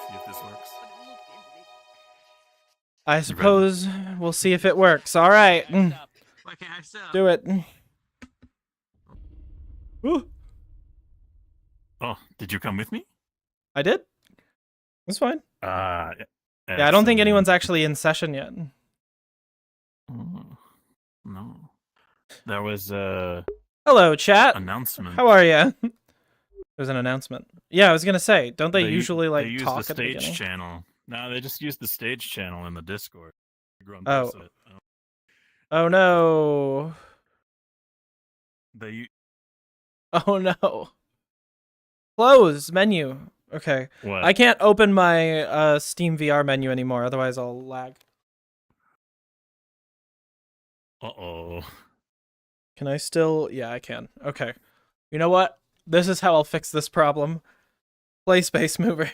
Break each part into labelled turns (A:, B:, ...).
A: See if this works.
B: I suppose we'll see if it works. All right.
A: Why can't I stop?
B: Do it. Ooh.
A: Oh, did you come with me?
B: I did. That's fine.
A: Yeah,
B: I don't think anyone's actually in session yet.
A: Oh, no. There was a
B: Hello, chat.
A: announcement.
B: How are you? There's an announcement. Yeah, I was gonna say, don't they usually like
A: they use
B: talk
A: the
B: at the
A: stage
B: beginning?
A: channel? No, they just use the stage channel in the Discord.
B: Oh. Oh no.
A: They.
B: Oh no. Close menu. Okay.
A: What?
B: I can't open my Steam VR menu anymore, otherwise I'll lag.
A: Uh-oh.
B: Can I still? Yeah, I can. Okay. You know what? This is how I'll fix this problem. Play Space Mover.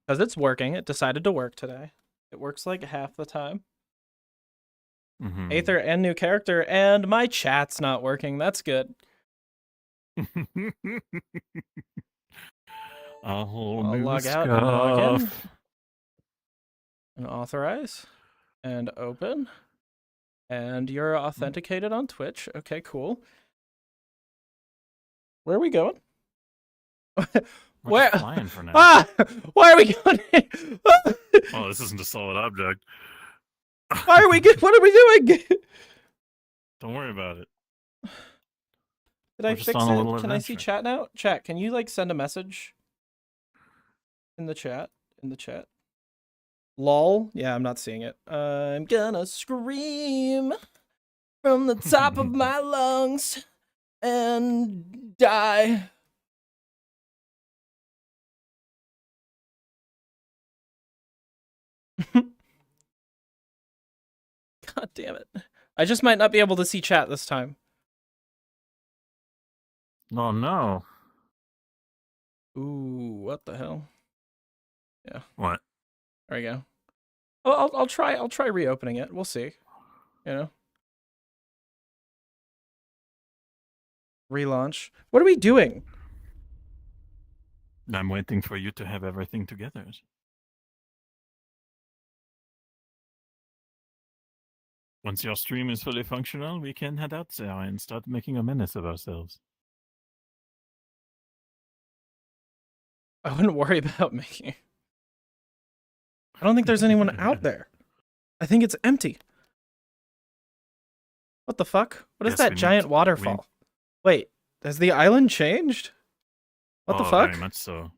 B: Because it's working. It decided to work today. It works like half the time. Aether and new character, and my chat's not working. That's good.
A: I'll
B: log out and log in. And authorize. And open. And you're authenticated on Twitch. Okay, cool. Where are we going?
A: We're flying for now.
B: Ah! Why are we going?
A: Oh, this isn't a solid object.
B: Why are we good? What are we doing?
A: Don't worry about it.
B: Did I fix it? Can I see chat now? Chat, can you like send a message? In the chat? Lol? Yeah, I'm not seeing it. I'm gonna scream from the top of my lungs and die. God damn it. I just might not be able to see chat this time.
A: Oh no.
B: Ooh, what the hell? Yeah.
A: What?
B: There we go. Oh, I'll try reopening it. We'll see. You know. Relaunch. What are we doing?
A: I'm waiting for you to have everything together. Once your stream is fully functional, we can head out there and start making a menace of ourselves.
B: I wouldn't worry about making. I don't think there's anyone out there. I think it's empty. What the fuck? What is that giant waterfall? Wait, has the island changed? What the fuck?
A: Very much so.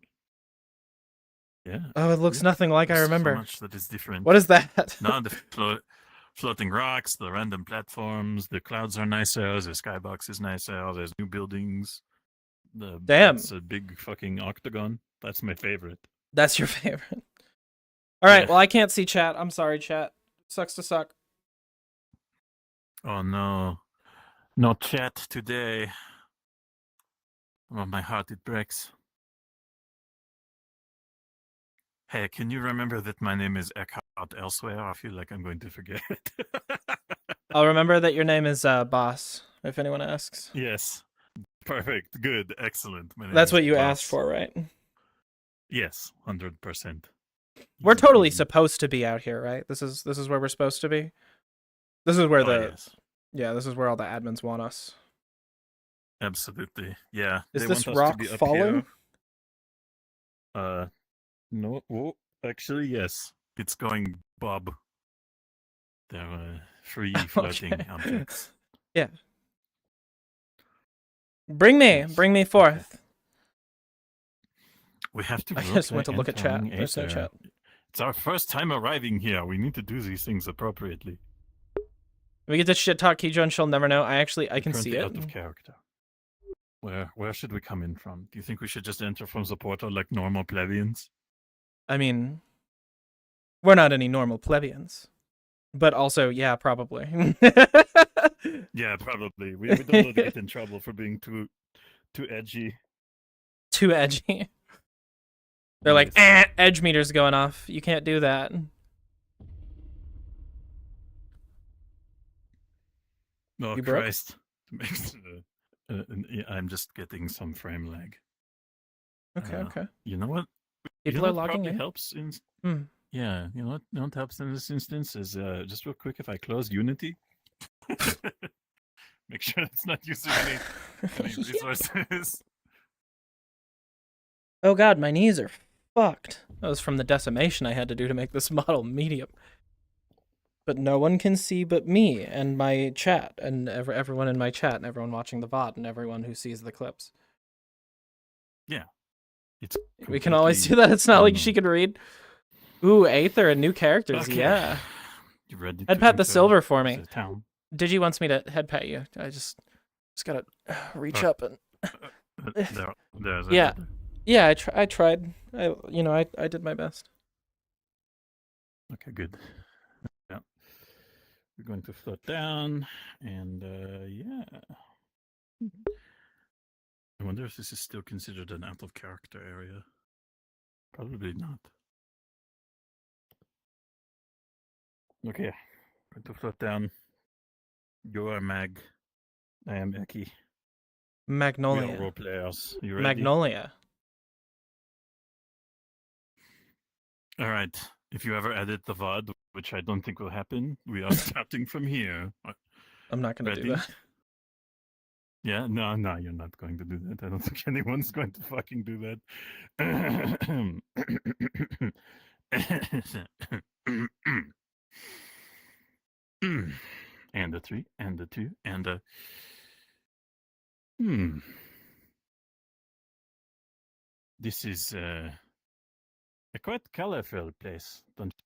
A: Yeah.
B: Oh, it looks nothing like I remember.
A: So much that is different.
B: What is that?
A: No, the floating rocks, the random platforms, the clouds are nicer, the skybox is nicer, there's new buildings.
B: Damn.
A: It's a big fucking octagon. That's my favorite.
B: That's your favorite. All right, well, I can't see chat. I'm sorry, chat. Sucks to suck.
A: Oh no. No chat today. Oh, my heart, it breaks. Hey, can you remember that my name is Eckhart elsewhere? I feel like I'm going to forget.
B: I'll remember that your name is Boss, if anyone asks.
A: Yes. Perfect. Good. Excellent.
B: That's what you asked for, right?
A: Yes, 100%.
B: We're totally supposed to be out here, right? This is where we're supposed to be. This is where this is where all the admins want us.
A: Absolutely. Yeah.
B: Is this rock falling?
A: No. Oh, actually, yes. It's going bob. They're free floating objects.
B: Yeah. Bring me forth.
A: We have to.
B: I just went to look at chat. There's no chat.
A: It's our first time arriving here. We need to do these things appropriately.
B: We get to shit talk Kijo and she'll never know. I can see it.
A: Out of character. Where should we come in from? Do you think we should just enter from the portal like normal plebeians?
B: I mean, we're not any normal plebeians. But also, yeah, probably.
A: Yeah, probably. We don't want to get in trouble for being too edgy.
B: too edgy. They're like,
A: Yes.
B: edge meter's going off. You can't do that.
A: Oh,
B: You broke?
A: Christ. Yeah, I'm just getting some frame lag.
B: Okay, okay.
A: You know what?
B: People are logging
A: probably
B: in.
A: helps in.
B: Hmm.
A: Yeah, you know what helps in this instance is just real quick if I close Unity. Make sure it's not using any resources.
B: Oh god, my knees are fucked. That was from the decimation I had to do to make this model medium. But no one can see but me and my chat and everyone in my chat and everyone watching the VOD and everyone who sees the clips.
A: Yeah. It's
B: We can always do that. It's not like she can read. Ooh, Aether and new characters.
A: Okay.
B: yeah.
A: You ready
B: Head
A: to
B: pat the
A: enter
B: silver for me.
A: the town?
B: Digi wants me to head pat you. I just gotta reach up and.
A: There's
B: Yeah.
A: it.
B: Yeah, I tried. I did my best.
A: Okay, good. Yeah. We're going to float down, and yeah. I wonder if this is still considered an out of character area. Probably not. Okay, going to float down. You are Mag. I am Eki. We are
B: Magnolia.
A: role players. You ready?
B: Magnolia.
A: All right. If you ever edit the VOD, which I don't think will happen, we are starting from here.
B: I'm not gonna do that.
A: Yeah, no, you're not going to do that. I don't think anyone's going to fucking do that. And a 3, and a 2, and a... This is a quite colorful place, don't you?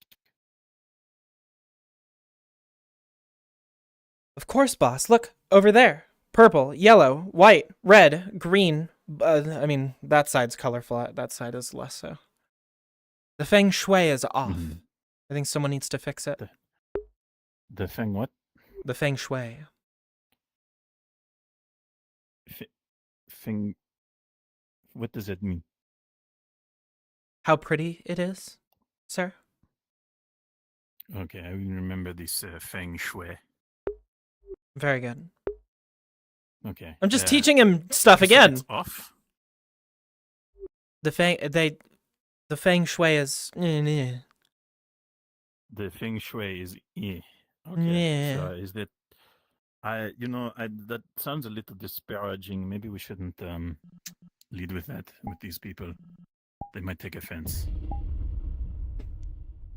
B: Of course, boss. Look over there. Purple, yellow, white, red, green. I mean, that side's colorful. That side is less so. The feng shui is off. I think someone needs to fix it.
A: The feng what?
B: The feng shui.
A: Feng... What does that mean?
B: How pretty it is, sir.
A: Okay, I remember this feng shui.
B: Very good.
A: Okay.
B: I'm just teaching him stuff again.
A: It's off?
B: The feng shui is.
A: The feng shui is okay.
B: Yeah.
A: So is that that sounds a little disparaging. Maybe we shouldn't lead with that with these people. They might take offense.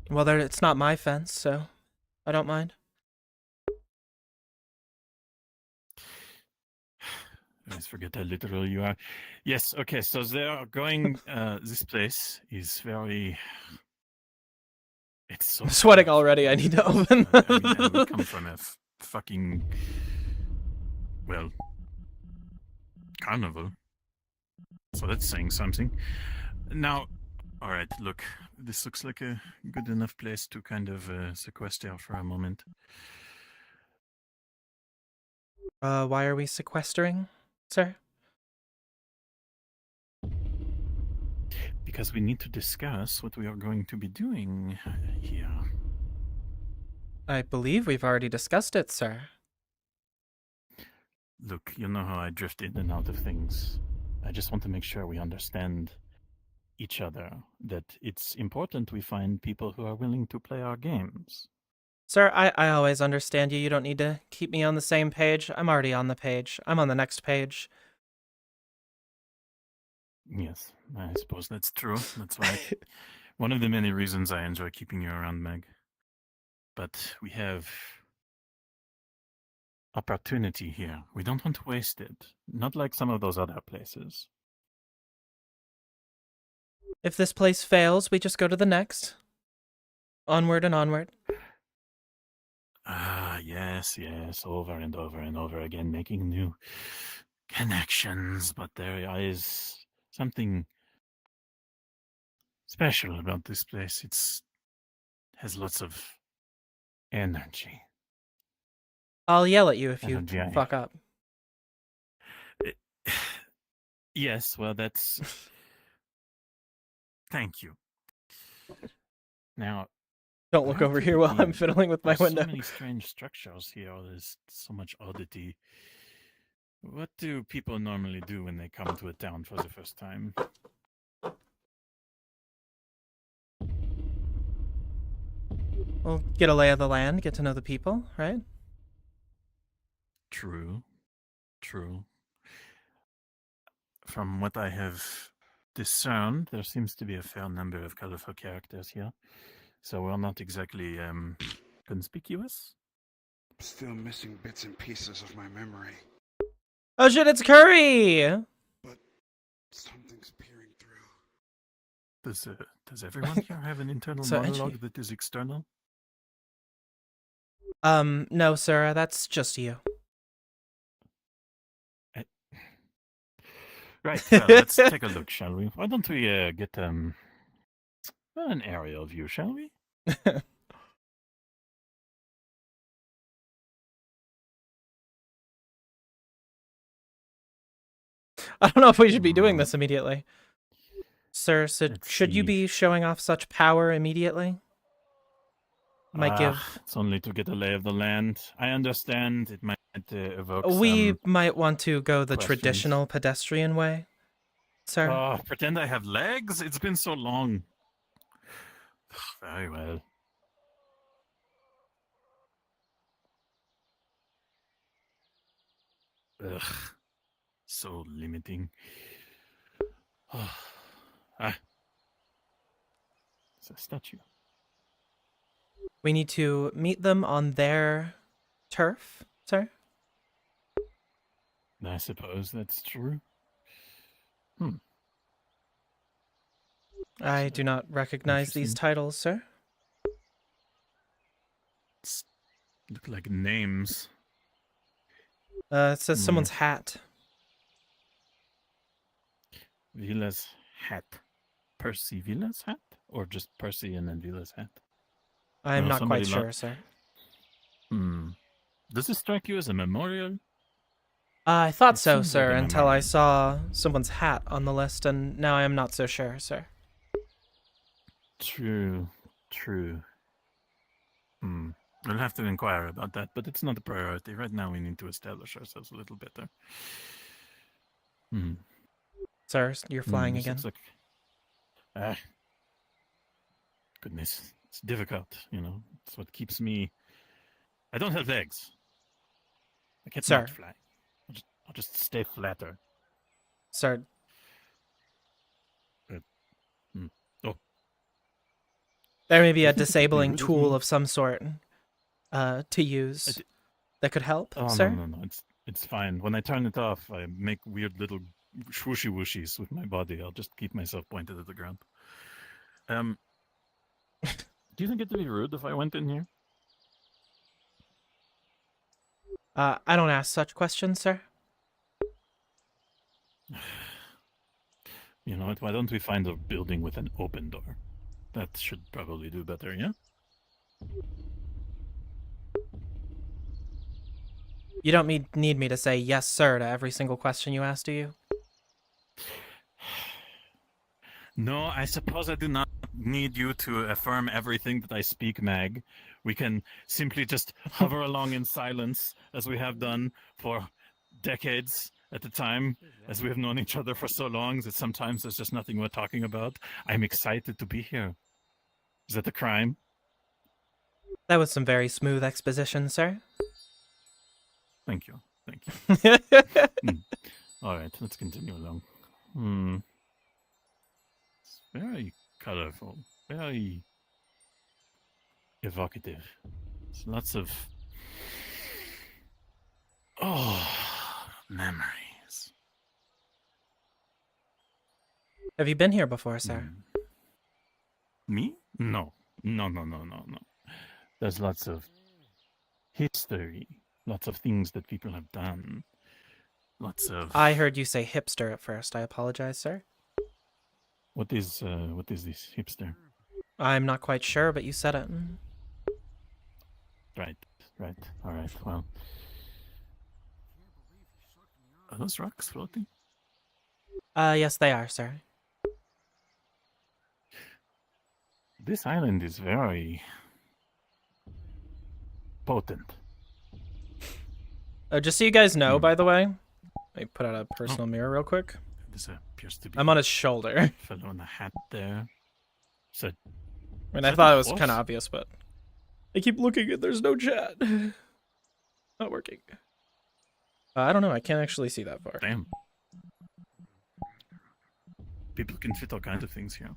B: Well, it's not my fence, so I don't mind.
A: I always forget how literal you are. Yes, okay, so they are going this place is very... It's so...
B: I'm sweating already. I need to open.
A: I we come from a fucking... Well... carnival. So that's saying something. Now, alright, look. This looks like a good enough place to kind of sequester for a moment.
B: Why are we sequestering, sir?
A: Because we need to discuss what we are going to be doing here.
B: I believe we've already discussed it, sir.
A: Look, you know how I drift in and out of things. I just want to make sure we understand each other, that it's important we find people who are willing to play our games.
B: Sir, I always understand you. You don't need to keep me on the same page. I'm already on the page. I'm on the next page.
A: Yes, I suppose that's true. That's why one of the many reasons I enjoy keeping you around, Meg. But we have opportunity here. We don't want to waste it. Not like some of those other places.
B: If this place fails, we just go to the next. Onward and onward.
A: Yes, over and over and over again, making new connections. But there is something special about this place. It has lots of energy.
B: I'll yell at you if you fuck up.
A: Yes, well, that's. Thank you. Now,
B: Don't look over here while I'm
A: typically,
B: fiddling with my
A: there's so
B: window.
A: many strange structures here. There's so much oddity. What do people normally do when they come to a town for the first time?
B: Well, get a lay of the land, get to know the people, right?
A: True. True. From what I have discerned, there seems to be a fair number of colorful characters here. So we're not exactly conspicuous.
C: I'm still missing bits and pieces of my memory,
B: Oh shit, it's Curry!
C: but something's peering through.
A: Does everyone here have an internal
B: So
A: monologue
B: edgy.
A: that is external?
B: No, sir, that's just you.
A: Right, well, let's take a look, shall we? Why don't we get an aerial view, shall we?
B: I don't know if we should be doing this immediately. Sir,
A: Let's
B: should you
A: see.
B: be showing off such power immediately? Might give.
A: It's only to get a lay of the land. I understand it might evoke
B: We
A: some.
B: might want to go the
A: questions.
B: traditional pedestrian way, sir.
A: Oh, pretend I have legs? It's been so long. Very well. Ugh. So limiting. Ah. It's a statue.
B: We need to meet them on their turf, sir.
A: I suppose that's true.
B: I do not recognize these
A: Interesting.
B: titles, sir.
A: Look like names.
B: It says someone's hat.
A: Villa's hat. Percy Villa's hat? Or just Percy and then Villa's hat?
B: I'm
A: No,
B: not quite
A: somebody
B: sure, sir.
A: Does this strike you as a memorial?
B: I thought
A: It
B: so,
A: seems like
B: sir,
A: a
B: until I
A: memorial.
B: saw someone's hat on the list, and now I am not so sure, sir.
A: True. We'll have to inquire about that, but it's not a priority. Right now we need to establish ourselves a little better.
B: Sir, you're flying
A: This
B: again.
A: looks like... Goodness. It's difficult, you know. It's what keeps me... I don't have legs. I can't
B: Sir.
A: not fly. I'll just stay flatter.
B: Sir,
A: Oh,
B: there may be
A: Do you
B: a
A: think it would be
B: disabling
A: rude of
B: tool
A: me-
B: of some sort to use that could help,
A: Oh,
B: sir.
A: no. It's fine. When I turn it off, I make weird little swooshy whooshies with my body. I'll just keep myself pointed at the ground. Do you think it'd be rude if I went in here?
B: I don't ask such questions, sir.
A: You know what? Why don't we find a building with an open door? That should probably do better, yeah?
B: You don't need me to say yes, sir, to every single question you ask, do you?
A: No, I suppose I do not need you to affirm everything that I speak, Mag. We can simply just hover along in silence, as we have done for decades at a time, as we have known each other for so long that sometimes there's just nothing we're talking about. I'm excited to be here. Is that a crime?
B: That was some very smooth exposition, sir.
A: Thank you. All right, let's continue along. It's very colorful, very evocative. It's lots of memories.
B: Have you been here before, sir?
A: Me? No. There's lots of history, lots of things that people have done, lots of.
B: I heard you say hipster at first. I apologize, sir.
A: What is this hipster?
B: I'm not quite sure, but you said it.
A: Right. All right. Well, are those rocks floating?
B: Yes, they are, sir.
A: This island is very potent.
B: Just so you guys know, by the way, let me put out a personal mirror real quick.
A: This appears to be
B: I'm on his shoulder.
A: a fellow in a hat there. So,
B: I mean,
A: Is
B: I
A: that
B: thought
A: a
B: it was
A: horse?
B: kind of obvious, but I keep looking and there's no chat. Not working. I don't know. I can't actually see that far.
A: damn. People can fit all kinds of things here.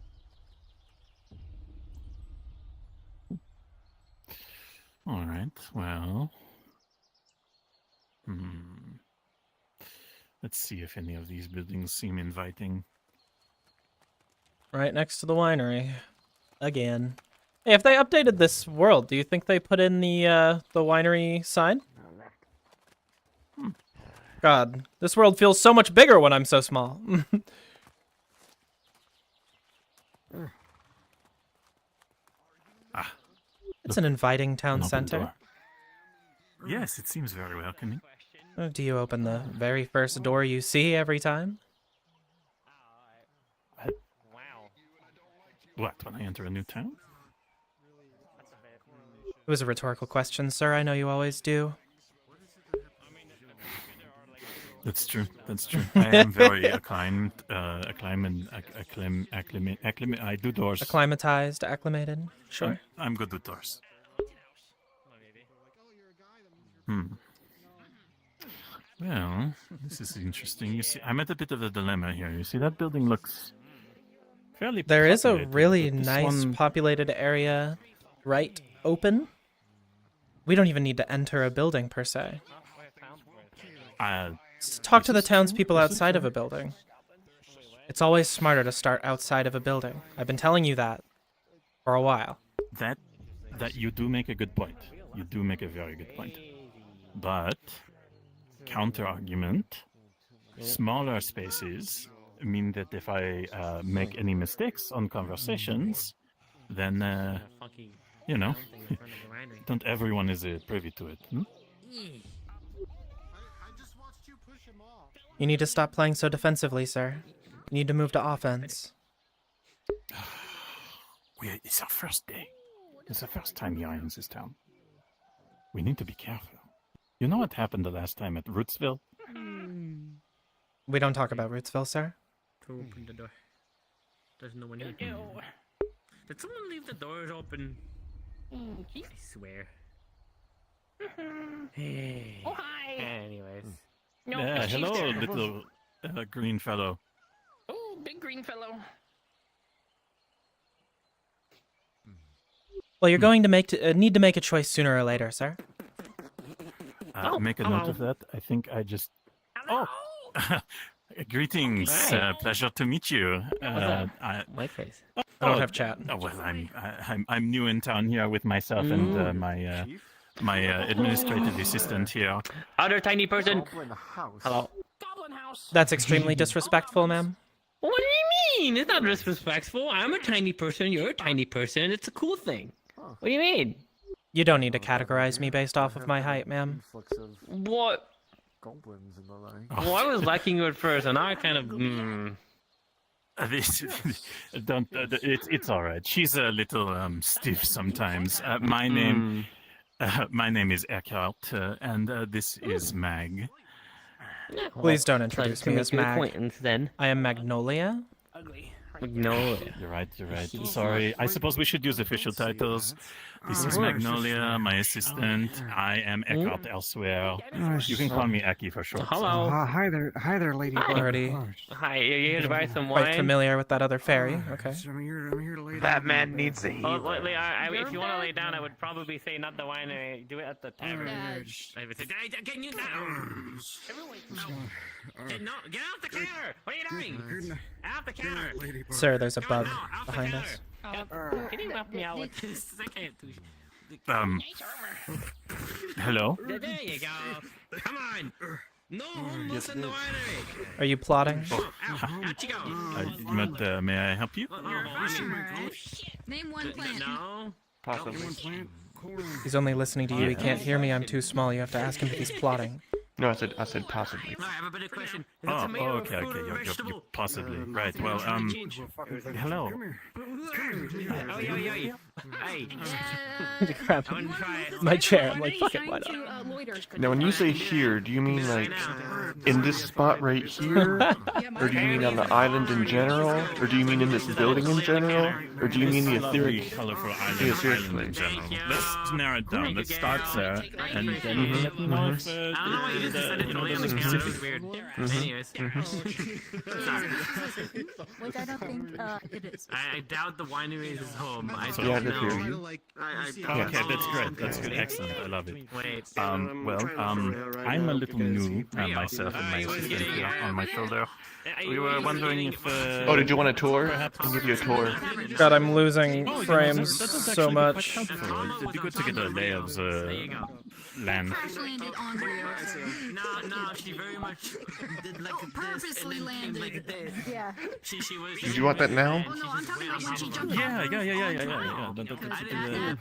A: All right. Well. Let's see if any of these buildings seem inviting.
B: Right next to the winery. Again. Hey, if they updated this world, do you think they put in the winery sign? God, this world feels so much bigger when I'm so small. It's an inviting town
A: An open
B: center.
A: door. Yes, it seems very welcoming.
B: Do you open the very first door you see every time?
A: What, when I enter a new town?
B: It was a rhetorical question, sir. I know you always do.
A: That's true. That's true. I am very acclimated. I do doors.
B: Acclimatized, acclimated. Sure.
A: I'm good with doors. Well, this is interesting. You see, I'm at a bit of a dilemma here. You see, that building looks fairly
B: There is a
A: populated,
B: really
A: but this
B: nice
A: one-
B: populated area right open. We don't even need to enter a building per se. Just talk to the townspeople outside of a building. It's always smarter to start outside of a building. I've been telling you that for a while.
A: that you do make a good point. You do make a very good point. But counter argument, smaller spaces mean that if I make any mistakes on conversations, then you know, don't everyone is privy to it.
B: You need to stop playing so defensively, sir. You need to move to offense.
A: It's our first day. It's the first time we are in this town. We need to be careful. You know what happened the last time at Rootsville?
B: We don't talk about Rootsville, sir.
D: To open the door. There's no one here. Did someone leave the doors open? I swear. Hey.
E: Oh, hi.
D: Anyways.
E: No,
A: Yeah,
E: she's
A: hello,
E: there.
A: little green fellow.
E: Oh, big green fellow.
B: Well, you're going to need to make a choice sooner or later, sir.
A: Make a note of that. I think I just.
E: Hello.
A: Greetings.
D: Hi.
A: Pleasure to meet you.
D: White face.
B: I don't have chat.
A: Well, I'm new in town here with myself and my administrative assistant here.
D: Other tiny person. Hello.
E: Goblin house.
B: That's extremely disrespectful, ma'am.
D: What do you mean? It's not disrespectful. I'm a tiny person. You're a tiny person. It's a cool thing. What do you mean?
B: You don't need to categorize me based off of my height, ma'am.
D: What?
F: Goblins and the like.
D: Well, I was liking you at first, and now I kind of.
A: It's all right. She's a little stiff sometimes. My name is Eckhart, and this is Mag.
B: Please don't introduce me as Mag.
D: Acquaintance, then.
B: I am Magnolia.
D: Magnolia.
A: You're right. Sorry. I suppose we should use official titles. This is Magnolia, my assistant. I am Eckhart elsewhere. You can call me Aki for short.
D: Hello.
C: Hi there, lady.
B: Already
D: Hi, you're here to buy some
B: quite
D: wine?
B: familiar with that other fairy. Okay.
C: I'm here to lay
F: That
C: down.
F: man needs a
D: Well,
F: healer.
D: if you want to lay down, I would probably say not the wine. Do it at the tavern. I would say, can you Everyone, no, get off the counter! What are you doing? Off the counter!
B: Sir, there's a
D: Go
B: bug
D: now, off the
B: behind
D: counter.
B: us.
D: Can you help me out with this? I can't do.
A: Hello.
D: There you go. Come on. No homeless in the winery.
B: Are you plotting?
D: Out you go.
A: May I help you?
G: Name one plant.
D: No.
C: One plant, corn.
B: He's only listening to you. He can't hear me. I'm too small. You have to ask him if he's plotting.
H: No, I said possibly.
D: No, I have a better question. Is it
A: Oh,
D: tomato,
A: okay,
D: fruit,
A: okay,
D: or
A: you're
D: vegetable?
A: possibly right. Well, hello.
D: Oh, yeah. Hey,
B: Grab
D: I want to try it.
B: my chair. I'm like, fuck it, why not?
H: Now, when you say here, do you mean like in this spot right here, or do you mean on the island in general, or do you mean in this building in general, or do you mean the
A: Lovely,
H: etheric?
A: colorful
H: Yeah,
A: island
H: seriously.
A: in general? Let's narrow it down. Let's start there, and then
D: Mm-hmm.
A: let me know if
D: I don't know why you just decided to lay on the
A: the
D: counter.
A: specific.
D: It's weird. Anyways.
G: Which I don't think it is.
D: I doubt the winery is his home. I
A: So-
D: don't
H: Yeah,
D: know.
H: that's here.
A: Okay, that's great. That's good. Excellent. I love it.
D: Wait.
A: I'm a little new myself and my assistant here on my shoulder. We were wondering if.
H: Oh, did you want a tour?
A: Perhaps-
H: I can give you a tour.
B: God, I'm losing
A: Oh,
B: frames
A: that is
B: so
A: actually
B: much.
A: quite helpful. It'd be good to get a lay of
D: There you go.
A: the land.
G: Crash landed on Rio.
D: No, she very much did like this.
G: Purposely
D: and then came
G: landed.
D: like this.
G: Yeah.
D: She was.
H: Did you want that now?
G: Oh no, I'm talking about when she jumped
A: Yeah.
G: off.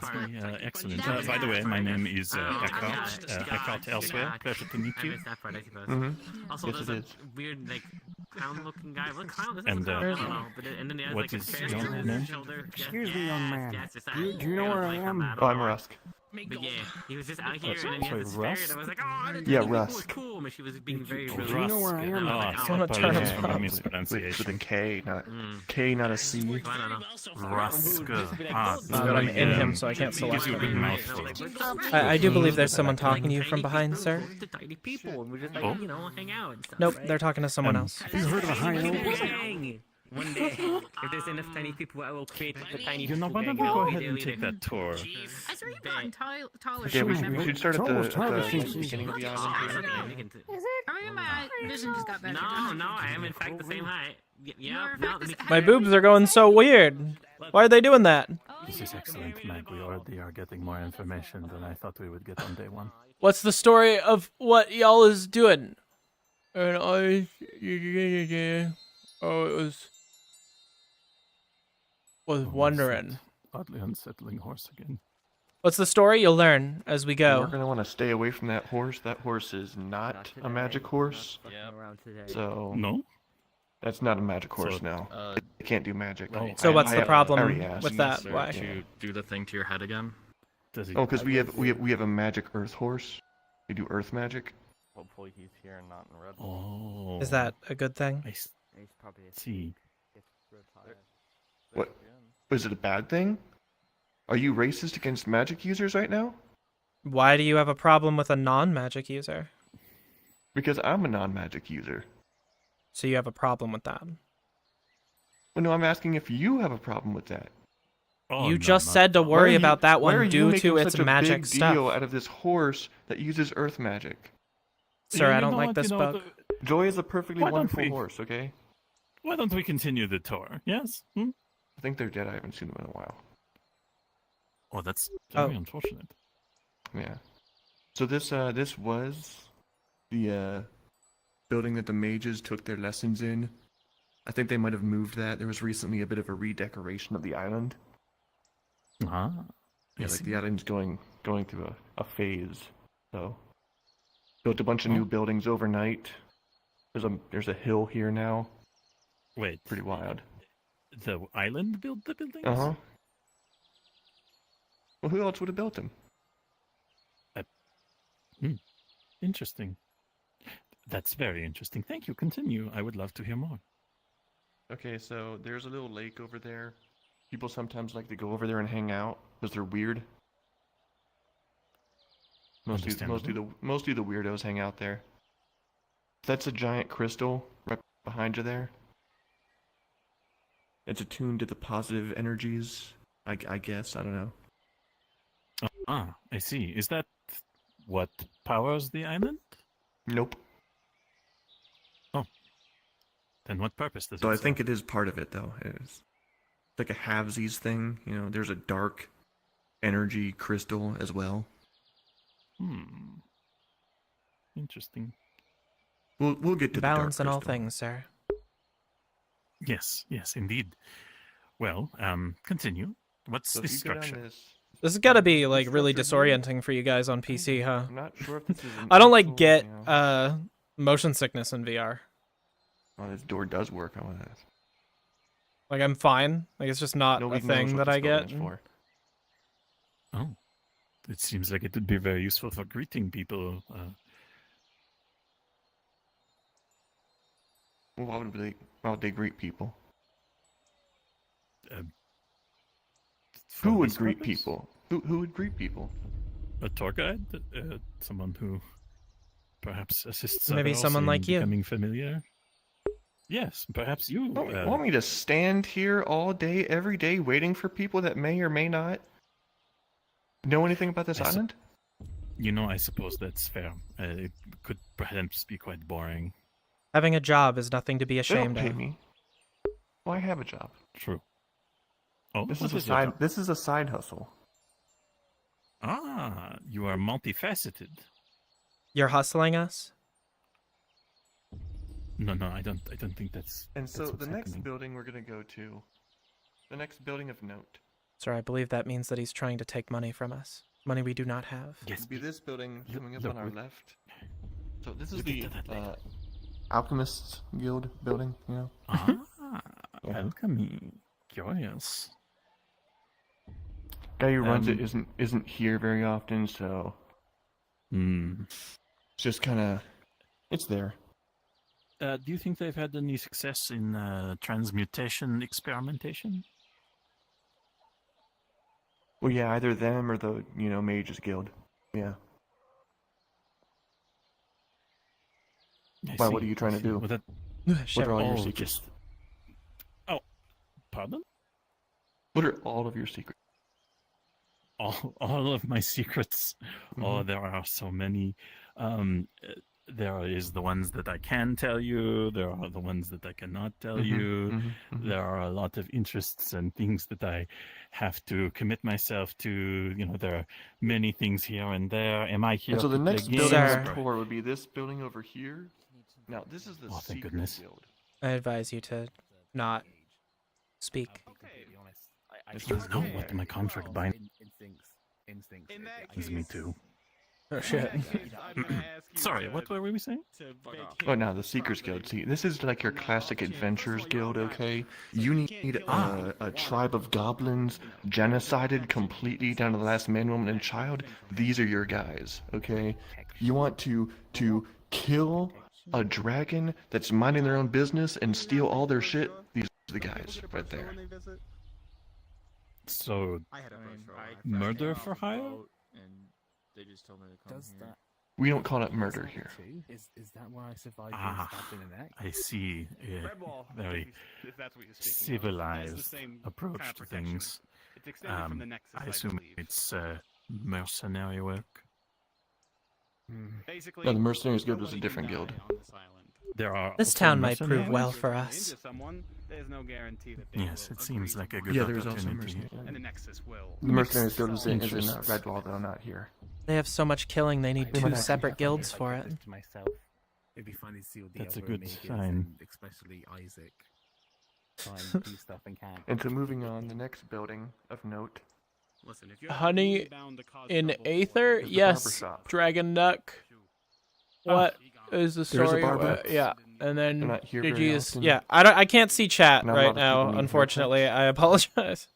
A: That's excellent. By the way, my name is Eckhart elsewhere. Pleasure to meet
D: I
A: you.
D: missed that part, I suppose.
H: Mm-hmm.
D: Also,
H: Yes,
D: there's
H: it
D: a
H: is.
D: weird, like, clown-looking guy. What clown? This
A: And,
D: is a clown.
A: uh,
D: I don't know. But and then he has,
A: what
D: like, a
A: is
D: fairy
A: your
D: on his
A: name?
D: shoulder.
C: Excuse me, young man.
D: Yes, it's that.
C: Do you know where I am?
H: Oh, I'm Rusk.
D: But yeah, he was just out here,
A: sorry,
D: and then he had this fairy,
A: Rusk?
D: and I was like, oh, that's
H: Yeah,
D: really cool,
H: Rusk.
D: it's cool. And she was being very rude.
C: you know where I am?
D: And I was
A: Oh,
D: like,
B: Someone turn
A: apologies
B: him
A: for my
B: up.
H: With a
A: mispronunciation.
H: K, not
D: Mm.
H: K, not a C.
D: I don't know.
A: Rusk.
B: But I'm in him, so I can't select
A: Gives you a good
B: him.
A: mouthful.
B: I do believe there's someone talking to you from behind, sir.
D: The tiny people, and we just, like,
A: Oh.
D: you know, hang out and stuff.
B: Nope,
D: right?
B: they're talking to someone else.
C: You heard of a high elf?
D: Gang. One day, if there's enough tiny people, I will create the tiny
A: You know,
D: people
A: why don't
D: gang.
A: we
D: I'll
A: go
D: be
A: ahead
D: the
A: and
D: leader.
A: take that tour?
G: I swear you've gotten taller.
H: Yeah, we
G: since I
H: should start at
C: It's almost
H: the
C: harvesting
H: beginning of the
D: Oh,
H: island.
D: it's
H: here.
D: okay, we can do-
G: Or maybe my vision just got better.
D: No, I am in fact the same height. Yeah,
G: Your
D: no,
G: effect is-
B: My boobs are going so weird. Why are they doing that?
A: This is excellent, Meg. We already are getting more information than I thought we would get on day one.
B: What's the story of what y'all is doing? And oh, it was wondering.
A: Oddly unsettling horse again.
B: What's the story? You'll learn as we
H: We're
B: go.
H: gonna want to stay away from that horse. That horse is not a magic horse. So
A: No?
H: that's not a magic horse
A: So,
H: now. It can't do magic.
B: So what's the
H: I
B: problem
H: already asked.
B: with that?
F: Sir,
B: Why?
F: to do the thing to your head again.
A: Does he?
H: Oh, because we have a magic earth horse. We do earth magic.
F: Hopefully he's here and not in red.
A: Oh.
B: Is that a good thing?
A: I see.
H: What? Is it a bad thing? Are you racist against magic users right now?
B: Why do you have a problem with a non-magic user?
H: Because I'm a non-magic user.
B: So you have a problem with that?
H: Well, no, I'm asking if you have a problem with that.
A: Oh,
B: You
A: no,
B: just
A: not-
B: said to
H: Why are
B: worry
H: you-
B: about that
H: why are
B: one
H: you
B: due
H: making
B: to its
H: such a
B: magic
H: big
B: stuff.
H: deal out of this horse that uses earth magic?
B: Sir,
A: You
B: I don't
A: know
B: like
A: what,
B: this
A: you know,
B: book.
H: Joy is a perfectly
A: Why don't
H: wonderful
A: we-
H: horse. Okay.
A: Why don't we continue the tour? Yes? Hmm?
H: I think they're dead. I haven't seen them in a while.
A: Oh, that's
B: Oh.
A: very unfortunate.
H: Yeah. So this was the building that the mages took their lessons in. I think they might have moved that. There was recently a bit of a redecoration of the island.
A: Ah.
H: Yeah,
A: I
H: like
A: see.
H: the island's going through a phase. So built a bunch of new
A: Oh.
H: buildings overnight. There's a hill here now.
A: Wait,
H: Pretty wild.
A: the island built the buildings?
H: Uh huh. Well, who else would have built them?
A: Interesting. That's very interesting. Thank you. Continue. I would love to hear more.
H: Okay, so there's a little lake over there. People sometimes like to go over there and hang out because they're weird. Mostly the weirdos hang out there. That's a giant crystal right behind you there. It's attuned to the positive energies. I guess I don't know.
A: Ah, I see. Is that what powers the island?
H: Nope.
A: Then what purpose does
H: So
A: it
H: I
A: serve?
H: think it is part of it though. It's like a halvesies thing. You know, there's a dark energy crystal as well.
A: Interesting.
H: We'll get to
B: Balance
H: the
B: in
H: dark
B: all
H: crystal.
B: things, sir.
A: Yes, indeed. Well, continue. What's
H: So
A: the
H: if you go down
A: structure?
H: this
B: This has got to be like really disorienting for you guys on PC, huh?
H: I'm not sure if this is. An
B: I don't like
H: actual,
B: get
H: you know-
B: motion sickness in VR.
H: Oh, this door does work. I want to.
B: Like I'm fine. Like it's just not
H: Nobody
B: a
H: knows
B: thing
H: what
B: that
H: this
B: I
H: building
B: get.
H: is for.
A: Oh, it seems like it would be very useful for greeting people.
H: Well, why would they greet people?
A: For
H: Who would
A: this
H: greet
A: purpose?
H: people? Who would greet people?
A: A tour guide? Someone who perhaps assists
B: Maybe
A: others
B: someone
A: in
B: like you.
A: becoming familiar? Yes, perhaps you.
H: Want me to stand here all day, every day, waiting for people that may or may not know anything about this
A: I su-
H: island?
A: You know, I suppose that's fair. It could perhaps be quite boring.
B: Having a job is nothing to be
H: They don't
B: ashamed
H: pay
B: of.
H: me. Well, I have a job.
A: True. Oh,
H: This
A: what
H: is a
A: is your
H: side.
A: job?
H: This is a side hustle.
A: Ah, you are multifaceted.
B: You're hustling us?
A: No, I don't think that's.
H: And so
A: that's what's
H: the next
A: happening.
H: building we're gonna go to, the next building of note,
B: Sir, I believe that means that he's trying to take money from us. Money we do not have.
A: Yes,
H: will be this building
A: Look-
H: coming up
A: look,
H: on our
A: we-
H: left. So this is
A: we'll
H: the
A: get to that later.
H: Alchemists Guild building. You know.
A: Ah,
H: Yeah.
A: alchemy. Curious.
H: Guy who runs it
A: Um,
H: isn't here very often, so
A: Hmm.
H: it's just kind of it's there.
A: Do you think they've had any success in transmutation experimentation?
H: Well, yeah, either them or the Mages Guild. Yeah.
A: I
H: Why, what
A: see,
H: are you trying
A: I
H: to
A: see.
H: do?
A: Well, that,
H: What are all your
A: oh,
H: secrets?
A: just. Oh, pardon?
H: What are all of your secrets?
A: All of my secrets. Oh,
H: Mhm.
A: there are so many. There is the ones that I can tell you. There are the ones that I cannot tell
H: Mhm,
A: you.
H: mhm, mhm.
A: There are a lot of interests and things that I have to commit myself to. You know, there are many things here and there. Am I here
H: And so the
A: to play
H: next
A: games?
H: building
B: Sir.
H: on the tour would be this building over here. Now, this is the
A: Oh, thank
H: Secret
A: goodness.
H: Guild.
B: I advise you to not speak.
H: This
A: You
H: is
A: know
H: the-
A: what my contract binds me to.
B: Oh shit.
A: Sorry, what were we saying?
H: Oh, no, the Seekers Guild. See, this is like your classic adventurers guild, okay? You need a tribe of goblins, genocided completely down to the last man, woman, and child. These are your guys, okay? You want to kill a dragon that's minding their own business and steal all their shit? These are the guys right there.
A: So, murder for hire?
H: We don't call it murder here.
A: Ah, I see. Yeah, very civilized approach to things. I assume it's mercenary work.
C: Basically,
H: No, the Mercenaries Guild is a different guild.
A: There are
B: This
A: also
B: town might prove
A: mercenaries?
B: well for us.
C: there's no guarantee that they
A: Yes,
C: will
A: it seems
C: agree
A: like a
C: to
A: good
H: Yeah, there's also
A: opportunity.
H: mercenaries.
C: and the Nexus will.
H: The Mercenaries Guild is in
A: Interests.
H: Redwall, though, not here.
B: They have so much killing, they need
H: They might
B: two
H: actually
B: separate
H: have
B: guilds for it.
F: It'd be funny to see what the
A: That's a
F: other
A: good
F: Omegans
A: sign.
F: and especially Isaac try and do stuff in camp.
H: And so moving on, the next building of note
C: Listen, if you're
B: Honey
C: bound to cause
B: in
C: trouble,
B: Aether?
H: is the
B: Yes.
H: barbershop.
B: Dragon Duck. What is the
H: There's a
B: story?
H: barber.
B: Yeah. And then
H: They're not here
B: did
H: very
B: you
H: often.
B: yeah, I can't see chat
H: Not a lot
B: right
H: of
B: now,
H: people need
B: unfortunately.
H: haircuts.
B: I apologize.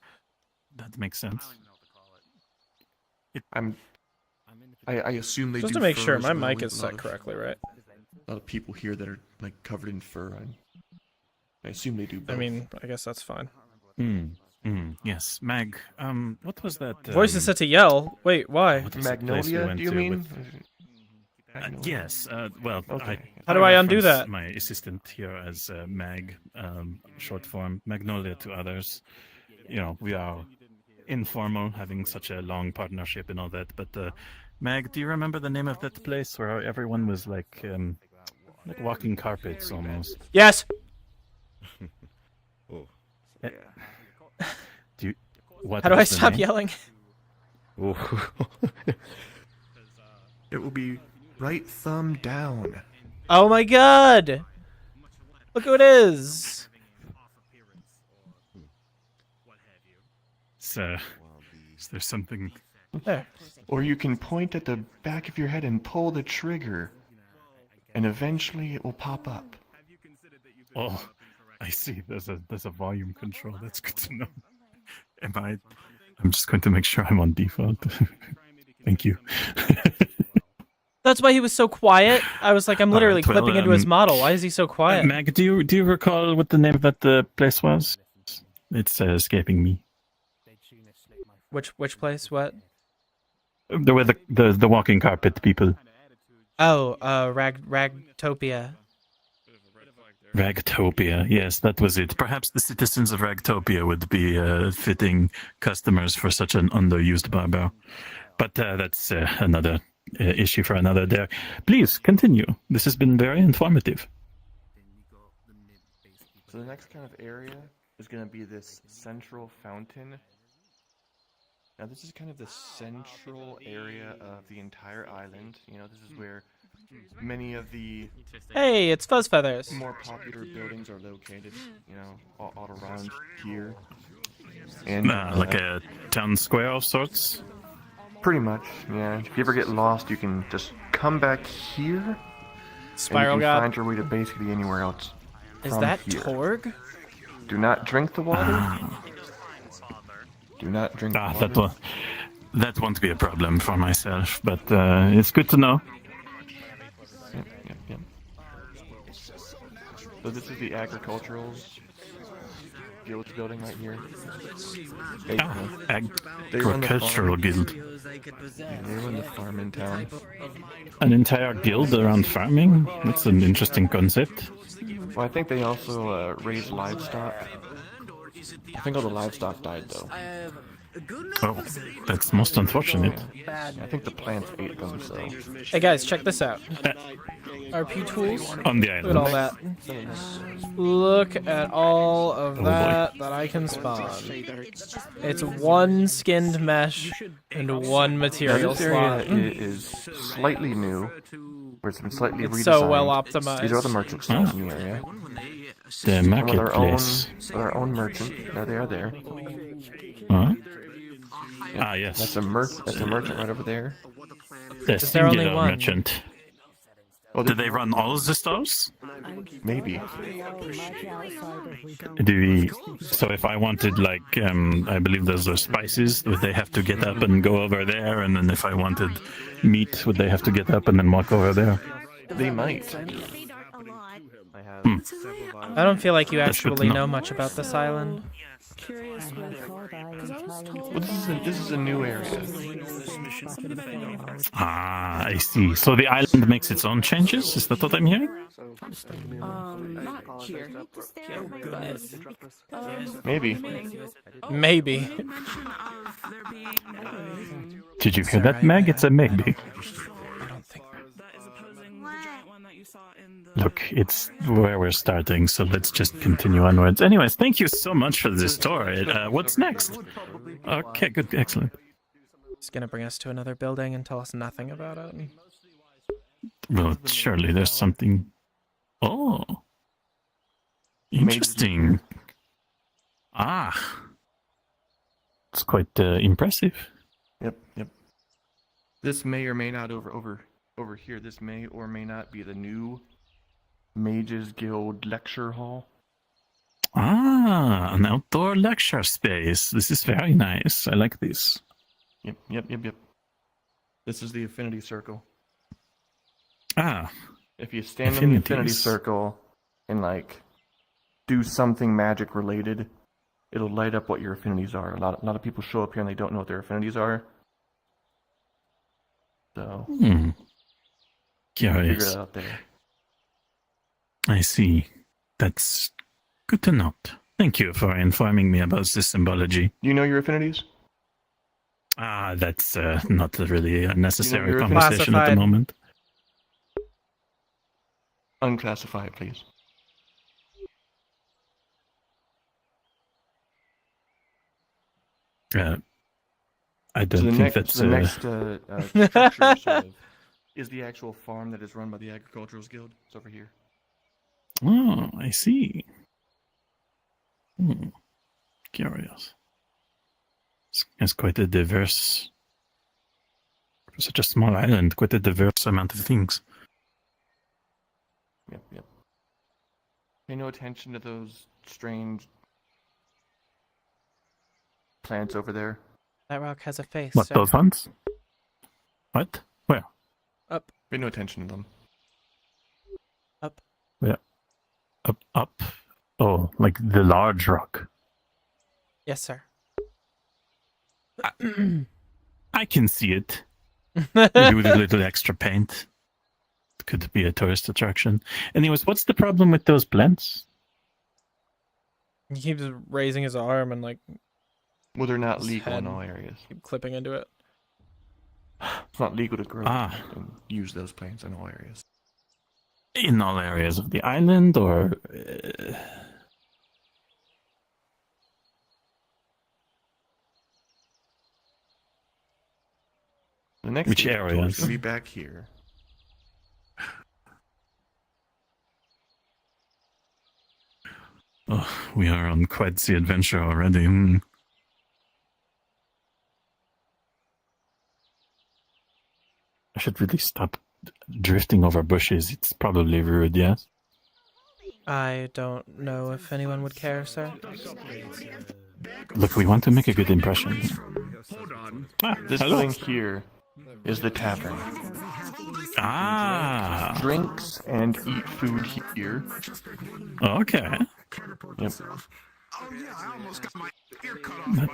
A: That makes
C: I
A: sense.
C: don't even know what to call it.
H: I assume they
B: Just
H: do
B: to make
H: fur
B: sure
H: as
B: my
H: well.
B: mic
H: We
B: is
H: have a lot
B: set
H: of-
B: correctly, right?
H: A lot of people here that are like covered in fur. I assume they do both.
B: I mean, I guess that's fine.
A: Yes, Mag. What was that?
B: Voice is set to yell. Wait, why?
A: what was that place we
H: Magnolia,
A: went
H: do you
A: to
H: mean?
A: with-
H: Magnolia?
A: yes. Well,
H: Okay.
B: How do I undo
A: reference
B: that?
A: My assistant here as Mag, short form. Magnolia to others. You know, we are informal, having such a long partnership and all that. But Mag, do you remember the name of that place where everyone was like walking carpets almost?
B: Yes.
A: Do you, what
B: How do I
A: was the
B: stop
A: name?
B: yelling?
A: Oh.
H: It will be right thumb down.
B: Oh my god! Look who it is!
A: So, Is there something?
B: There.
H: Or you can point at the back of your head and pull the trigger, and eventually it will pop up.
A: Oh, I see. There's a volume control. That's good to know. I'm just going to make sure I'm on default. Thank you.
B: That's why he was so quiet. I was like, I'm literally
A: Alright, well,
B: clipping into his model. Why is he so quiet?
A: Mag, do you recall what the name of that place was? It's escaping me.
B: Which place? What?
A: There were the walking carpet people.
B: Oh, Ragtopia.
A: Ragtopia, yes, that was it. Perhaps the citizens of Ragtopia would be fitting customers for such an underused barber. But that's another issue for another day. Please continue. This has been very informative.
H: So the next kind of area is going to be this central fountain. Now this is kind of the central area of the entire island. You know, this is where many of the
B: Hey, it's Fuzz Feathers.
H: more popular buildings are located, you know, all around here. And
A: Like a town square of sorts.
H: pretty much, yeah. If you ever get lost, you can just come back here,
B: Spiral
H: and you can
B: God.
H: find your way to basically anywhere else.
B: Is
H: from
B: that
H: here.
B: Torg?
H: Do not drink the water. Do not drink the water.
A: That won't be a problem for myself, but it's good to know.
H: Yep. So this is the agricultural guild building right here. They run the
A: Agricultural
H: farm.
A: guild.
H: Yeah, they run the farm in town.
A: An entire guild around farming? That's an interesting concept.
H: Well, I think they also raise livestock. I think all the livestock died though.
A: Oh, that's most unfortunate.
H: I think the plants ate them, so.
B: Hey guys, check this out. RP tools.
A: On the
B: Look at all
A: island.
B: that. Look at all of
A: boy.
B: that I can spawn. It's one skinned mesh and one
H: Now
B: material
H: this area
B: slot.
H: is slightly new, where it's been slightly
B: It's
H: redesigned.
B: so well
H: These are the
B: optimized.
H: merchant slots in the area.
A: The marketplace.
H: With our own merchant. There they are there.
A: Huh?
H: Yep.
A: Ah, yes.
H: That's a merchant right over there.
A: The
B: Is there only
A: singular
B: one?
A: merchant.
H: Oh,
A: Do they run all the stores?
H: Maybe.
A: So if I wanted, like, I believe those are spices, would they have to get up and go over there? And then if I wanted meat, would they have to get up and then walk over there?
H: They might.
B: I don't feel like you
A: That's good to
B: actually
A: know.
B: know much about this island.
H: Well, this is a new area.
A: Ah, I see. So the island makes its own changes? Is that what I'm hearing?
G: Not here.
H: Maybe.
B: Maybe.
A: Did you hear that, Meg? It's a maybe.
B: I don't think.
A: Look, it's where we're starting, so let's just continue onwards. Anyways, thank you so much for this tour. What's next? Okay, good, excellent.
B: It's gonna bring us to another building and tell us nothing about it.
A: Well, surely there's something. Oh, interesting. Ah, it's quite impressive.
H: Yep. This may or may not over here. This may or may not be the new Mages Guild lecture hall.
A: Ah, an outdoor lecture space. This is very nice. I like this.
H: Yep. This is the Affinity Circle.
A: Ah,
H: If you stand in the Affinity
A: Affinities.
H: Circle and like do something magic related, it'll light up what your affinities are. A lot of people show up here and they don't know what their affinities are. So figure
A: curious.
H: it out there.
A: I see. That's good to note. Thank you for informing me about this symbology.
H: You know your affinities?
A: Ah, that's not really a necessary
H: you're
A: conversation at the
B: classified.
A: moment.
H: Unclassify it, please.
A: I
H: So
A: don't
H: the
A: think
H: next,
A: that's.
H: the next structure sort of is the actual farm that is run by the Agricultural Guild. It's over here.
A: Oh, I see. Curious. It's It's quite a diverse, for such a small island, quite a diverse amount of things.
H: Yep. Pay no attention to those strange plants over there.
B: That rock has a face.
A: What,
B: sir.
A: those ones? What? Where?
B: Up,
H: Pay no attention to them.
B: up.
A: Up. Oh, like the large rock.
B: Yes, sir.
A: I can see it. Maybe with a little extra paint. Could be a tourist attraction. Anyways, what's the problem with those plants?
B: He keeps raising his arm and like
H: Well, they're not
B: His
H: legal in
B: head.
H: all areas.
B: keep clipping into it.
H: It's not legal to grow
A: Ah.
H: and use those plants in all areas.
A: In all areas of the island, or
H: The next
A: Which
H: thing you're told is
A: areas?
H: gonna be back here.
A: oh, we are on quite the adventure already. I should really stop drifting over bushes. It's probably rude, yes?
B: I don't know if anyone would care, sir.
A: Look, we want to make a good impression.
F: Hold on.
A: Ah,
H: This
A: hello.
H: thing here is the tavern.
A: Ah,
H: Drinks and eat food here.
A: okay.
H: Yep.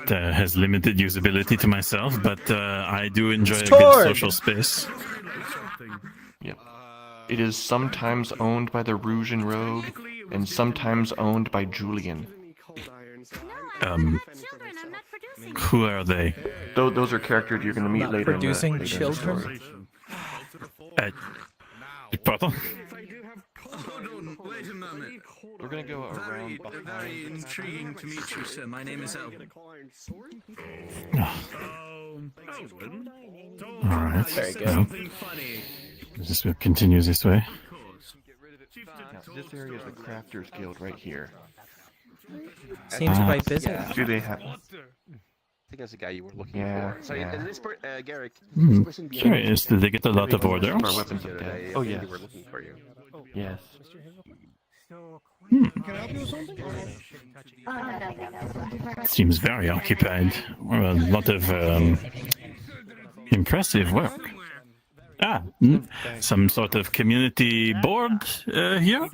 A: That has limited usability to myself, but I do enjoy a
B: It's
A: good
B: Tord!
A: social space.
H: Yep. It is sometimes owned by the Rouge and Rogue, and sometimes owned by Julian.
A: Um,
G: Children, I'm not producing.
A: who are they?
H: Those are characters you're going to meet
B: Not
H: later.
B: producing
H: in the
B: children?
H: story.
A: Pardon?
F: Hold on, wait a moment.
H: We're going to go around
F: Very
H: behind.
F: intriguing to meet you, sir. My name is Elvin. Elvin?
A: All right.
B: Very good.
A: Well,
F: Something funny.
A: this will continue this way.
F: Of course.
H: Now, this area is the Crafters Guild right here.
B: Seems
A: Ah.
B: quite busy.
H: Do they have?
I: I think that's the guy you were looking
H: Yeah,
I: for. So,
H: yeah.
I: and this Garrick,
A: Hmm.
I: this person behind
A: Curious, did they get a lot of orders?
H: Our weapons
I: the
H: of
I: other
H: death.
I: day,
H: Oh
I: I think
H: yes,
I: they were looking for you.
H: yes.
A: Seems very occupied. Well, a lot of impressive work. Some sort of community board here?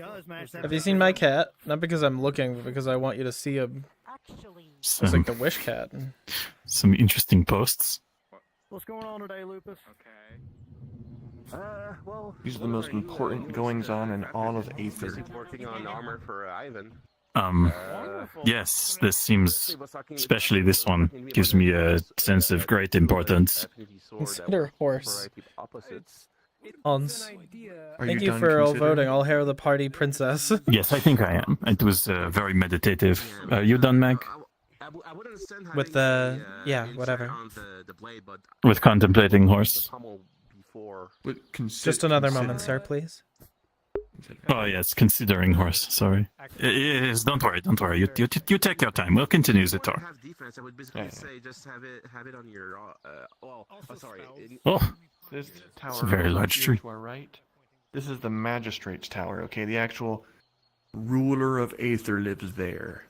B: Have you seen my cat? Not because I'm looking, but because I want you to see him. It's
A: Some,
B: like the wish cat.
A: some interesting posts.
J: What's going on today, Lupus? Well,
H: These are the most important goings on in all of Aether.
I: Working on armor for Ivan.
A: Yes, this seems, especially this one, gives me a sense of great importance.
B: Consider horse. Hans.
H: Are
B: Thank you
H: done
B: for all
H: considering?
B: voting. All hair of the party, princess.
A: Yes, I think I am. It was very meditative. You done, Meg?
I: I would understand
B: With
I: having
B: the- yeah,
I: insert
B: whatever.
I: on the blade, but
A: With contemplating horse?
I: pommel before.
H: But
B: Just another moment, sir, please.
A: Oh yes, considering horse. Sorry. Yes, don't worry, don't worry. You take your time. We'll continue the
I: If you
A: tour.
I: have defense, I would basically
H: Yeah, yeah.
I: say just have it on your sorry.
A: Oh,
H: This tower
A: It's a very
H: over
A: large
H: here
A: tree.
H: to our right. This is the Magistrate's Tower. Okay, the actual ruler of Aether lives there.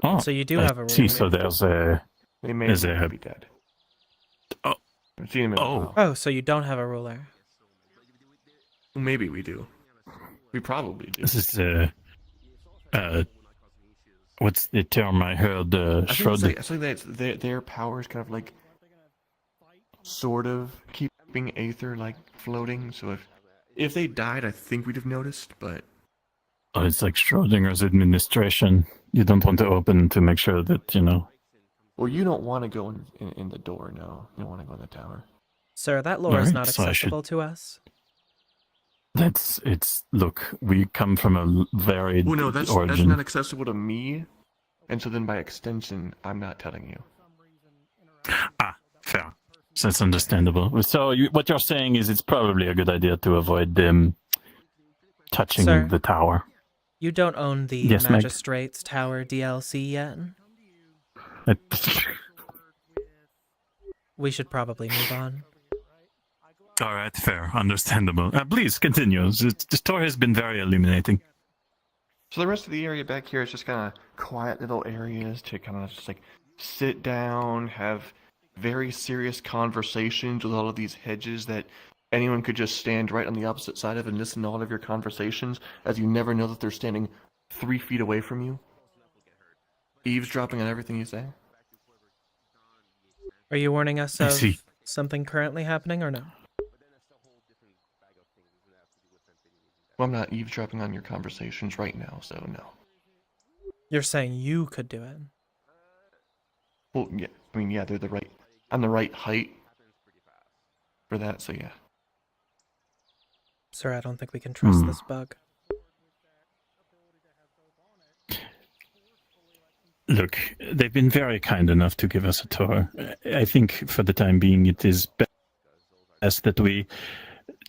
A: oh.
B: So you do
A: I
B: have a
A: see.
B: ruler.
A: So there's a.
H: They may
A: Is there a-
H: be dead.
A: Oh.
H: I've seen him in a
A: Oh.
H: while.
B: Oh, so you don't have a ruler.
H: Maybe we do. We probably do.
A: This is what's the term I heard?
H: I think
A: Shroud.
H: it's their power is kind of like sort of keeping Aether like floating. So if they died, I think we'd have noticed. But
A: Oh, it's like Schrodinger's administration. You don't want to open to make sure that you know.
H: well, you don't want to go in the door. No, you don't want to go in the tower.
B: Sir, that lore is
A: Alright,
B: not
A: so I should-
B: accessible to us.
A: Look, we come from a varied
H: Well, no, that's
A: origin.
H: not accessible to me, and so then by extension, I'm not telling you.
A: Fair. So that's understandable. So what you're saying is it's probably a good idea to avoid them touching
B: Sir?
A: the tower.
B: You don't own the
A: Yes, Meg?
B: Magistrate's Tower DLC yet? We should probably move on.
A: All right, fair, understandable. Please continue. This tour has been very illuminating.
H: So the rest of the area back here is just kind of quiet little areas to kind of just like sit down, have very serious conversations with all of these hedges that anyone could just stand right on the opposite side of and listen to all of your conversations, as you never know that they're standing 3 feet away from you, eavesdropping on everything you say.
B: Are you warning us
A: I
B: of
A: see.
B: something currently happening or no?
H: Well, I'm not eavesdropping on your conversations right now, so no.
B: You're saying you could do it.
H: Well, yeah, I mean, yeah, I'm the right height for that, so yeah.
B: Sir, I don't think we can trust this bug.
A: Look, they've been very kind enough to give us a tour. I think for the time being it is best that we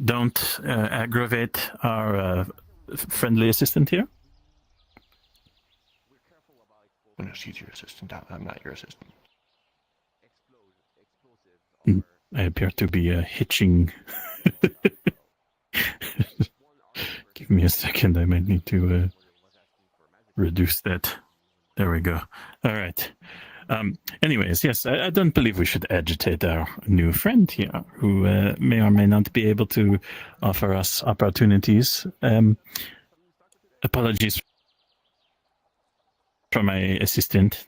A: don't aggravate our friendly assistant here.
H: Well, no, she's your assistant. I'm not your assistant.
A: I appear to be hitching. Give me a second. I might need to reduce that. There we go. All right. Anyways, yes, I don't believe we should agitate our new friend here, who may or may not be able to offer us opportunities. Apologies for my assistant.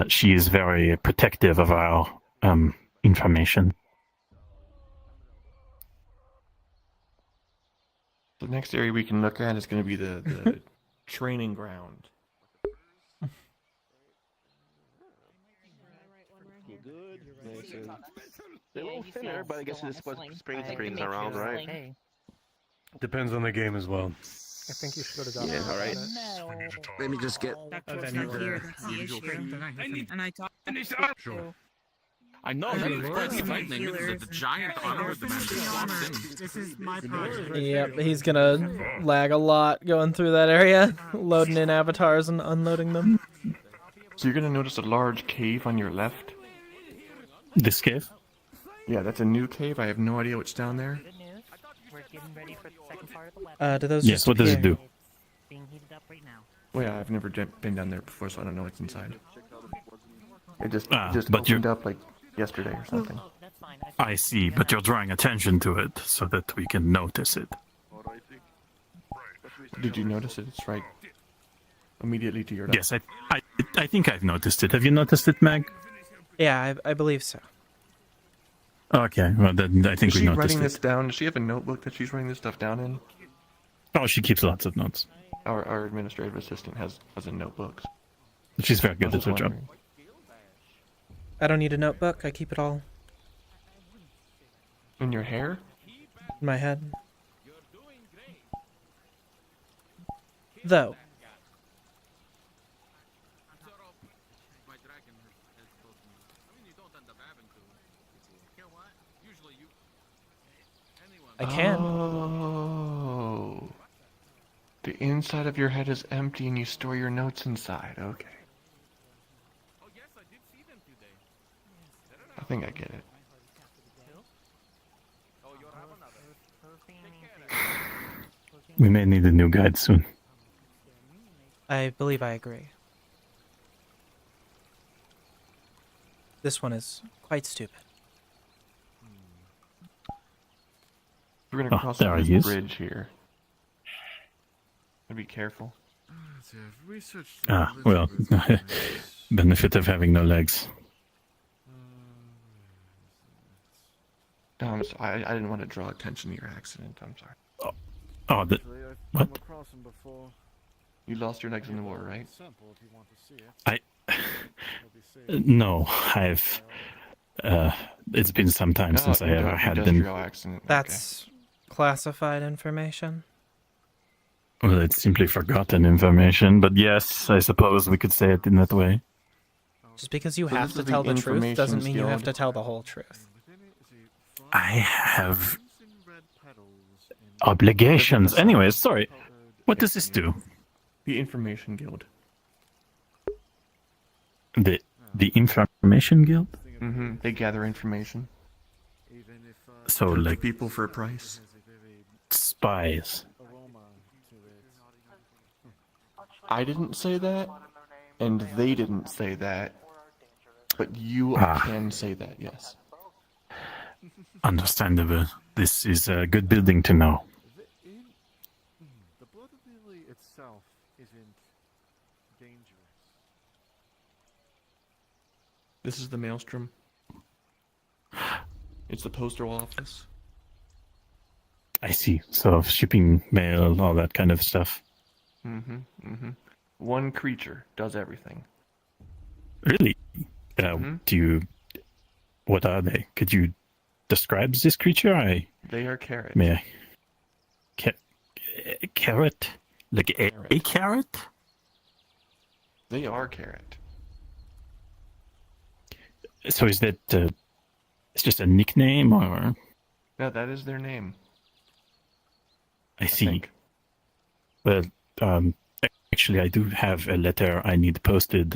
A: She is very protective of our information.
H: The next area we can look at is going to be the training ground.
I: They're a little thinner, but I guess it's what spring springs around, right?
K: Depends on the game as well.
J: I think you should go to Dr.
I: Yeah, all right. Let me just get.
G: That's not here. That's the issue. And I talked to
F: I know, it's quite frightening. The giant armor of the man just walks in.
G: This is my project.
B: Yep, he's gonna lag a lot going through that area, loading in avatars and unloading them.
H: So you're going to notice a large cave on your left.
A: This cave?
H: Yeah, that's a new cave. I have no idea what's down there.
L: Good news. We're getting ready for the second part of the weapon.
B: Do those
A: Yes,
B: just
A: what does it
B: appear?
A: do?
L: It's being heated up right now.
H: Well, yeah, I've never been down there before, so I don't know what's inside. It just
A: but
H: opened up like yesterday or something.
L: Oh, that's fine.
A: I see, but you're drawing attention to it so that we can notice it.
H: Did you notice it? It's right immediately to your left.
A: Yes, I think I've noticed it. Have you noticed it, Mag?
B: Yeah, I believe so.
A: Okay, well then I think
H: Is
A: we
H: she
A: noticed
H: writing
A: it.
H: this down? Does she have a notebook that she's writing this stuff down in?
A: Oh, she keeps lots of notes.
H: Our administrative assistant has a notebook.
A: She's very
H: I
A: good
H: was
A: at
H: just
A: her job.
H: wondering.
B: I don't need a notebook. I keep it all
H: In your hair?
B: in my head. Though, I can.
H: Oh. The inside of your head is empty and you store your notes inside. Okay. I think I get it.
A: We may need a new guide soon.
B: I believe I agree. This one is quite stupid.
H: We're gonna
A: Oh,
H: cross
A: there
H: over
A: he
H: this
A: is.
H: bridge here. Be careful.
A: Well, benefit of having no legs.
H: No, I didn't want to draw attention to your accident. I'm sorry.
A: Oh, what?
H: You lost your legs in the war, right?
A: No, I've. It's been some time since I ever had them.
H: Industrial accident.
B: That's classified information.
A: Well, it's simply forgotten information, but yes, I suppose we could say it in that way.
B: Just because you
H: So
B: have
H: this
B: to
H: is the
B: tell the truth
H: information
B: doesn't mean you have
H: skilled.
B: to tell the whole truth.
A: I have obligations. Anyways, sorry. What does this do?
H: The Information Guild.
A: The Information Guild?
H: They gather information.
A: So
H: Torture
A: like
H: people for a price.
A: spies.
H: I didn't say that, and they didn't say that, but you
A: Ah.
H: can say that, yes.
A: Understandable. This is a good building to know.
J: The blood lily itself isn't dangerous.
H: This is the Maelstrom. It's the postal office.
A: I see. So shipping mail, all that kind of stuff.
H: One creature does everything.
A: Really? Do you? What are they? Could you describe this creature?
H: They are carrot.
A: May I? Carrot? Like a carrot?
H: They are carrot.
A: So is that it's just a nickname, or?
H: No, that is their name.
A: I see.
H: think.
A: Well, actually, I do have a letter I need posted.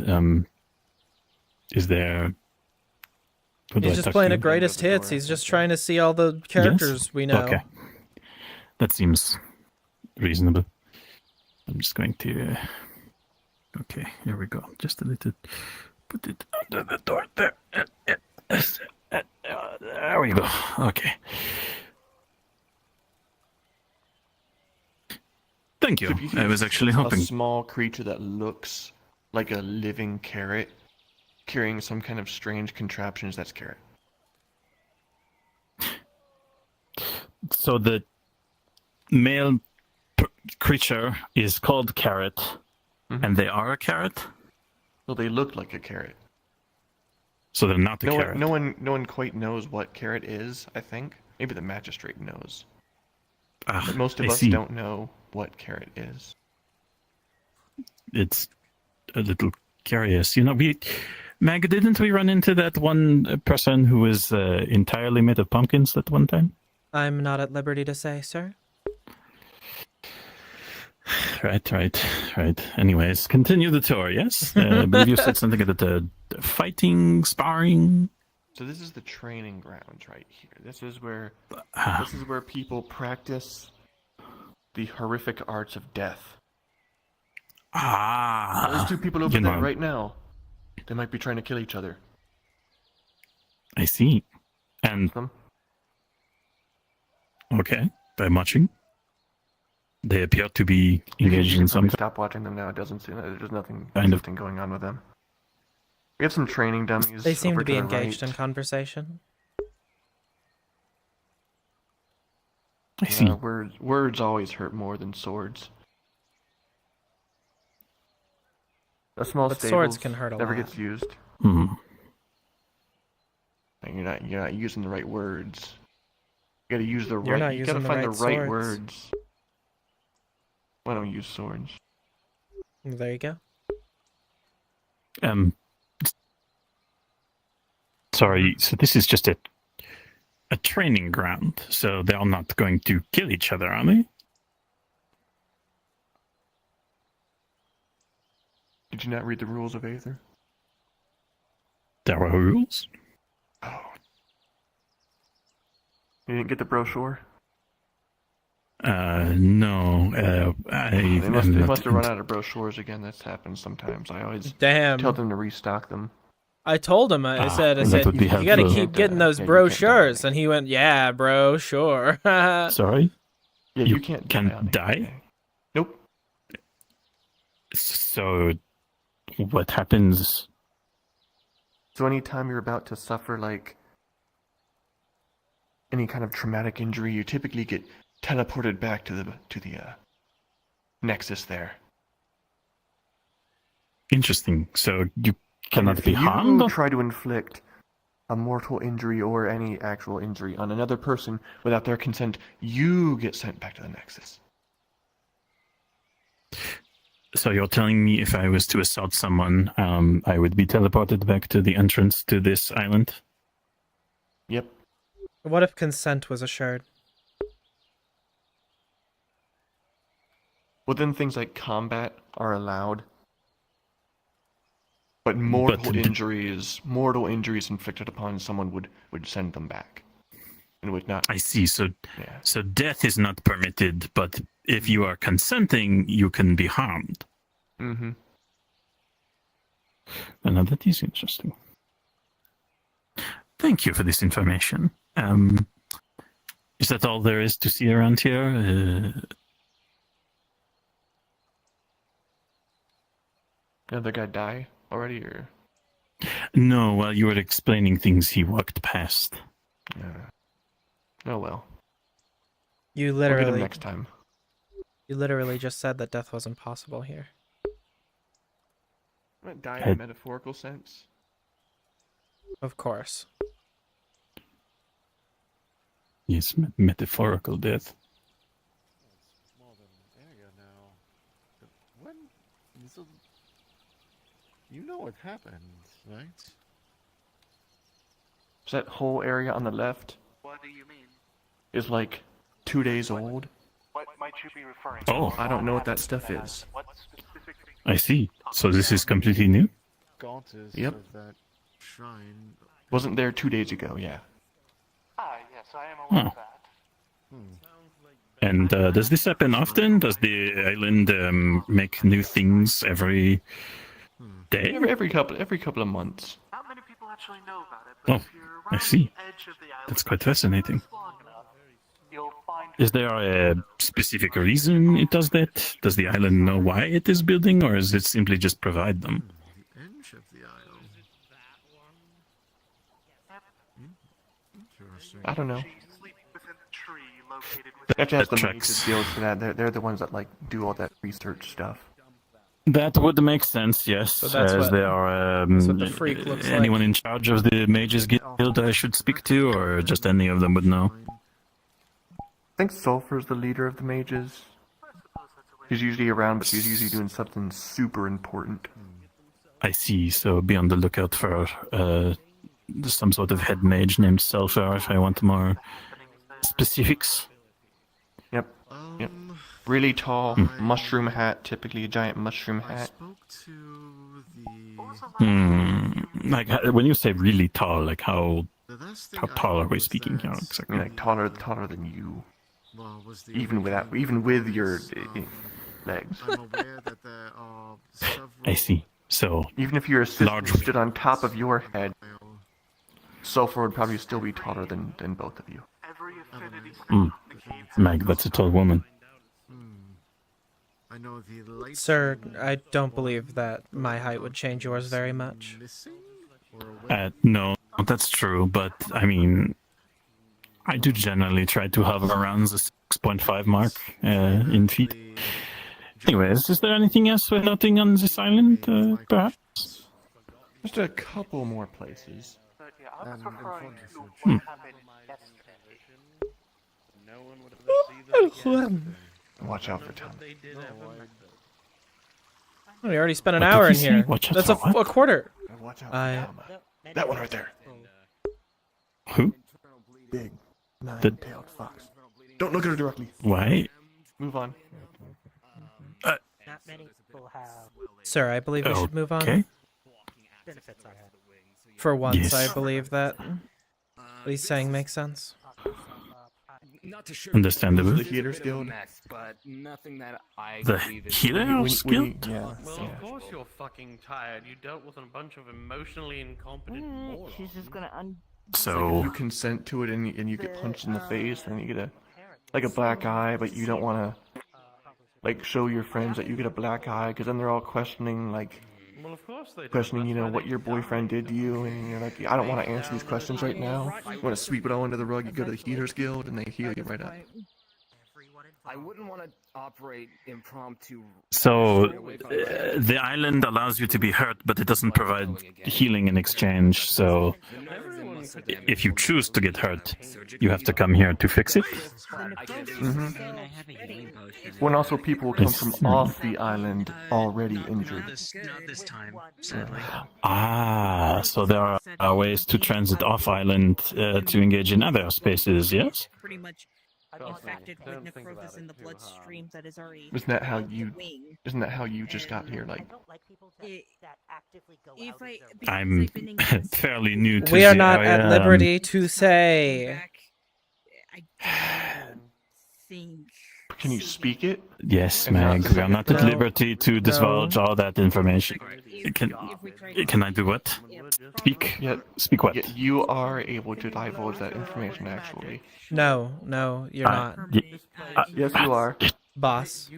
A: Is there? Who do I
B: He's just
A: talk
B: playing
A: to?
B: a greatest hits. He's just trying to see all the characters we know.
A: Okay, that seems reasonable. I'm just going to. Okay, here we go. Just a little. Put it under the door there. There we go. Okay. Thank you.
H: So if you
A: I was actually
H: a
A: hoping.
H: small creature that looks like a living carrot carrying some kind of strange contraptions, that's carrot.
A: So the male creature is called Carrot, and they are a carrot?
H: Well, they look like a carrot.
A: So they're not a carrot.
H: No one quite knows what carrot is, I think. Maybe the magistrate knows. But most of us don't know what carrot is.
A: It's a little curious. You know, Mag, didn't we run into that one person who was entirely made of pumpkins at one time?
B: I'm not at liberty to say, sir.
A: Right. Anyways, continue the tour, yes? I believe you said something about the fighting, sparring.
H: So this is the training grounds right here. This is where people practice the horrific arts of death. There's two people over there right now. They might be trying to kill each other.
A: I see. And okay, I'm watching. They appear to be engaged in some.
H: Stop watching them now. It doesn't seem there's nothing
A: kind of
H: interesting going on with them. We have some training dummies.
B: They seem
H: over
B: to be
H: the
B: engaged
H: right.
B: in conversation.
A: I see.
H: Words always hurt more than swords. A small
B: But
H: stable
B: swords can hurt a
H: never
B: lot.
H: gets used.
A: Mm-hmm.
H: And you're not using the right words. You gotta use the
B: You're not
H: right. You gotta
B: using the
H: find
B: right
H: the right
B: swords.
H: words. Why don't we use swords?
B: There you go.
A: Sorry. So this is just a training ground. So they are not going to kill each other, are they?
H: Did you not read the rules of Aether?
A: There are rules.
H: Oh. You didn't get the brochure?
A: No.
H: They must have run out of brochures again. That's happened sometimes. I always tell them to restock them.
B: I told him, I said,
A: would be
B: you gotta
A: helpful.
B: keep getting those
H: Yeah, you can't
B: brochures. And he went, yeah, bro, sure.
A: Sorry?
H: Yeah, you can't
A: die?
H: Nope.
A: So, what happens?
H: So anytime you're about to suffer, like, any kind of traumatic injury, you typically get teleported back to the Nexus there.
A: Interesting. So, you
H: And
A: cannot
H: if
A: be harmed?
H: you try to inflict a mortal injury or any actual injury on another person without their consent, you get sent back to the Nexus.
A: So you're telling me if I was to assault someone, I would be teleported back to the entrance to this island?
H: Yep.
B: What if consent was assured?
H: Well, then things like combat are allowed. But mortal injuries inflicted upon someone would send them back, and would not.
A: I see. So,
H: Yeah.
A: so death is not permitted, but if you are consenting, you can be harmed.
H: Mm-hmm.
A: Now that is interesting. Thank you for this information. Is that all there is to see around here?
H: Did the other guy die already, or?
A: No, while you were explaining things, he walked past.
H: Oh well.
B: You
H: We'll get him
B: literally
H: next time.
B: You literally just said that death wasn't possible here.
H: Not die in a metaphorical sense.
B: Of course.
A: Yes, metaphorical death.
J: More than an area now. But when? So, you know what happened, right?
H: So that whole area on the left
M: What do you mean?
H: is like 2 days old.
M: What might you be referring
A: Oh.
H: I don't know what that stuff is.
M: What specific thing?
A: I see. So this is completely new?
J: Goddess
H: Yep.
J: of that shrine.
H: Wasn't there 2 days ago, yeah.
M: Ah, yes, I am aware of that.
A: And does this happen often? Does the island make new things every day?
H: Every couple of months.
M: Not many people actually know about it, but
A: Oh,
M: if you're
A: I
M: around
A: see.
M: the edge of the island
A: That's quite fascinating.
M: long enough, you'll find
A: Is there a specific reason it does that? Does the island know why it is building, or is it simply just provide them?
J: The edge of the isle. Interesting.
H: I don't know.
M: she sleeps within the tree located
H: They
M: within
H: have to ask the
A: That
H: mages
A: tracks.
H: guild for that. They're the ones that like do all that research stuff.
A: That would make sense, yes.
B: So that's
A: as
B: what-
A: there are
B: that's what the freak looks like.
A: anyone in charge of the Mages Guild I should speak to, or just any of them would know.
H: I think Sulfur's the leader of the mages. He's usually around, but he's usually doing something super important.
A: I see. So be on the lookout for some sort of head mage named Sulfur if I want more specifics.
H: Yep. Yep. Really tall, mushroom hat, typically a giant mushroom
J: I
H: hat.
J: spoke to the.
A: Like when you say really tall, like how
J: last
A: how
J: thing I
A: tall are
J: heard
A: we
J: was
A: speaking
J: that,
A: here
H: I
A: exactly?
H: mean, like taller than you.
J: well, was the
H: Even
J: original
H: with your
J: was,
H: legs.
J: I'm aware that there are several.
A: I see. So
H: Even if your assistant
A: Large-
H: stood on top of your head, Sulfur would probably still be taller than both of you.
M: every affinity
A: Meg, that's a tall woman.
J: I know the light
B: Sir, I don't believe that my height would change yours very much.
J: missing or away.
A: No, that's true, but I mean, I do generally try to hover around the 6.5 mark in feet. Anyways, is there anything else we're noting on this island, perhaps?
H: Just a couple more places.
M: But yeah, I was referring to
A: Hmm.
M: what happened yesterday.
I: No one would have received that.
H: Watch out for Tom.
B: We already spent an
A: What did
B: hour
A: you
B: in
A: say?
B: here.
A: Watch out
B: That's
A: for
B: a
A: what?
B: quarter.
H: Watch out
B: I-
H: for Tama. That one right there.
A: Who?
H: Big,
A: The-
H: nine-tailed fox. Don't look at her directly.
A: Why?
H: Move on.
L: Not many people have
B: Sir, I believe we should move on.
A: Okay.
L: benefits on it.
B: For once,
A: Yes.
B: I believe that what he's saying makes sense.
F: Not to sure.
A: Understandable.
H: The Healers Guild.
F: But nothing that I
A: The
F: believe is
A: Healers Guild?
H: Yeah.
I: Well,
H: yeah.
I: of course you're fucking tired. You dealt with a bunch of emotionally incompetent morons.
L: She's just gonna
A: So,
H: You consent to it and you get punched in the face and you get a black eye, but you don't want to like show your friends that you get a black eye because then they're all questioning
I: Well, of course they do.
H: questioning
I: That's why
H: what
I: they
H: your
I: die.
H: boyfriend did to you, and you're like, I don't want to answer these questions right now. You want to sweep it all under the rug, you go to the Healers Guild and they heal you right up.
F: I wouldn't want to operate impromptu.
A: the island allows you to be hurt, but it doesn't provide healing in exchange. So,
I: Everyone could
A: if you choose to get hurt, you have to come here to fix it.
H: When also people will come from off the island already injured.
G: Not this time, sadly.
A: Ah, so there are ways to transit off island to engage in other spaces. Yes.
G: Pretty much infected with necrosis in the bloodstream that is already
H: Isn't that how
G: on the
H: you?
G: wing.
H: Isn't that how you just got here? Like,
G: If I, because
A: I'm
G: I've been in custody,
A: fairly new to
B: We are
A: the
B: not
A: area.
B: at liberty to say.
G: I don't think.
H: can you speak it?
A: Yes, Meg. We are not at
B: No.
A: liberty to divulge all that information. Can I do what? Speak?
H: Yeah.
A: Speak what?
H: Yeah, you are able to divulge that information. Actually,
B: No, you're not.
H: yes, you are.
B: Boss.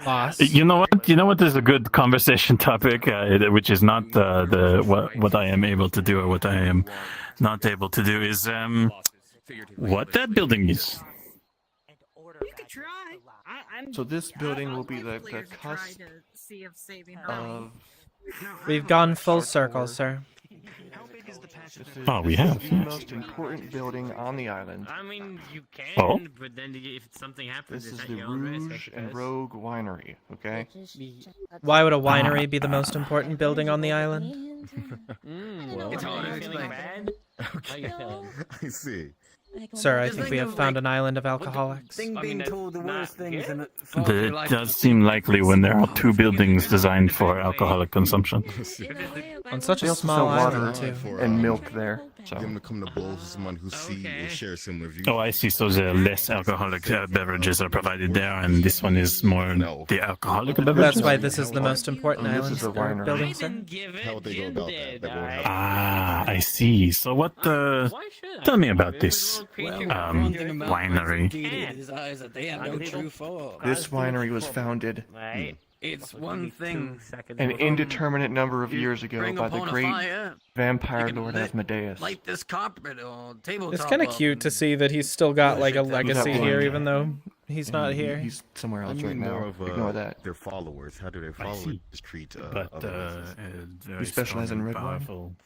B: Boss.
A: You know what? You know what is a good conversation topic, which is not the what I am able to do or what I am not able to do is what that building is.
G: You could try. I'm.
H: So this building will be the
G: players try
H: cusp
G: to see if saving her.
H: of.
B: We've gone full circle, sir.
H: This is,
A: Oh, we
H: this is
A: have,
H: the
A: yes.
H: most important building on the island.
D: I mean, you can,
A: Oh.
D: but then if something happens,
H: This
D: it's
H: is
D: at
H: the
D: your own risk.
H: Rouge and Rogue Winery. Okay.
B: Why would a winery be the most important building on the island?
D: It's all feeling bad. How you feeling?
J: I see.
B: Sir, I think we have found an island of alcoholics.
D: Being told the worst things and
A: That does seem likely when there are two buildings designed for alcoholic consumption.
B: On such
H: They
B: a
H: also
B: small
H: sell water
B: island, too.
H: and milk there.
J: For them to come to blows with someone who will share similar views.
A: Oh, I see. So the less alcoholic beverages are provided there, and this one is more the alcoholic beverages.
B: That's why this is the most important
H: This
B: island
H: is a
B: or
H: winery.
B: building, sir.
J: How would they go about that? That won't happen.
A: Ah, I see. So what? Tell me about this winery.
H: This winery was founded
D: It's one thing.
H: an indeterminate number of years ago by the great vampire lord Asmodeus.
D: this carpet or table.
B: It's kind of cute to see that he's still got like a legacy
H: one.
B: here, even though he's not
H: And
B: here.
H: He's somewhere
J: I
H: else right
J: mean more
H: now.
J: of
H: Ignore that.
J: their followers. How do their
A: see.
J: followers treat
A: But
J: other races?
A: very
H: We specialize
A: strong
H: in
A: and
H: red wine.
A: powerful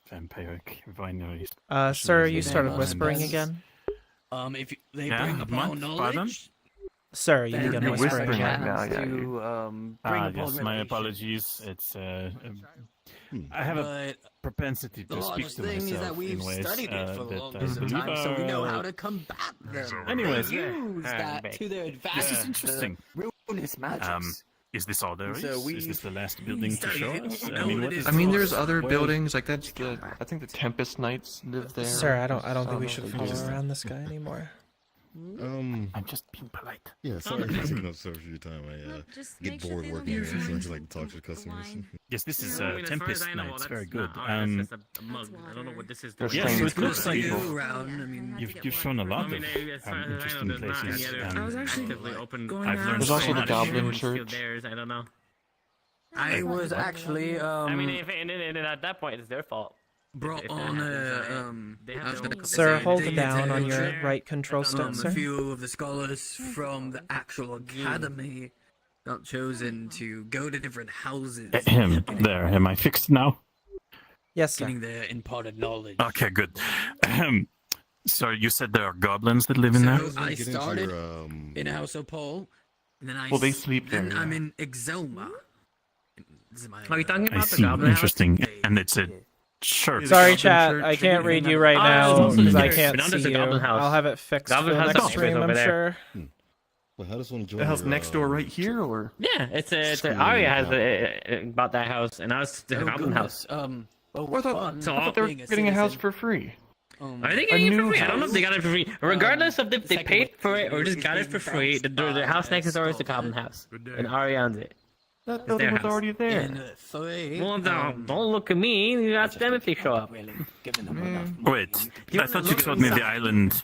A: vampiric wineries.
B: Sir, you started whispering again?
E: If they
A: Yeah,
E: bring upon
A: what?
E: knowledge,
A: Pardon?
B: Sir, you began
H: You're
B: whispering
H: whispering
B: again.
H: right now, yeah.
A: Yes, my apologies. It's I have a
E: but
A: propensity
E: the
A: to speak
E: largest
A: to
E: thing is
A: myself
E: that we've
A: in ways
E: studied it for the
A: that I
E: longest
A: believe
E: time, so we know
A: are-
E: how to combat them.
A: Anyways,
E: Use that to their advantage.
A: this is interesting.
E: Ruinous magics.
A: Is this all there is?
E: So
A: Is this the last building to
E: studied
A: show
E: it.
A: us?
E: We
A: I
E: know
A: mean,
E: it
A: what
E: is
A: is
H: I mean,
E: Well,
H: there's other
A: well,
H: buildings like that's the. I think the Tempest Knights live there.
B: Sir, I don't think
H: know
B: we
H: if
B: should
H: they
B: follow
H: do.
B: around this guy anymore.
A: I'm just being polite.
J: Yeah, sorry for taking up so much of your time. I
G: Just
J: get
G: make sure
J: bored
G: they don't
J: working here,
G: use
J: so I
G: wine.
J: just like to talk to the customers.
A: Yes, this is
D: I mean, as far as
A: Tempest
D: I know,
A: Knights.
D: that's
A: Very good.
D: not art, that's just a mug. I don't know what this is.
H: They're
A: Yeah, so
H: strange
A: it looks like
H: people.
E: around. I mean,
A: You've shown a lot
D: I mean,
A: of
D: as far as I know,
A: interesting
D: there's not
A: places.
D: any other
G: I was actually
D: actively open.
G: going
A: I've
G: around
A: learned
H: There's
A: so
H: also the
A: much.
H: Goblin
D: Everyone's still
H: Church.
D: theirs, I don't know.
E: I was actually
D: I mean, if and at that point, it's their fault.
E: brought
D: if
E: on
D: that happens, right? They have their own-
B: Sir, hold
E: Data
B: down on your
E: entry.
B: right control stick,
E: a
B: sir.
E: few of the scholars from the actual academy got chosen to go to different houses,
A: Him there. Am I fixed now?
B: Yes, sir.
E: getting their imparted knowledge.
A: Okay, good. So you said there are goblins that live in there?
E: So I
J: Get into
E: started
J: your,
E: in House of Paul, and then I
H: Well, they sleep there,
E: Then I'm
H: yeah.
E: in Exoma. This is my,
D: Are you talking
A: I
D: about the
A: see.
D: Goblin House?
A: Interesting. And it's a church.
B: Sorry,
E: Goblin
B: chat.
E: Church
B: I can't read you
D: Oh,
B: right
D: there's
B: now
D: also
B: because I
D: the-
B: can't
D: but not
B: see
D: just the
B: you.
D: Goblin House.
B: I'll have it fixed
D: Goblin
B: for the
D: House
B: next
D: is
B: stream,
D: over
B: I'm
D: there.
B: sure.
J: Well, how does one join
H: The house
J: your,
H: next door, right here, or
D: Yeah, it's
J: School
D: Arya has
J: house.
D: bought that house, and I was the
E: Oh,
D: Goblin House.
E: goodness.
J: Oh,
H: I thought, I thought they were getting a house for free.
D: Are they getting it for free? I don't know if they got it for free. Regardless of if they paid for it or just got it for free, the house next door is the Goblin House, and Arya owns it.
H: That
D: their
H: building was
D: house.
H: already there.
E: In 3.
D: Well, don't look at me. You ask them if they show up.
A: Wait, I thought you told me the island.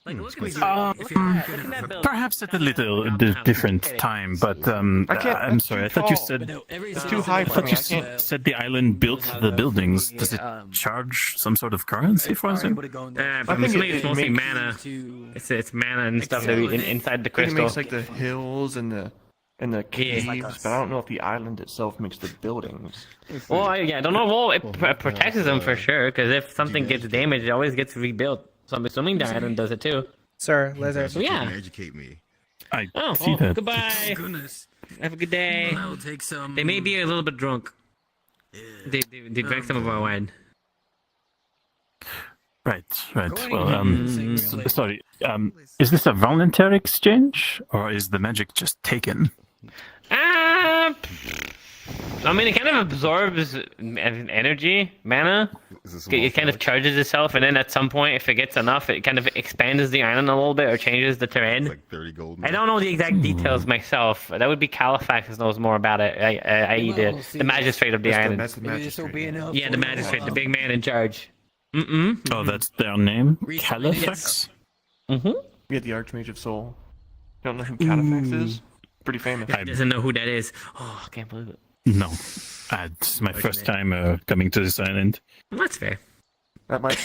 D: Like, look at that building.
A: Perhaps at a little different time, but I'm sorry. I thought you said
H: It's too high
A: I
H: for
A: thought
H: me.
A: you
H: I can't.
A: said the island built the buildings. Does it charge some sort of currency for them?
D: Mostly
H: it
D: it's mostly
H: makes-
D: mana. It's mana and stuff that we inside the
H: I think it
D: crystal.
H: makes like the hills and the caves, but I don't know if the island itself makes the buildings.
D: Well, I don't know. Well, it protects them for sure. Because if something gets damaged, it always gets rebuilt. So I'm assuming the island does it too.
B: Sir, Lizard.
D: So yeah.
J: Educate me.
A: I
D: Oh,
A: see
D: well,
A: that.
D: goodbye.
E: Goodness.
D: Have a good day.
E: I'll take some.
D: They may be a little bit drunk. They drank some of our wine.
A: Right. Well, sorry. Is this a voluntary exchange, or is the magic just taken?
D: I mean, it kind of absorbs energy, mana. It kind of charges itself, and then at some point, if it gets enough, it kind of expands the island a little bit or changes the terrain.
F: Like 30 gold.
D: I don't know the exact details myself. That would be Califax knows more about it. I.e. the magistrate of the island.
H: That's the magistrate.
D: Yeah, the magistrate, the big man in charge.
A: Oh, that's their name? Califax?
H: Yeah, the Archmage of Soul. Don't know who Califax is? Pretty famous.
D: He doesn't know who that is. Oh, I can't believe it.
A: No. It's my first time coming to this island.
D: That's fair.
H: That might.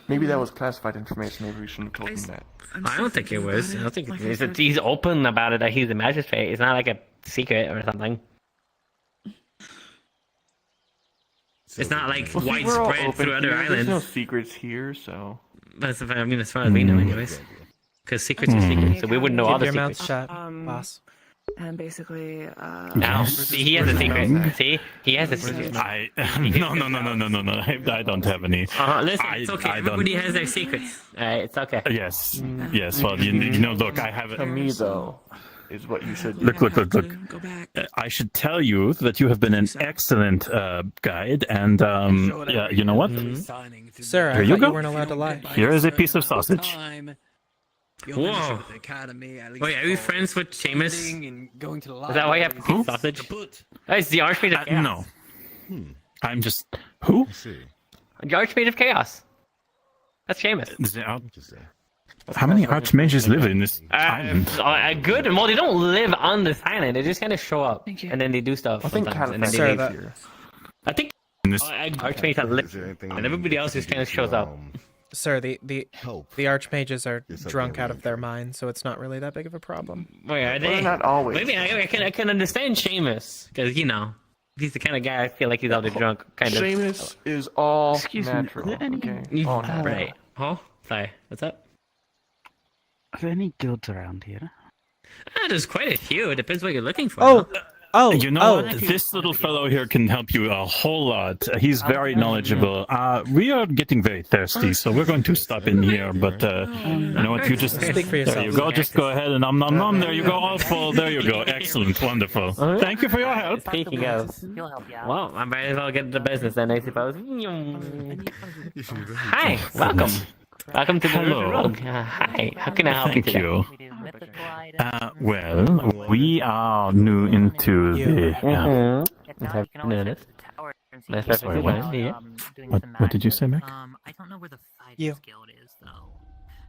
H: Maybe that was classified information. Maybe we shouldn't have told him that.
D: I don't think it was. I don't think it is. He's open about it that he's a magistrate. It's not like a secret or something. It's not like
H: Well, see, we're all
D: widespread
H: open
D: through other
H: here.
D: islands.
H: There's no secrets here, so.
D: That's, I mean, as far as we know, anyways. Because secrets are secrets, so we wouldn't know all
B: Keep
D: the
B: your
D: secrets.
B: mouth shut, boss.
G: And basically,
D: Now, see, he has a secret. See, he has a secret.
A: No. I don't have any.
D: Listen, it's okay. Everybody has their secrets. It's okay.
A: Yes. Well, you know, look, I have
H: To me, though, is what you should.
A: Look. I should tell you that you have been an excellent guide, and yeah, you know what?
B: Sir,
A: Here
B: I
A: you
B: thought
A: go.
B: you weren't allowed to lie.
A: Here is a piece of sausage.
D: Whoa. Wait, are you friends with Seamus? Is that why you have to eat sausage? Oh, it's the Archmage of Chaos.
A: No. I'm just who?
D: The Archmage of Chaos. That's Seamus.
A: How many archmages live in this island?
D: Good. Well, they don't live on this island. They just kind of show up and then they do stuff.
H: I think
D: sometimes, and then
H: Califax
D: they
H: is
D: leave.
H: here.
D: I think Archmage that live, and everybody else just kind of shows up.
B: Sir, the archmages are drunk out of their minds, so it's not really that big of a problem.
D: Wait, are they?
H: Well, not always.
D: Maybe I can understand Seamus because you know he's the kind of guy I feel like he's out there drunk, kind of.
H: Seamus is all
L: Excuse me,
H: natural.
L: are there any-
H: Okay. All natural.
D: Right? Huh? Sorry. What's up?
L: Are there any guilds around here?
D: There's quite a few. It depends what you're looking for.
A: You know what? This little fellow here can help you a whole lot. He's very knowledgeable. We are getting very thirsty, so we're going to stop in here. But you know what? You just
B: Speak for yourself.
A: there you go. Just go ahead and nom. There you go. All full. There you go. Excellent. Wonderful. Thank you for your help.
D: Speaking of,
L: He'll help you out.
D: well, I might as well get to business then, I suppose. Hi, welcome. Welcome to the
A: Hello.
D: Rogue. Hi, how can I help
A: Thank
D: you today?
A: you.
L: We do mythical items.
A: Well, we are new into the.
L: If not, you can always
D: no,
L: head
D: that's-
L: to the tower and see
D: that's
L: if
A: perfectly
L: there's,
A: fine.
D: Yeah.
L: doing
A: What-
L: some
A: what did you
L: magic.
A: say, Mac?
L: I don't know where the
B: You.
L: Fighters Guild is, though.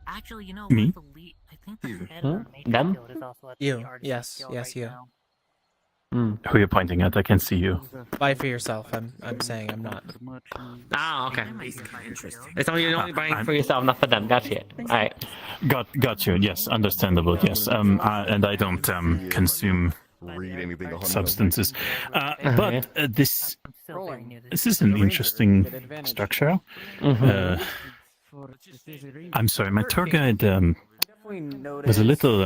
L: Actually, you know,
A: Me?
L: one of the lead, I think the head of the Matrix
D: Them?
L: Guild is also at
B: You.
L: the Artisan
B: Yes,
L: Guild
B: yes,
L: right
B: you.
L: now.
A: Who are you pointing at? I can see you.
B: Buy for yourself. I'm saying I'm not.
D: Ah, okay.
L: Interesting.
D: It's only you're only buying for yourself, not for them. Gotcha. All right.
A: Got you. Yes, understandable. Yes. And I don't consume
F: Read anything on
A: substances.
D: yeah.
A: But this
L: I'm still very new to
A: this is an interesting structure. I'm sorry, my tour guide was a little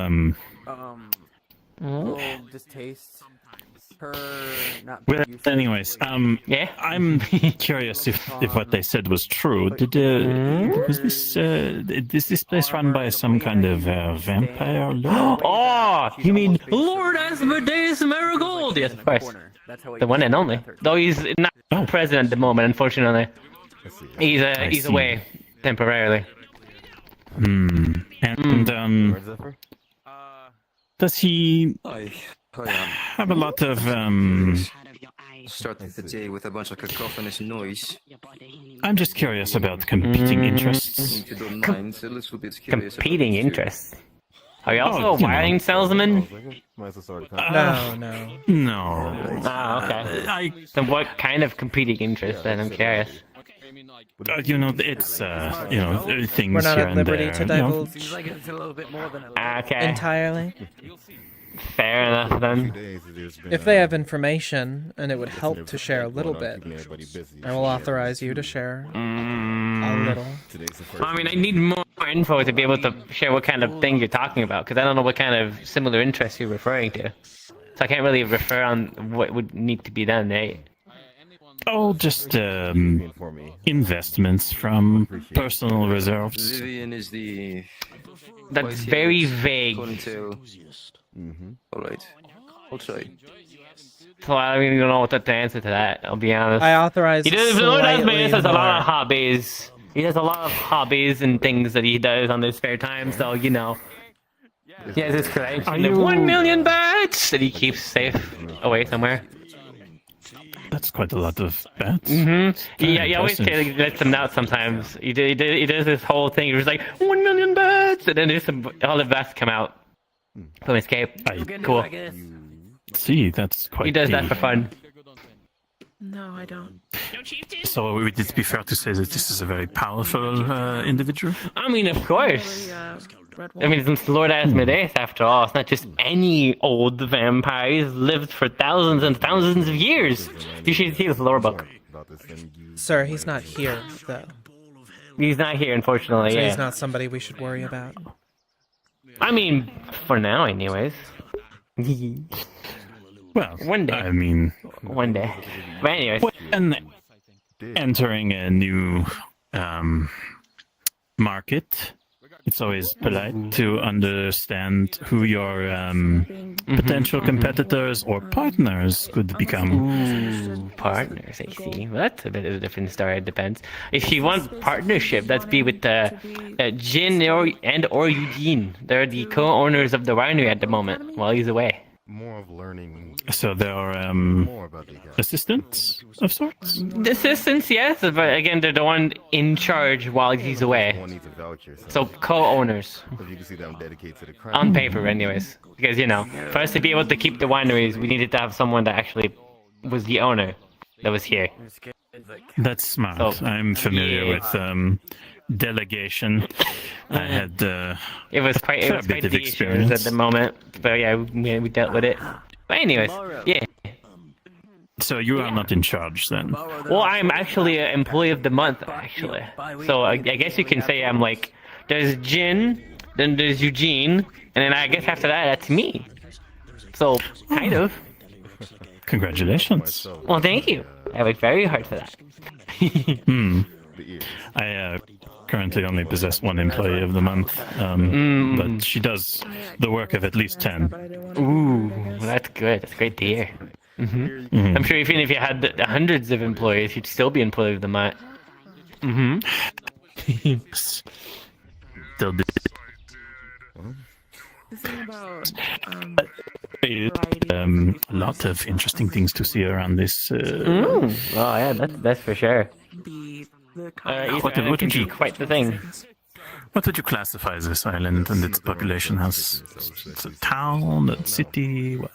N: distaste her not
A: Well, anyways,
D: Yeah.
A: I'm curious if what they said was true. Did was this is this place run by some kind of vampire lord?
D: Oh, you mean Lord Asmodeus Marigold? Yes, of course. The one and only. Though he's not president at the moment, unfortunately. He's
A: see.
D: away temporarily.
A: And does he have a lot of
N: starting the day with a bunch of cacophonous noise.
A: I'm just curious about competing interests.
N: If you don't mind, a little bit curious about
D: Competing
N: it too.
D: interests. Are you also
A: Oh,
D: a
A: you know.
D: wiring salesman?
B: No.
A: No.
D: Ah, okay.
A: I
D: Then what kind of competing interest? Then I'm curious.
A: you know it's you know things
B: We're not
A: here
B: at
A: and
B: liberty
A: there.
B: to
A: you know.
B: divulge
N: Seems like it's a little bit more than
D: Okay.
B: entirely.
D: Fair enough then.
B: If they have information and it would help to share a little bit, I will authorize you to share a little.
D: Well, I mean, I need more info to be able to share what kind of thing you're talking about, because I don't know what kind of similar interests you're referring to. So I can't really refer on what would need to be done, right?
A: Oh, just investments from personal reserves.
N: Vivian is the.
D: That's very vague.
N: Alright. I'll try.
D: So I don't even know what to answer to that. I'll be honest.
B: I authorize
D: He does.
B: slightly
D: He has a lot
B: more.
D: of hobbies. He has a lot of hobbies and things that he does on his spare time. So you know, he has his collection of 1 million bats that he keeps safe away somewhere.
A: That's quite a lot of bats.
D: He always lets them out sometimes. He does this whole thing. He was like 1 million bats, and then all the bats come out from his cape. Cool.
A: See, that's quite.
D: He does that for fun.
G: No, I don't.
A: So would it be fair to say that this is a very powerful individual?
D: I mean, of course. I mean, it's Lord Asmodeus after all. It's not just any old vampire. He's lived for thousands and thousands of years. You should see his lore book.
B: Sir, he's not here, though.
D: He's not here, unfortunately.
B: So
D: yeah.
B: he's not somebody we should worry about.
D: I mean, for now, anyways.
A: Well,
D: one day.
A: I mean,
D: one day. But anyways,
A: when entering a new market, it's always polite to understand who your potential competitors or partners could become.
D: Ooh, partners, I see. Well, that's a bit of a different story. It depends. If you want partnership, that's be with Jin or Eugene. They're the co-owners of the winery at the moment while he's away.
J: More of learning.
A: So they are assistants of sorts?
D: The assistants, yes, but again, they're the one in charge while he's away. So co-owners.
J: You can see that I'm dedicated to the craft.
D: On paper, anyways. Because, you know, for us to be able to keep the wineries, we needed to have someone that actually was the owner that was here.
A: That's smart.
D: So,
A: I'm familiar
D: yeah.
A: with delegation. I had
D: it was quite the issues at the moment, but yeah, we dealt with it. But anyways, yeah.
A: So you are not in charge then?
D: Well, I'm actually an employee of the month, actually. So I guess you can say I'm like, there's Jin, then there's Eugene, and then I guess after that, that's me. So, kind of.
A: Congratulations.
D: Well, thank you. I worked very hard for that.
A: I currently only possess one employee of the month, but she does the work of at least 10.
D: Ooh, that's good. That's great to hear. I'm sure even if you had hundreds of employees, you'd still be employee of the month.
A: Still be.
G: The thing about
A: a lot of interesting things to see around this.
D: Oh yeah, that's for sure.
A: What would you
D: quite the thing?
A: What would you classify as this island and its population? Has it's a town, a city? What?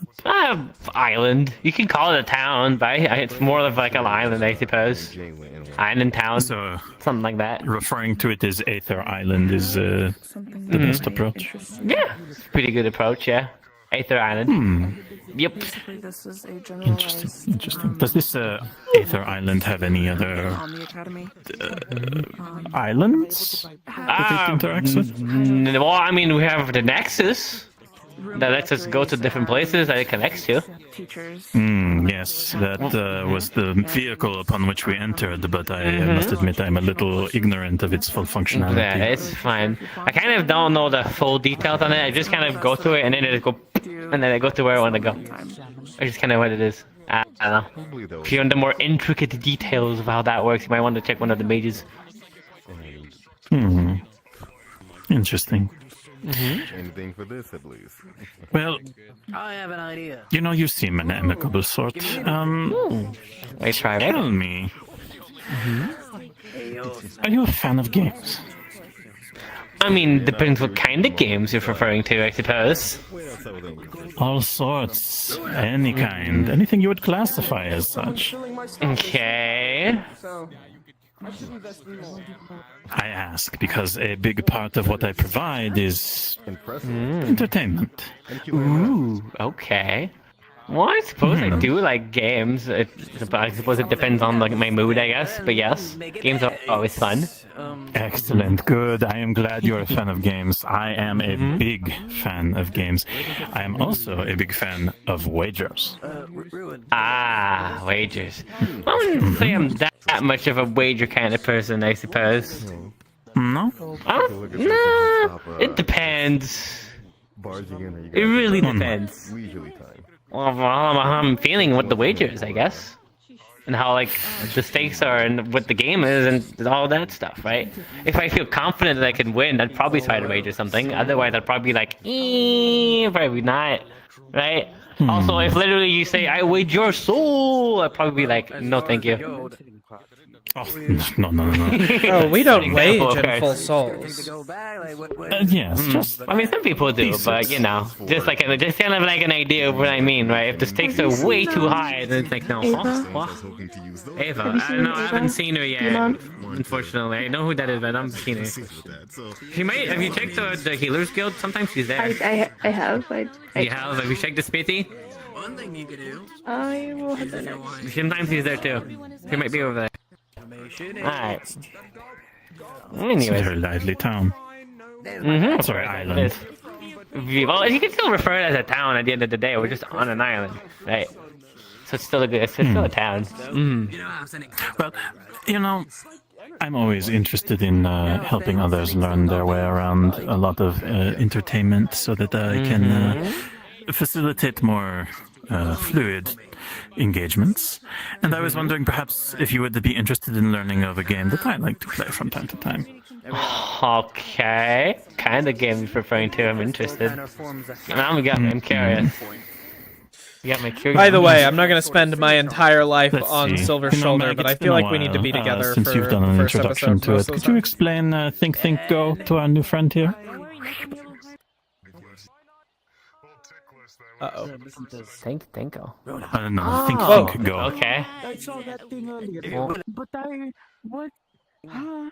D: Island. You can call it a town, but it's more of like an island, I suppose. Island town.
A: So
D: something like that.
A: Referring to it as Aether Island is the best approach.
D: Yeah, pretty good approach. Yeah, Aether Island. Yep.
G: This is a
A: Interesting. Interesting. Does this Aether Island have any other
G: on the academy.
A: islands that it interacts with?
D: Well, I mean, we have the Nexus that lets us go to different places that it connects to.
A: Yes, that was the vehicle upon which we entered, but I must admit I'm a little ignorant of its full functionality.
D: Yeah, it's fine. I kind of don't know the full details on it. I just kind of go to it and then it go, and then I go to where I want to go. It's just kind of what it is. I don't know. If you want the more intricate details of how that works, you might want to check one of the mages.
A: Interesting.
J: Anything for this, at least.
A: Well,
L: I have an idea.
A: you know, you seem an amicable sort.
D: I try it.
A: Tell me, are you a fan of games?
D: I mean, depends what kind of games you're referring to, I suppose.
A: All sorts, any kind, anything you would classify as such.
D: Okay.
A: I ask because a big part of what I provide is entertainment.
D: Ooh, okay. Well, I suppose I do like games. I suppose it depends on like my mood, I guess. But yes, games are always fun.
A: Excellent. Good. I am glad you're a fan of games. I am a big fan of games. I am also a big fan of wagers.
D: Ah, wagers. I wouldn't say I'm that much of a wager kind of person, I suppose.
A: No?
D: Nah, it depends. It really depends. Well, how I'm feeling with the wagers, I guess. And how, like, the stakes are and what the game is and all that stuff, right? If I feel confident that I can win, I'd probably try to wager something. Otherwise, I'd probably be like, probably not, right? Also, if literally you say, I wager your soul, I'd probably be like, no, thank you.
A: Oh, no.
B: Oh, we don't
D: Example,
B: wage
D: okay.
B: in full souls.
A: Yes, just...
D: I mean, some people do, but you know, just kind of like an idea of what I mean, right? If the stakes are way too high, then it's like, no. What? Ava? I don't know, I haven't seen her yet, unfortunately. I know who that is, but I haven't seen her. She might, have you checked the Healers Guild? Sometimes she's there.
O: I have.
D: You have? Have you checked the Spitty?
E: One thing you could do.
O: I will have to know.
D: Sometimes he's there too. He might be over there. Alright.
A: It's a
D: Anyways.
A: very lively town.
D: Mm-hmm.
A: Sorry, island.
D: Well, you can still refer it as a town at the end of the day. We're just on an island, right? So it's still it's still a town.
A: But, you know, I'm always interested in helping others learn their way around a lot of entertainment so that I can facilitate more fluid engagements. And I was wondering perhaps if you would be interested in learning of a game that I like to play from time to time.
D: Okay. Kind of game you're referring to, I'm interested. I'm curious. You got me curious.
B: By the way, I'm not going to spend my entire life on
A: see.
B: Silver
A: You know,
B: Shoulder,
A: Meg,
B: but I
A: it's
B: feel
A: been a
B: like we need to be
A: while,
B: together
A: since
B: for
A: you've done an
B: first
A: introduction
B: episode
A: to
B: most
A: it.
B: of the
A: Could you
B: time.
A: explain Think Think Go to our new friend here?
B: Uh-oh.
D: Think Go.
A: No, Think
B: Whoa.
A: Think Go.
D: Okay.
F: I saw that thing earlier, but what? Huh?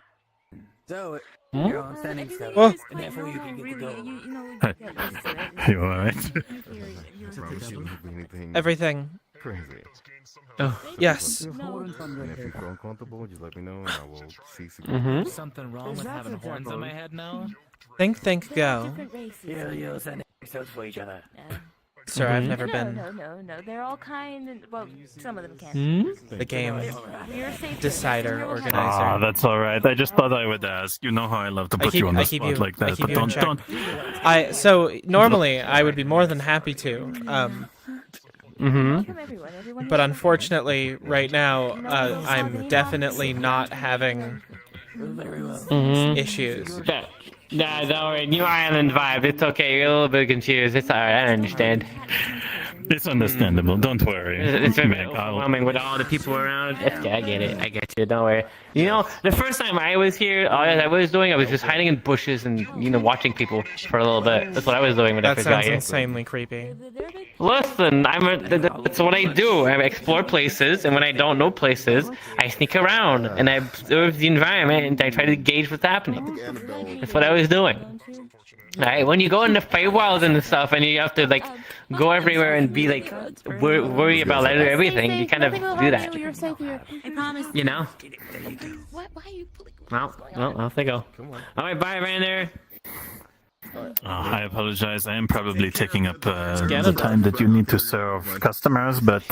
E: So, you're on standing still.
B: Whoa.
E: And therefore you can get to go.
A: You alright?
B: Everything.
J: Crazy.
B: Oh, yes.
J: And if you feel uncomfortable, just let me know and I will see
L: Something wrong with having horns on my head now?
B: Think, go.
L: You'll send episodes for each other.
B: Sir, I've never been.
O: No. They're all kind and, well, some of them can.
B: The game
O: We're safe.
B: decider, organizer.
A: Ah, that's alright. I just thought I would ask. You know how I love to put you on the spot like that, but don't.
B: So normally I would be more than happy to. But unfortunately, right now, I'm definitely not having issues.
D: Nah, don't worry. New Island vibe. It's okay. You're a little bit confused. It's alright. I understand.
A: It's understandable. Don't worry.
D: It's very overwhelming with all the people around. I get it. I get you. Don't worry. You know, the first time I was here, all I was doing, I was just hiding in bushes and, watching people for a little bit. That's what I was doing when I
B: That
D: first got
B: sounds
D: here.
B: insanely creepy.
D: Listen, that's what I do. I explore places, and when I don't know places, I sneak around and I observe the environment and I try to gauge what's happening. That's what I was doing. Alright, when you go into Feywilds and stuff, and you have to go everywhere and be worry about everything, you kind of do that.
O: I promise.
D: You know?
O: Why are you pulling?
D: Well, off they go. Alright, bye, Rander.
A: I apologize. I am probably taking up the time that you need to serve customers, but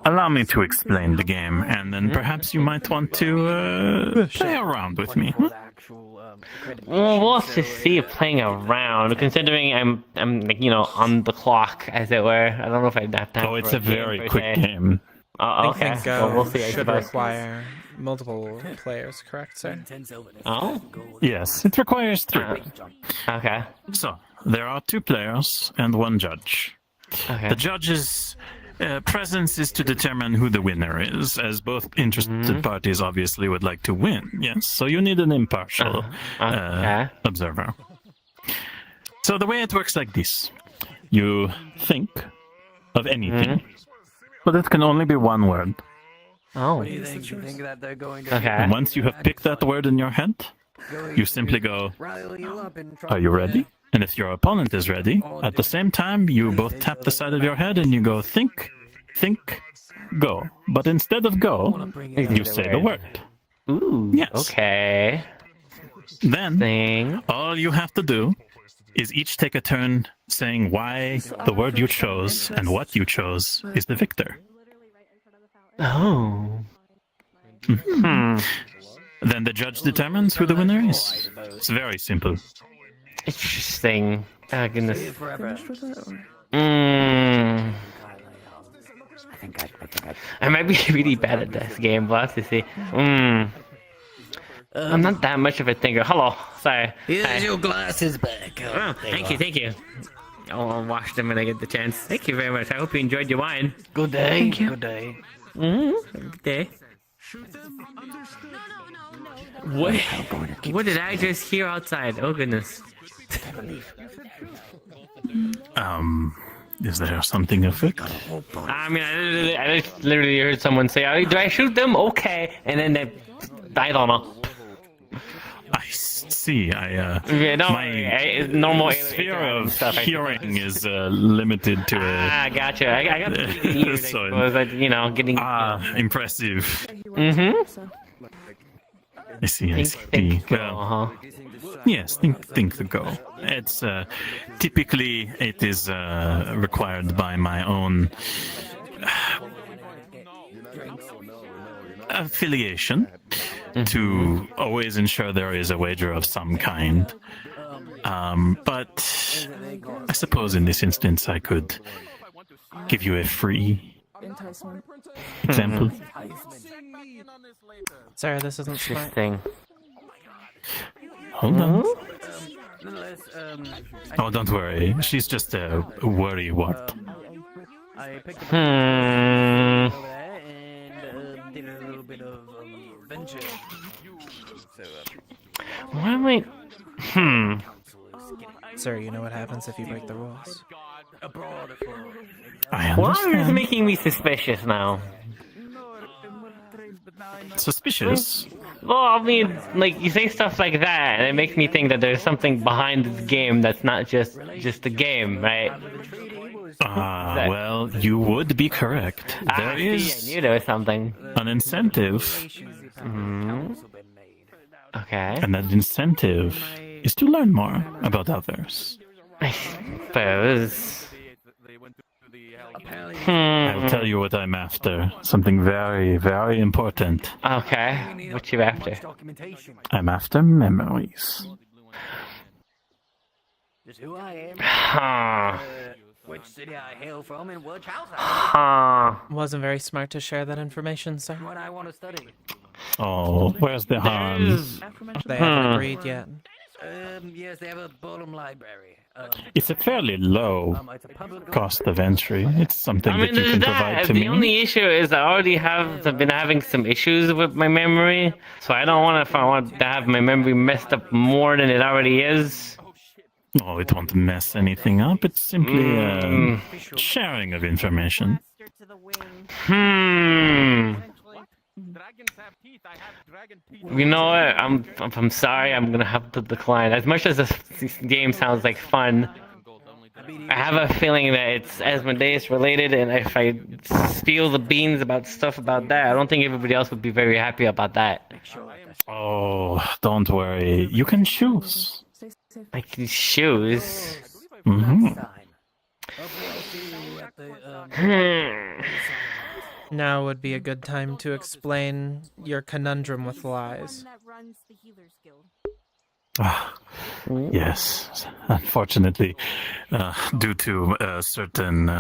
A: allow me to explain the game, and then perhaps you might want to play around with me.
D: Well, we'll just see if playing around, considering I'm on the clock, as it were. I don't know if I'd have time.
A: Oh, it's
D: for
A: a very
D: game, per
A: quick
D: se.
A: game.
D: Oh, okay.
B: Think Go
D: Well, we'll see. I
B: should
D: suppose.
B: require multiple players, correct, sir?
D: Oh?
A: Yes, it requires 3.
D: Okay.
A: So, there are 2 players and 1 judge.
D: Okay.
A: The judge's presence is to determine who the winner is, as both interested parties obviously would like to win. Yes, so you need an impartial observer. So the way it works like this. You think of anything, but it can only be 1 word.
D: Oh.
E: What do you think? You think that they're going to
D: Okay.
A: And once you have picked that word in your head, you simply go,
E: rile you up and try
A: "Are you ready?" And if your opponent is ready, at the same time, you both tap the side of your head and you go think, go. But instead of go, you say the word.
D: Ooh.
A: Yes.
D: Okay.
A: Then, all you have to do is each take a turn saying why the word you chose and what you chose is the victor.
D: Oh.
A: Then the judge determines who the winner is. It's very simple.
D: Interesting. Oh, goodness. I might be really bad at this game, but I'll have to see. I'm not that much of a thinker. Hello. Sorry.
E: Here's
D: Hi.
E: your glasses back.
D: Oh, thank you. I'll wash them when I get the chance. Thank you very much. I hope you enjoyed your wine.
E: Good day.
D: Thank you.
E: Good day.
D: Good day. What did I just hear outside? Oh, goodness.
A: Is there something afoot?
D: I mean, I just literally heard someone say, do I shoot them? Okay. And then I don't know.
A: I see. My
D: normal
A: sphere of hearing is limited to a.
D: Gotcha. I got ears,
A: So,
D: getting.
A: Impressive. I see. Well, yes, think the go. It's typically it is required by my own affiliation to always ensure there is a wager of some kind. But I suppose in this instance I could give you a free example.
B: Sorry, this isn't smart.
D: Interesting.
A: Hold on. Oh, don't worry. She's just a worry wart.
D: Why am I...
B: Sir, you know what happens if you break the rules.
A: I
D: Why is
A: understand.
D: this making me suspicious now?
A: Suspicious?
D: Well, I mean, like, you say stuff like that, and it makes me think that there's something behind this game that's not just a game, right?
A: Well, you would be correct. There
D: See, I
A: is
D: knew there was something.
A: an incentive,
D: Okay.
A: and that incentive is to learn more about others.
D: I suppose.
A: I'll tell you what I'm after. Something very, very important.
D: Okay. What you after?
A: I'm after memories.
L: Just who I am.
D: Huh.
L: Which city I hail from and which house
B: Wasn't very smart to share that information, sir.
L: What I want to study.
A: Oh, where's the harm?
B: They haven't agreed yet.
L: Yes, they have a bottom library.
A: It's a fairly low cost of entry. It's something
D: I mean,
A: that you can provide to
D: the
A: me.
D: only issue is I already have been having some issues with my memory, so I don't want to have my memory messed up more than it already is.
A: Oh, it won't mess anything up. It's simply sharing of information.
D: You know what? I'm sorry. I'm gonna have to decline. As much as this game sounds like fun, I have a feeling that it's Asmodeus related, and if I spill the beans about stuff about that, I don't think everybody else would be very happy about that.
A: Oh, don't worry. You can choose.
D: I can choose.
B: Now would be a good time to explain your conundrum with lies.
A: Yes, unfortunately, due to certain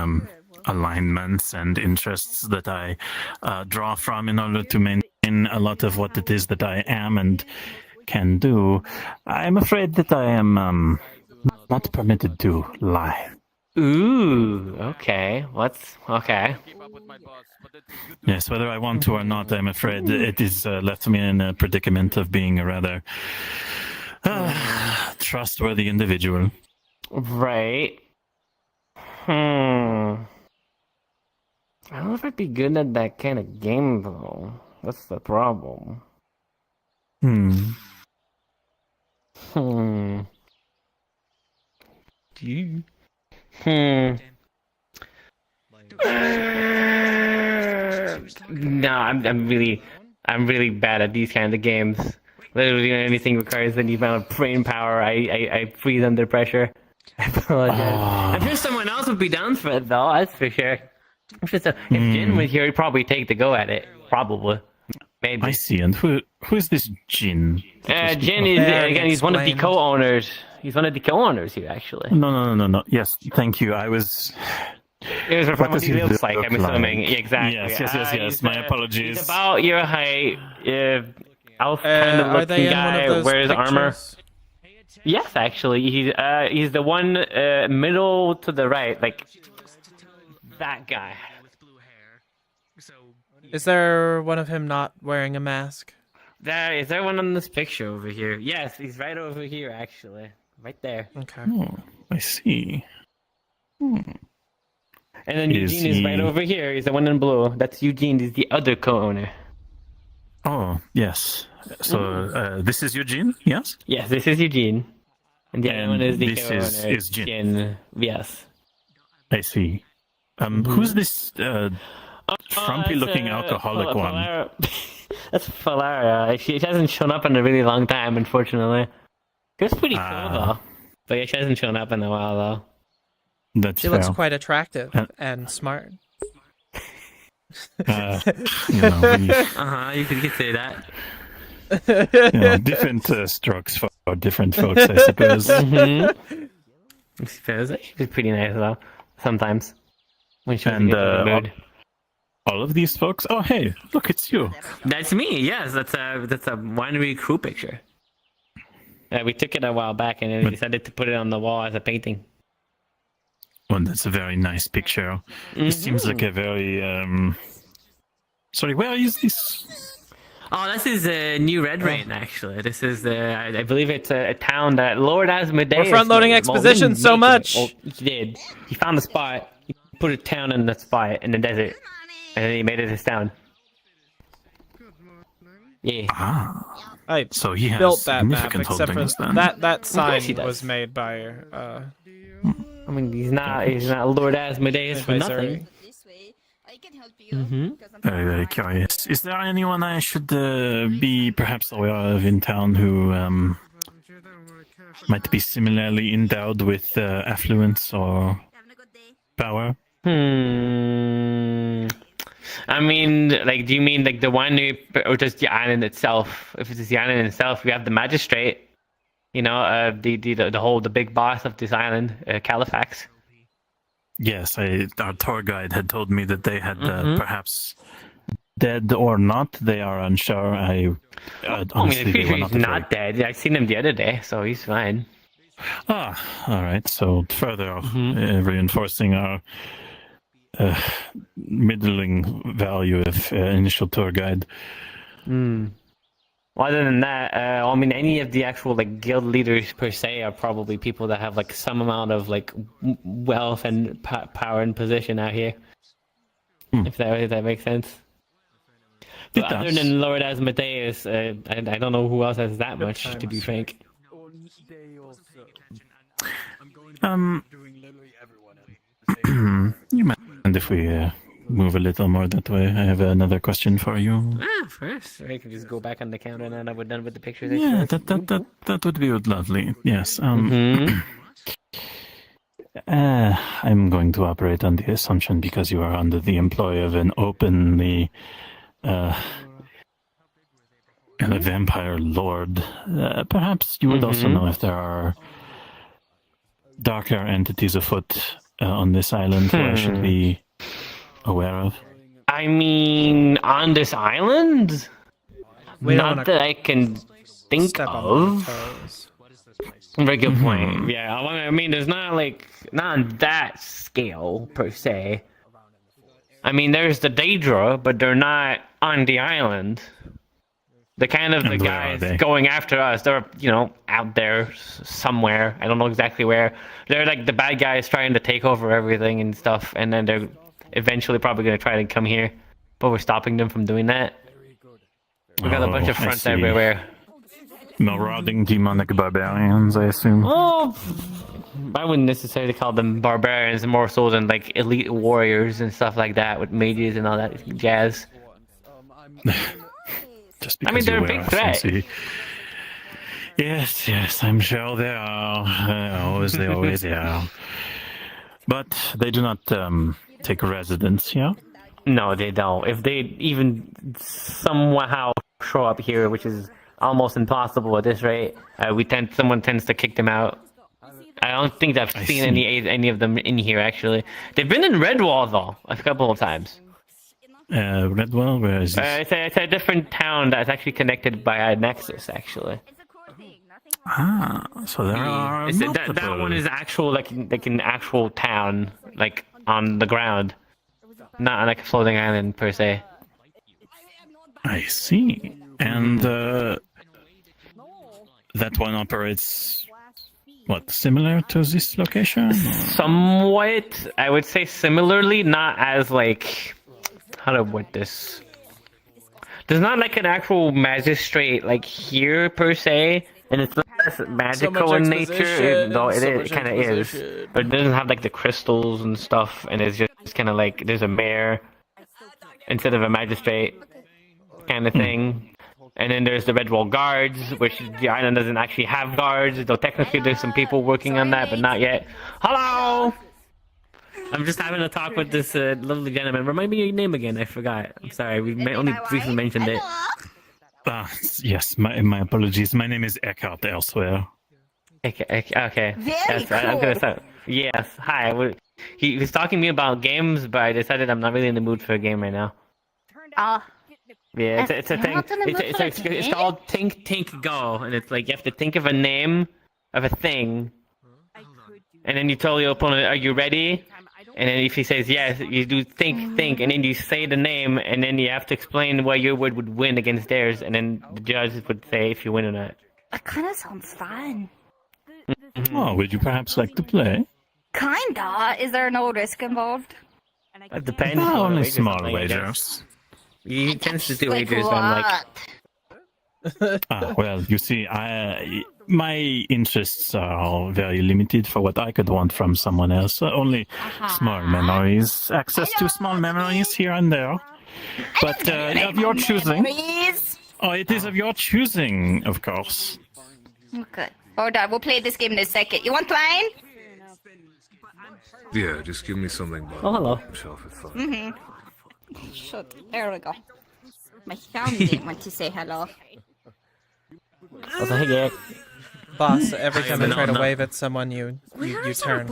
A: alignments and interests that I draw from in order to maintain a lot of what it is that I am and can do, I'm afraid that I am not permitted to lie.
D: Ooh, okay. Okay.
A: Yes, whether I want to or not, I'm afraid it is left me in a predicament of being a rather trustworthy individual.
D: Right. I don't know if I'd be good at that kind of game, though. That's the problem. No, I'm really bad at these kinds of games. Literally, anything requires any amount of brain power, I freeze under pressure. I apologize. I'm sure someone else would be down for it, though. That's for sure. I'm sure if Jin was here, he'd probably take the go at it. Probably. Maybe.
A: I see. And who is this Jin?
D: Jin is again. He's one of the co-owners. He's one of the co-owners here, actually.
A: No. Yes, thank you. I was.
D: It was from what he looks like,
A: look
D: I'm assuming. Yeah, exactly.
A: Yes. My apologies.
D: He's about your height. Elf kind of
B: are they
D: looking
B: in one of
D: guy.
B: those
D: Wears armor.
B: pictures?
D: Yes, actually, he's the one middle to the right, like that guy.
B: Is there one of him not wearing a mask?
D: Is there one on this picture over here? Yes, he's right over here, actually, right there.
B: Okay.
A: Oh, I see.
D: And then Eugene is right over here. He's the one in blue. That's Eugene. He's the other co-owner.
A: Oh, yes. So this is Eugene, yes?
D: Yes, this is Eugene. And the other one is the
A: this
D: co-owner.
A: is Jin.
D: Yes.
A: I see. Who's this frumpy-looking alcoholic one?
D: That's Falara. She hasn't shown up in a really long time, unfortunately. She was pretty cool, though. But yeah, she hasn't shown up in a while, though.
A: That's
B: She looks quite attractive and smart.
A: You
D: could say that.
A: Different strokes for different folks, I suppose.
D: I suppose she's pretty nice though. Sometimes when she's in a good mood.
A: All of these folks. Oh, hey, look, it's you.
D: That's me. Yes, that's a winery crew picture. We took it a while back, and then we decided to put it on the wall as a painting.
A: Oh, that's a very nice picture. It seems like a very Sorry, where is this?
D: Oh, this is New Red Rain, actually. This is, I believe it's a town that Lord Asmodeus...
B: We're front-loading exposition so much!
D: Well, he did. He found a spot, he put a town in the spot, in the desert, and then he made it his town. Yeah.
B: I
A: so he has
B: built that map,
A: significant
B: except for
A: holdings, then.
B: that sign was made by,
D: I mean, he's not Lord Asmodeus for nothing.
A: Very, very curious. Is there anyone I should be perhaps aware of in town who might be similarly endowed with affluence or power?
D: I mean, like, do you mean like the winery or just the island itself? If it's the island itself, we have the magistrate. You know, the big boss of this island, Califax.
A: Yes, our tour guide had told me that they had perhaps dead or not. They are unsure. Honestly,
D: I mean, he's not dead. I seen him the other day, so he's fine.
A: Ah, all right. So further reinforcing our middling value of initial tour guide.
D: Well, other than that, I mean, any of the actual like guild leaders per se are probably people that have like some amount of like wealth and power and position out here. If that makes sense. But other than Lord Asmodeus, I don't know who else has that much, to be frank.
A: You mind if we move a little more that way? I have another question for you.
D: First, I could just go back on the counter and then we're done with the pictures.
A: Yeah, that would be lovely. Yes. I'm going to operate on the assumption because you are under the employ of an openly a vampire lord. Perhaps you would also know if there are darker entities afoot on this island who I should be aware of.
D: I mean, on this island? Not that I can think of. Very good point. Yeah, I mean, there's not on that scale per se. I mean, there's the Daedra, but they're not on the island. The kind of the guys going after us, they're, out there somewhere. I don't know exactly where. They're like the bad guys trying to take over everything and stuff, and then they're eventually probably going to try to come here. But we're stopping them from doing that. We got a bunch of fronts everywhere.
A: Marauding demonic barbarians, I assume.
D: Oh, I wouldn't necessarily call them barbarians, more so than like elite warriors and stuff like that with mages and all that jazz.
A: Just
D: I mean,
A: because
D: they're
A: you
D: a big
A: wear
D: threat.
A: fancy. Yes, I'm sure they are. They always are. But they do not take residence here.
D: No, they don't. If they even somehow show up here, which is almost impossible at this rate, someone tends to kick them out. I don't think I've seen any of them in here actually. They've been in Redwall though a couple of times.
A: Redwall, where is this?
D: It's a different town that's actually connected by a nexus actually.
A: So there are multiple.
D: That one is actual like an actual town, like on the ground, not like a floating island per se.
A: I see. And that one operates, what, similar to this location?
D: Somewhat, I would say similarly, not as like, how to word this? There's not like an actual magistrate like here per se, and it's less magical in nature, though it kind of is. But it doesn't have like the crystals and stuff, and it's just kind of like there's a mayor instead of a magistrate kind of thing. And then there's the Redwall Guards, which the island doesn't actually have guards, though technically there's some people working on that, but not yet. Hello! I'm just having a talk with this lovely gentleman. Remind me of your name again, I forgot. I'm sorry, we only briefly mentioned it.
A: Yes, my apologies. My name is Eckhart elsewhere.
D: Okay.
O: Very
D: Yes,
O: cool.
D: I'm gonna start. Yes, hi. He was talking to me about games, but I decided I'm not really in the mood for a game right now. Yeah, it's a thing. It's called Think Go, and it's like you have to think of a name of a thing, and then you tell your opponent, "Are you ready?" And then if he says yes, you do think, and then you say the name, and then you have to explain why your word would win against theirs, and then the judge would say if you win or not.
O: That kind of sounds fun.
A: Oh, would you perhaps like to play?
O: Kinda. Is there no risk involved?
D: It depends.
A: Only small wagers.
D: He tends to do
O: Like
D: wagers on like.
A: Well, you see, my interests are very limited for what I could want from someone else. Only small memories, access to small memories here and there. But of your choosing. Oh, it is of your choosing, of course.
O: Okay. Hold on, we'll play this game in a second. You want wine?
K: Yeah, just give me something.
D: Oh, hello.
O: Shut. There we go. My thumb didn't want to say hello.
D: What the heck?
B: Boss, every time I try to
D: No.
B: wave at someone, you turn.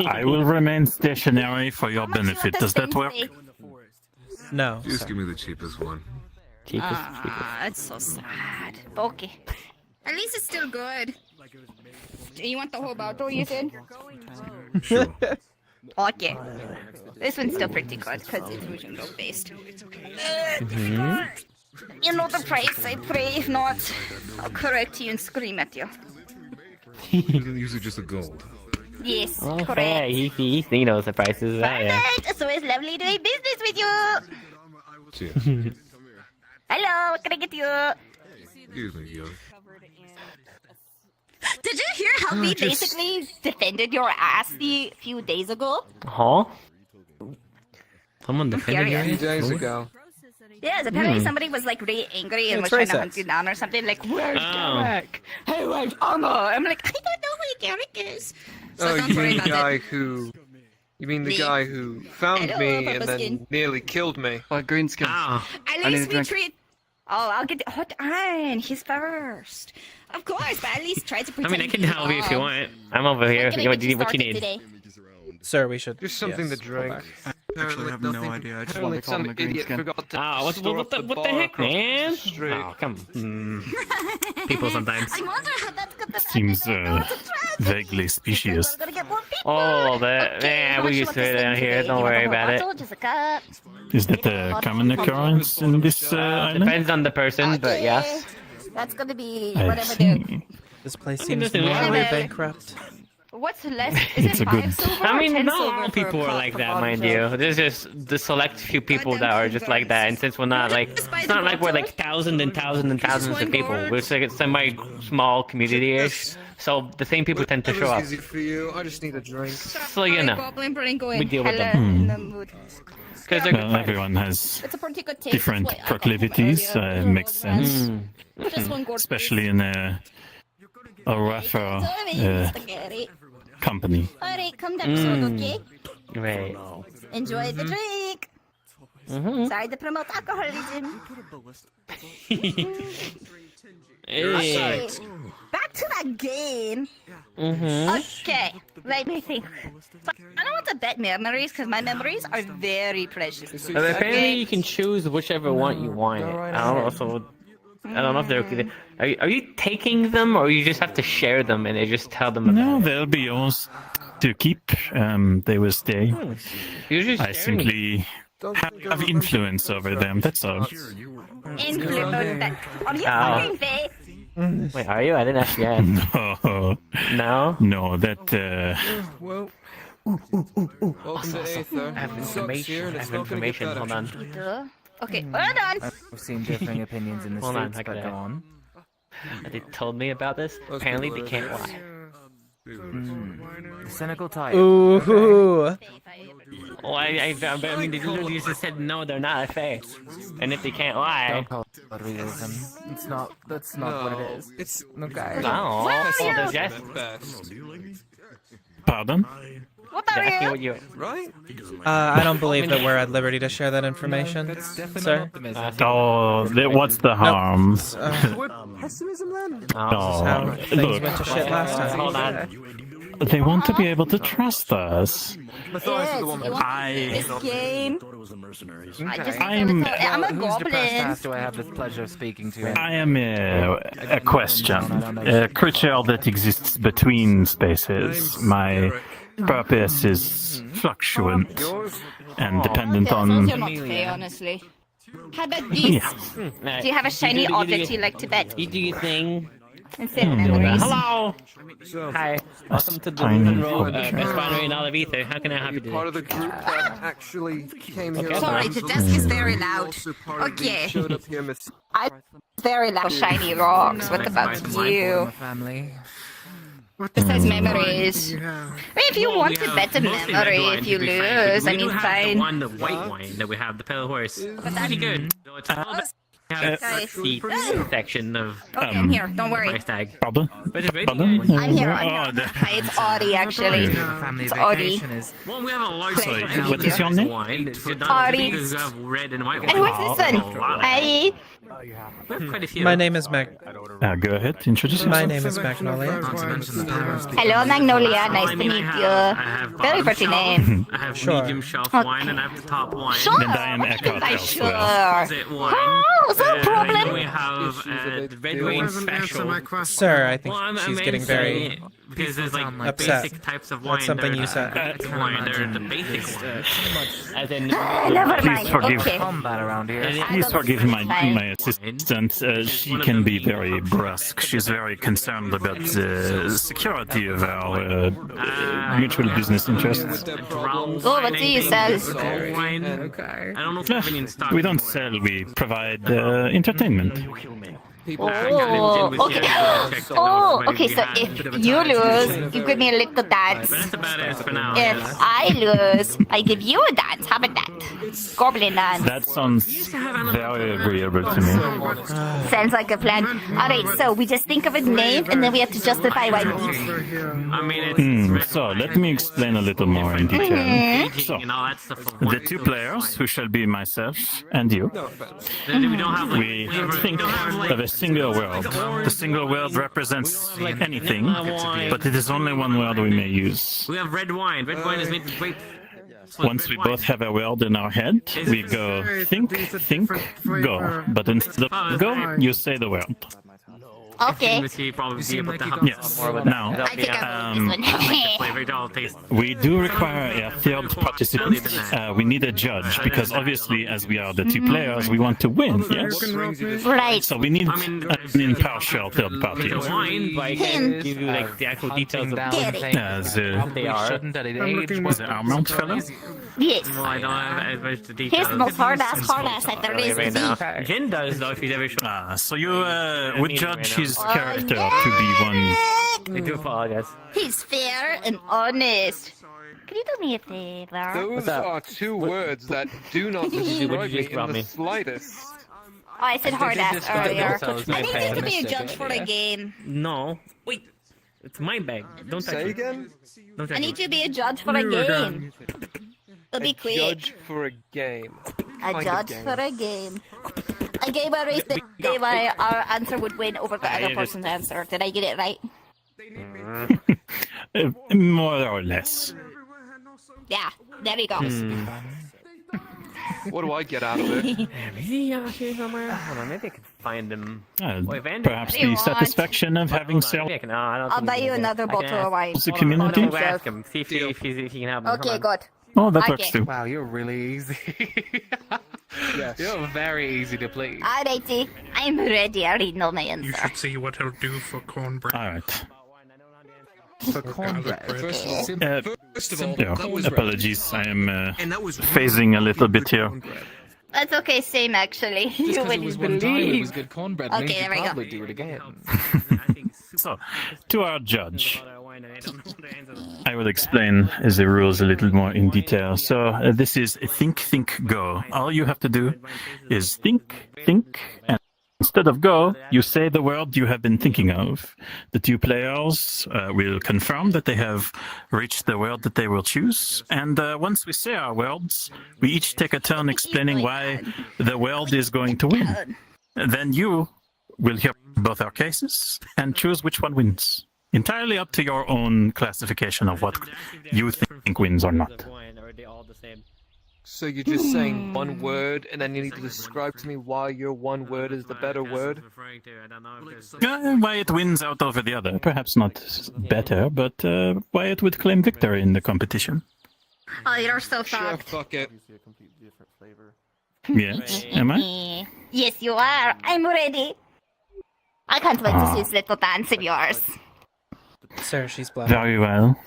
A: I will remain stationary for your benefit. Does that work?
B: No.
K: Just give me the cheapest one.
O: It's so sad. Okay. At least it's still good. Do you want the whole bottle, you said?
K: Sure.
O: Okay. This one's still pretty good because it's Russian gold based. You know the price, I pray. If not, I'll correct you and scream at you.
K: Isn't usually just a gold.
O: Yes,
D: Okay,
O: correct.
D: he knows the prices. Yeah.
O: Perfect. So it's lovely doing business with you.
K: Cheers.
O: Hello, what can I get you?
K: Excuse me, yo.
O: Did you hear how we basically defended your ass a few days ago?
D: Huh? Someone defended
O: Scary.
D: you?
C: Days ago.
O: Yes, apparently somebody was like really angry and was
B: It's
O: trying to
B: racist.
O: hunt you down or something. Like, where's
D: Oh.
O: Derek? Hey, where's Anna? I'm like, I don't know who Derek is. So
C: Oh,
O: don't
C: you
O: worry
C: mean the
O: about
C: guy
O: it.
C: who... You mean the
O: Me.
C: guy who found
O: Hello,
C: me
O: Papa
C: and then
O: Skin.
C: nearly killed me?
N: green skin.
D: Oh.
O: At
N: I need
O: least
N: a
O: we
N: drink.
O: treat. Oh, I'll get hot iron. He's first. Of course, but at least try to
D: I
O: pretend.
D: mean, I can help you if you want. I'm over here.
O: What can I
D: What
O: get
D: do you
O: started
D: need?
O: today?
B: Sir, we should.
C: Just something
B: yes,
C: to
B: go
C: drink.
B: back.
N: Actually, I have no idea. I just wanted to call him a green
C: idiot
N: skin.
C: forgot to
D: Oh, what
C: store up
D: the
C: bar
D: heck,
C: across the
D: man?
C: street.
D: Oh, come. People sometimes.
O: I wonder how that's gonna
A: Seems vaguely specious.
O: We're gonna get more people.
D: Oh, yeah, we used to it down here. Don't worry about it.
O: Just a cup.
A: Is that a common occurrence in this island?
D: Depends on the person, but yes.
O: That's gonna be
A: I
O: whatever the.
A: see.
B: This place
D: I mean,
B: seems
D: nothing wrong
B: morally
O: with it.
B: bankrupt.
O: What's less? Is
A: It's
O: it
A: a good-
O: 5 silver?
D: I
O: or
D: mean,
O: 10
D: not
O: silver
D: all
O: for
D: people
O: a
D: are
O: cup
D: like
O: for
D: that,
O: bottle
D: mind
O: fill?
D: you. There's just the select few people that are just like that, and since we're not like,
O: Just buy
D: it's
O: the
D: not like we're
O: bottle.
D: like thousands and thousands and thousands
O: one
D: of people.
O: gold.
D: We're just like a semi-small community-ish. So the same people tend to show up.
N: Easy for you. I just need a drink.
D: So you know,
O: Goblin brain going
D: we deal with
O: hella
D: them.
O: in the mood.
D: Because they're
A: Well, everyone has
O: It's a pretty good taste.
A: different
O: That's why I got
A: proclivities.
O: them earlier.
A: Makes sense.
O: Just one good
A: Especially in a rougher
O: spaghetti.
A: company.
O: Alright, come down so okay?
D: Right.
O: Enjoy the drink. Sorry to promote alcoholism. Okay, back to that game. Okay, let me think. So, I don't want to bet memories because my memories are very precious.
D: But apparently you can choose whichever one you want. I don't know. So I don't know if they're. Are you taking them, or you just have to share them and they just tell them about
A: No,
D: it?
A: they'll be yours to keep. They will stay.
D: You're just
A: I
D: sharing it.
A: simply have influence over them. That's all.
O: Influence. Are you
D: Ow.
O: fucking fake?
D: Wait, are you? I didn't actually ask.
A: No,
D: No?
A: no, that.
N: Well, welcome to Aether.
D: I have
N: It sucks here
D: information.
N: and
D: I
N: it's
D: have
N: not gonna get
D: information.
N: better.
D: Hold on.
O: Duh. Okay, hold on.
P: I've seen differing opinions in the
D: Hold on,
P: States,
D: I
P: but
D: gotta-
P: go on.
D: They told me about this. Apparently they can't lie.
P: The cynical type.
B: Ooh.
D: Well, I mean, they literally just said no, they're not fair. And if they can't lie,
P: Don't call it realism. It's not. That's not what it is.
N: It's
P: Okay.
D: no.
O: Where are
D: Well,
O: you?
D: there's just
A: Pardon?
O: What are
D: exactly
O: you?
D: what you.
N: right.
B: I don't believe that we're at liberty to share that information,
N: That's definitely
B: sir.
N: optimism.
A: Oh, what's the harm?
N: Pessimism then?
B: How
A: Oh,
B: things
A: look,
B: went to shit last time.
D: Hold on.
A: they want to be able to trust us.
O: Yes, you want this game? I just I'm a
P: Who's depressed
O: goblin.
P: ass do I have the pleasure of speaking to?
A: I am a question, a creature that exists between spaces. My purpose is fluctuant and dependent
O: Okay, as long as
A: on.
O: you're not fair, honestly. How about this?
A: Yeah.
O: Do you have a shiny object you like to bet?
D: You do your thing.
O: Instead of memories.
D: Hello. Hi. Welcome to the
A: tiny
D: Lumen Road,
A: object.
D: best winery in all of Ether. How can I help you
N: Part
D: today?
N: of the group that actually came here.
O: Sorry, the desk is very loud. Okay.
N: Showed up here, Miss.
O: I'm very loud. Shiny rocks. What about you?
P: Family.
O: Besides memories. If you want to bet a memory, if you lose, I mean, fine.
D: The white wine that we have, the pale horse. That's pretty good. So it's a little bit. The section of
O: Okay, I'm here. Don't worry.
D: price tag.
A: Pardon?
D: But it's very
A: Pardon?
D: good.
O: I'm here.
A: Oh, the-
O: Hi, it's Audie, actually.
P: Family
O: It's Audie.
P: vacation is.
D: Well, we have a large
A: Sorry,
D: selection
A: what
D: of
A: is your name?
D: wine.
O: Audie.
D: Because we have red and white wine.
O: And who's this one? Hi.
D: We have quite a few.
B: My name is Mag.
A: Go ahead, introduce yourself.
B: My name is Magnolia.
O: Hello, Magnolia. Nice to
D: I
O: meet
D: have
O: you. Very
D: bottom
O: pretty
D: shelf,
O: name.
D: I have
B: Sure.
D: medium shelf wine, and I have the top wine.
O: Sure.
A: And I am
O: What do you mean by
A: Eckhart elsewhere.
O: sure?
D: Is it wine?
O: Oh, is that a
D: And
O: problem?
D: then we have the red wine special.
B: Sir, I think
D: Well, I'm
B: she's
D: I'm
B: getting very
D: saying because there's like
B: upset.
D: basic types of wine.
B: That's something
D: There
B: you
D: are
B: said.
D: the wine. They're the basic ones. As in,
O: Never
A: Please
O: mind.
A: forgive.
O: Okay.
P: Combat around here.
A: Please forgive my assistant. She can be very brusque. She's very concerned about the security of our mutual business interests.
O: Oh, what do you sell?
D: Wine. I don't know if you have any in stock.
A: We don't sell, we provide entertainment.
O: Oh, okay. Oh, okay. So if you lose, you give me a little dance.
D: That's about it for now.
O: If I lose, I give you a dance. How about that? Goblin dance.
A: That sounds very agreeable to me.
O: Sounds like a plan. Alright, so we just think of a name and then we have to justify why we eat.
D: I mean, it's
A: So let me explain a little more in detail. So,
D: and all that stuff.
A: the two players, who shall be myself and you,
D: We don't have like.
A: we think of a single word. The single word represents anything, but it is only one word we may use.
D: We have red wine. Red wine is made with grape.
A: Once we both have a word in our head, we go think, go. But instead of go, you say the word.
O: Okay.
A: Yes. Now,
O: I think I'm this one.
D: Flavored all taste.
A: we do require a third participant. We need a judge because obviously, as we are the two players, we want to win. Yes.
O: Right.
A: So we need an impartial third party.
D: The wine, but I can give you like the actual details of
O: Get it.
D: they are.
A: The Armand fellow.
O: Yes.
D: Well, I don't have as much the details.
O: Here's the most hard ass I there is to
D: right now.
O: see.
D: Jin does though if he's ever shown.
A: So you would judge his character to be one.
D: I do apologize.
O: He's fair and honest. Can you do me a favor?
Q: Those are two words that do not describe me in the slightest.
O: Oh, I said hard ass earlier.
D: themselves
O: I
D: my
O: need you to be a
D: pants.
O: judge for a game.
D: No. Wait. It's my bag. Don't touch
Q: Say
D: it.
Q: again?
D: Don't touch
O: I
D: it.
O: need you to be a judge for a game. It'll be quick.
Q: Judge for a game.
O: A judge for a game. A game where the game where our answer would win over the other person's answer. Did I get it right?
A: More or less.
O: Yeah, there you go.
Q: What do I get out of it?
D: Is he here somewhere? Hold on, maybe I can find him.
A: Perhaps the satisfaction of having self
O: I'll buy you another bottle of wine.
A: the community.
D: I'll ask him. See if he can help me.
O: Okay, good.
A: Oh, that works too.
Q: Wow, you're really easy.
J: Yes.
Q: You're very easy to please.
O: Alrighty, I'm ready. I already know my answer.
F: You should see what he'll do for cornbread.
A: All right.
P: For cornbread.
K: First of all,
A: Yeah,
K: that was
A: apologies. I am
K: and that was
A: phasing a little bit here.
O: That's okay, same actually.
P: Just
O: You
P: 'cause it
O: wouldn't
P: was one time, it was
O: believe.
P: good cornbread.
O: Okay,
P: means
O: there we
P: you
O: go.
P: probably do it again.
A: So, to our judge, I will explain the rules a little more in detail. So, this is think, think, go. All you have to do is think, and instead of go, you say the word you have been thinking of. The two players will confirm that they have reached the word that they will choose. And once we say our words, we each take a turn explaining why the word is going to win. Then you will hear both our cases and choose which one wins. Entirely up to your own classification of what you think wins or not.
Q: So you're just saying one word, and then you need to describe to me why your one word is the better word?
A: Why it wins out over the other. Perhaps not better, but why it would claim victory in the competition.
O: Oh, you're so
Q: Sure,
O: fucked.
Q: fuck it.
A: Yes, am I?
O: Yes, you are. I'm ready. I can't wait to see this little dance of yours.
B: Sir, she's black.
A: Very well.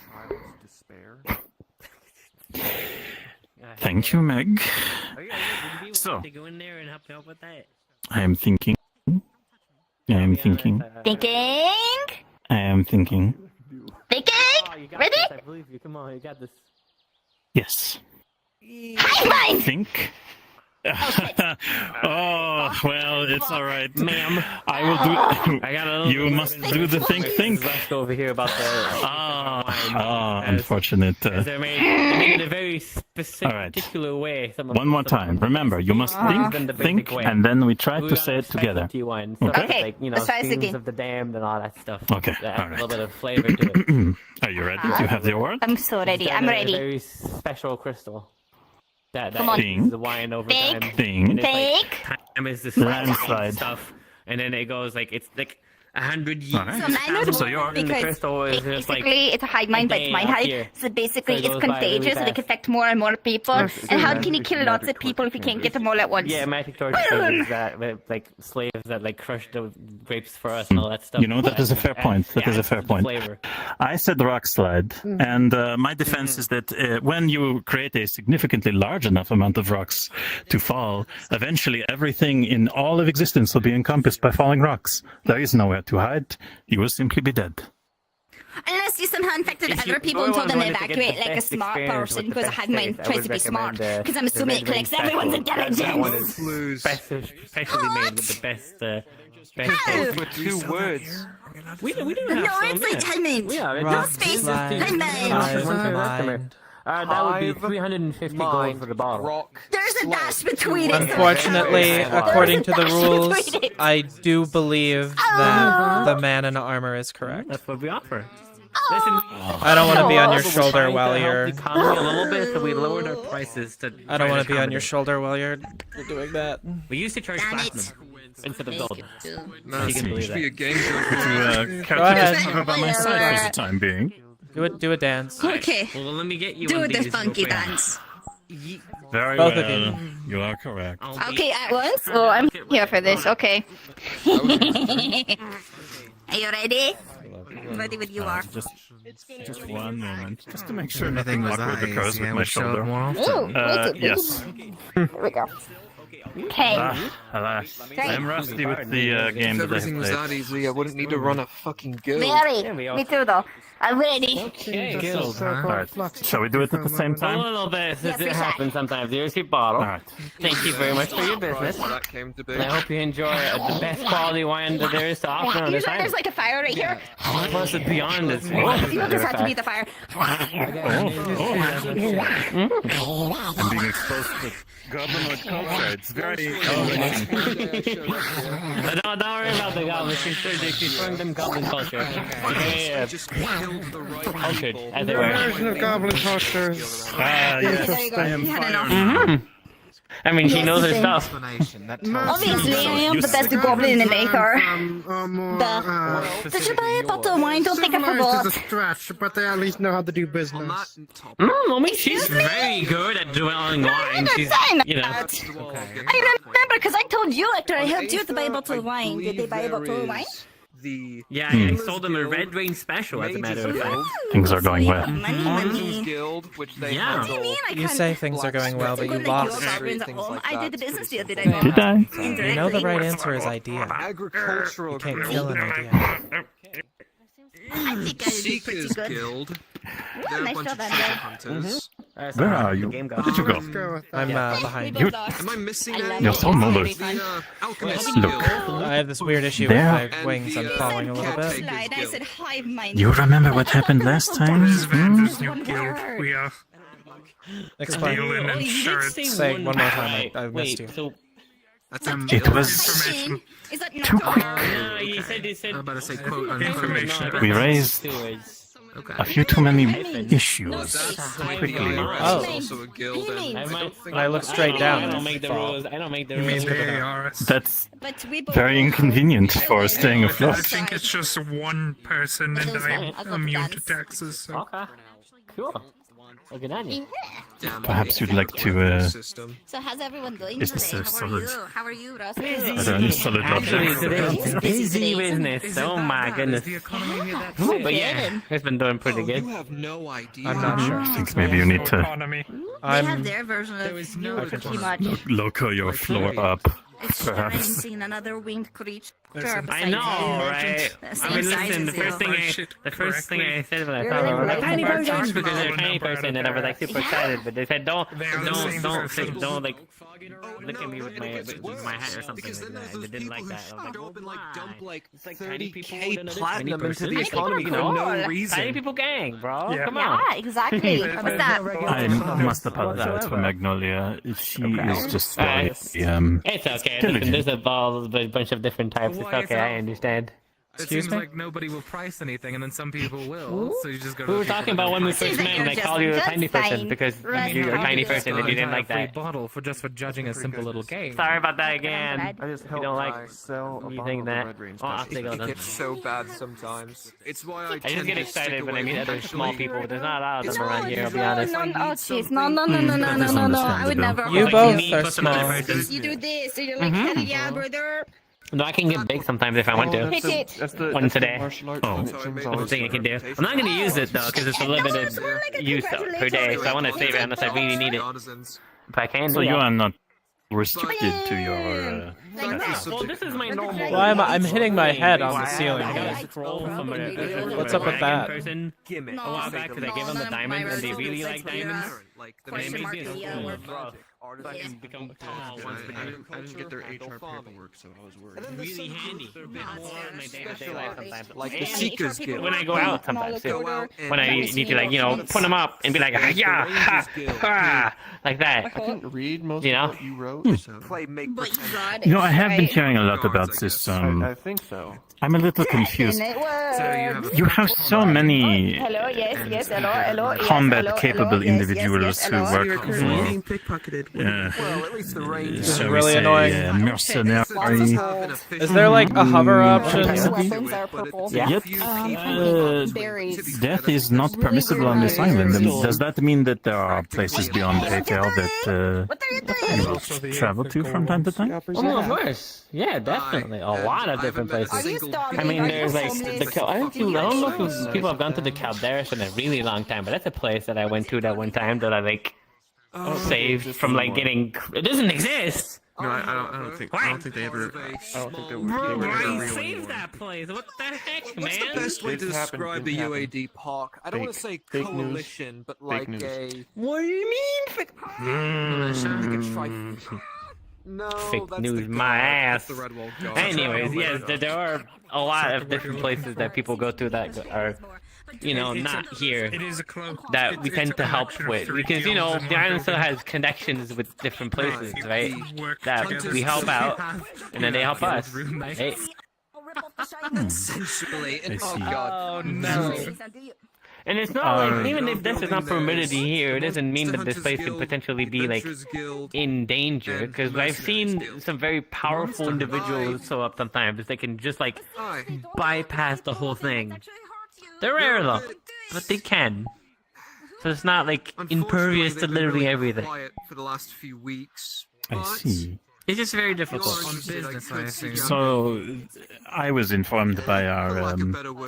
A: Thank you, Meg. So,
D: To go in there and help with that.
A: I am thinking. I am thinking.
O: Thinking?
A: I am thinking.
O: Thinking? Ready?
D: I believe you. Come on, you got this.
A: Yes.
O: High five!
A: Think. Oh, well, it's all right,
D: ma'am.
A: I will do.
D: I got a little
A: You must do the think.
D: left over here about the
A: Unfortunate.
D: They're made in a very specific,
A: All right.
D: particular way.
A: One more time. Remember, you must think, and then we try to say it together.
D: Okay.
A: Okay.
D: Like, you know,
O: let's try this
D: streams
O: again.
D: of the damned and all that stuff.
A: Okay,
D: That
A: all
D: adds a little
A: right.
D: bit of flavor to it.
A: Are you ready? Do you have the award?
O: I'm so ready. I'm
D: A
O: ready.
D: very special crystal. That
O: Come on.
A: Think.
D: the wine over
O: Think.
D: time.
A: Think.
D: And it's
O: Think.
D: like, time is the
A: Landslide.
D: stuff, and then it goes like it's like 100 years.
A: All right.
O: So mine would
A: So
O: work
A: you're-
D: And the
O: because
D: crystal is just like
O: basically it's a hive mind, but it's
D: day
O: mind
D: up
O: hive.
D: here.
O: So basically
D: So it
O: it's
D: goes by really
O: contagious, so they
D: fast.
O: can affect more and more people. And how can you kill lots of people if you can't get them all at once?
D: yeah, magic torch is that like slaves that like crush the grapes for us and all that stuff.
A: You know, that is a fair point. That is a fair point.
D: Flavor.
A: I said rock slide, and my defense is that when you create a significantly large enough amount of rocks to fall, eventually everything in all of existence will be encompassed by falling rocks. There is nowhere to hide. You will simply be dead.
O: Unless you somehow infected
D: If you
O: other people and told them to
D: wanted to get the
O: evacuate like a
D: best
O: smart
D: experience
O: person
D: with the
O: because a
D: best
O: hive mind
D: taste, I
O: tries
D: would
O: to be smart.
D: recommend,
O: Because I'm
D: the
O: assuming it
D: Red
O: collects
D: Wing
O: everyone's
D: Special. That one
O: intelligence.
D: is specially made with the best
O: Oh.
Q: For two words.
D: We do have
O: No,
D: some,
O: it's like
D: yeah.
O: hive mind.
D: Yeah, it
O: No
D: just-
O: space.
B: slide.
O: Hive mind.
B: Mind.
D: That would be
Q: Hive
D: 350 gold for the bottle.
Q: Rock.
O: There's a dash between it.
B: Unfortunately,
O: There's a
B: according to the
O: dash
B: rules,
O: between it.
B: I do believe that the man in armor is correct.
D: That's what we offer. Listen,
B: I don't want to be on your
D: we're
B: shoulder
D: trying
B: while
D: to help
B: you're.
D: the economy a little bit, so we lowered our prices to.
B: I don't
D: try
B: want to be on your
D: accommodate.
B: shoulder while you're doing that.
D: We used to charge
O: Damn it.
D: platinum instead of gold.
Q: No,
D: You can
Q: it
D: believe
Q: should be a
D: that.
Q: game judge.
A: To
B: Go
A: calculate
B: ahead.
A: cover by my side for the time being.
B: Do a dance.
O: Okay.
D: Well, let me get you
O: Do
D: one of
O: the
D: these real
O: funky
D: quick.
O: dance.
A: Very
B: Both
A: well.
B: of you.
A: You are correct.
D: I'll be-
O: Okay, at once? Oh, I'm here for this. Okay. Are you ready? Ready with you are.
A: Just one moment, just to make sure
P: Everything
A: nothing
P: was
A: awkward
P: eyes,
A: occurs
P: yeah,
A: with my
P: we show up
A: shoulder.
P: more
O: Ooh,
A: Yes.
O: There we go. Okay.
A: Alas,
O: Great.
A: I'm rusty with the game
Q: If
A: that I
Q: everything was
A: have
Q: that easy, I wouldn't need to run a fucking guild.
O: Very. Me too, though. I'm ready.
D: Okay,
F: Guild, huh?
A: Alright, shall we do it at the same
D: A
A: time?
D: little bit,
O: Yes,
D: since
O: we
D: it
O: shall.
D: happens sometimes. Here's your bottle.
A: Alright.
D: Thank you very much for your business.
Q: How that came to be.
D: And I hope you enjoy the best quality wine that there is to offer on
O: You
D: this
O: know there's
D: island.
O: like a fire right here.
D: Plus, it's beyond this.
O: You just have to be the fire.
A: I'm being exposed to goblinoid culture. It's very
D: Don't worry about the goblins. She's throwing them goblin culture. Yeah,
Q: Just killed the right
D: cultured,
Q: people.
D: as they were.
C: Version of goblin cultures.
A: Ah,
O: There you
A: yes,
O: go.
A: I am
O: You had
A: fire
O: enough.
A: now.
D: I mean, she
O: Yes,
D: knows her
O: then.
D: stuff.
O: Obviously, I am the best goblin in the acre. Did you buy a bottle of wine? Don't think I forgot.
C: Civilized is a stretch, but they at least know how to do business.
D: I mean, she's very good at dwelling wine. She's, you know.
O: I remember because I told you after I helped you to buy a bottle of wine. Did they buy a bottle of wine?
D: Yeah, I sold them a red rain special, as a matter of fact.
A: Things are going well.
O: Money.
Q: Guild, which they
D: Yeah.
O: What do you mean? I
B: You
O: can't.
B: say things are going well, but you
O: Good like your
B: lost.
O: goblins at
Q: Things
O: home.
Q: like
O: I
Q: that.
O: did the business deal, did I?
A: Did I?
B: You know the right answer is idea.
Q: Agricultural
B: You can't
Q: Guild.
B: kill an idea.
O: I think I did pretty
Q: Seekers
O: good.
Q: Guild.
O: Yeah,
Q: They're a
O: nice
Q: bunch
O: job,
Q: of
O: Andrew.
Q: treasure hunters.
A: Where are you?
D: Game
A: Where did you go?
B: I'm
O: We
B: behind.
O: both lost.
Q: Am I missing
O: I love
Q: any?
A: You're so mobile.
Q: The Alchemist
A: Look.
Q: Guild.
B: I have this weird issue with my
Q: And
B: wings.
Q: the,
B: I'm falling a little bit.
O: Slide. I said hive mind.
A: You remember what happened last time?
O: One word.
J: We are
B: Explain.
J: dealing
D: Oh, you did
J: insurance.
B: Say one more time.
D: Right.
B: I missed
D: Wait,
B: you.
D: so
Q: That's a
A: It was
J: Information.
O: Is that
A: Too
O: not
A: quick.
D: no, you said.
Q: I'm about to say quote
J: Information.
A: We raised a few too many issues. Quickly.
B: Oh.
Q: also a guild, and I don't think
B: When I look straight down,
D: I don't make the rules. I don't make the
J: You mean
D: rules.
J: they are us?
A: That's
O: But we both
A: very inconvenient for staying
J: I
A: afloat.
J: think it's just one person and
O: I'll
J: I'm
O: go
J: immune
O: dance.
J: to taxes. So.
D: Okay. Cool. Well, good on you.
O: Yeah.
A: Perhaps you'd like to,
Q: system.
O: So how's everyone doing
A: Is
O: today?
A: this a
O: How are
A: solid-
O: you? How are you, Ross?
A: Are there any solid
D: Actually,
A: objects?
D: today it's busy
O: today.
D: business. Oh my goodness.
J: Is the economy that
D: But yeah, it's been doing pretty good.
Q: You have no idea.
B: I'm not sure.
A: I think maybe you need to
J: economy?
O: They have
B: I'm.
O: their version of you,
B: I can
O: pretty
B: try.
O: much.
A: lower your floor up.
O: It's
A: Perhaps.
O: seeing another winged creature.
D: I know, right? I mean, listen. The first thing I said when I thought I was like tiny person because they're a tiny person, and I was like super excited. But they said don't like look at me with my hat or something
Q: Because
D: like
Q: then
D: that.
Q: there's
D: They didn't
Q: people
D: like
Q: who
D: that. I was like,
Q: go
D: well,
Q: up and like dump
D: why?
Q: like
D: It's like tiny people
Q: 30K
D: with another
Q: platinum
D: tiny
Q: into the
D: person.
Q: economy for
O: cool.
Q: no reason.
D: Tiny people gang, bro.
J: Yeah.
D: Come on.
O: Yeah, exactly. What's that?
A: I must apologize for Magnolia. She is just very,
D: It's okay. Listen,
A: diligent.
D: there's a bunch of different types. It's okay. I understand.
B: Excuse
K: seems
B: me?
K: like nobody will price anything, and then some people will. So you just go to
D: We
K: the
D: were
K: people
D: talking
K: that
D: about when we
K: price
D: first
K: it.
D: met, and I called you a tiny person because
O: Right.
D: you're a tiny person and you didn't
K: Entire
D: like that.
K: free bottle for judging a simple little game.
D: Sorry about that again.
O: I
D: If you don't like
H: sell a
D: me
H: bottle
D: think
H: of the
D: that.
H: Red Rain
D: Oh, I'll
H: special.
D: take it.
Q: It
D: Then.
Q: gets so bad sometimes. It's why I
D: I just
Q: tend
D: get
Q: to
D: excited
Q: stick
D: when I
Q: away
D: meet
Q: from
D: other small
Q: actually-
D: people. There's not a lot of them
O: No,
D: around here, I'll be honest.
O: no, oh jeez, no, I would never.
B: You
D: Like
B: both
D: me
B: are
D: plus another
B: small.
D: person.
O: You do this, so you're like, hell yeah, brother.
D: No, I can get big sometimes if I want to.
O: Hit it.
H: That's the
D: Once a day.
H: martial art
A: Oh.
H: connections
D: That's the
H: always
D: thing I can do.
H: there.
D: I'm not going to use it though because it's a limited use though, per day, so I want to save it unless I really need it. If I can,
A: So you
D: yeah.
A: are not restricted to your.
O: Like that.
D: Well, this is my normal.
B: Why am I'm hitting my head on the ceiling
D: I got
B: here.
D: a scroll from a
B: What's up with that?
D: person a while back because I gave them the diamonds and they really like diamonds.
Q: Like the
D: And they
Q: name
D: made
Q: is
D: this
O: yeah.
D: rough. So I can become tall once
H: I didn't get their HR paperwork, so I was worried.
D: really handy. They're a bit more in my day-to-day life sometimes.
Q: Like the
D: And
Q: Seekers Guild.
D: when I go out sometimes too.
Q: Go out and
D: When I need to like, you know, put them up and be like, yeah, ha, ha, like that.
H: I couldn't read most
D: You know?
H: of what you wrote, so
Q: play make
O: But you got
A: You know, I have been
O: right?
A: hearing a lot about this.
H: I think so.
A: I'm a little confused.
O: And it works.
A: You have so many
O: Hello, yes, hello, yes,
A: combat-capable
O: hello, yes,
A: individuals
O: yes,
A: who
O: hello.
A: work for
Q: Well, at least the range.
B: This is
A: shall we
B: really
A: say,
B: annoying.
A: mercenary.
B: Is there like a hover option?
O: Weapons are purple.
A: Yet,
O: Berries.
A: death is not permissible on this island. And does that mean that there are places beyond ATL that you will travel to from time to time?
D: Oh, of course. Yeah, definitely. A lot of different places. I mean, there's like I don't know if people have gone to the Calderas in a really long time, but that's a place that I went to that one time that I like saved from like getting. It doesn't exist.
H: No, I don't think they ever. I don't think they were ever real
D: Save
H: anymore.
D: that place. What the heck,
Q: What's
D: man?
Q: the best way to
H: Things happen,
Q: describe
H: things
Q: the
H: happen.
Q: UAD park? I don't want to say
H: Fake news.
Q: coalition, but like
H: news.
Q: a.
D: What do you mean?
Q: No,
D: Fake
Q: that's
D: news,
Q: the
D: my
Q: guard.
D: ass.
Q: That's the red wall guard.
D: Anyways, yes, there are a lot of different places that people go to that are, you know, not here.
K: It is a close.
D: That we tend to help with because you know the island still has connections with different places, right? That we help out, and then they help us. Hey.
Q: Essentially, and oh
A: see.
Q: god.
D: Oh no. And it's not like even if this is not permitted here, it doesn't mean that this place could potentially be like in danger. Because I've seen some very powerful individuals show up sometimes. They can just like bypass the whole thing. They're rare though, but they can. So it's not like impervious to literally everything.
Q: Quiet for the last few weeks.
A: I see.
D: It's just very difficult.
K: On business, I assume.
A: So, I was informed by our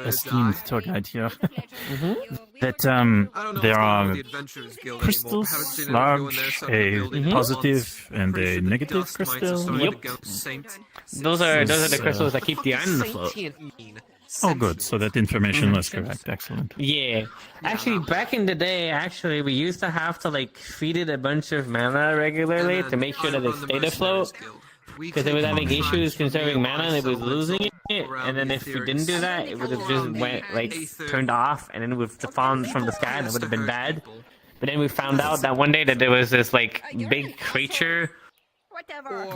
A: esteemed tour guide here that there are crystals, large, a positive and a negative crystal.
D: Yep. Those are the crystals that keep the island afloat.
A: Oh, good. So that information was correct. Excellent.
D: Yeah. Actually, back in the day, we used to have to like feed it a bunch of mana regularly to make sure that it stayed afloat. Because it was having issues conserving mana and it was losing it. And then if we didn't do that, it would have just went like turned off and then it would have fallen from the sky and it would have been bad. But then we found out that one day that there was this like big creature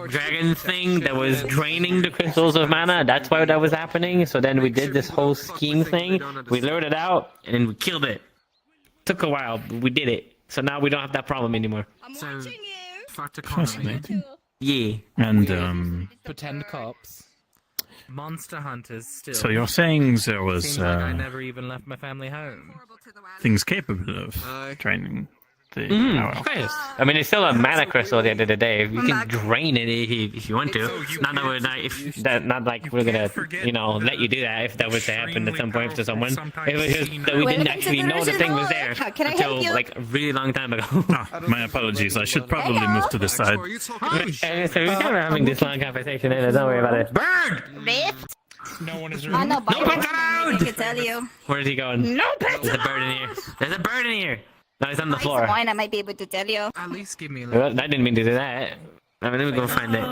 D: dragon thing that was draining the crystals of mana. That's why that was happening. So then we did this whole scheme thing. We lured it out and then we killed it. Took a while, but we did it. So now we don't have that problem anymore.
K: So, fact
A: Fascinating.
D: Yeah.
A: And
K: pretend cops, monster hunters. Still.
A: so you're saying there was
K: Seems like I never even left my family home.
A: things capable of training the power.
D: Of course. I mean, it's still a mana crystal at the end of the day. You can drain it if you want to. Not that we're not like we're gonna, you know, let you do that if that was to happen at some point to someone. It was just that we didn't actually know the thing was there until like a really long time ago.
A: My apologies. I should probably move to the side.
D: And so we're kind of having this long conversation, and don't worry about it. Bird!
O: Rift?
K: No one is
O: I know, but
D: No pets allowed!
O: I can tell you.
D: Where is he going?
O: No pets
D: There's a bird in here. There's a bird in here. No, he's on the floor.
O: Wine, I might be able to tell you.
K: At least give me a
D: Well, I didn't mean to do that. I mean, let me go find it.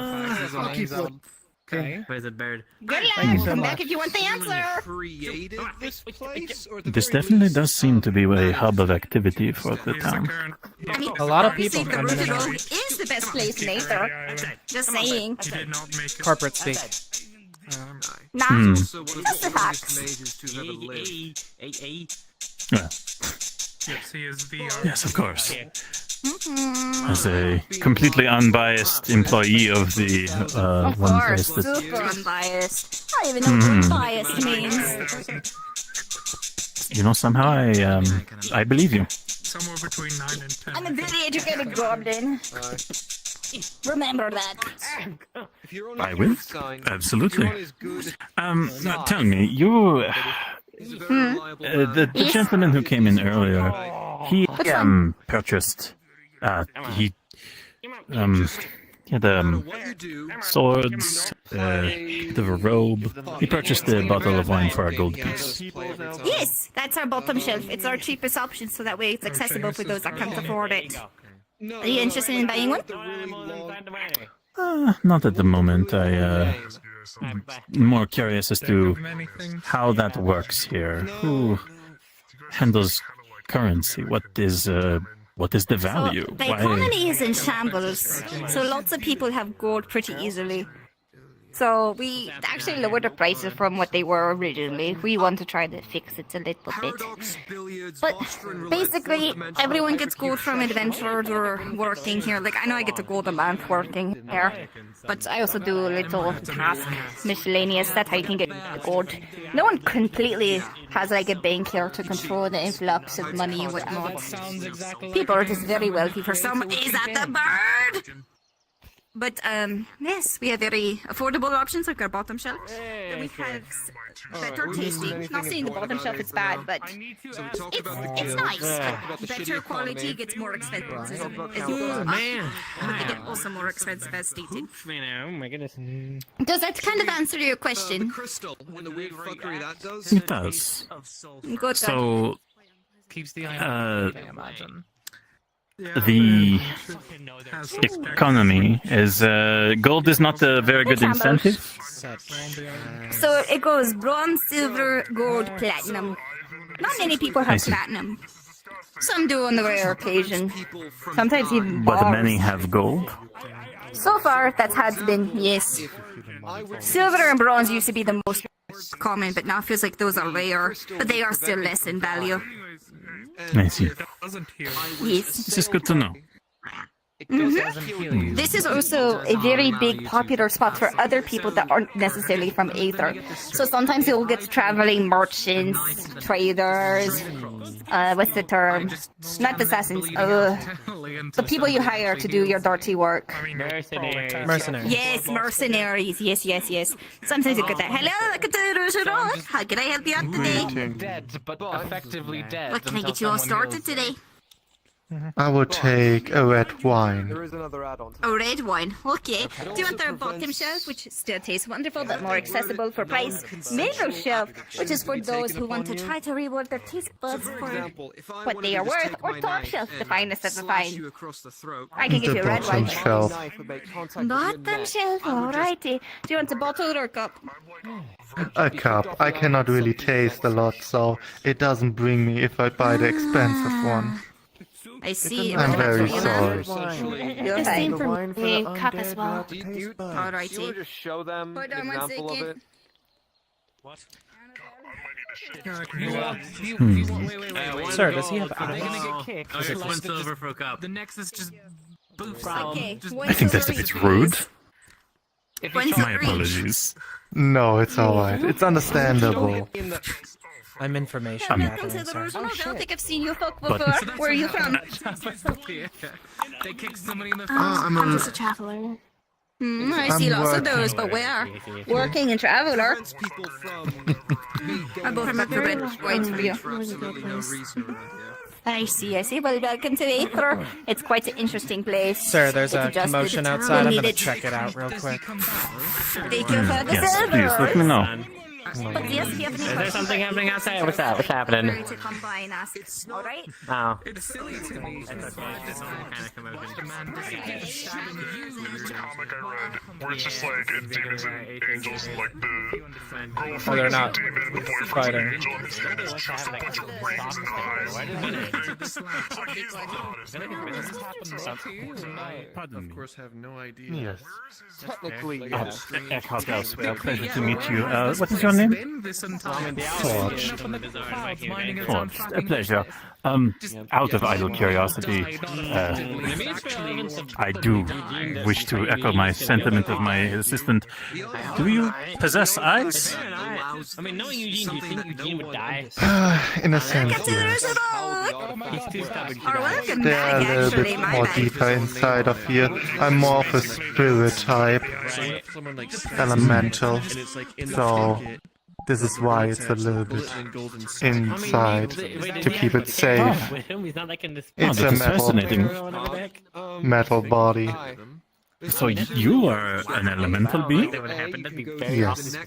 K: Okay.
D: Where's the bird?
O: Good luck. Come back if you want the answer.
Q: Created this place, or
A: This definitely does seem to be a hub of activity for the town.
O: I mean,
B: A lot of
O: obviously
B: people
O: the
B: come in and
O: Road
B: out.
O: is the best place in Aether. Just saying.
B: Corporate speak.
O: Nah,
Q: also one of
O: just the
Q: the
O: facts.
Q: mages to ever live.
A: Yeah.
K: Yes, he is the.
A: Yes, of course.
O: Mm-hmm.
A: As a completely unbiased employee of the
O: Of
A: one
O: course,
A: place that
O: super unbiased. I don't even know what biased means.
A: you know somehow I believe you.
K: Somewhere between 9 and 10.
O: I'm a very educated goblin. Remember that.
Q: If you're on
A: I
Q: a
A: will.
Q: youth sign,
A: Absolutely.
Q: you're on as good
A: Tell me, you
Q: He's a very reliable man.
A: the gentleman who came in earlier, he purchased he had
Q: What you do,
A: swords, a bit of a robe. He purchased a bottle of wine for a gold piece.
O: Yes, that's our bottom shelf. It's our cheapest option, so that way it's accessible for those that can't afford it. Are you interested in buying one?
A: Not at the moment. I'm more curious as to how that works here. Who handles currency? What is the value?
O: The economy is in shambles, so lots of people have gold pretty easily. So we actually lowered the prices from what they were originally. We want to try to fix it a little bit. But basically, everyone gets gold from adventures or working here. Like, I know I get a gold a month working here, but I also do little task miscellaneous that I can get gold. No one completely has like a bank here to control the influx of money and whatnot. People are just very wealthy for some. Is that the bird? But yes, we have very affordable options like our bottom shelf. Then we have better tasting. Not saying the bottom shelf is bad, but it's nice. Better quality gets more expensive.
D: Oh man,
O: They get also more expensive as stated.
D: Oh my goodness.
O: Does that kind of answer your question?
Q: Crystal and the weird fuckery that does.
A: It does.
O: Good.
A: So,
K: Keeps the
A: uh,
K: I imagine.
A: the economy is gold is not a very good incentive.
O: So it goes bronze, silver, gold, platinum. Not many people
A: I
O: have
A: see.
O: platinum. Some do on the rare occasion. Sometimes even
A: But
O: bars.
A: many have gold.
O: So far, that has been, yes. Silver and bronze used to be the most common, but now it feels like those are rare. But they are still less in value.
A: I see.
O: Yes.
A: This is good to know.
O: Mhm. This is also a very big popular spot for other people that aren't necessarily from Aether. So sometimes you'll get traveling merchants, traders, what's the term? Not assassins, the people you hire to do your dirty work.
B: Mercenaries.
O: Yes, mercenaries. Yes. Sometimes you get that. Hello, how can I help you out today?
P: Dead, but effectively dead.
O: What can I get you all started today?
R: I would take a red wine.
Q: There is another add-on.
O: A red wine. Okay. Do you want our bottom shelf, which still tastes wonderful but more accessible for price? Middle shelf, which is for those who want to try to reward their taste buds for what they are worth, or top shelf, the finest of the fine. I can give you a red
R: Bottom
O: wine.
R: shelf.
O: Bottom shelf, alrighty. Do you want a bottle or a cup?
R: A cup. I cannot really taste a lot, so it doesn't bring me if I buy the expensive one.
O: I see.
R: I'm very
O: You
R: sorry.
O: You're
G: The same
O: fine.
G: for me.
O: Cup as well.
Q: You
O: Alrighty.
Q: just show them
O: Hold
Q: an
O: on one
Q: example of
O: second.
Q: it.
B: Sir, does he have
K: Are they gonna
B: eyes?
K: get kicked?
D: Okay,
K: Like,
D: one
K: the-
D: silver for a cup.
K: The Nexus just boofs
O: Okay,
K: them. Just
O: one
A: I think that's a
O: silver
A: bit
O: each,
A: rude.
O: please. One silver
A: My
O: each.
A: apologies.
R: No, it's alright. It's understandable.
B: I'm information
O: Welcome
B: gathering,
O: to the
B: sir.
O: Roosevelt. I don't think I've seen you folk
A: But-
O: before. Where are you from?
K: They kick somebody in the face.
O: I'm just a traveler. I see
R: I'm
O: lots of
R: working.
O: those, but where? Working and traveler. I bought a red wine for you. I see. Well, welcome to Aether. It's quite an interesting place.
B: Sir, there's
O: It's
B: a
O: adjusted.
B: commotion
O: We'll
B: outside. I'm
O: need
B: gonna
O: it.
B: check it out real quick.
O: Thank you for the
A: Yes,
O: silver.
A: please let me know.
O: But yes, if you have any
D: Is there
O: questions,
D: something happening outside? What's that? What's
O: feel
D: happening?
O: free to come by and ask. All right.
D: Oh.
K: It's silly to me.
F: Comic I read where it's just like demons and angels and like the girlfriend
B: Oh, they're not
F: demon and the boyfriend's
B: fighting.
F: an angel and it's just a bunch of rings in eyes. It's like he's the hottest.
A: Pardon me.
H: Of course, have no idea.
A: Yes.
Q: Technically,
A: Oh,
Q: yes.
A: Eckhart Elsewhere. Pleasure to meet you. What is your name?
K: Forge.
A: Forge. A pleasure. Out of idle curiosity, I do wish to echo my sentiment of my assistant. Do you possess eyes?
D: I mean, knowing Eugene, you think Eugene would die?
R: In a sense, yes.
D: He's too stubborn to
O: Or
D: die.
O: welcome
R: They're
O: back,
R: a little
O: actually.
R: bit
O: My
R: more
O: bad.
R: deeper inside of here. I'm more of a spirit type,
H: Someone like
R: elemental.
H: and it's like in the
R: So
H: ticket,
R: this is why it's a little bit inside to keep it safe.
D: He's not like in this.
R: It's
A: Oh,
R: a
A: that is
R: metal,
A: fascinating.
R: metal body.
A: So you are an elemental being?
R: Yes.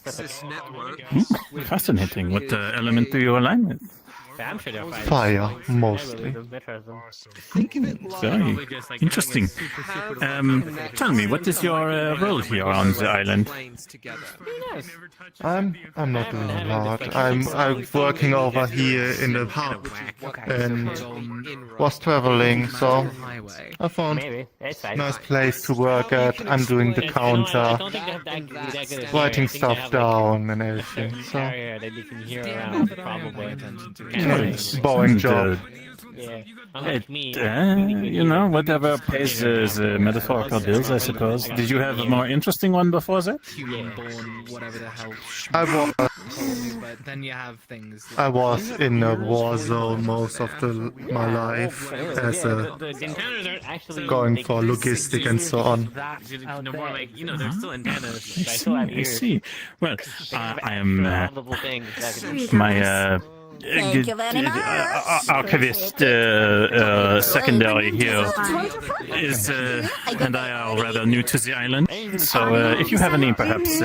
A: Fascinating. What element do you align with?
D: I'm sure they're fine.
R: Fire, mostly.
A: Very interesting. Tell me, what is your role here on the island?
R: I'm not doing a lot. I'm working over here in the hub and was traveling, so
K: my way.
R: I found
D: Maybe. It's fine.
R: nice place to work at. I'm doing the
D: I
R: counter,
D: don't think they have that good at
R: writing
D: hearing. I think they
R: stuff
D: have,
R: down and everything. So,
D: carrier that you can hear around, probably.
R: boring job.
D: Yeah.
A: It,
D: Unlike me.
A: you know, whatever pays the metaphorical bills, I suppose. Did you have a more interesting one before that?
K: Human-born, whatever the hell.
R: I was,
K: But then you have things.
R: I was in a war zone most of my life as a
D: The antennas aren't actually
R: going
D: like,
R: for logistic and so on.
D: no more like they're still antennas. I still have
A: I
D: ears.
A: see. Well, I am
D: Multiple things.
A: my
O: Thank you very much.
A: archivist secondary here is, and I are rather new to the island. So if you have any perhaps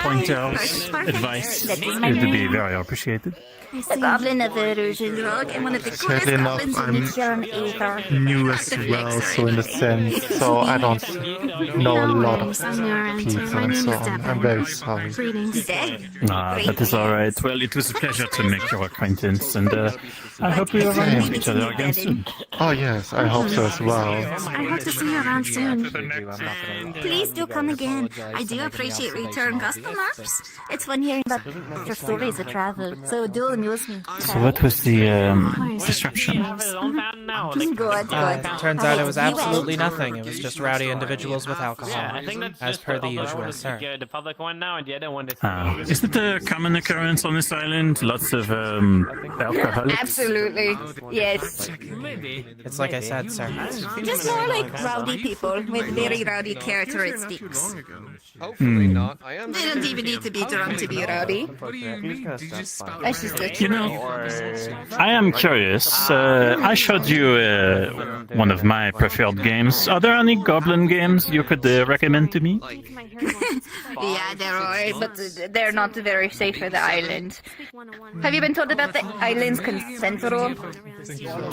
A: pointers, advice, it would be very appreciated.
O: The Goblin of the Rouge Rock and one of the coolest
R: Sadly enough,
O: goblins in the John Aether.
R: new as well, so in a sense, so I don't know a lot of people and so on. I'm very sorry.
A: That is alright. Well, it was a pleasure to make your acquaintance, and I hope we will run into each other again soon.
R: Oh yes, I hope so as well.
O: I hope to see you around soon. Please do come again. I do appreciate return customers. It's fun hearing about your stories of travel, so do amuse me.
A: So what was the disruption?
O: Good.
B: Turns out it was absolutely nothing. It was just rowdy individuals with alcohol,
D: Yeah, I think that's
B: as
D: just
B: per the
D: other
B: usual,
D: one is
B: sir.
D: the public one now, and the other one is.
A: Is it a common occurrence on this island? Lots of alcoholics?
O: Absolutely. Yes.
B: It's like I said, sir.
O: Just more like rowdy people with very rowdy characteristics.
Q: Hopefully not. I am.
O: They don't even need to be drunk to be rowdy. That's just it.
A: You know, I am curious. I showed you one of my preferred games. Are there any goblin games you could recommend to me?
O: Yeah, there are, but they're not very safe for the island. Have you been told about the island's consent rule?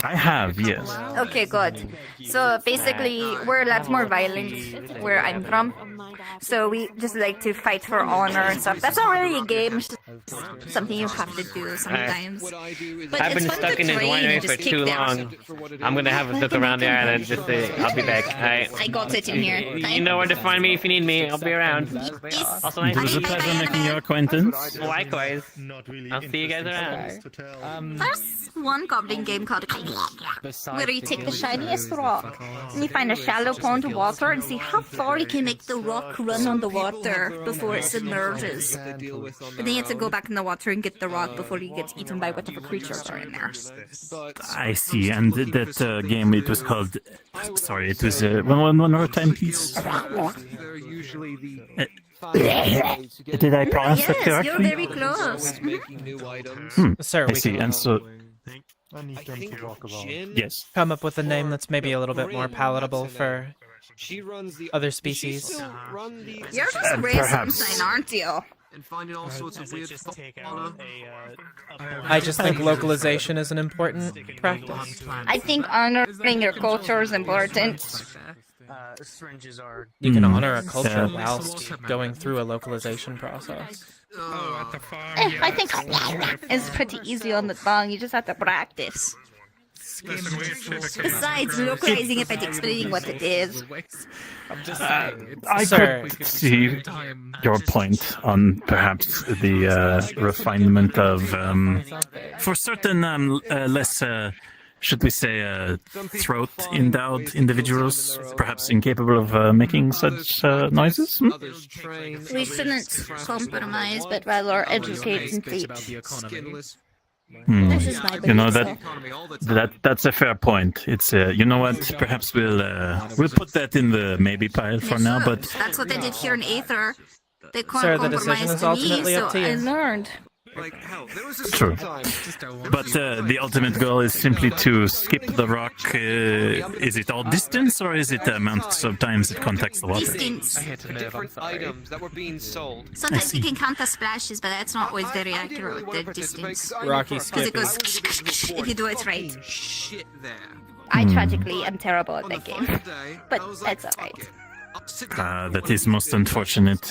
A: I have, yes.
O: Okay, good. So basically, we're a lot more violent where I'm from. So we just like to fight for honor and stuff. That's not really a game. It's just something you have to do sometimes. But
D: I've
O: it's
D: been
O: fun
D: stuck
O: to
D: in this
O: train,
D: winery
O: just
D: for
O: kick
D: too
O: their ass.
D: long. I'm gonna have a look around the island. Just I'll be back. Alright.
O: I got it in here.
D: You know where to find me if you need me. I'll be around. Also, nice
A: It was a pleasure making your acquaintance.
D: Likewise. I'll see you guys around.
O: There's one goblin game called where you take the shiniest rock and you find a shallow pond of water and see how far you can make the rock run on the water before it submerges. But then you have to go back in the water and get the rock before it gets eaten by whatever creatures are in there.
A: I see, and that game, it was called... Sorry, it was... one more time, please. Did I pronounce that
O: Yes,
A: correctly?
O: you're very close.
B: Sir,
A: I
B: we
A: see,
B: can
A: and so...
R: I need them to walk around.
A: Yes.
B: come up with a name that's maybe a little bit more palatable for other species.
O: You're just
A: perhaps.
O: something, aren't you?
Q: And finding all sorts of weird
B: I just think localization is an important practice.
O: I think honoring your culture is important.
B: You can honor a culture whilst going through a localization process.
O: I think it's pretty easy on the tongue. You just have to practice. Besides, localizing it by explaining what it is.
A: I could see your point on perhaps the refinement of, for certain less, should we say, throat-endowed individuals, perhaps incapable of making such noises? Hmm?
O: We shouldn't compromise, but rather educate and teach. This is my
A: You know
O: belief,
A: that's a fair point. It's you know what? Perhaps we'll put that in the maybe pile for now. But
O: that's what they did here in Aether. They can't
B: Sir, the decision
O: compromise
B: is
O: to me,
B: ultimately
O: so
B: up to you.
O: I learned.
Q: Like hell, there was a
A: true.
Q: time.
A: But the ultimate goal is simply to skip the rock. Is it all distance, or is it the amount of times it contacts the water?
O: Distance.
Q: Different items that were being sold.
O: Sometimes you can count the splashes, but that's not always very accurate with the distance.
B: Rocky
O: Because it goes
B: skipping.
O: if you do it right.
Q: Shit there.
O: I tragically am terrible at that game, but that's alright.
A: That is most unfortunate.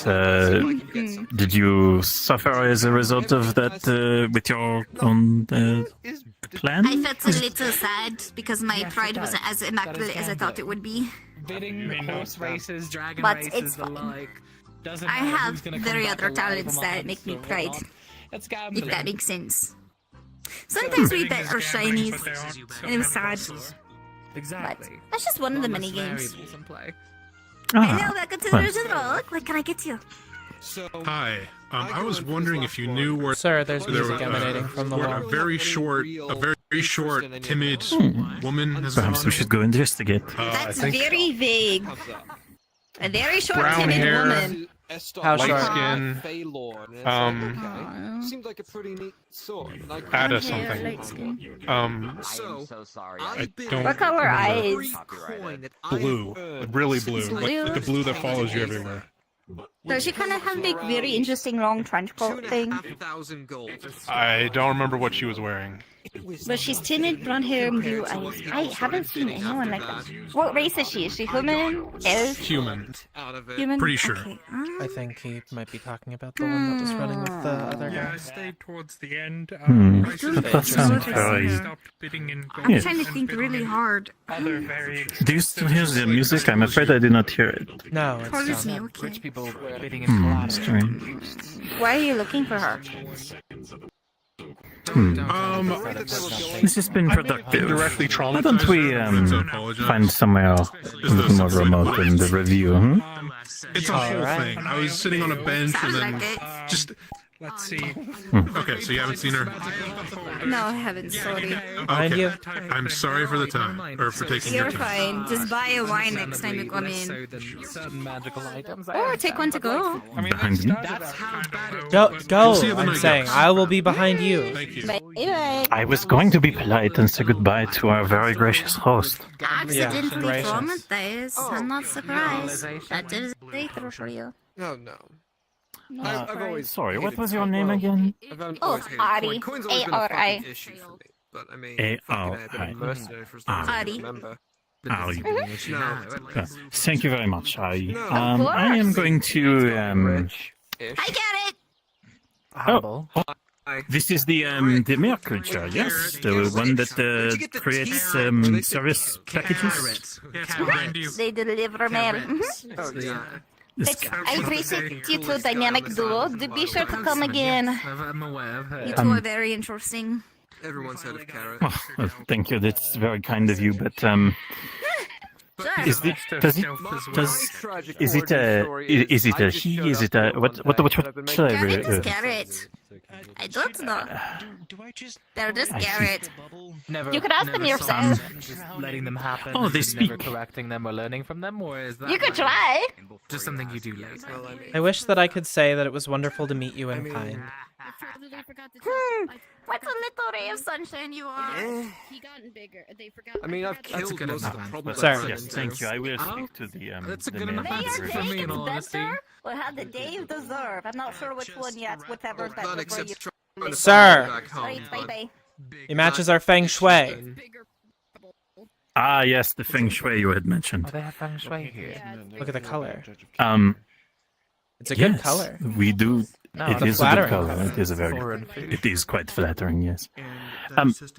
A: Did you suffer as a result of that with your own plan?
O: I felt a little sad because my pride wasn't as immaculate as I thought it would be.
K: Bidding, horse races, dragon
O: But
K: races,
O: it's
K: the
O: fine.
K: like. Doesn't
O: I
K: matter
O: have
K: who's gonna come
O: very
K: back
O: other
K: alive
O: talents
K: or
O: that
K: not,
O: make me
K: so
O: pride.
K: hold on. It's
O: If
K: gambling.
O: that makes sense. Sometimes we bet our shinies, and it was sad.
K: Exactly.
O: But that's just one of the
K: Less
O: mini games.
K: variables in play.
O: Hello, welcome to the original. What can I get you?
F: Hi. I was wondering if you knew where
B: Sir, there's
F: there
B: music
F: was,
B: emanating from the
F: where
B: wall.
F: a very short, timid woman has
A: Perhaps we
F: gone.
A: should go investigate.
O: That's very vague. A very short,
F: Brown
O: timid
F: hair,
O: woman.
B: How
F: light
B: short?
F: skin,
Q: Seemed like a pretty neat sword. and I
F: Ada
O: Blonde hair,
F: something.
O: light skin.
Q: So
F: I don't
O: What color
F: remember.
O: eyes?
F: Blue, really blue, like the blue that follows you everywhere.
O: Does she kind of have like very interesting long trench coat thing?
Q: 2,500 gold.
F: I don't remember what she was wearing.
O: But she's timid, blonde hair, and blue eyes. I haven't seen anyone like that. What race is she? Is she human? Elf?
F: Human.
O: Human?
F: Pretty sure.
O: Okay.
B: I think he might be talking about the one that was running with the other guy.
S: I stayed towards the end.
A: That sounds very.
O: I'm trying to think really hard.
A: Do you still hear the music? I'm afraid I did not hear it.
B: No, it's
O: Promise me,
B: not.
O: okay.
K: Rich people bidding in collateral.
A: Strange.
O: Why are you looking for her?
A: This has been productive.
F: Directly
A: Why don't we find somewhere a little more remote in the review?
F: It's a whole thing. I was sitting on a bench and then just.
S: Let's see.
F: Okay, so you haven't seen her.
O: No, I haven't. Sorry.
B: Mind you.
F: I'm sorry for the time, or for taking
O: You're
F: your time.
O: fine. Just buy a wine next time you come
K: Less so
O: in.
K: than certain magical items.
O: Or take one to go.
A: Behind me?
K: That's how bad it
B: Go,
F: We'll see you the
B: I'm
F: night,
B: saying.
F: guys.
B: I will be behind you.
F: Thank you.
O: Bye.
A: I was going to be polite and say goodbye to our very gracious host.
O: Accidentally
B: gracious.
O: traumatized. I'm not surprised. That is later for you.
Q: No, no.
O: No
Q: I've
O: surprise.
Q: always
A: Sorry, what
Q: hated
A: was your
Q: coin.
A: name
Q: Well,
A: again?
Q: I've
O: Oh,
Q: always hated
O: Ari.
Q: coin. Coin's always been a
O: A-R-I.
Q: fucking issue for me. But I mean,
A: A-R-I.
Q: fucking I've been a mercenary for as long as I
O: Ari.
Q: can remember.
A: Ali.
Q: No.
A: Thank you very much, Ali.
Q: No.
A: I am going to.
Q: Ish.
O: I get it.
B: Audible.
A: This is the mail creature, yes, the one that creates service packages.
O: They deliver mail.
Q: Oh, yeah.
O: I appreciate you two dynamic duo. Do be sure to come again.
K: I'm aware of her.
O: You two are very interesting.
Q: Everyone's heard of Carrot.
A: Oh, thank you. That's very kind of you. But
O: Sure.
A: is it? Does it? Is it a? Is it a he? Is it a? What should I
O: Garrett is
A: read?
O: Garrett. I don't know. They're just
A: I see.
O: Garrett.
K: Never,
O: You could ask them
K: never
O: yourself.
K: Just letting them happen.
A: Oh, they
K: and
A: speak.
K: Never correcting them or learning from them, or is that
O: You could try.
K: just something you do later?
B: I wish that I could say that it was wonderful to meet you in kind.
O: What a little ray of sunshine you are.
G: He gotten bigger. They forgot.
Q: I mean, I've
K: That's a
Q: killed
K: good
Q: most of
K: enough
Q: the problems.
B: Sorry.
Q: I've
A: Yes,
Q: run
A: thank
Q: into.
A: you. I will speak to the
K: That's a good
A: the
K: enough
A: mail
K: answer
A: creature.
K: for me, in all honesty.
O: Will have the day you deserve. I'm not sure which one yet. Whatever
Q: None
O: that for
Q: except
O: you.
Q: trying to
B: Sir.
Q: find me back home,
O: Right,
Q: but-
O: bye.
B: He matches our feng shui.
A: Ah, yes, the feng shui you had mentioned.
K: Oh, they have feng shui here.
B: Look at the color. It's a good
A: Yes,
B: color.
A: we do.
K: No,
A: It
K: it's a
A: is a good
B: flattering
A: color.
B: color.
A: It is a very.
K: Foreign food.
A: It is quite flattering. Yes.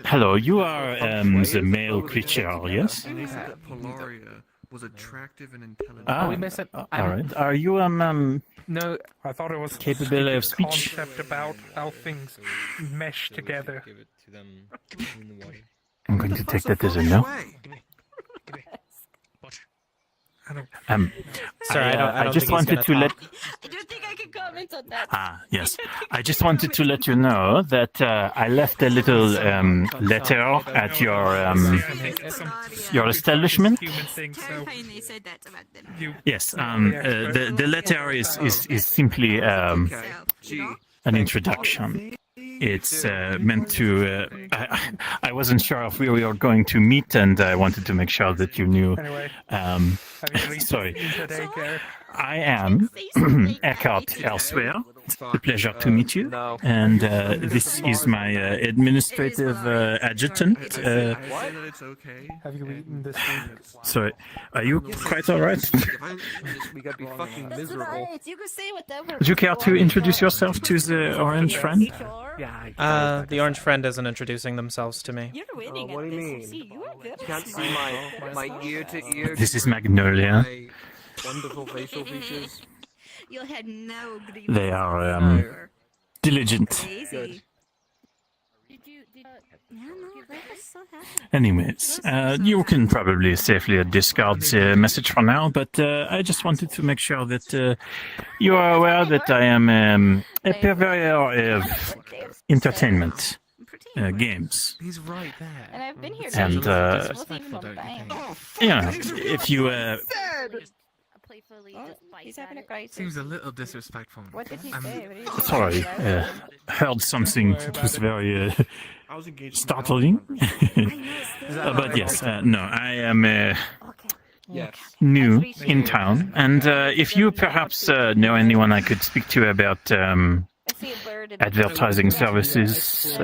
A: Hello. You are the male creature. Yes.
H: And they said that Polaria was attractive and intelligent.
A: Ah,
K: we missed it.
A: all right. Are you
K: No,
S: I thought it was
A: capable of speech?
S: concept about how things mesh together.
A: I'm going to take that as a no.
B: Sir, I don't
A: just
B: think he's
A: wanted
B: gonna
A: to let.
B: talk.
O: I don't think I can comment on that.
A: Ah, yes. I just wanted to let you know that I left a little letter at your establishment.
O: Terrifying they said that about them.
A: Yes. The letter is simply an introduction. It's meant to. I wasn't sure if we were going to meet, and I wanted to make sure that you knew. Sorry. I am Eckhart elsewhere, It's a pleasure to meet you.
Q: No.
A: And this is my administrative adjutant.
J: Have you eaten this week?
A: Sorry, are you quite alright?
Q: We gotta be fucking miserable.
O: You can say whatever.
A: Would you care to introduce yourself to the orange friend?
B: The orange friend isn't introducing themselves to me.
O: You're winning
Q: What do you mean? You can't see my ear to ear.
A: This is Magnolia.
Q: My wonderful facial features.
O: You'll have no green.
A: They are diligent.
Q: Good.
A: Anyways, you can probably safely discard the message for now, but I just wanted to make sure that you are aware that I am a purveyor of entertainment, games.
K: He's right there.
O: And I've been here.
A: And, you know, if you...
O: He's having a crisis.
K: Seems a little disrespectful.
O: What did he say? What did he
A: Sorry,
O: say?
A: heard something that was very startling. But yes, no, I am new in town, and if you perhaps know anyone I could speak to about advertising services,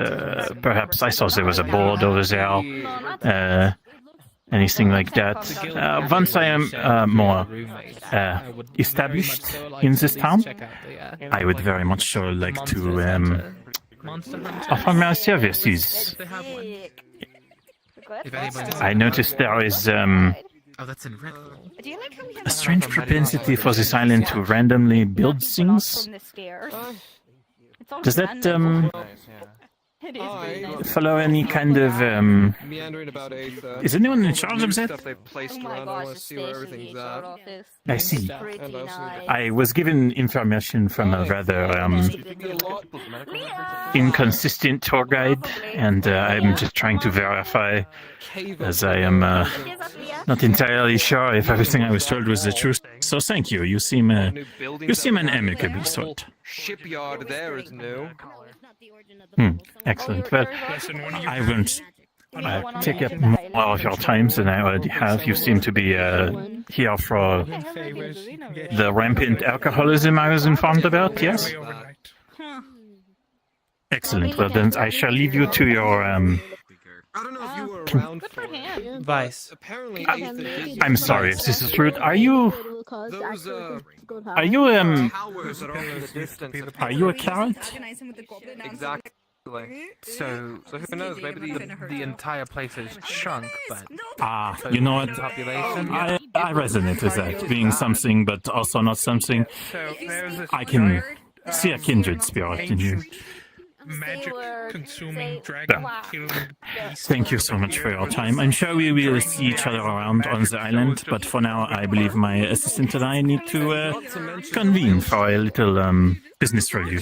A: perhaps I saw there was a board over there. Anything like that. Once I am more established in this town, I would very much sure like to offer my services. I noticed there is
K: Oh, that's in red.
A: a strange propensity for this island to randomly build things. Does that follow any kind of
Q: Meandering about
A: is anyone in charge of that?
Q: stuff they placed around. I want to see where everything's at.
A: I see.
Q: And also
A: I was given information from a rather inconsistent tour guide, and I'm just trying to verify, as I am not entirely sure if everything I was told was the truth. So thank you. You seem an amicable sort.
Q: Shipyard there is new.
A: Excellent. Well, I won't take up more of your time than I already have. You seem to be here for the rampant alcoholism I was informed about, yes? Excellent. Well, then I shall leave you to your...
Q: I don't know if you were around for it.
B: Vice.
Q: Apparently,
A: I'm sorry if this is rude. Are you...
Q: those
A: Are you,
Q: towers that are off in the distance.
A: Are you a carrot?
Q: Exactly.
K: So who knows? Maybe the entire place has shrunk, but
A: You know what?
K: population.
A: I resonate with that. Being something, but also not something.
S: So there's this
A: I can
S: bird,
A: see a kindred spirit in you.
S: magic consuming dragon killing beast.
A: Thank you so much for your time. I'm sure we will see each other around on the island, but for now, I believe my assistant and I need to convene for a little business review.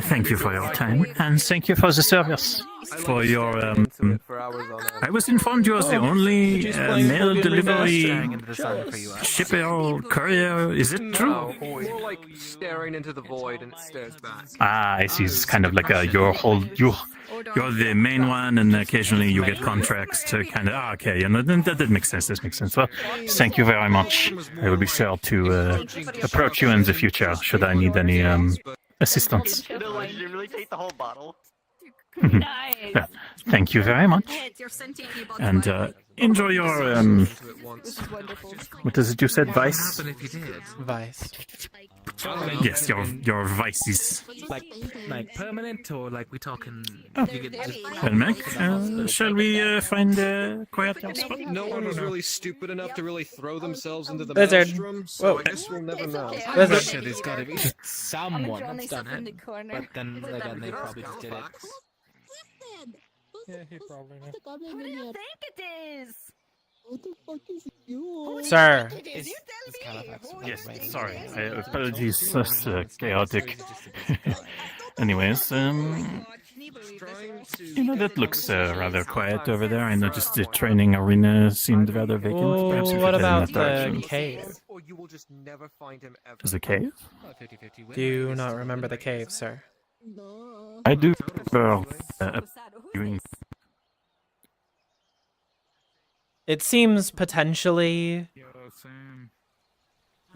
A: Thank you for your time, and thank you for the service. For your, I was informed you are the only mail delivery shipper courier. Is it true?
Q: More like staring into the void and it stares back.
A: I see. It's kind of like you're the main one, and occasionally you get contracts to kind of. Okay, then that makes sense. This makes sense. Well, thank you very much. I will be sure to approach you in the future should I need any assistance.
M: Really take the whole bottle.
A: Well, thank you very much, and enjoy your what is it you said, vice?
B: Vice.
A: Yes, your vices.
K: Like permanent, or like we talking? You get just,
A: Well, Mac, shall we find a quieter spot?
Q: No one was really stupid enough to really throw themselves into the
B: Lizard.
Q: maelstrom, so
B: Whoa.
Q: I guess we'll never know.
B: Lizard.
K: Shit, there's gotta be someone that's done it. But then again, they probably just did it.
S: Yeah, he probably knows.
O: Who do you think it is?
G: What the fuck is you?
B: Sir.
A: Yes, sorry. Apologies, that's chaotic. Anyways, that looks rather quiet over there. I noticed the training arena seemed rather vacant. Perhaps we
B: What
A: should head in
B: about
A: that
B: the
A: direction.
B: cave?
Q: Or you will just never find him ever.
A: The cave?
B: Do you not remember the cave, sir?
A: I do prefer viewing.
B: It seems potentially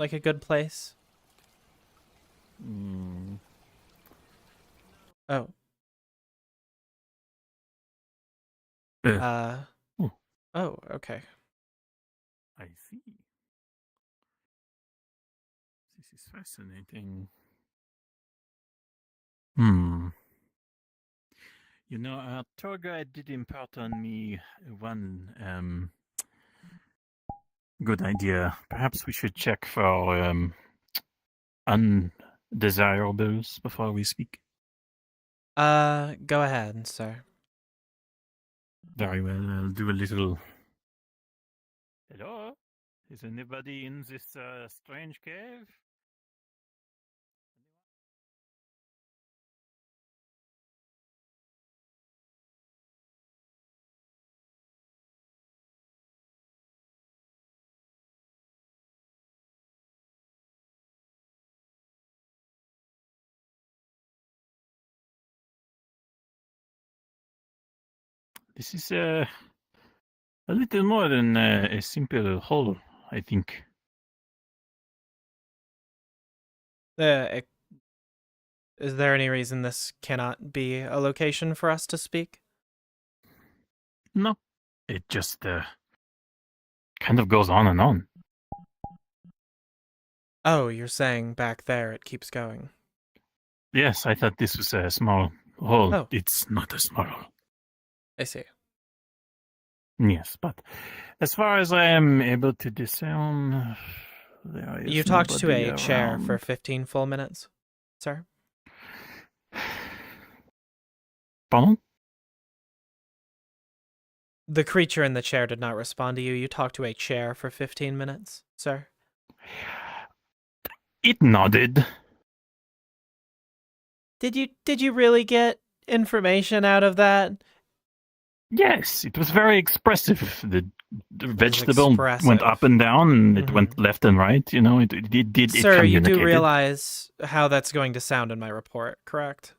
B: like a good place? Oh. Oh, okay.
A: I see. This is fascinating. You know, our tour guide did impart on me one good idea. Perhaps we should check for undesirables before we speak.
B: Go ahead, sir.
A: Very well. I'll do a little. Hello? Is anybody in this strange cave? This is a little more than a simple hole, I think.
B: Is there any reason this cannot be a location for us to speak?
A: No. It just kind of goes on and on.
B: Oh, you're saying back there it keeps going.
A: Yes, I thought this was a small hole.
B: Oh.
A: It's not a small hole.
B: I see.
A: Yes, but as far as I am able to discern, there is
B: You talked to
A: nobody
B: a chair for
A: around.
B: 15 full minutes, sir?
A: Pardon?
B: The creature in the chair did not respond to you. You talked to a chair for 15 minutes, sir?
A: It nodded.
B: Did you really get information out of that?
A: Yes, it was very expressive. The vegetable
B: expressive.
A: went up and down, and it went left and right. You know, it did.
B: Sir,
A: it
B: you do
A: communicated.
B: realize how that's going to sound in my report, correct?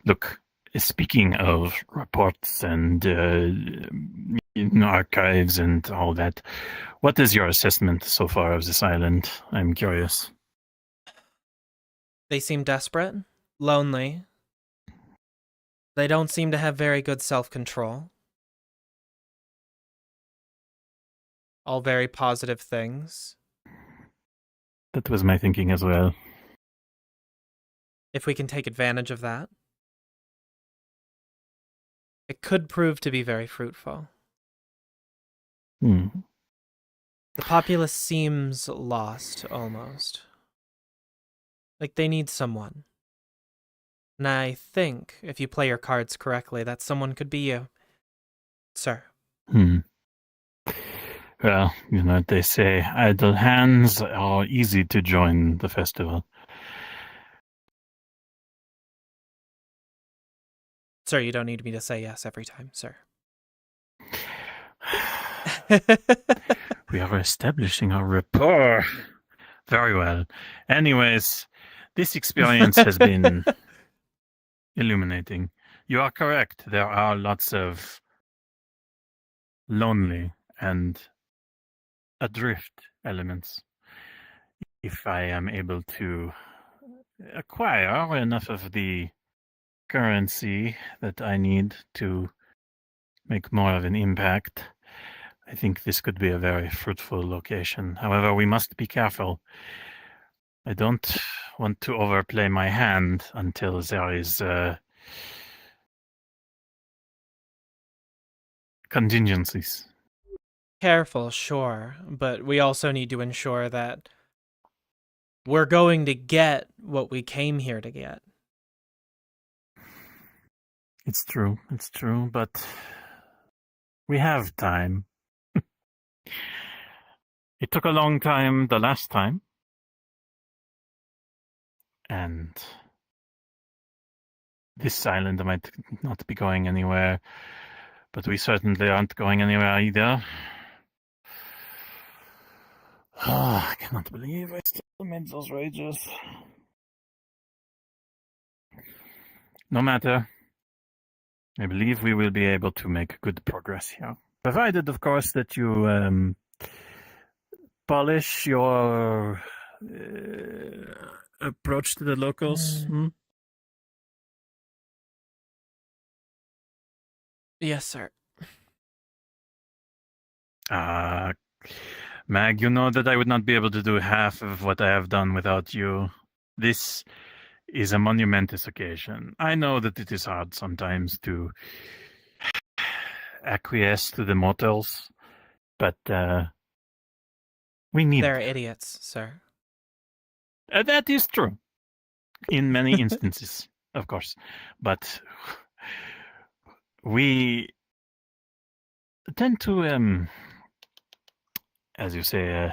A: Look, speaking of reports and archives and all that, what is your assessment so far of this island? I'm curious.
B: They seem desperate, lonely. They don't seem to have very good self-control. All very positive things.
A: That was my thinking as well.
B: If we can take advantage of that, it could prove to be very fruitful.
A: Hmm.
B: The populace seems lost, almost. Like they need someone. And I think, if you play your cards correctly, that someone could be you, sir.
A: Well, you know what they say, idle hands are easy to join the festival.
B: Sir, you don't need me to say yes every time, sir.
A: We are establishing our rapport. Very well. Anyways, this experience has been illuminating. You are correct. There are lots of lonely and adrift elements. If I am able to acquire enough of the currency that I need to make more of an impact, I think this could be a very fruitful location. However, we must be careful. I don't want to overplay my hand until there is contingencies.
B: Careful, sure, but we also need to ensure that we're going to get what we came here to get.
A: It's true, but we have time. It took a long time the last time, and this island might not be going anywhere, but we certainly aren't going anywhere either. Oh, I cannot believe I still made those rages. No matter. I believe we will be able to make good progress here. provided, of course, that you polish your approach to the locals. Hmm?
B: Yes, sir.
A: Mag, you know that I would not be able to do half of what I have done without you. This is a monumentous occasion. I know that it is hard sometimes to acquiesce to the mortals, but we need.
B: They're idiots, sir.
A: That is true. In many instances, of course. But we tend to, as you say,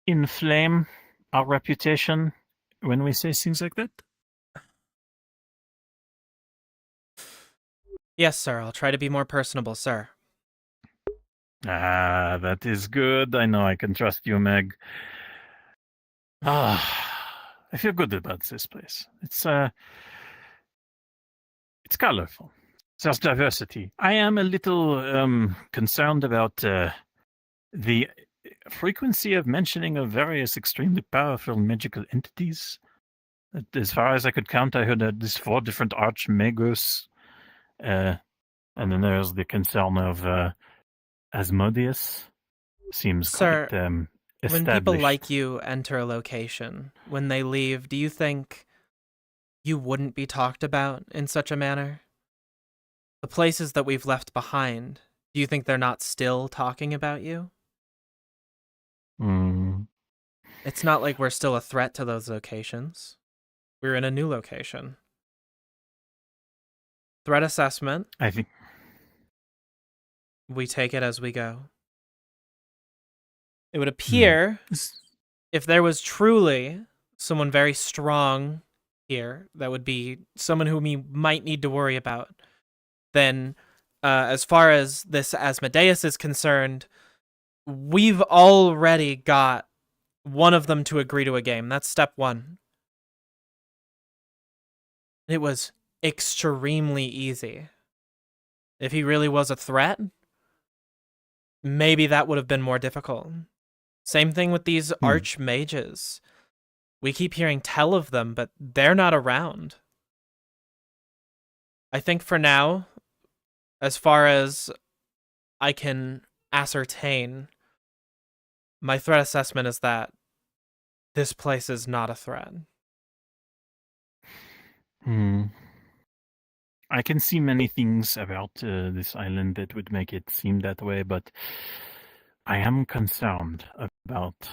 A: inflame our reputation when we say things like that.
B: Yes, sir. I'll try to be more personable, sir.
A: That is good. I know I can trust you, Meg. I feel good about this place. It's colorful. There's diversity. I am a little concerned about the frequency of mentioning of various extremely powerful magical entities. As far as I could count, I heard at least 4 different archmagos. And then there's the concern of Asmodeus. Seems
B: Sir,
A: quite
B: when
A: established.
B: people like you enter a location, when they leave, do you think you wouldn't be talked about in such a manner? The places that we've left behind, do you think they're not still talking about you? It's not like we're still a threat to those locations. We're in a new location. Threat assessment.
A: I think
B: we take it as we go. It would appear if there was truly someone very strong here, that would be someone whom we might need to worry about, then as far as this Asmodeus is concerned, we've already got one of them to agree to a game. That's step 1. It was extremely easy. If he really was a threat, maybe that would have been more difficult. Same thing with these archmages. We keep hearing tell of them, but they're not around. I think for now, as far as I can ascertain, my threat assessment is that this place is not a threat.
A: I can see many things about this island that would make it seem that way, but I am concerned about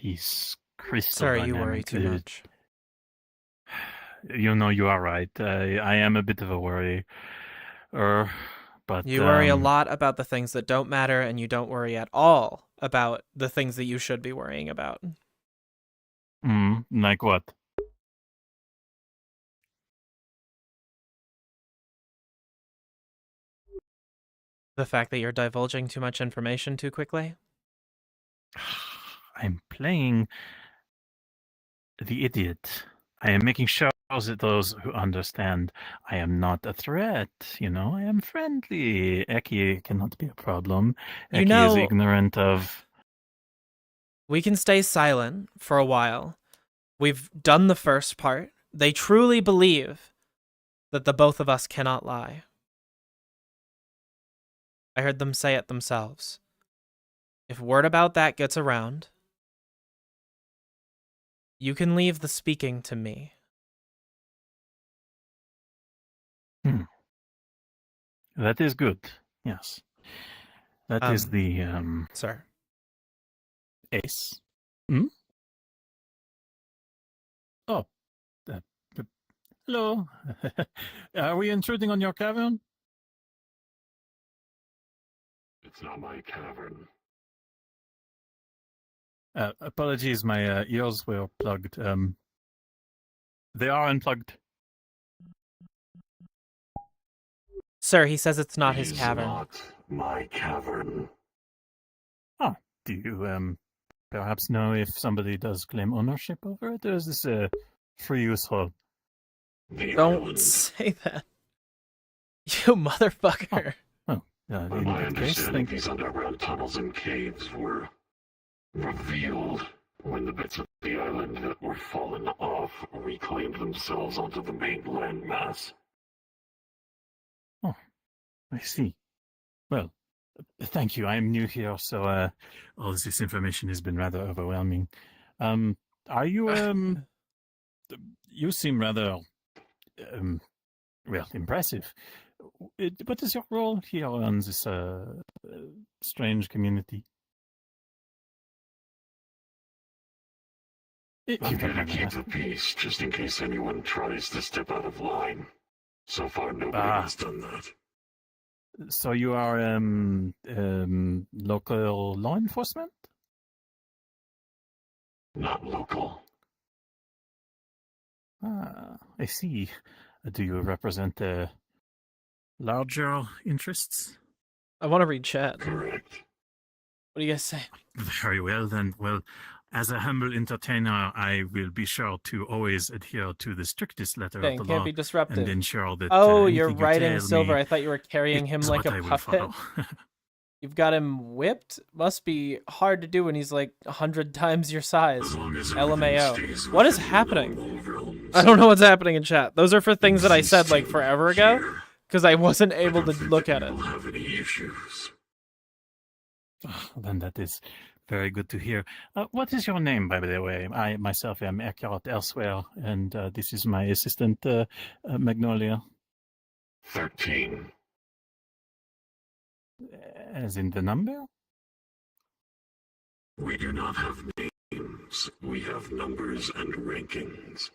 A: these crystal
B: Sorry, you worry
A: dynamic.
B: too much.
A: You know, you are right. I am a bit of a worry. But
B: you worry a lot about the things that don't matter, and you don't worry at all about the things that you should be worrying about.
A: Like what?
B: The fact that you're divulging too much information too quickly?
A: I'm playing the idiot. I am making sure that those who understand I am not a threat. You know, I am friendly. Eki cannot be a problem. Eki is ignorant of...
B: We can stay silent for a while. We've done the first part. They truly believe that the both of us cannot lie. I heard them say it themselves. If word about that gets around, you can leave the speaking to me.
A: That is good. Yes. That is the...
B: Sir.
A: Ace. Oh. Hello. Are we intruding on your cavern?
T: It's not my cavern.
A: Apologies, my ears were plugged. They are unplugged.
B: Sir, he says it's not his cavern.
T: Not my cavern.
A: Oh, do you perhaps know if somebody does claim ownership over it, or is this a free use hall?
B: Don't say that. You motherfucker.
T: By
A: In
T: my
A: that case,
T: understanding, these underground tunnels and caves were revealed when the bits of the island that were fallen off reclaimed themselves onto the main landmass.
A: Oh, I see. Well, thank you. I'm new here, so all this information has been rather overwhelming. Are you you seem rather well, impressive. What is your role here on this strange community? If
T: I'm
A: you
T: here
A: don't
T: to
A: mind me
T: keep the
A: asking.
T: peace, just in case anyone tries to step out of line. So far, nobody
A: Ah.
T: has done that.
A: So you are local law enforcement?
T: Not local.
A: Ah, I see. Do you represent larger interests?
B: I want to read chat.
T: Correct.
B: What do you guys say?
A: Very well, then. Well, as a humble entertainer, I will be sure to always adhere to the strictest letter
B: Dang,
A: of the
B: can't
A: law
B: be disruptive.
A: and ensure that
B: Oh, you're
A: anything you
B: writing
A: tell
B: Silver.
A: me
B: I thought you were carrying him
A: is
B: like
A: what
B: a
A: I will
B: puppet.
A: follow.
B: You've got him whipped? Must be hard to do when he's like 100 times your size. LMAO. What is happening? I don't know what's happening in chat. Those are for things that I said like forever ago, because I wasn't able to look at it.
T: Have any issues?
A: Then that is very good to hear. What is your name, by the way? I myself am accurate elsewhere, and this is my assistant, Magnolia.
T: 13.
A: As in the number?
T: We do not have names. We have numbers and rankings.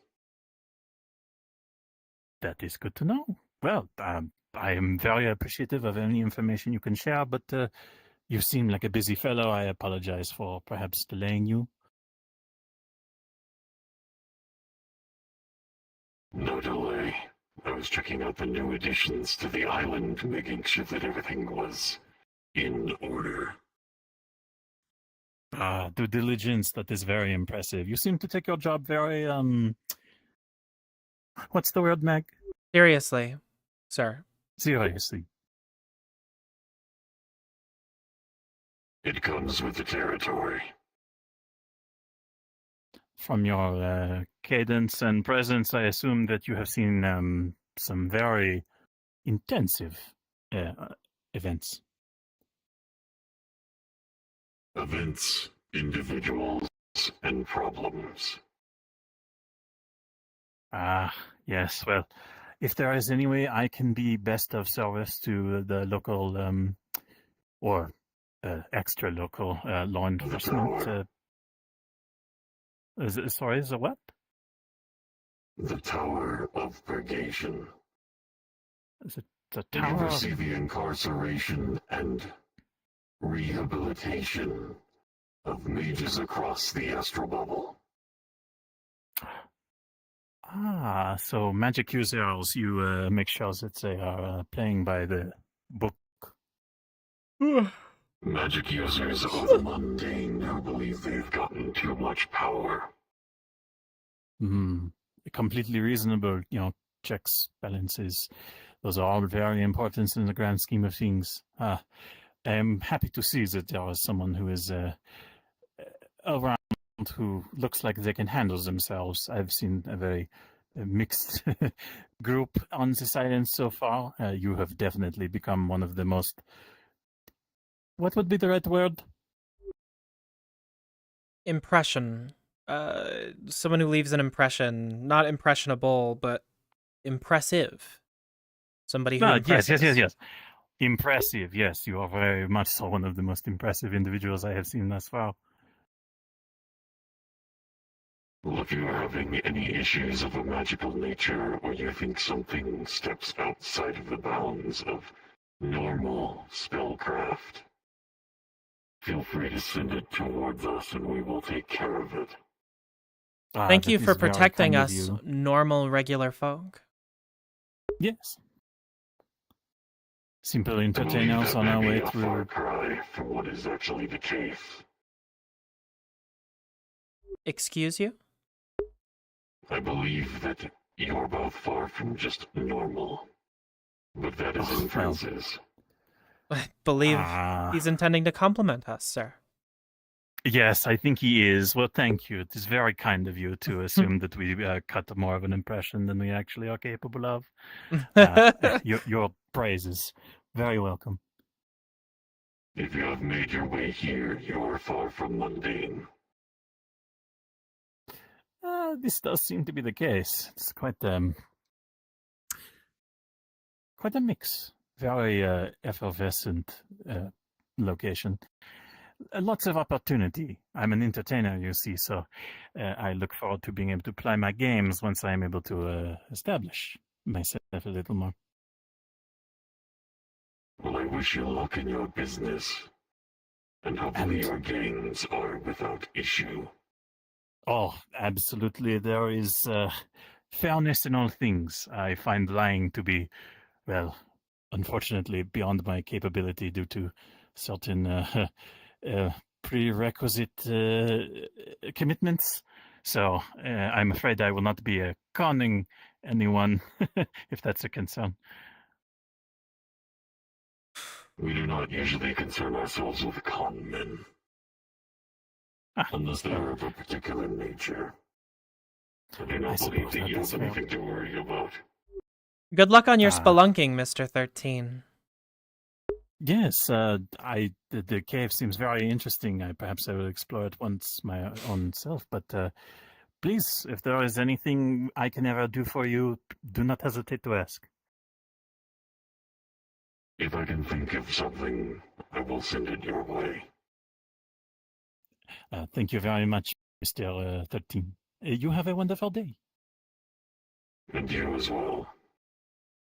A: That is good to know. Well, I am very appreciative of any information you can share, but you seem like a busy fellow. I apologize for perhaps delaying you.
T: No delay. I was checking out the new additions to the island, making sure that everything was in order.
A: Due diligence, that is very impressive. You seem to take your job very, what's the word, Meg?
B: Seriously, sir.
A: Seriously.
T: It comes with the territory.
A: From your cadence and presence, I assume that you have seen some very intensive events.
T: Events, individuals, and problems.
A: Yes, well, if there is any way I can be best of service to the local or extra local law enforcement. Is it what?
T: The Tower of Purgation.
A: Is it the
T: You
A: Tower of...
T: oversee the incarceration and rehabilitation of mages across the astral bubble.
A: So magic users, you make sure that they are playing by the book.
T: Magic users are the mundane who believe they've gotten too much power.
A: Completely reasonable, checks, balances. Those are all very important in the grand scheme of things. I am happy to see that there is someone who is around who looks like they can handle themselves. I've seen a very mixed group on this island so far. You have definitely become one of the most... What would be the right word?
B: Impression. Someone who leaves an impression. Not impressionable, but impressive. Somebody who impresses.
A: Yes. Impressive, yes. You are very much so one of the most impressive individuals I have seen thus far.
T: Well, if you are having any issues of a magical nature, or you think something steps outside of the bounds of normal spellcraft, feel free to send it towards us and we will take care of it.
B: Thank you for protecting us, normal, regular folk.
A: Yes. Simple entertainers on our way through...
T: far cry from what is actually the case.
B: Excuse you?
T: I believe that you're both far from just normal. But that is inferences.
B: I believe
A: Ah.
B: he's intending to compliment us, sir.
A: Yes, I think he is. Well, thank you. It is very kind of you to assume that we cut more of an impression than we actually are capable of. Your praise is very welcome.
T: If you have made your way here, you are far from mundane.
A: This does seem to be the case. It's quite a mix. Very effervescent location. Lots of opportunity. I'm an entertainer, you see, so I look forward to being able to play my games once I'm able to establish myself a little more.
T: Well, I wish you luck in your business. And hopefully your gains are without issue.
A: Oh, absolutely. There is fairness in all things. I find lying to be, well, unfortunately, beyond my capability due to certain prerequisite commitments. So I'm afraid I will not be conning anyone, if that's a concern.
T: We do not usually concern ourselves with con men. Unless they are of a particular nature. I do not believe that you have anything to worry about.
B: Good luck on your spelunking, Mr. 13.
A: Yes, the cave seems very interesting. Perhaps I will explore it once my own self. But please, if there is anything I can ever do for you, do not hesitate to ask.
T: If I can think of something, I will send it your way.
A: Thank you very much, Mr. 13. You have a wonderful day.
T: And you as well.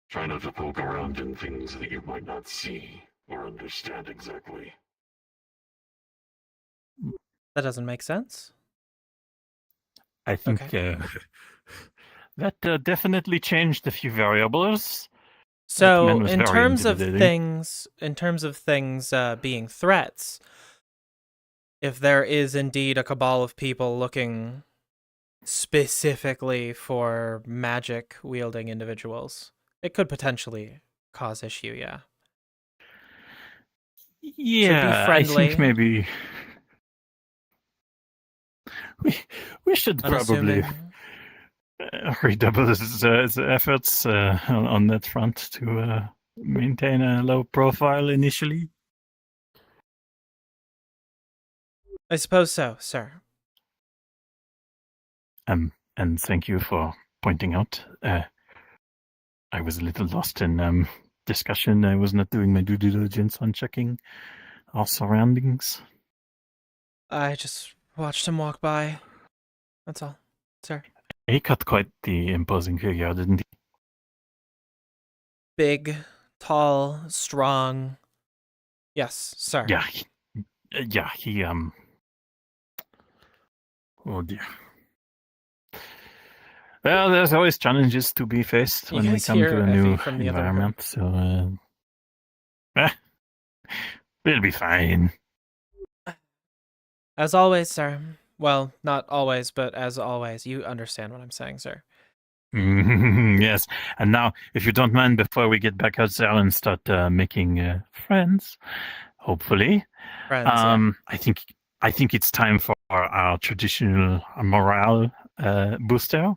T: Try not to poke around in things that you might not see or understand exactly.
B: That doesn't make sense.
A: I think that definitely changed a few variables.
B: So, in terms of things being threats, if there is indeed a cabal of people looking specifically for magic-wielding individuals, it could potentially cause issue, yeah.
A: Yeah, I think maybe we should probably redouble his efforts on that front to maintain a low profile initially.
B: I suppose so, sir.
A: And thank you for pointing out. I was a little lost in discussion. I was not doing my due diligence on checking our surroundings.
B: I just watched him walk by. That's all, sir.
A: He cut quite the imposing figure, didn't he?
B: Big, tall, strong. Yes, sir.
A: Yeah, he oh dear. Well, there's always challenges to be faced when we come to a new environment, so we'll be fine.
B: As always, sir. Well, not always, but as always. You understand what I'm saying, sir.
A: Yes, and now, if you don't mind, before we get back out there and start making friends, hopefully,
B: friends,
A: I think it's time for our traditional morale booster.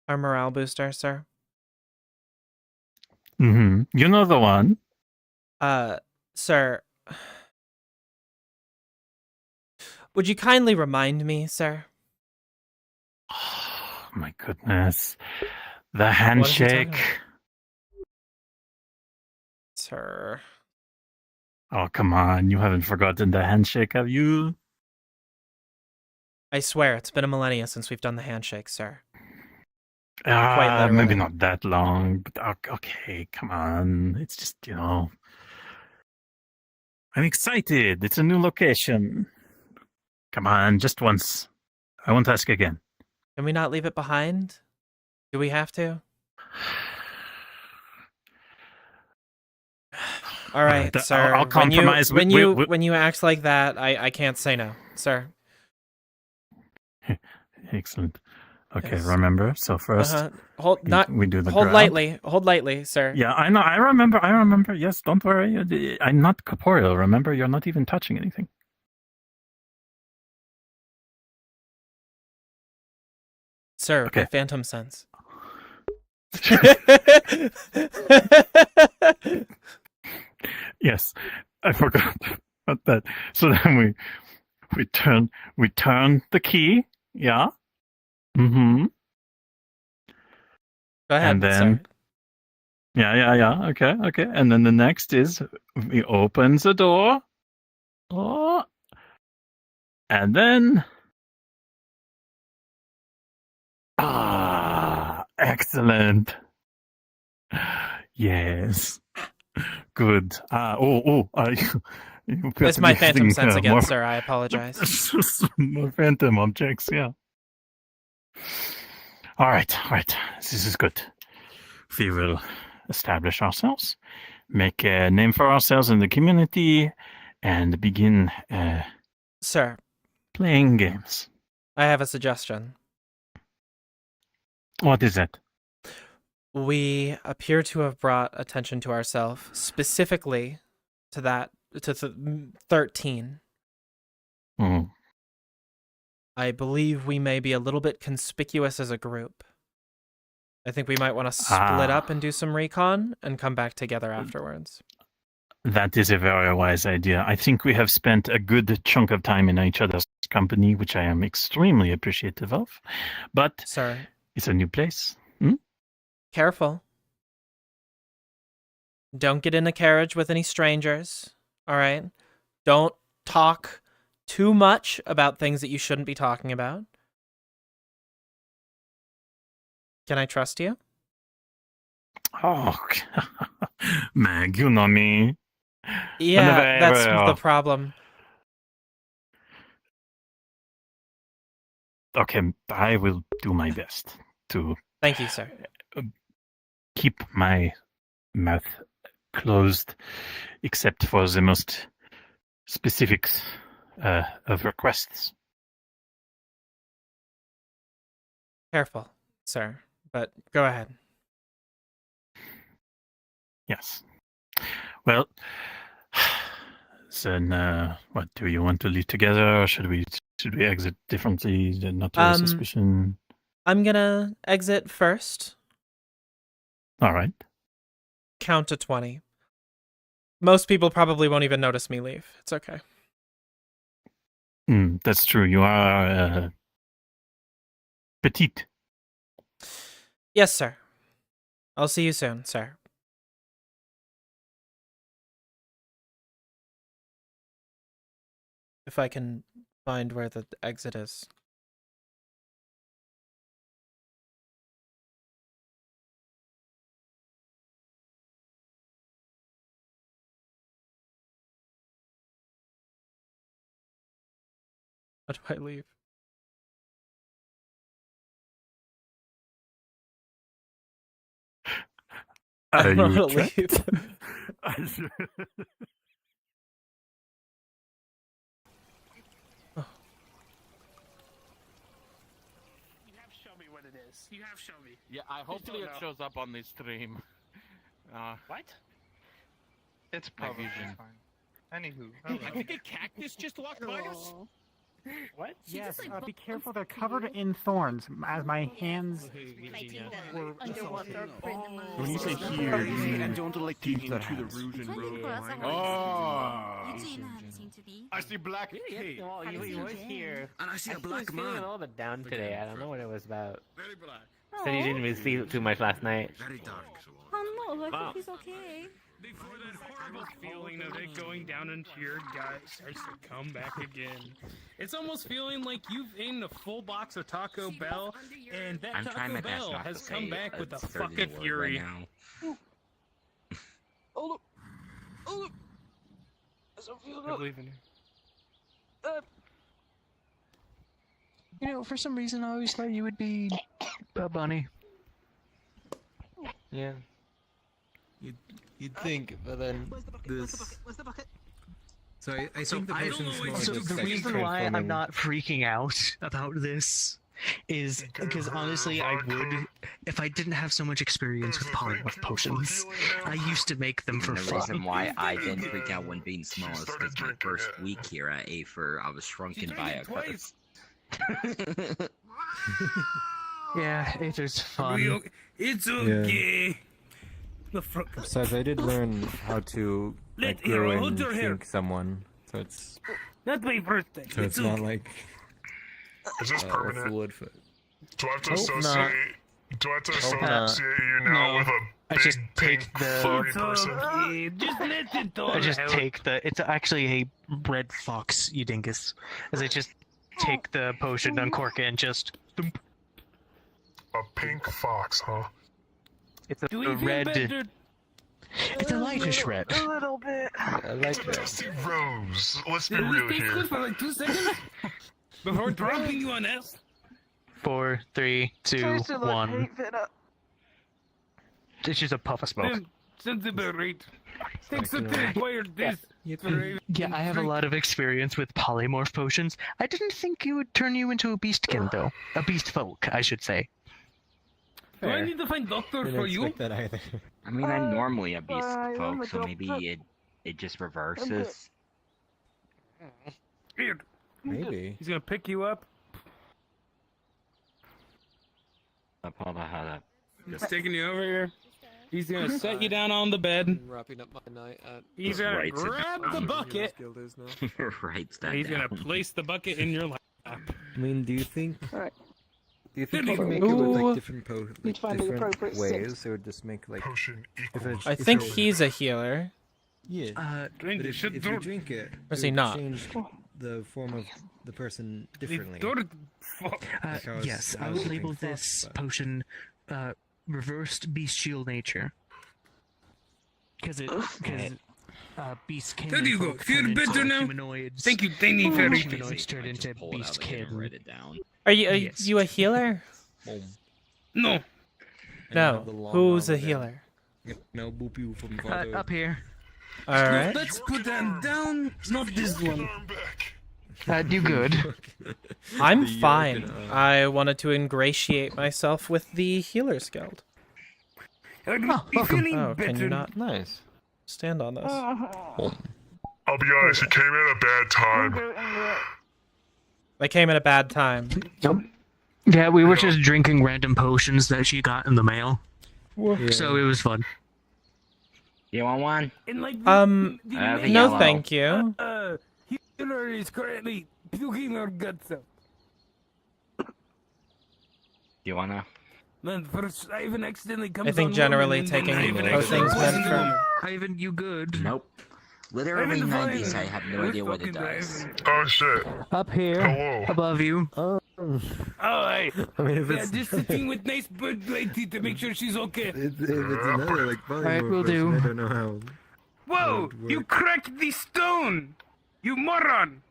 B: Our morale booster, sir.
A: You know the one.
B: Sir. Would you kindly remind me, sir?
A: Oh, my goodness. The handshake.
B: Sir.
A: Oh, come on. You haven't forgotten the handshake, have you?
B: I swear, it's been a millennia since we've done the handshake, sir.
A: Maybe not that long, but okay, come on. It's just, I'm excited. It's a new location. Come on, just once. I won't ask again.
B: Can we not leave it behind? Do we have to? All right,
A: I'll
B: sir.
A: compromise
B: when
A: with-
B: you act like that, I can't say no, sir.
A: Excellent. Okay,
B: Yes.
A: remember. So first,
B: Hold
A: we do the
B: hold
A: grab.
B: hold lightly, sir.
A: Yeah, I know. I remember. Yes, don't worry. I'm not corporeal. Remember, you're not even touching anything.
B: Sir,
A: Okay.
B: my phantom sense.
A: Yes, I forgot about that. So then we turn the key. Yeah. Mm-hmm.
B: Go ahead,
A: And then,
B: sir.
A: yeah. Okay. And then the next is we open the door. Oh. And then, excellent. Yes. Good.
B: It's my phantom sense again, sir. I apologize.
A: More phantom objects, yeah. All right. This is good. We will establish ourselves, make a name for ourselves in the community, and begin
B: Sir,
A: playing games.
B: I have a suggestion.
A: What is it?
B: We appear to have brought attention to ourselves, specifically to 13.
A: Mm.
B: I believe we may be a little bit conspicuous as a group. I think we might want to split up and do some recon and come back together afterwards.
A: That is a very wise idea. I think we have spent a good chunk of time in each other's company, which I am extremely appreciative of. But
B: sir,
A: it's a new place.
B: Careful. Don't get in a carriage with any strangers, all right? Don't talk too much about things that you shouldn't be talking about. Can I trust you?
A: Oh, Mag, you know me.
B: Yeah, that's the problem.
A: Okay, I will do my best to
B: Thank you, sir.
A: Keep my mouth closed, except for the most specifics of requests.
B: Careful, sir, but go ahead.
A: Yes. Well, then, what do you want to leave together, or should we exit differently, not to raise suspicion?
B: I'm gonna exit first.
A: All right.
B: Count to 20. Most people probably won't even notice me leave. It's okay.
A: That's true. You are petite.
B: Yes, sir. I'll see you soon, sir. If I can find where the exit is. How do I leave? I don't know how to leave.
F: You have shown me. Yeah, hopefully it shows up on the stream.
D: What?
F: It's probably fine.
S: Anywho,
D: I think a cactus just walked by us. What?
U: Yes, be careful. They're covered in thorns. As my hands were
L: underwater.
H: When you say here, you mean don't like deep into the Rouge and Road.
I: I see black
D: He was here.
E: And I see a black
D: He was feeling
E: man.
D: a little bit down today. I don't know what it was about.
I: Very black.
D: Said he didn't really see too much last night.
E: Very dark.
G: Oh no, I
D: Wow.
G: think he's okay.
S: Before that horrible feeling of it going down into your gut starts to come back again. It's almost feeling like you've eaten a full box of Taco Bell, and that Taco Bell has come back with a fucking fury.
G: Oh look! I don't feel
S: I
G: good.
S: believe in you.
G: You know, for some reason, I always thought you would be a bunny.
S: Yeah.
N: You'd think, but then this. So I think the
V: I
N: potion
V: don't know.
N: smell
V: So
N: just
V: the
N: like
V: reason why I'm
N: transforming-
V: not freaking out about this is because honestly, I would if I didn't have so much experience with polymorph potions. I used to make them for
W: And the
V: fun.
W: reason why I didn't freak out when being small is because my first week here at AFER, I was shrunken by a curse.
V: Yeah, it is fun.
S: It's
N: okay.
S: The front.
X: Besides, I did learn how to like
S: Here,
X: grow
S: hold
X: and
S: your hair.
X: think someone, so it's
S: That's my birthday.
X: it's not like
T: Is this
X: a
T: permanent?
X: fluid foot.
T: Do I have to
X: Hope
T: associate? Do I have to associate you now
V: No.
T: with a
V: I
T: big
V: just take
T: pink
V: the-
T: furry
V: It's
T: person?
S: Just let it all
V: I just
S: out.
V: take the. It's actually a red fox, you dingus. As I just take the potion, uncork it, and just. Thump.
T: A pink fox, huh?
V: It's a
S: Do we feel
V: red.
S: better?
V: It's a lightish red.
S: A little bit.
X: I like that.
T: Dusty Rose. Let's be
S: Did
T: real
S: this taste
T: here.
S: good for like 2 seconds before dropping you on S?
V: 4, 3, 2, 1. It's just a puff of smoke.
S: Sounds about right. Thanks to acquired this.
V: Yeah, I have a lot of experience with polymorph potions. I didn't think you would turn you into a beastkin, though. A beast folk, I should say.
S: Do I need to find doctor
X: Didn't
S: for you?
X: expect that either.
W: I mean, I'm normally a beast folk, so maybe it just reverses.
S: Weird.
X: Maybe.
S: He's gonna pick you up.
W: Hold on.
S: He's taking you over here. He's gonna set you down on the bed.
Q: Wrapping up my night at.
S: He's gonna
W: Writes it
S: grab
W: down.
S: the bucket.
Q: Guild is now.
W: Writes that
S: He's gonna
W: down.
S: place the bucket in your lap.
X: I mean, do you think you
S: There
X: can
S: you
X: make
S: go.
X: it with
B: Ooh.
X: like different ways, or just make like if
B: I think he's a healer.
X: yeah.
S: Drink
X: But
S: it,
X: if
S: shit,
X: you
S: don't-
X: drink it,
B: Or is
X: it
B: he
X: would
B: not?
X: change the form of the person differently. Because
V: Yes, I
X: I
V: would
X: was
V: label
X: thinking
V: this
X: fox,
V: potion reversed bestial nature. Because beasts can
S: There you go.
V: folk
S: Feel
V: turn into
S: better now?
V: humanoids.
S: Thank you, tiny fairy.
V: Humanoids turn into
W: Pull it out
V: beast
W: of it and write
V: kin.
W: it down.
B: Are you
V: Yes.
B: you a healer?
S: No.
X: and you
B: No.
X: have the long
B: Who's
X: arm
B: a
X: again.
B: healer?
X: Yep, no boop you from
V: Up here.
B: All right.
S: Let's put that down. Not this one.
V: Do good.
B: I'm
X: The
B: fine.
X: York,
B: I wanted to ingratiate myself with the Healers Guild.
S: I'm
V: welcome.
S: feeling
B: Oh, can you
S: better.
B: not
X: Nice.
B: stand on this?
T: I'll be honest, you came at a bad time.
B: I came at a bad time.
V: Yeah, we were just drinking random potions that she got in the mail.
X: Yeah.
V: So it was fun.
W: You want one?
S: And like
W: I have a
B: No,
W: yellow.
B: thank you.
S: Healer is currently puking our guts out.
W: You wanna?
S: Man, first Ivan accidentally comes
B: I think
S: on
B: generally
S: woman, and
B: taking
S: then Ivan
B: potions
S: accidentally
B: meant
S: poisons
B: for-
S: woman.
V: Ivan, you good?
W: Nope. Literally
S: Ivan,
W: 90s,
S: fine.
W: I have no
S: We're
W: idea what it
S: fucking
W: does.
S: Ivan.
T: Oh shit.
V: Up here.
T: Hello.
V: Above you.
S: Oh, hey.
X: I mean, if
S: Yeah,
X: it's
S: just sitting with nice bird lady to make sure she's okay.
X: if it's another like
V: Alright,
X: polymorph
V: will
X: person,
V: do.
X: I don't know how.
S: Whoa!
X: would
S: You
X: work.
S: cracked the stone! You moron!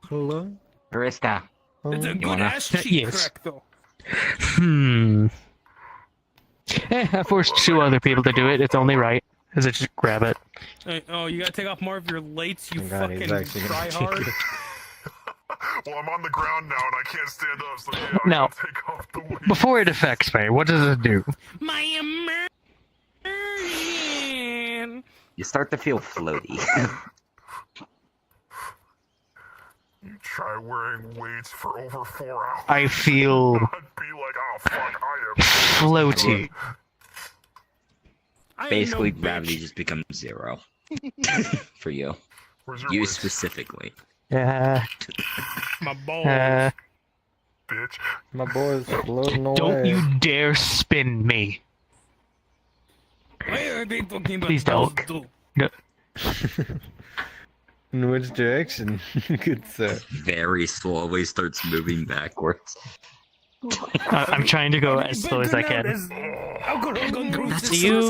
X: Hello.
W: Barista.
S: It's a
W: You
S: good
W: wanna?
S: ass cheek
V: Yes.
S: crack, though.
V: I forced 2 other people to do it. It's only right. Is it just grab it?
S: Hey, oh, you gotta take off more of your lates, you
X: Oh God, he's
S: fucking
X: actually gonna
S: try
X: take
S: hard.
X: it.
T: Well, I'm on the ground now and I can't stand up, so yeah, I'm
V: Now,
T: gonna take off the weight.
V: before it affects me, what does it do?
S: My immersion!
W: You start to feel floaty.
T: You try wearing weights for over 4 hours.
V: I feel
T: I'd be like, oh fuck, I am.
V: floaty.
S: I ain't
W: Basically,
S: no bitch.
W: gravity just becomes 0. For you.
T: Where's your
W: You
T: weights,
W: specifically.
V: Yeah.
S: My balls.
T: bitch?
X: My boy's floating away.
V: Don't you dare spin me.
S: Why are they talking about
V: Please
S: balls,
V: don't.
S: though?
V: No.
X: In which direction, good sir?
W: Very slowly starts moving backwards.
V: I'm trying to go as slow as I can.
B: Do you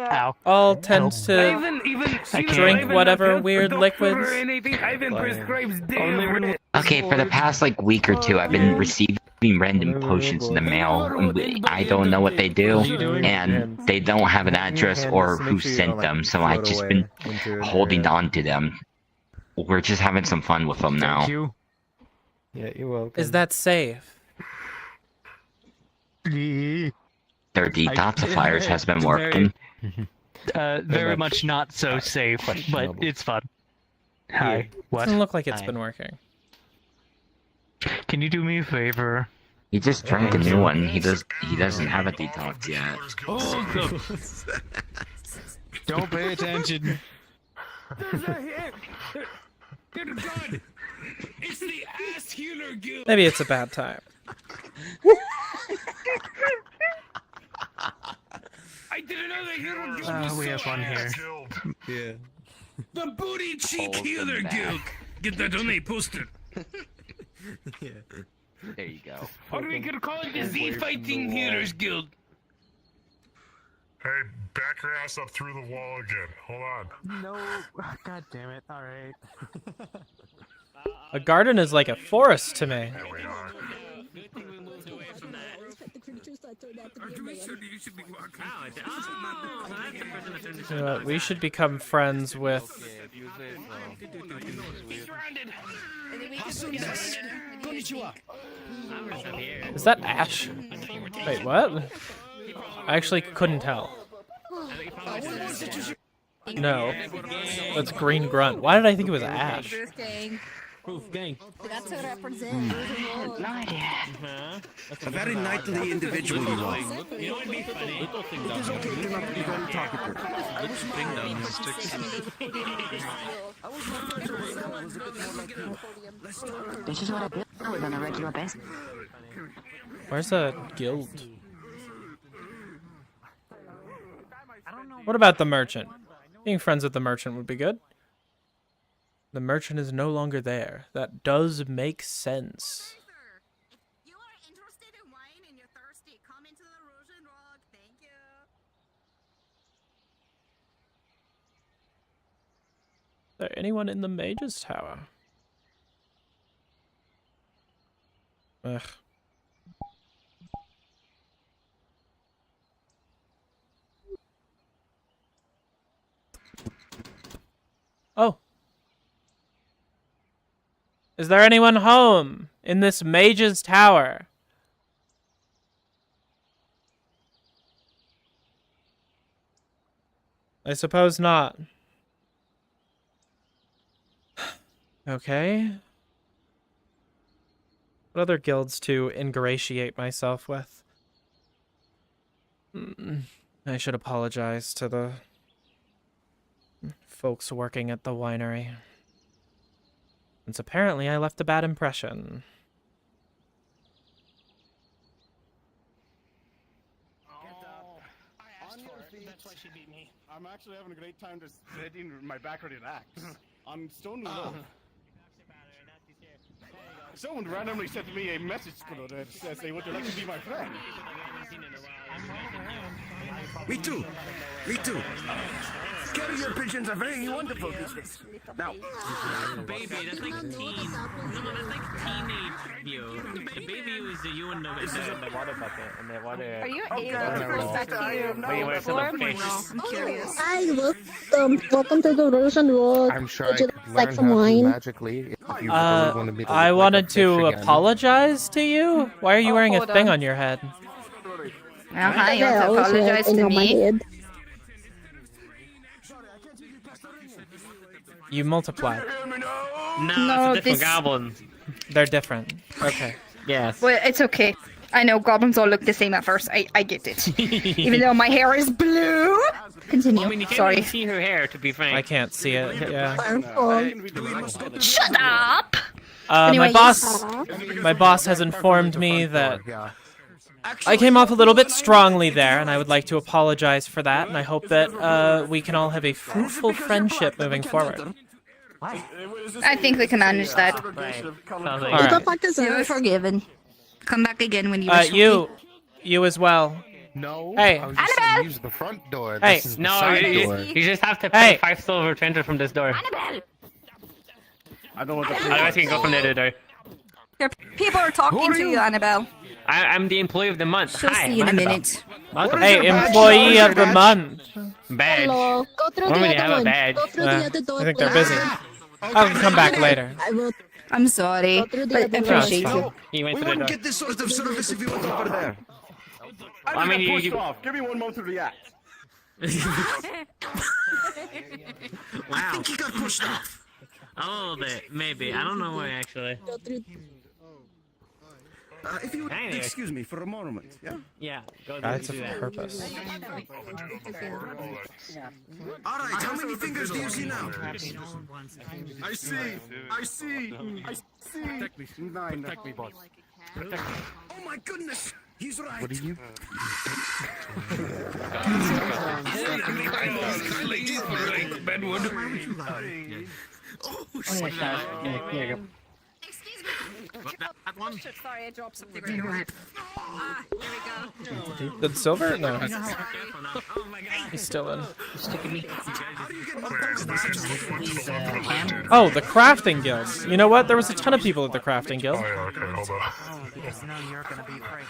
V: Ow.
B: all tend to
S: Even
B: drink whatever weird liquids?
S: or anything. Ivan prescribes daily.
W: Okay, for the past like week or two, I've been receiving random potions in the mail. And I don't know what they do, and they don't have an address or who sent them, so I've just been holding on to them. We're just having some fun with them now.
X: Thank you. Yeah, you're welcome.
B: Is that safe?
W: Their detoxifiers has been working.
V: Very much not so safe, but it's fun. Hi. What?
B: Doesn't look like it's been working.
V: Can you do me a favor?
W: He just drank a new one. He doesn't have a detox yet.
V: Don't pay attention.
S: There's a hit! They're done! It's the ass healer guild!
B: Maybe it's a bad time.
S: I didn't know the healer guild was
V: We have fun here.
X: Yeah.
S: The booty cheek healer guild! Get that on a poster!
X: Yeah.
W: There you go.
S: Or we could call it the Z-Fighting Healers Guild.
T: Hey, back your ass up through the wall again. Hold on.
U: No. God damn it. All right.
B: A garden is like a forest to me. We should become friends with... Is that Ash? Wait, what? I actually couldn't tell. No. That's Green Grunt. Why did I think it was Ash?
U: Proof gang.
O: That's to represent. No idea.
C: A very knightly individual you are.
S: You know what'd be funny?
C: It is okay, do not be very talkative.
O: This is what I build with on a regular basis.
B: Where's a guild? What about the merchant? Being friends with the merchant would be good. The merchant is no longer there. That does make sense. Is there anyone in the Mage's Tower? Ugh. Oh. Is there anyone home in this Mage's Tower? I suppose not. Okay. What other guilds to ingratiate myself with? I should apologize to the folks working at the winery. Since apparently I left a bad impression.
U: That's why she beat me. I'm actually having a great time just sitting my back or relax. I'm stoned low. Someone randomly sent me a message that says they would like to be my friend.
C: Me too. Me too. Carrier pigeons are very wonderful these days. Now,
D: Baby, that's like teen. No, that's like teenage you. The baby you is the you and the water bucket and the water.
O: Are you able to protect
D: Where's the fish?
O: I'm curious.
J: Hi, welcome to the Rose World.
K: I'm sure
J: Would
K: I
J: you
K: could
J: like
K: learn
J: some
K: how to
J: wine?
K: magically. If you really wanted me to
B: I
K: look
B: wanted
K: like a
B: to
K: fish again.
B: apologize to you. Why are you wearing a
O: hold
B: thing
O: on.
B: on your head?
O: Hi, you want to apologize to me?
B: You multiplied.
O: No,
D: it's a different
O: this-
D: goblin.
B: They're different. Okay.
D: Yes.
O: Well, it's okay. I know goblins all look the same at first. I get it. Even though my hair is blue. Continue.
D: I mean, you can't
O: Sorry.
D: even see her hair, to be frank.
B: I can't see it. Yeah.
O: Shut up!
B: My
O: Anyways.
B: boss has informed me that I came off a little bit strongly there, and I would like to apologize for that, and I hope that we can all have a fruitful friendship moving forward.
O: I think we can manage that.
B: Alright.
O: You're forgiven. Come back again when you wish.
B: You as well.
K: No.
B: Hey.
K: I was just gonna use the front door.
B: Hey.
K: This is the
D: No,
K: side door.
D: you just have to pay 5 silver to enter from this door.
U: I don't want to.
D: Otherwise, you can go from the other door.
O: Here, people are talking to you, Annabelle.
D: I'm the employee of the month.
O: She'll
D: Hi,
O: see you in a
D: Annabelle.
O: minute.
D: Welcome.
B: Hey, employee of the month.
D: Badge.
J: Hello. Go through
D: When
J: the
D: will you
J: other
D: have a
J: one.
D: badge?
J: Go through the other door.
B: I think they're
J: please.
B: busy. I'll come back later.
J: I will.
O: I'm sorry,
J: Go through the
O: but I
J: other door.
O: appreciate
B: No, it's
O: you.
B: fine.
D: He went
C: We
D: to the
C: wouldn't
D: door.
C: get this sort of service if you went over there.
D: I mean,
U: Pushed
D: you.
U: off. Give me 1 month to react.
C: I think he got pushed off.
D: A little bit, maybe. I don't know why, actually.
J: Go through.
C: If you would
D: Anyway.
C: excuse me for a moment, yeah?
D: Yeah, go
B: That's
D: do
B: a
D: that.
B: purpose.
C: Alright, how many fingers do you see now?
U: I see. I see. I see. Protect me. Nine. Protect me, boss.
C: Oh my goodness! He's right.
H: What are you?
C: Oh, shit.
O: Sorry, I dropped something right here. Ah, there we go.
B: Did Silver? No. He's still in. Oh, the crafting guilds. You know what? There was a ton of people at the crafting guild.
L: Because now you're gonna be afraid.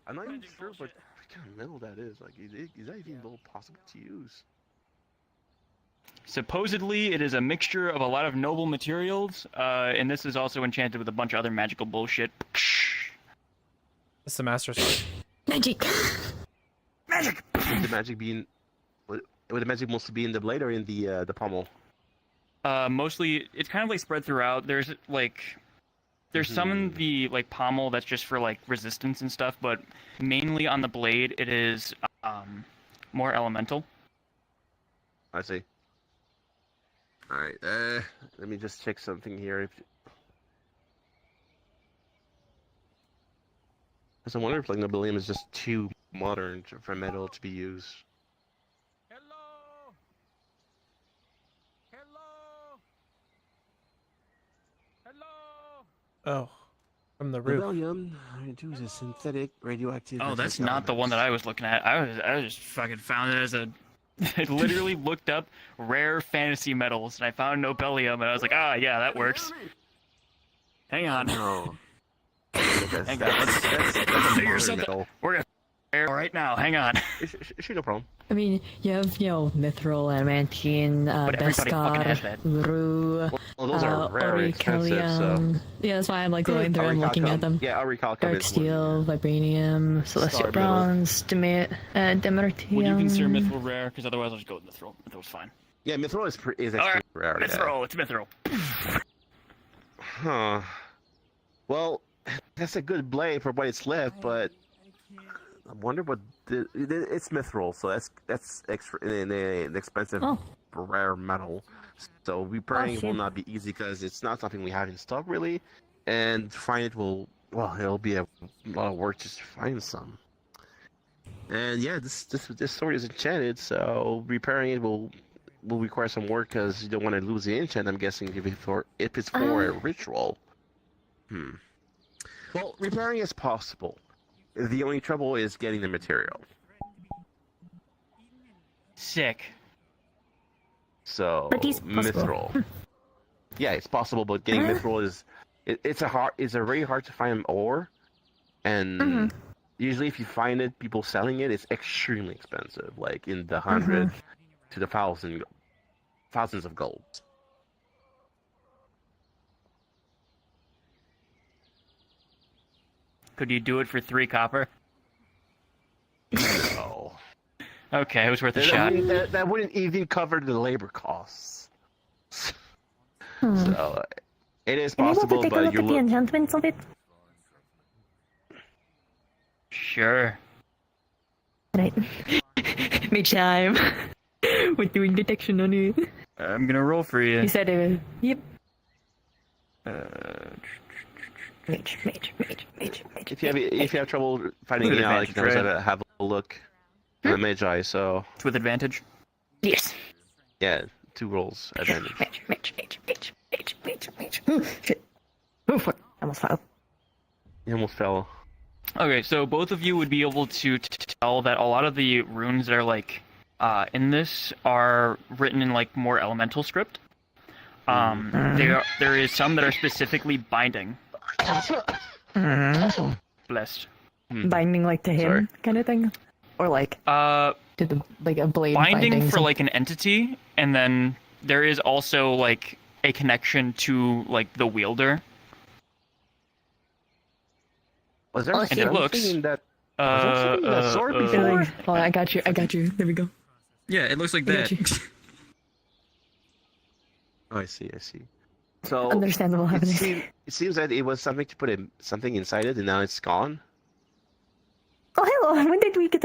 H: I'm not even sure what kind of metal that is. Like, is that even possible to use?
A: Supposedly, it is a mixture of a lot of noble materials, and this is also enchanted with a bunch of other magical bullshit.
B: It's the Master Sword.
J: Magic.
H: Magic! Would the magic be in... Would the magic mostly be in the blade or in the pommel?
A: Mostly, it's kind of like spread throughout. There's some in the like pommel that's just for like resistance and stuff, but mainly on the blade it is more elemental.
H: I see. Alright, let me just check something here. Because I wonder if like Nobilium is just too modern for metal to be used.
B: Oh, from the roof.
H: Nobilium, is a synthetic radioactive.
A: Oh, that's not the one that I was looking at. I just fucking found it as a. I literally looked up rare fantasy metals and I found Nobelium and I was like, ah, yeah, that works. Hang on.
H: No.
A: Hang on. Let's figure something. We're gonna figure right now. Hang on.
H: Sure, no problem.
J: I mean, you have, Mithril, Adamantine,
A: But everybody fucking has
J: Beskar,
A: that.
J: Uru,
H: Well, those are rare and expensive, so...
J: Yeah, that's why I'm like going through and looking at them.
H: Yeah, Auricalcum
J: Dark
H: is
J: Steel, Vibranium, Celestial
H: Star metal.
J: Bronze, Demeritium.
A: Would you consider Mithril rare? Because otherwise I'll just go with Mithril. Mithril's fine.
H: Yeah, Mithril is extremely
A: Alright,
H: rare.
A: Mithril. It's Mithril.
H: Huh. Well, that's a good blade for what it's left, but I wonder what it's mithril, so that's extra an expensive rare metal. So repairing it will not be easy because it's not something we have in stock really, and to find it it'll be a lot of work just to find some. And yeah, this sword is enchanted, so repairing it will require some work because you don't want to lose the enchant. I'm guessing if it's for a ritual. Well, repairing is possible. The only trouble is getting the material.
A: Sick.
H: So,
J: But it's possible.
H: mithril. Yeah, it's possible, but getting mithril is it's a very hard to find ore, and usually if you find it, people selling it, it's extremely expensive, like in the 100 to the thousands of gold.
A: Could you do it for 3 copper?
H: No.
A: Okay, it was worth a shot.
H: That wouldn't even cover the labor costs. So, it is possible, but you're
J: the enchantments of it?
A: Sure.
J: Right. Mage time. We're doing detection on it.
A: I'm gonna roll for you.
J: You said, yep.
H: If you have trouble finding it out, you can always have a look at the Magi, so...
A: It's with advantage?
J: Yes.
H: Yeah, 2 rolls advantage.
J: Mage. Shit. Oh, fuck. I almost fell.
H: You almost fell.
A: Okay, so both of you would be able to tell that a lot of the runes that are like in this are written in like more elemental script. There is some that are specifically binding. Blessed.
J: Binding like to him kind of thing, or like to the like a blade
A: binding for like an entity, and then there is also like a connection to like the wielder.
F: Was there
A: and it looks
F: something in that? Was there something in that sword before?
J: Oh, I got you. There we go.
B: Yeah, it looks like
J: I got
B: that.
J: you.
F: Oh, I see. So
J: Understandable.
F: It seems that it was something to put something inside it, and now it's gone.
J: Oh, hello. When did we get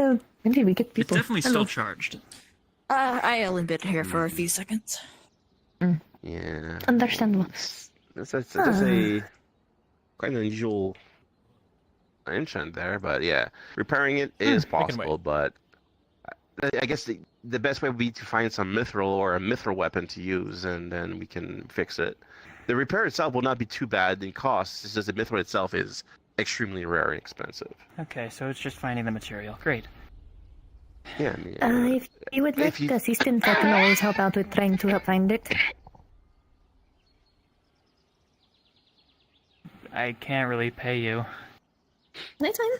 J: people?
B: It's definitely still charged.
G: I only been here for a few seconds.
F: Yeah.
J: Understandable.
F: That's a quite an unusual enchant there, but yeah, repairing it is possible. But I guess the best way would be to find some mithril or a mithril weapon to use, and then we can fix it. The repair itself will not be too bad in cost. It's just the mithril itself is extremely rare and expensive.
A: Okay, so it's just finding the material. Great.
F: Yeah, I mean,
J: If you would like assistance, I can always help out with trying to help find it.
A: I can't really pay you.
J: That's fine.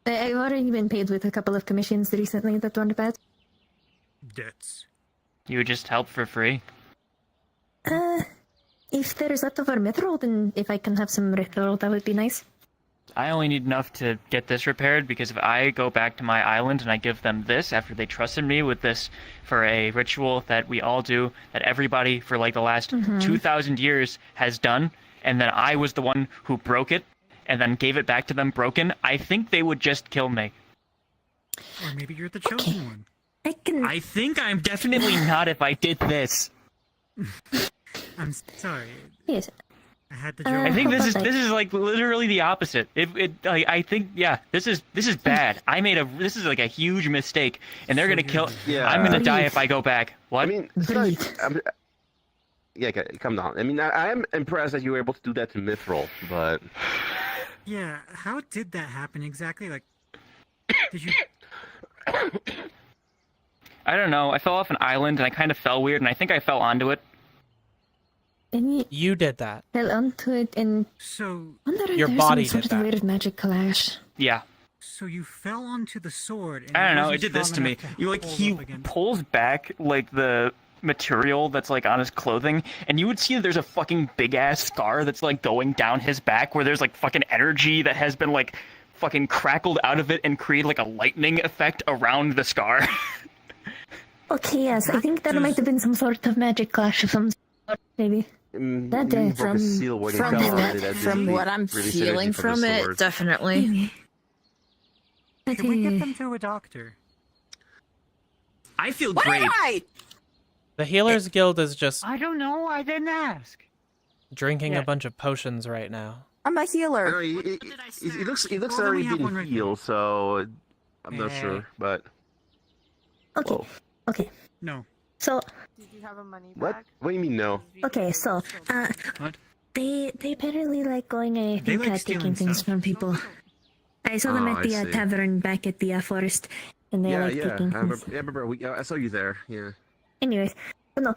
J: I've already been paid with a couple of commissions recently that weren't bad.
L: Debts.
A: You would just help for free.
J: If there's leftover mithril, then if I can have some mithril, that would be nice.
A: I only need enough to get this repaired, because if I go back to my island and I give them this after they trusted me with this for a ritual that we all do, that everybody for like the last 2,000 years has done, and then I was the one who broke it, and then gave it back to them broken, I think they would just kill me.
L: Or maybe you're the chosen one.
A: I think I'm definitely not if I did this.
L: I'm sorry.
J: Yes.
L: I had to joke.
A: I think this is like literally the opposite. I think this is bad. This is like a huge mistake, and they're gonna kill.
F: Yeah.
A: I'm gonna die if I go back. What?
F: I mean, yeah, come down. I mean, I am impressed that you were able to do that to mithril, but
L: Yeah, how did that happen exactly? Like, did you?
A: I don't know. I fell off an island and I kind of fell weird, and I think I fell onto it.
J: And
B: you did that.
J: Fell onto it, and
L: so
B: your body
J: some
B: did
J: sort of
B: that.
J: weird magic clash.
A: Yeah.
L: So you fell onto the sword. And
A: I don't know.
L: wasn't
A: It did this
L: strong
A: to me.
L: enough
A: You like
L: hold
A: he
L: up again.
A: pulls back like the material that's like on his clothing, and you would see that there's a fucking big ass scar that's like going down his back, where there's like fucking energy that has been like fucking crackled out of it and created like a lightning effect around the scar.
J: Okay, yes, I think that might have been some sort of magic clash of some sort, maybe. That day,
G: from what I'm feeling from it, definitely.
L: Can we get them to a doctor?
B: I feel
G: What
B: great.
G: did I?
B: The Healers Guild is just
D: I don't know. I didn't ask.
B: drinking a bunch of potions right now.
G: I'm a healer.
F: No, he looks already been healed, so I'm not sure, but
J: Okay.
F: Whoa.
J: Okay.
L: No.
J: So.
O: Did you have a money
F: What?
O: bag?
F: What do you mean no?
J: Okay, so
B: What?
J: they apparently like going, I
L: They
J: think,
L: like
J: taking
L: stealing
J: things
L: stuff.
J: from people. I saw them
F: Oh,
J: at the
F: I see.
J: tavern back at the forest, and they like taking
F: I
J: things.
F: remember. I saw you there. Yeah.
J: Anyways, but no.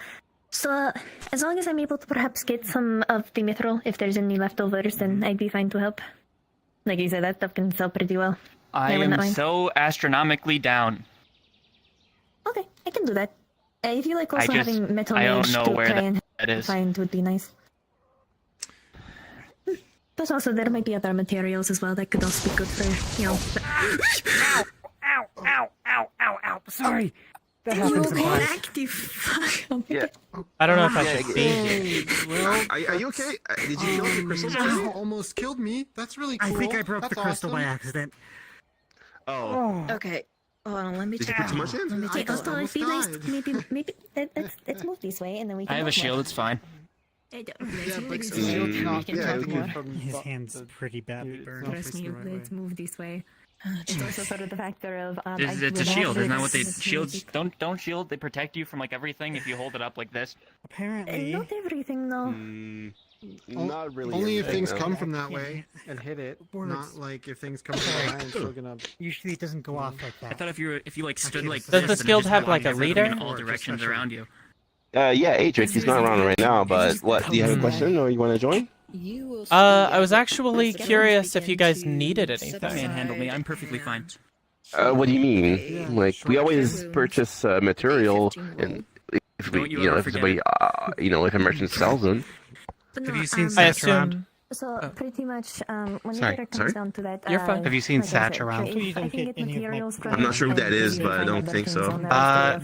J: So as long as I'm able to perhaps get some of the mithril, if there's any leftovers, then I'd be fine to help. Like you said, that stuff can sell pretty well.
A: I
J: would
A: am
J: not mind.
A: so astronomically down.
J: Okay, I can do that. If you like also
A: I just-
J: having metal
A: I don't
J: mage
A: know
J: to
A: where
J: try and
A: that is.
J: find would be nice. Plus also there might be other materials as well that could also be good for,
D: Ow! Ow! Ow! Ow! Ow! Ow! Sorry.
L: That
J: You
L: happens
J: okay?
L: sometimes.
J: Active fuck.
F: Yeah.
B: I don't know if I
F: Yeah,
B: should be here.
C: Well,
F: Are you okay? Did you kill the crystals?
C: Crystal almost killed me. That's really cool.
L: I think I broke
C: That's
L: the crystal by
C: awesome.
L: accident.
F: Oh.
G: Okay. Hold on, let me
F: Did you
G: check.
F: put too much in?
J: Let me take also it'd be nice maybe let's move this way and then we can
A: I have a
J: walk more.
A: shield. It's fine.
J: I don't-
C: Yeah, but
J: Let's
C: still,
J: move-
C: not
J: we can
C: yeah,
J: talk more.
L: His hand's pretty badly burned.
J: Trust me, let's move this way. It's also sort of the factor of
A: It's a shield. Isn't that what they shields don't shield? They protect you from like everything if you hold it up like this.
L: Apparently.
J: Not everything though.
F: Not really.
L: Only if
F: everything,
L: things
F: no.
L: come from that way and hit it. Not like if things come from behind, it's still gonna. Usually it doesn't go off like that.
A: I thought if you like stood like
B: Does
A: this,
B: the
A: then it
B: guild
A: just
B: have like
A: blocked
B: a
A: everything
B: leader?
A: in all directions around you.
F: Yeah, Adric, he's not around right now, but what? Do you have a question or you want to join?
B: I was actually curious if you guys needed anything.
A: Manhandle me. I'm perfectly fine.
F: What do you mean? Like, we always purchase material, and if we, if somebody, if a merchant sells them.
L: Have you seen
B: I
L: Satch around?
B: assume.
J: So pretty much, when
F: Sorry,
J: it comes
F: sorry?
J: down to that,
B: You're fine.
L: Have you seen
J: like I
L: Satch
J: said,
L: around?
J: if I can get materials from
F: I'm not sure who that is, but I don't think so.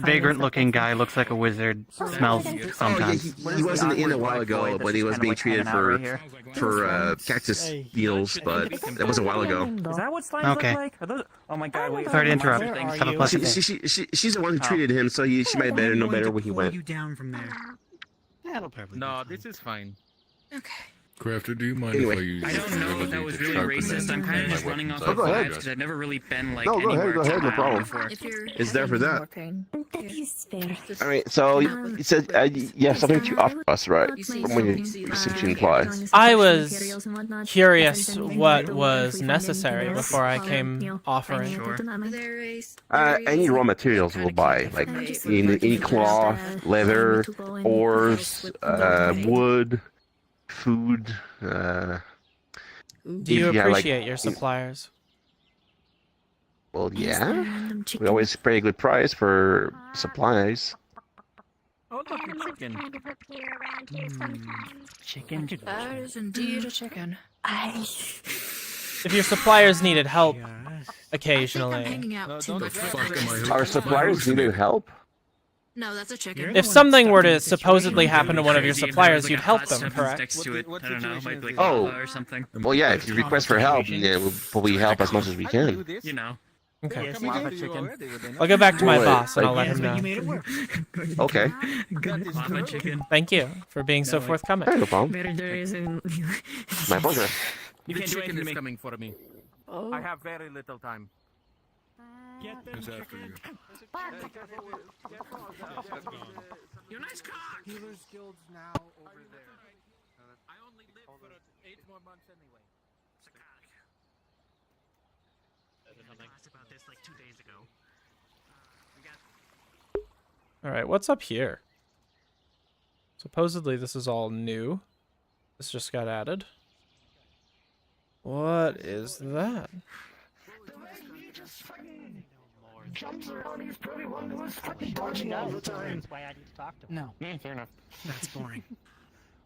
L: Vagrant-looking guy, looks like a wizard. Smells sometimes.
F: He wasn't in a while ago, but he was being treated for cactus beetles, but that was a while ago.
A: Is that what slimes
L: Okay.
A: look like? Are those... Oh my god! Wait,
L: Sorry to interrupt.
A: things.
L: Have a pleasant day.
F: She's the one who treated him, so she might know better when he went.
L: You down from there.
N: That'll probably.
K: No, this is fine.
I: Crafter, do you mind
F: Anyway.
I: if I use?
A: I don't know if that was really racist. I'm kind of just running off
F: Oh,
A: of
F: go ahead.
A: vibes because I've never really been like
F: No, go
A: anywhere
F: ahead,
A: to
F: no
A: Thailand
F: problem.
A: before.
F: It's there for that.
J: That is fair.
F: All right, so you said you have something to offer us, right? When you seem to imply.
B: I was curious what was necessary before I came offering.
F: Any raw materials we'll buy, like any cloth, leather, ores, wood, food.
B: Do you appreciate your suppliers?
F: Well, yeah. We always pay a good price for supplies.
K: Oh, look, a chicken.
A: Chicken.
G: That is indeed a chicken.
B: If your suppliers needed help occasionally,
G: Hanging out too much.
F: Our suppliers needed help.
G: No, that's a chicken.
B: if something were to supposedly happen to one of your suppliers, you'd help them, correct?
A: Next to it. I don't know. Might be like
F: Oh.
A: lava or something.
F: Well, yeah. If you request for help, yeah, we'll probably help as much as we can.
A: You know.
B: Okay.
A: Yes, lava chicken.
B: I'll go back to my
F: Wait,
B: boss and I'll
F: like-
B: let him know.
F: Okay.
A: Lava chicken.
B: Thank you for being so forthcoming.
F: No problem. My pleasure.
A: You
K: The
A: can't do
K: chicken
A: anything to
K: is
A: make.
K: coming for me.
G: Oh.
K: I have very little time.
S: Get them
I: Who's after you?
D: You nice cock!
L: Healers Guild's now over there.
K: I only live for 8 more months anyway.
D: About this like 2 days ago.
B: All right, what's up here? Supposedly this is all new. This just got added. What is that?
C: Jumps around, he's probably one who was fucking dodging all the time.
D: That's why I need to talk to him.
L: No,
D: Yeah, fair enough.
L: that's boring.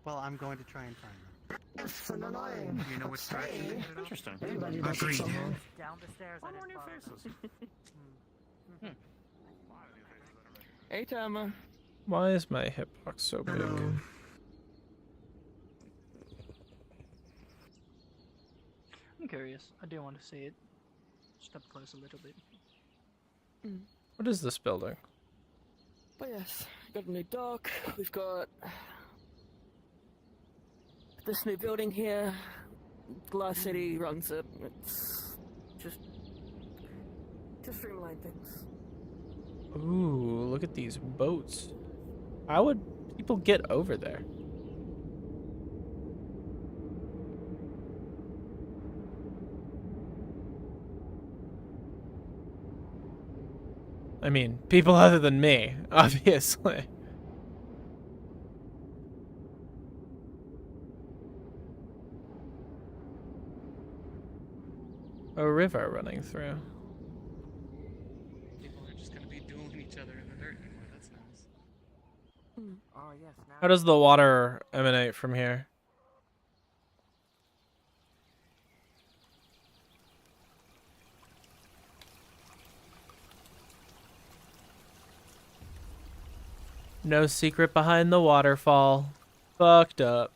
L: Well, I'm going to try and find them.
C: It's an annoying.
L: You know what direction?
D: Interesting.
C: Everybody does it
L: Agreed.
C: somehow.
D: Down the stairs.
S: I'm on your faces.
N: Hey, Tama.
B: Why is my hitbox so big?
N: I'm curious. I do want to see it. Just up close a little bit.
B: What is this building?
N: But yes, got a new dock. We've got this new building here. Glass City runs it. It's just to streamline things.
B: Ooh, look at these boats. How would people get over there? I mean, people other than me, obviously. A river running through.
K: People are just gonna be doing each other in the dirt anymore. That's nice.
N: Oh yes. Now
B: How does the water emanate from here? No secret behind the waterfall. Fucked up.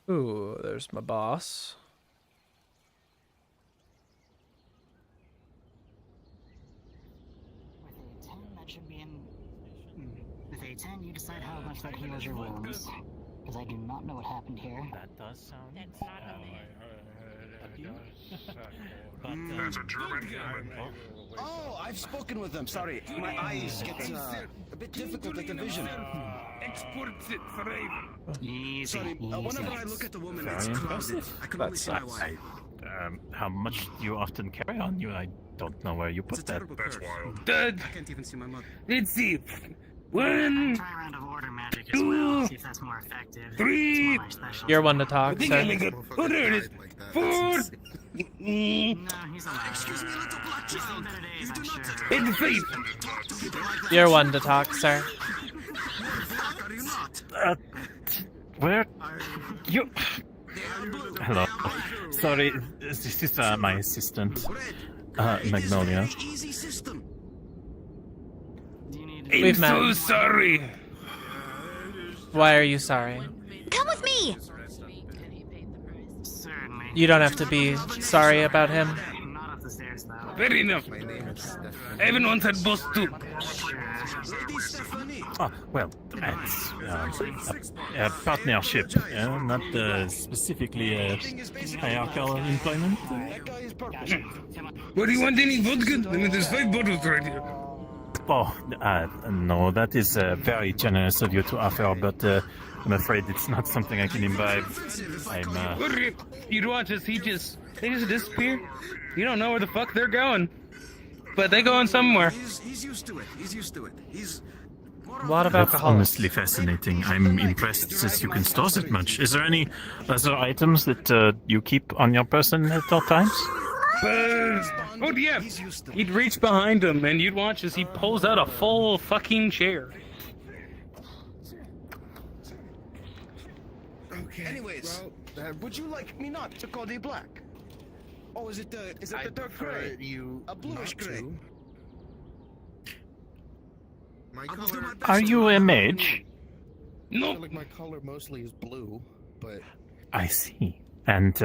B: Ooh, there's my boss.
D: With a 10, that should be in. With a 10, you decide how much that heals your wounds. Because I do not know what happened here.
A: That does sound.
D: That's not
C: There's a German guy. Oh, I've spoken with them. Sorry, my eyes get a bit difficult at the vision.
S: Exports it forever.
C: Sorry, whenever I look at the woman, it's clouded. I can only see my wife.
E: How much do you often carry on you? I don't know where you put that.
C: That's wild.
S: I
C: can't even see my mother.
S: Let's see. One,
D: Try a round of order magic as
S: two,
D: well. See if that's more effective.
S: three.
D: It's more my specialty.
B: You're one to talk,
S: I think
B: sir.
S: I make it. Oh, there it is. 4.
D: No, he's alive. Excuse me, little black child. You do not
S: In the face.
B: You're one to talk, sir.
E: Where? You. Hello. Sorry, this is my assistant, Magnolia.
B: We've
S: I'm
B: met.
S: so sorry.
B: Why are you sorry?
O: Come with me!
D: Certainly.
B: You don't have to be sorry about him.
D: Not up the stairs, though.
S: Fair enough. Everyone said boss too.
E: Oh, well, it's a partnership, not specifically hierarchical employment.
S: What do you want? Any vodka? I mean, there's 5 bottles right here.
E: Oh, no, that is very generous of you to offer, but I'm afraid it's not something I can imbibe.
S: You'd watch as they just disappear. You don't know where the fuck they're going, but they're going somewhere.
C: He's used to it. He's used to it. He's
B: A lot of
E: That's
B: alcohol.
E: honestly fascinating. I'm impressed that you can store that much. Is there any other items that you keep on your person at all times?
S: Oh yeah, you'd reach behind him and you'd watch as he pulls out a full fucking chair.
C: okay. Anyways, would you like me not to call you black? Oh, is it the dark gray? A bluish gray.
I: My color.
E: Are you a mage?
S: No.
I: Like my color mostly is blue, but
E: I see. And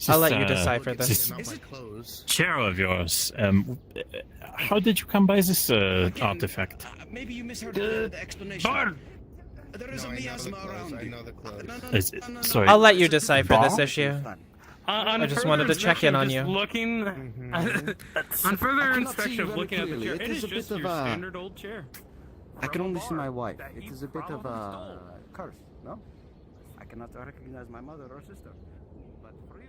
B: I'll let you decipher this.
I: not my clothes.
E: Chair of yours. How did you come by this artifact?
C: Maybe you misheard the explanation.
S: Bar.
C: There is a miasma around
I: I
C: you.
I: know the clothes.
E: Sorry.
B: I'll let you decipher
E: Bar?
B: this issue.
S: On
B: I just
S: further
B: wanted to check in
S: inspection,
B: on
S: just
B: you.
S: Looking on further inspection of looking at the chair, it is
U: a bit
S: just
U: of
S: your
U: a-
S: standard old chair.
U: I can only see my wife. It is a bit of a curse, no? I cannot recognize my mother or sister. But for you,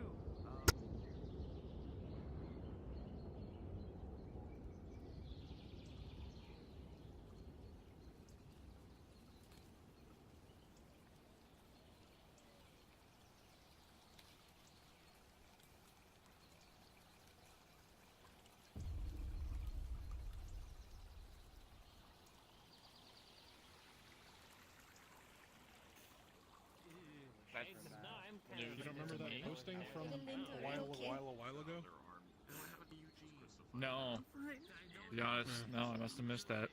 I: You don't remember that posting from a while ago?
K: No. To be honest, no, I must have missed that.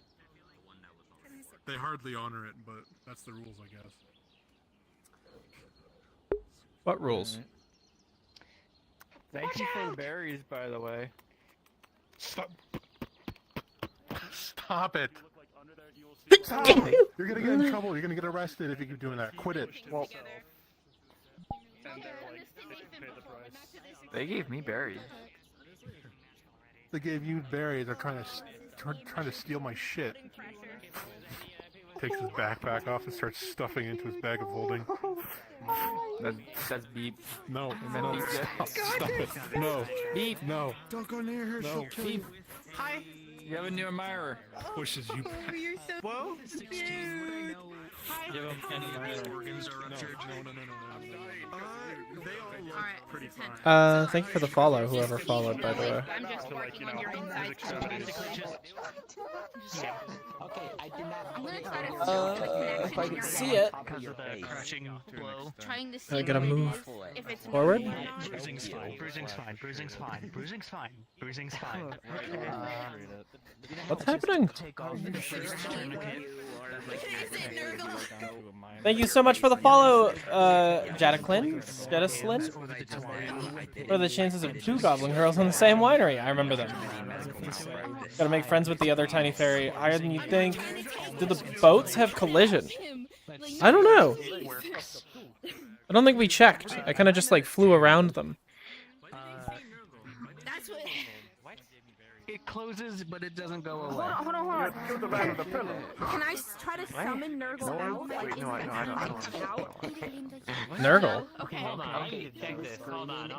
I: They hardly honor it, but that's the rules, I guess.
B: What rules?
K: Thank you for the berries, by the way.
I: Stop it! Stop. You're gonna get in trouble. You're gonna get arrested if you keep doing that. Quit it. Well,
K: They gave me berries.
I: they gave you berries. They're trying to steal my shit. Takes his backpack off and starts stuffing into his bag of holding.
K: That's beep.
I: No,
K: meant
I: no,
K: beep.
I: stop it. No,
K: Beep.
I: no.
C: Don't go near her.
I: No.
C: She'll kill you.
K: Hi. You have a new admirer.
I: Pushes you back.
G: Oh, you're so
K: Whoa.
G: cute.
K: Give him an admirer.
I: Organs are ruptured. No.
C: They all look pretty fine.
B: Thank you for the follow, whoever followed, by the way.
G: I'm just working on your inside.
N: Okay, I did not.
G: I'm gonna try to
B: If I can see it.
D: Because of the crushing blow.
G: trying to see
B: I gotta
G: what it
B: move
G: is, if it's
B: forward.
G: moving or not.
D: Bruising's fine. Bruising's fine. Bruising's fine. Bruising's fine. Bruising's fine.
B: What's happening?
D: Take off the first tourniquet.
B: Thank you so much for the follow, Jadaslyn. What are the chances of 2 goblin girls in the same winery? I remember them. Gotta make friends with the other tiny fairy. Higher than you think. Do the boats have collision? I don't know. I don't think we checked. I kind of just like flew around them.
K: closes, but it doesn't go away.
G: Hold on. Can I try to summon Nurgle out? Like,
H: no, I don't.
B: Nurgle.
D: Okay, hold on. I need to check this. Hold on.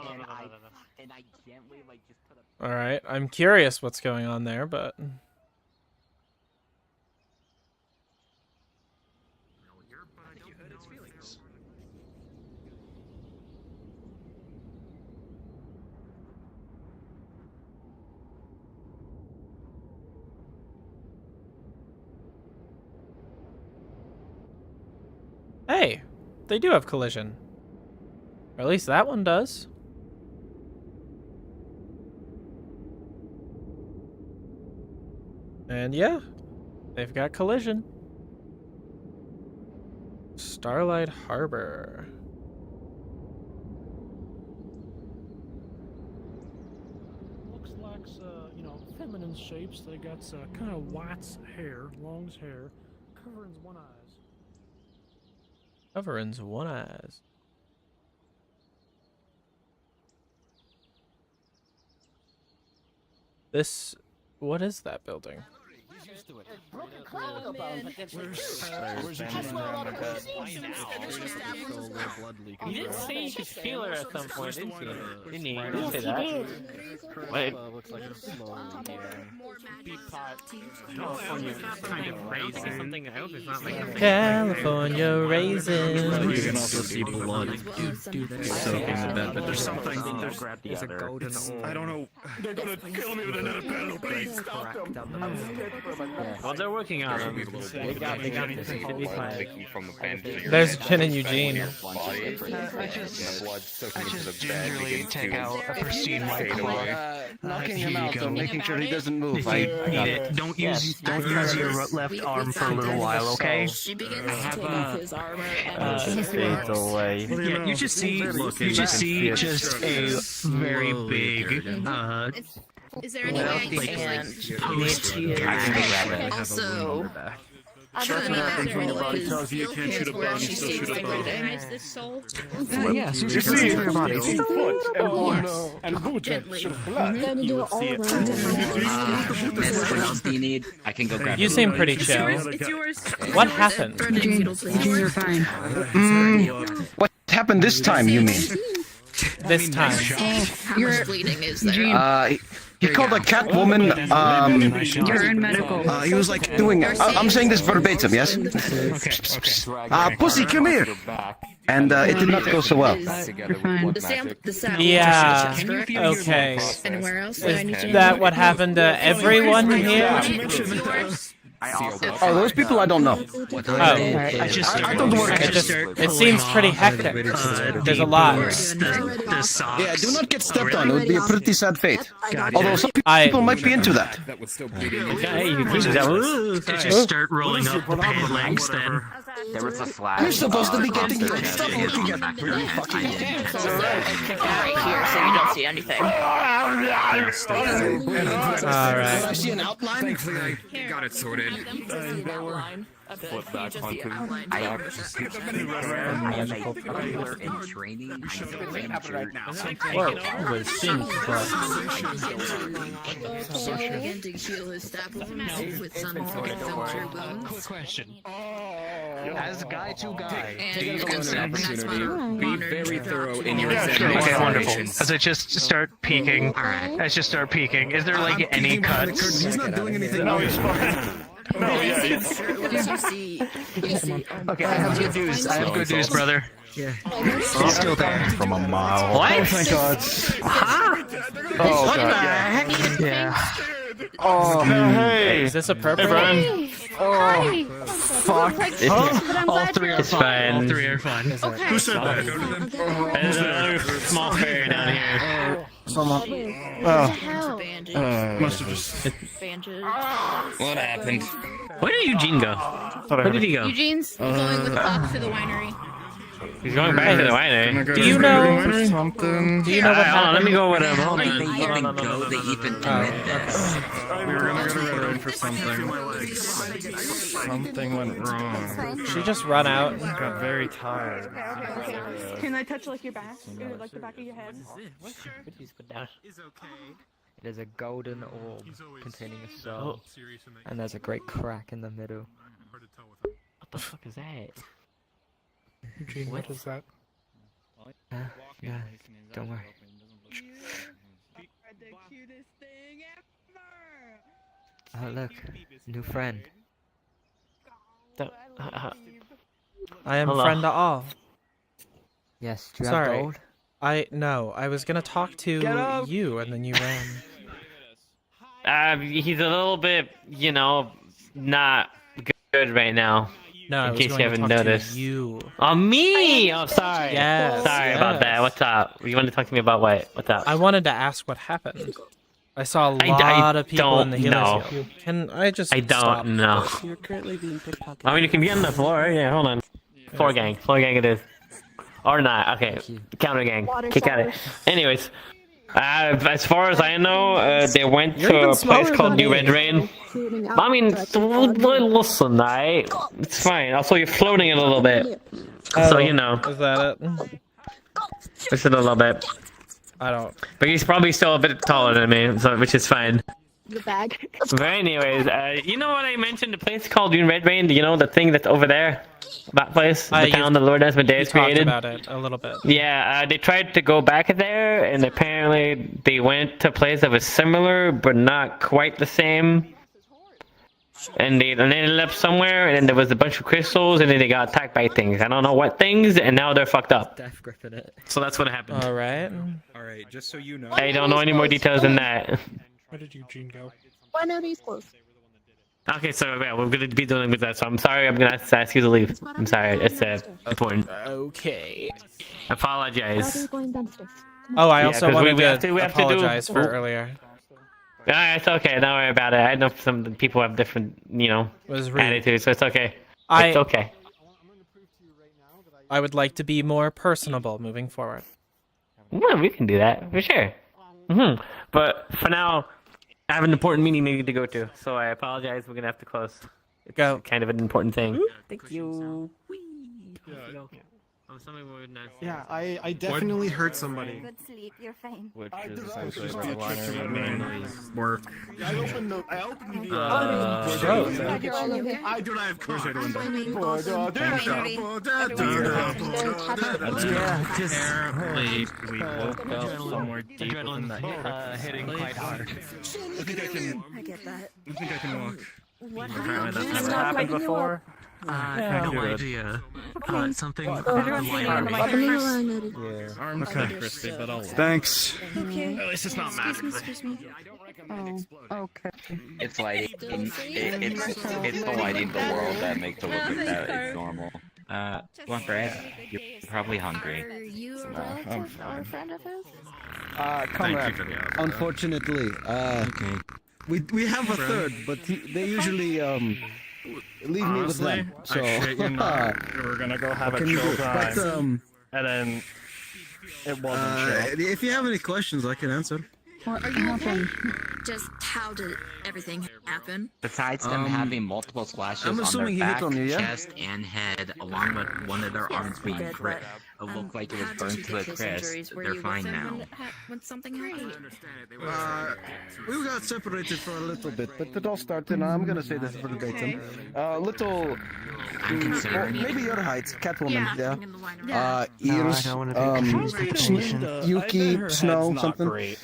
W: And I gently like just put a.
B: All right, I'm curious what's going on there, but. Hey, they do have collision. Or at least that one does. And yeah, they've got collision. Starlight Harbor.
M: Looks like, feminine shapes. They got kind of white hair, long hair, covering one eyes.
B: Coverings one eyes. This, what is that building?
D: He did say you could feel her at some point, didn't he? Didn't he?
B: Yes,
D: Didn't say that. Wait.
L: Looks like it's slowly,
D: California kind of crazy. Something I hope it's not like
B: California raisins.
H: You can also see blood soaking the bed, but there's something. There's a golden. I don't know. They're gonna kill me with another pedal. Please stop them.
D: Well, they're working on it. They got this. Should be fine.
B: There's Jen and Eugene.
K: I just gingerly take out a pristine white claw.
C: Knocking him out, though, making sure he doesn't move. I got it.
K: Don't use your left arm for a little while, okay?
N: I have his armor
K: Fades away. Yeah, you just see just a very big
N: Is there any way I can
K: post?
N: Also,
I: Something happens when your body tells you you can't shoot a bomb, you still shoot a bomb.
N: this soul?
K: Yes, you
I: see,
K: your body.
I: Foot and boot and blood.
W: What else do you need? I can go grab
B: You
W: it.
B: seem pretty chill.
N: It's yours.
B: What happened?
N: You're fine.
C: What happened this time, you mean?
B: This time.
N: How much bleeding is there?
C: He called a cat woman,
N: You're in medical.
C: he was like doing, I'm saying this verbatim, yes? Pussy, come here! And it did not go so well.
B: Yeah, okay.
N: Anywhere else?
B: Is that what happened to everyone here?
C: Oh, those people I don't know.
B: I don't work. It seems pretty hectic. There's a lot.
C: Yeah, do not get stepped on. It would be a pretty sad fate. Although some people might be into that.
K: That would still be. Just start rolling up the pant legs then.
W: There was a flash.
C: You're supposed to be getting your stuff working at
N: Right here, so you don't see anything.
B: Alright.
C: I see an outline.
K: Thankfully, I got it sorted.
W: Flip back onto
K: I
W: magical popular in training.
K: Quick question. As guy to guy, do you
N: Be
K: very thorough in your examination? Okay, wonderful. As I just start peeking, is there like any cuts?
H: He's not doing anything.
I: No, he's fine. No, yeah.
N: You see.
K: Okay, I have good news. Brother.
L: Yeah.
K: He's still there.
H: From a mile.
K: What?
I: Oh, thank God.
K: Oh,
N: What
K: God.
N: the heck?
K: Yeah.
I: Oh, hey.
B: Is this appropriate?
I: Hey,
N: Hi.
I: fuck.
K: All three are fine. All three are fine.
N: Okay.
I: Who said that?
K: There's another small fairy down here.
I: Someone. Must have just.
W: What happened?
K: Where did Eugene go? Where did he go?
N: Eugene's going with Puck to the winery.
K: He's going back to the winery.
B: Do you know?
I: Something.
B: Do you know what
K: Hold on, let me go with him. Hold
W: They
K: on.
W: even go, they even commit this.
I: We were gonna go to the road for something. Something went wrong.
B: She just run out.
I: Got very tired.
G: Can I touch like your back? Or, like the back of your head?
D: Please put down.
L: Is okay.
P: It is a golden orb containing a soul, and there's a great crack in the middle.
D: What the fuck is that?
I: Eugene, what is that?
P: Yeah, don't worry. Oh look, new friend.
B: I am
D: Hello.
B: friend to all.
P: Yes, do you have
B: Sorry.
P: gold?
B: I was gonna talk to you, and then you ran.
D: He's a little bit, you know, not good right now.
B: No, I
D: in
B: was
D: case
B: going
D: you
B: to
D: haven't
B: talk to
D: noticed.
B: you.
D: Oh, me! Oh, sorry.
B: Yes,
D: Sorry about that. What's up? You want to talk to me about what? What's up?
B: I wanted to ask what happened. I saw a
D: I
B: lot of people in
D: don't
B: the healer's
D: know.
B: field. Can I just
D: I don't
B: stop?
D: know.
J: You're currently being pickpocketed.
D: I mean, you can be on the floor. Yeah, hold on. Floor gang. Floor gang it is. Or not. Okay. Counter gang. Kick at it. Anyways. As far as I know, they went to a place called New Red Rain. I mean, listen, it's fine. Also, you're floating a little bit. So, you know.
B: Is that it?
D: Just a little bit.
B: I don't.
D: But he's probably still a bit taller than me, so which is fine.
J: The bag.
D: But anyways, you know what I mentioned? The place called Dune Red Rain. Do you know the thing that's over there? That place, the town the Lord Asmodeus created.
B: Talked about it a little bit.
D: Yeah, they tried to go back there, and apparently they went to a place that was similar, but not quite the same. And they ended up somewhere, and then there was a bunch of crystals, and then they got attacked by things. I don't know what things, and now they're fucked up.
P: Death gripping it.
D: So that's what happened.
B: All right.
Q: Alright, just so you know.
D: I don't know any more details than that.
I: Where did Eugene go?
J: Why not these close?
D: Okay, so yeah, we're gonna be dealing with that. So I'm sorry, I'm gonna have to ask you to leave. I'm sorry, it's important.
B: Okay.
D: I apologize.
J: Going downstairs.
B: Oh, I also wanted
D: we have
B: to
D: to
B: apologize for earlier.
D: Yeah, it's okay. Don't worry about it. I know some people have different, you know, attitudes, so it's okay. It's okay.
B: I would like to be more personable moving forward.
D: Well, we can do that for sure. But for now, I have an important meeting I need to go to, so I apologize. We're gonna have to close. It's kind of an important thing.
J: Thank you.
L: Yeah, I definitely hurt somebody.
O: Good sleep, you're fine.
Q: Which is essentially what work.
C: I opened the
Q: I do not have course I don't
A: Apparently, we woke up somewhere deep within the hitting quite hard.
Q: I think I can.
J: I get that.
Q: I think I can walk.
J: What
A: Apparently
J: happened?
A: that's never happened before.
K: No idea. Something
J: Arms
Q: Okay.
J: crispy,
Q: but I'll.
K: Thanks.
J: Okay.
K: At least it's not
J: Excuse me. Oh, okay.
W: It's lighting. It's the lighting of the world that makes it look like that is normal. Want bread? You're probably hungry.
J: Are you a
W: No, I'm
J: relative or a
W: fine.
J: friend of his?
Q: Comrade,
U: Unfortunately, we have a third, but they usually leave me with them. So
A: I shit you not. We were gonna go have a chill time, and then it wasn't chill.
U: if you have any questions, I can answer.
J: What happened? Just how did everything happen?
W: Besides them having multiple slashes
U: I'm
W: on their
U: assuming he hit
W: back,
U: on you, yeah?
W: chest, and head, along with one of their arms being
J: did,
W: pricked,
J: but,
W: it looked like it was
J: how did
W: burned
J: you
W: to a
J: get those
W: crisp.
J: injuries? Were
W: They're
J: you
W: fine
J: with them
W: now.
J: when something happened?
U: We got separated for a little bit, but it all started. I'm gonna say this verbatim. Little, maybe your height, Catwoman, yeah. Ears, Yuki, Snow, something.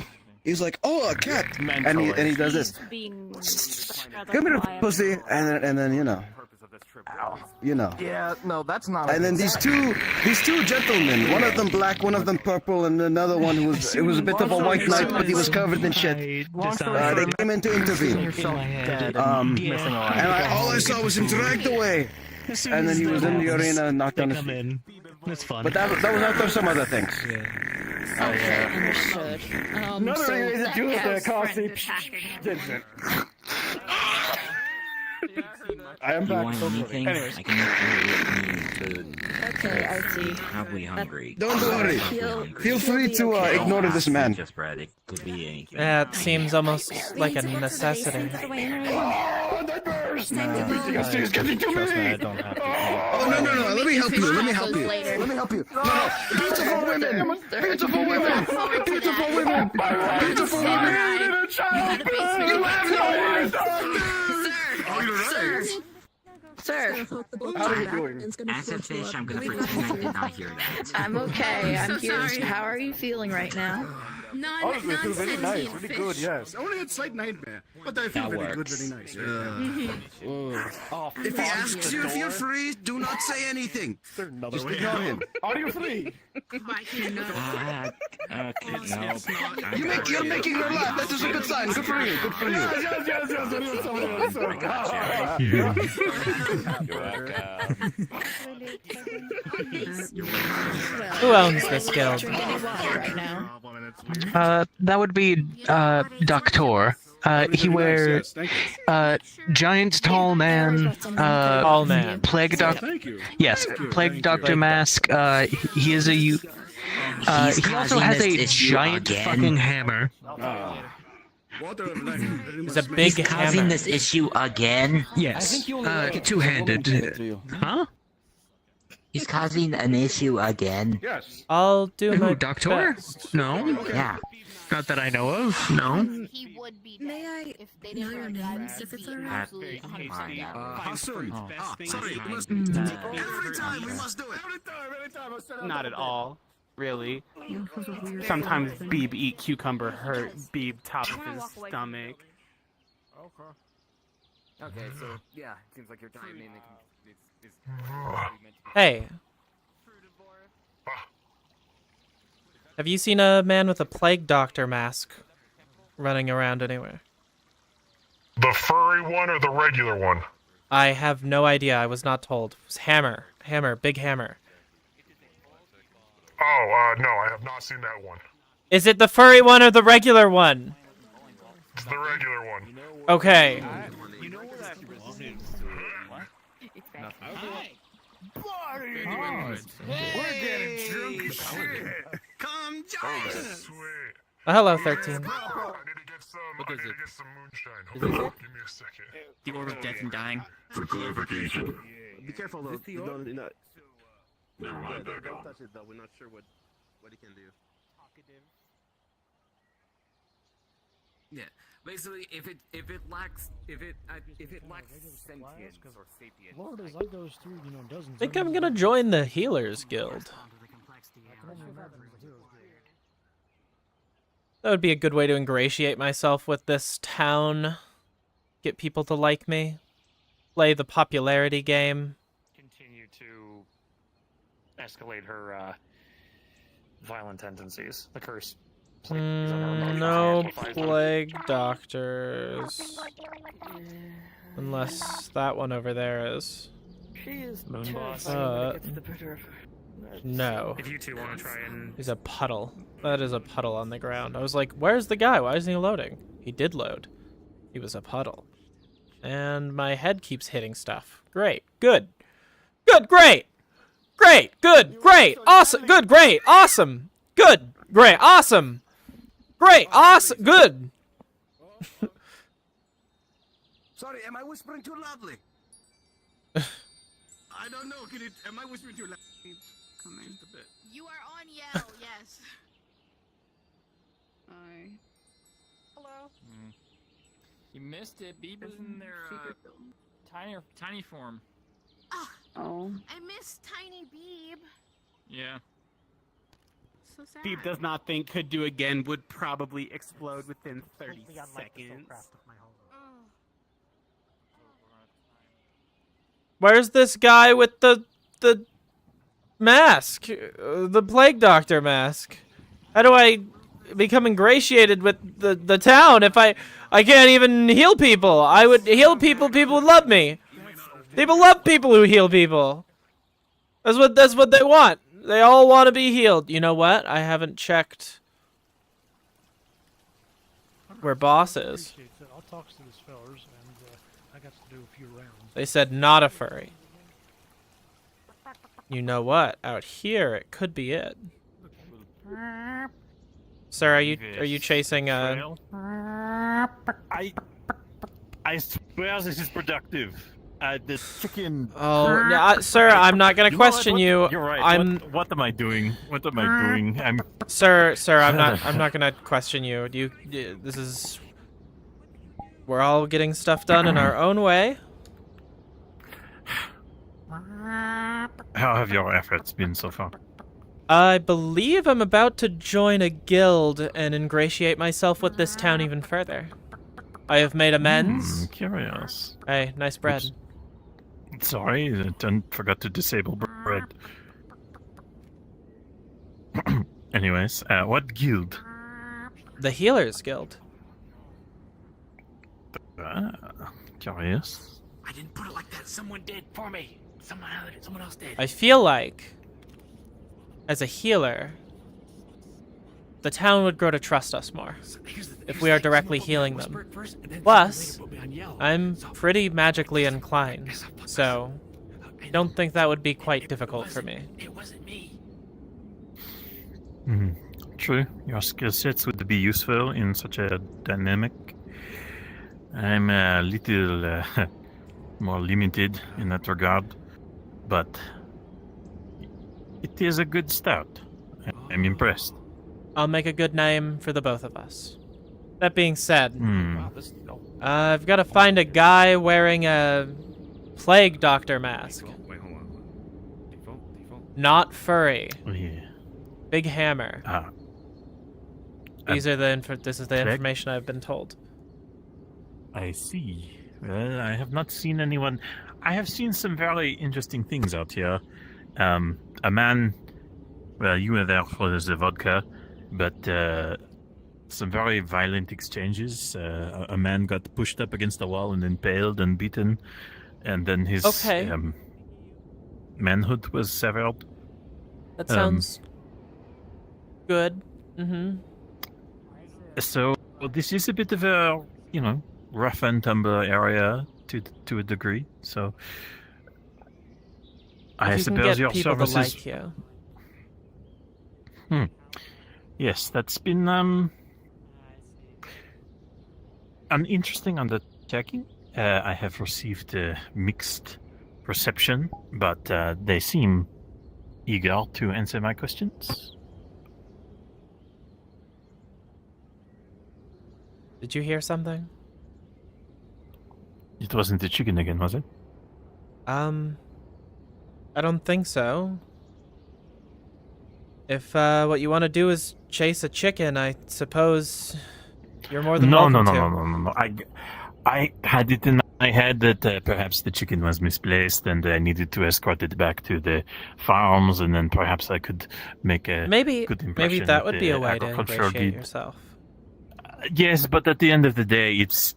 U: He's like, oh, a cat, and he does this. Give me the pussy, and then you know.
C: Yeah, no, that's not.
U: And then these two gentlemen, one of them black, one of them purple, and another one who was, it was a bit of a white knight, but he was covered in shit. They came in to intervene. And all I saw was him dragged away. And then he was in the arena and knocked on his feet.
K: It's fun.
U: But that was after some other things.
J: Okay, understood.
C: Another
J: So
C: reason to do
J: that
C: the
J: house
C: costly
J: friend
C: I am
W: You
C: back.
W: want anything?
C: Anyways.
W: I can make you eat
J: Okay, I see.
W: Probably hungry.
U: Don't worry. Feel free to ignore this man.
W: Just bread. It could be anything.
B: That seems almost like a necessity.
C: Oh, that burst! It's getting to me!
U: Oh, no. Let me help you. Let me help you. No. Beautiful women. Beautiful women. Beautiful women. Beautiful women.
C: a child! You have no answer!
G: Sir.
C: How are you doing?
W: Answer fish, I'm gonna pretend I did not hear that.
G: I'm okay. I'm here. How are you feeling right now?
I: Honestly, I feel very nice, really good, yes. Only a slight nightmare, but I feel
W: That
I: very good,
W: works.
I: very nice.
C: If he asks you if you're free, do not say anything. Just ignore him.
I: Are you free?
W: Okay, no.
C: You're making her laugh. That is a good sign. Good for you. Good for you.
B: Who owns this guild?
K: That would be Doctor. He wears giant tall man.
B: Tall man.
K: Plague doctor. Yes, plague doctor mask. He is a. He also has a giant fucking hammer.
B: It's a big
W: He's causing
B: hammer.
W: this issue again.
K: Yes, two-handed. Huh?
W: He's causing an issue again.
I: Yes.
B: I'll do my
K: Doctor?
B: best.
K: No.
W: Yeah.
K: Not that I know of. No.
G: May I know your names if it's alright?
C: Hassan. Sorry, you must every time we must do it. Every time.
A: Not at all, really. Sometimes Beeb eat cucumber hurt Beeb top of his stomach.
I: Okay.
P: Okay, so yeah, seems like your timing is
B: Hey. Have you seen a man with a plague doctor mask running around anywhere?
R: The furry one or the regular one?
B: I have no idea. I was not told. It was hammer. Hammer. Big hammer.
R: Oh, no, I have not seen that one.
B: Is it the furry one or the regular one?
R: It's the regular one.
B: Okay.
C: We're getting drunk as shit. Come join us.
B: Hello, 13.
R: What is it? Give me a second.
A: The orb of death and dying.
R: For clarification.
F: Be careful though. Don't touch it though. We're not sure what he can do.
P: Yeah. Basically, if it lacks sentience or sapience.
M: Lord, as I goes through, dozens.
B: I think I'm gonna join the Healers Guild. That would be a good way to ingratiate myself with this town. Get people to like me. Play the popularity game.
E: Continue to escalate her violent tendencies. The curse.
B: No plague doctors. Unless that one over there is.
N: She is
A: Moon boss.
N: terrifying when it gets the better of her.
B: No.
A: If you two want to try and...
B: He's a puddle. That is a puddle on the ground. I was like, where's the guy? Why isn't he loading? He did load. He was a puddle. And my head keeps hitting stuff. Great. Good. Good. Great. Great. Good. Great. Awesome. Good. Great. Awesome. Good. Great. Awesome. Great. Awesome. Good.
C: Sorry, am I whispering too loudly? I don't know. Am I whispering too loudly? Come in. Just a bit.
G: You are on yell, yes. Hi. Hello.
A: You missed it. Beeb was in their tiny form.
G: Oh. I miss Tiny Beeb.
A: Yeah.
G: So sad.
A: Beeb does not think could do again would probably explode within 30 seconds.
B: Where's this guy with the mask? The plague doctor mask? How do I become ingratiated with the town if I can't even heal people? I would heal people, people would love me. People love people who heal people. That's what they want. They all want to be healed. You know what? I haven't checked where boss is.
M: I'll talk to these fellers, and I got to do a few rounds.
B: They said not a furry. You know what? Out here, it could be it. Sir, are you chasing a?
E: I swear this is productive. The chicken.
B: Oh, yeah, sir, I'm not gonna question you.
E: You're right.
B: I'm.
E: What am I doing? What am I doing?
B: Sir, I'm not gonna question you. This is We're all getting stuff done in our own way.
E: How have your efforts been so far?
B: I believe I'm about to join a guild and ingratiate myself with this town even further. I have made amends.
E: Curious.
B: Hey, nice bread.
E: Oops. Sorry, I forgot to disable bread. Anyways, what guild?
B: The Healers Guild.
E: Curious.
D: I didn't put it like that. Someone did for me. Someone else did.
B: I feel like, as a healer, the town would grow to trust us more if we are directly healing them. Plus, I'm pretty magically inclined, so I don't think that would be quite difficult for me.
D: It wasn't me.
E: True, your skill sets would be useful in such a dynamic. I'm a little more limited in that regard, but it is a good start. I'm impressed.
B: I'll make a good name for the both of us. That being said, I've got to find a guy wearing a plague doctor mask.
H: Wait, hold on. Default?
B: Not furry.
E: Yeah.
B: Big hammer. This is the information I've been told.
E: I see. Well, I have not seen anyone. I have seen some very interesting things out here. A man. Well, you were there for the vodka, but some very violent exchanges. A man got pushed up against the wall and impaled and beaten, and then his manhood was severed.
B: That sounds good.
E: So this is a bit of a, rough and tumble area to a degree. So I suppose your services.
B: Like you.
E: Yes, that's been interesting undertaking. I have received mixed reception, but they seem eager to answer my questions.
B: Did you hear something?
E: It wasn't the chicken again, was it?
B: I don't think so. If what you want to do is chase a chicken, I suppose you're more than welcome to.
E: No. I had it in my head that perhaps the chicken was misplaced and I needed to escort it back to the farms, and then perhaps I could make a good impression.
B: Maybe that would
E: with
B: be
E: the
B: a way to
E: agricultural
B: ingratiate
E: guild.
B: yourself.
E: Yes, but at the end of the day, it's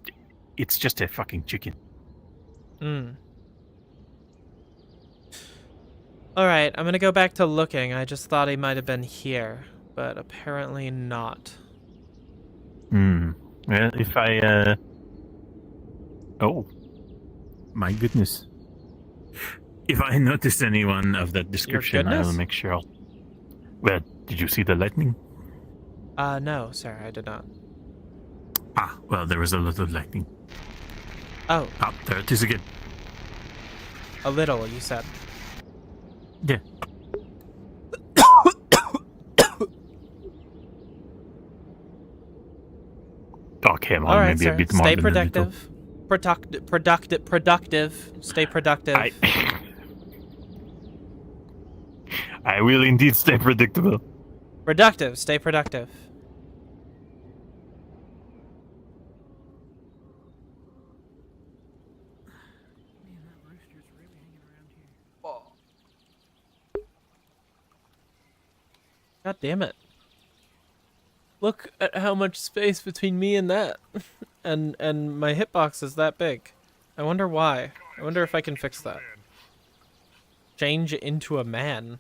E: just a fucking chicken.
B: Alright, I'm gonna go back to looking. I just thought he might have been here, but apparently not.
E: Well, if I... Oh. My goodness. If I notice anyone of that description, I will make sure. Well, did you see the lightning?
B: No, sir, I did not.
E: Well, there was a lot of lightning.
B: Oh.
E: There it is again.
B: A little, you said.
E: Yeah. Okay, well,
B: all right,
E: maybe
B: sir.
E: a bit more
B: Stay
E: than
B: productive. Productive. Stay productive.
E: I will indeed stay predictable.
B: Productive. Stay productive. God damn it. Look at how much space between me and that. and my hitbox is that big. I wonder why. I wonder if I can fix that. Change into a man.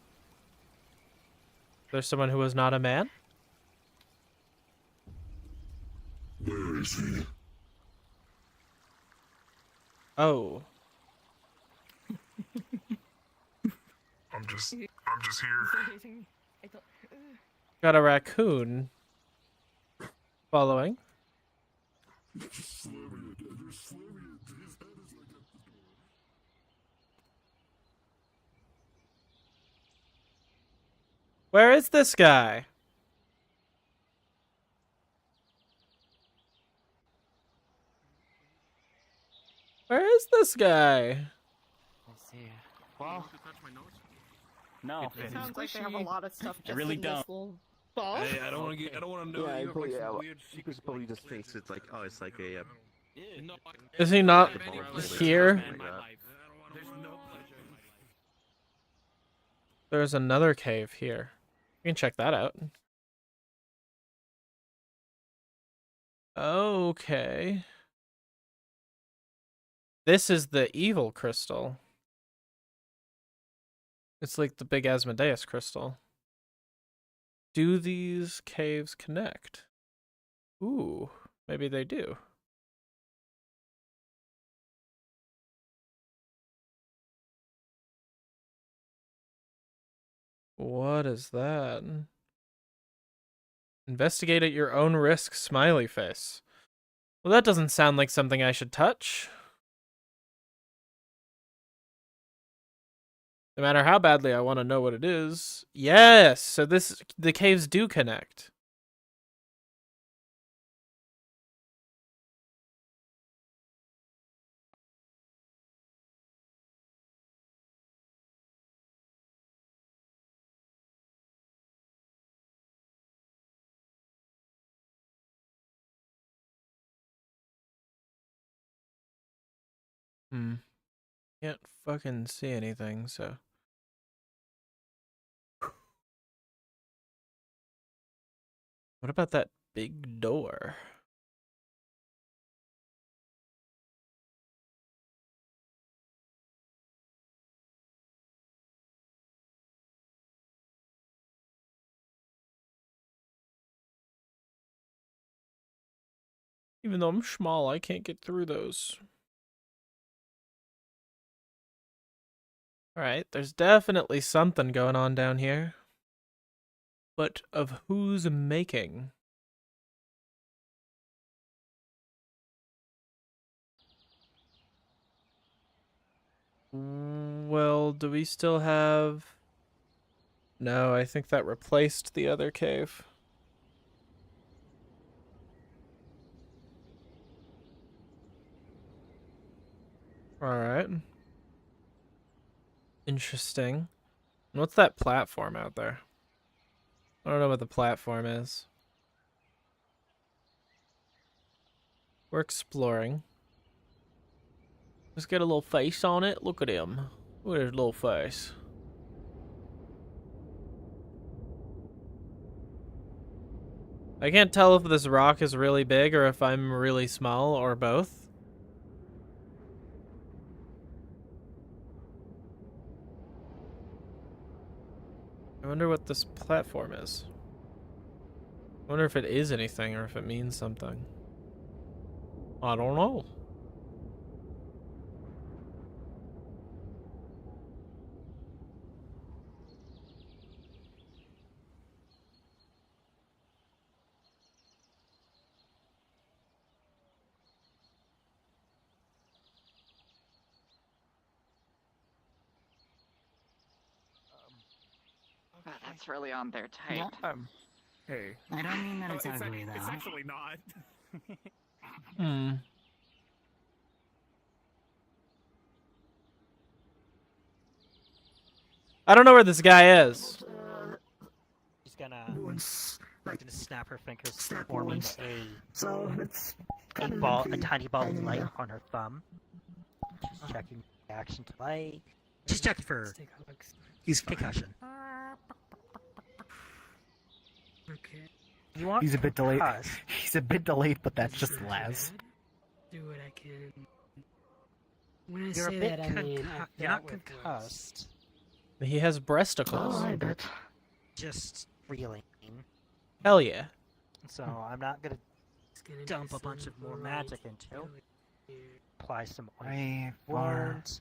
B: There's someone who is not a man?
R: Where is he?
B: Oh.
R: I'm just here.
B: Got a raccoon. Following. Where is this guy? Where is this guy?
A: Let's see. Well, no.
S: It sounds like they have a lot of stuff
A: I
S: just
A: really
S: in
A: don't.
S: this little ball.
R: Hey, I don't want to get. I don't want to know.
F: Yeah,
R: you have, like, some
F: yeah.
R: weird
F: Because probably just thinks it's like, oh, it's like a.
B: Is he not here? There's another cave here. You can check that out. Okay. This is the evil crystal. It's like the big Asmodeus crystal. Do these caves connect? Ooh, maybe they do. What is that? Investigate at your own risk, smiley face. Well, that doesn't sound like something I should touch. No matter how badly I want to know what it is. Yes, so the caves do connect. Can't fucking see anything, so. What about that big door? Even though I'm small, I can't get through those. Alright, there's definitely something going on down here. But of whose making? Well, do we still have... No, I think that replaced the other cave. Alright. Interesting. And what's that platform out there? I don't know what the platform is. We're exploring. Let's get a little face on it. Look at him. Look at his little face. I can't tell if this rock is really big or if I'm really small or both. I wonder what this platform is. I wonder if it is anything or if it means something. I don't know.
T: Oh, that's really on their type.
H: Hey.
D: I don't mean that it's ugly,
I: It's
D: though.
I: actually not.
B: I don't know where this guy is.
P: She's gonna snap her fingers to form a tiny ball of light on her thumb. She's checking reaction to light. She's checking for concussion.
L: Okay. He's a bit delayed. He's a bit delayed, but that's just Laz.
M: Do what I can. When I
P: You're a
M: say
P: bit
M: that, I mean
P: you're not concussed.
B: He has breasticles.
P: Just reeling.
B: Hell yeah.
P: So I'm not gonna dump a bunch of more magic into. Apply some words.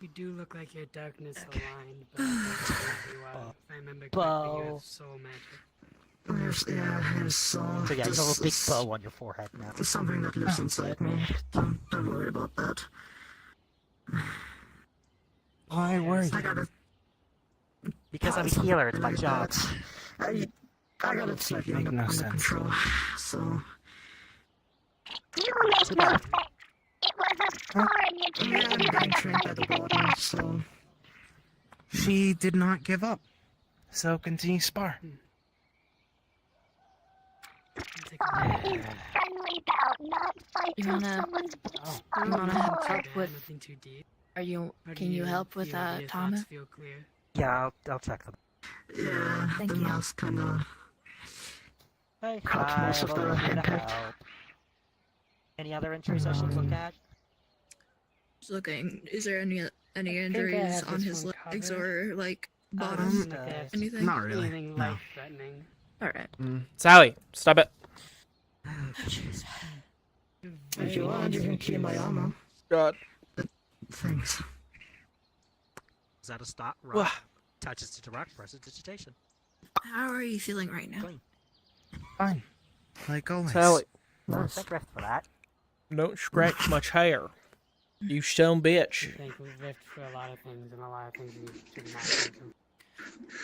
M: You do look like your darkness aligned, but if I remember correctly, you have soul magic.
P: There's so yeah, you have a big bow on your forehead now.
U: There's something that lives inside me. Don't worry about that.
P: Why worry? Because I'm a healer, it's my job.
L: I got it make no sense.
P: So.
L: She did not give up. So continue spar.
O: You wanna help with? Can you help with Thomas?
P: Yeah, I'll check them.
O: Yeah, thank you.
P: Kinda. Hey, hi, I'm over here to help. Any other injuries I should look at?
O: Just looking. Is there any injuries on his legs or like bottom? Anything?
L: Not really.
O: Anything
L: No.
O: life-threatening. All right.
B: Sally, stop it.
L: If you want, you can keep my armor.
B: God.
L: Thanks.
P: Is that a stop? Rock. Touches to direct, presses digitation.
O: How are you feeling right now?
L: Fine. Like always.
B: Sally.
P: Thank rest for that.
B: Don't scratch much hair. You stone bitch.
Q: I think we've lived for a lot of things, and a lot of things we should not think of.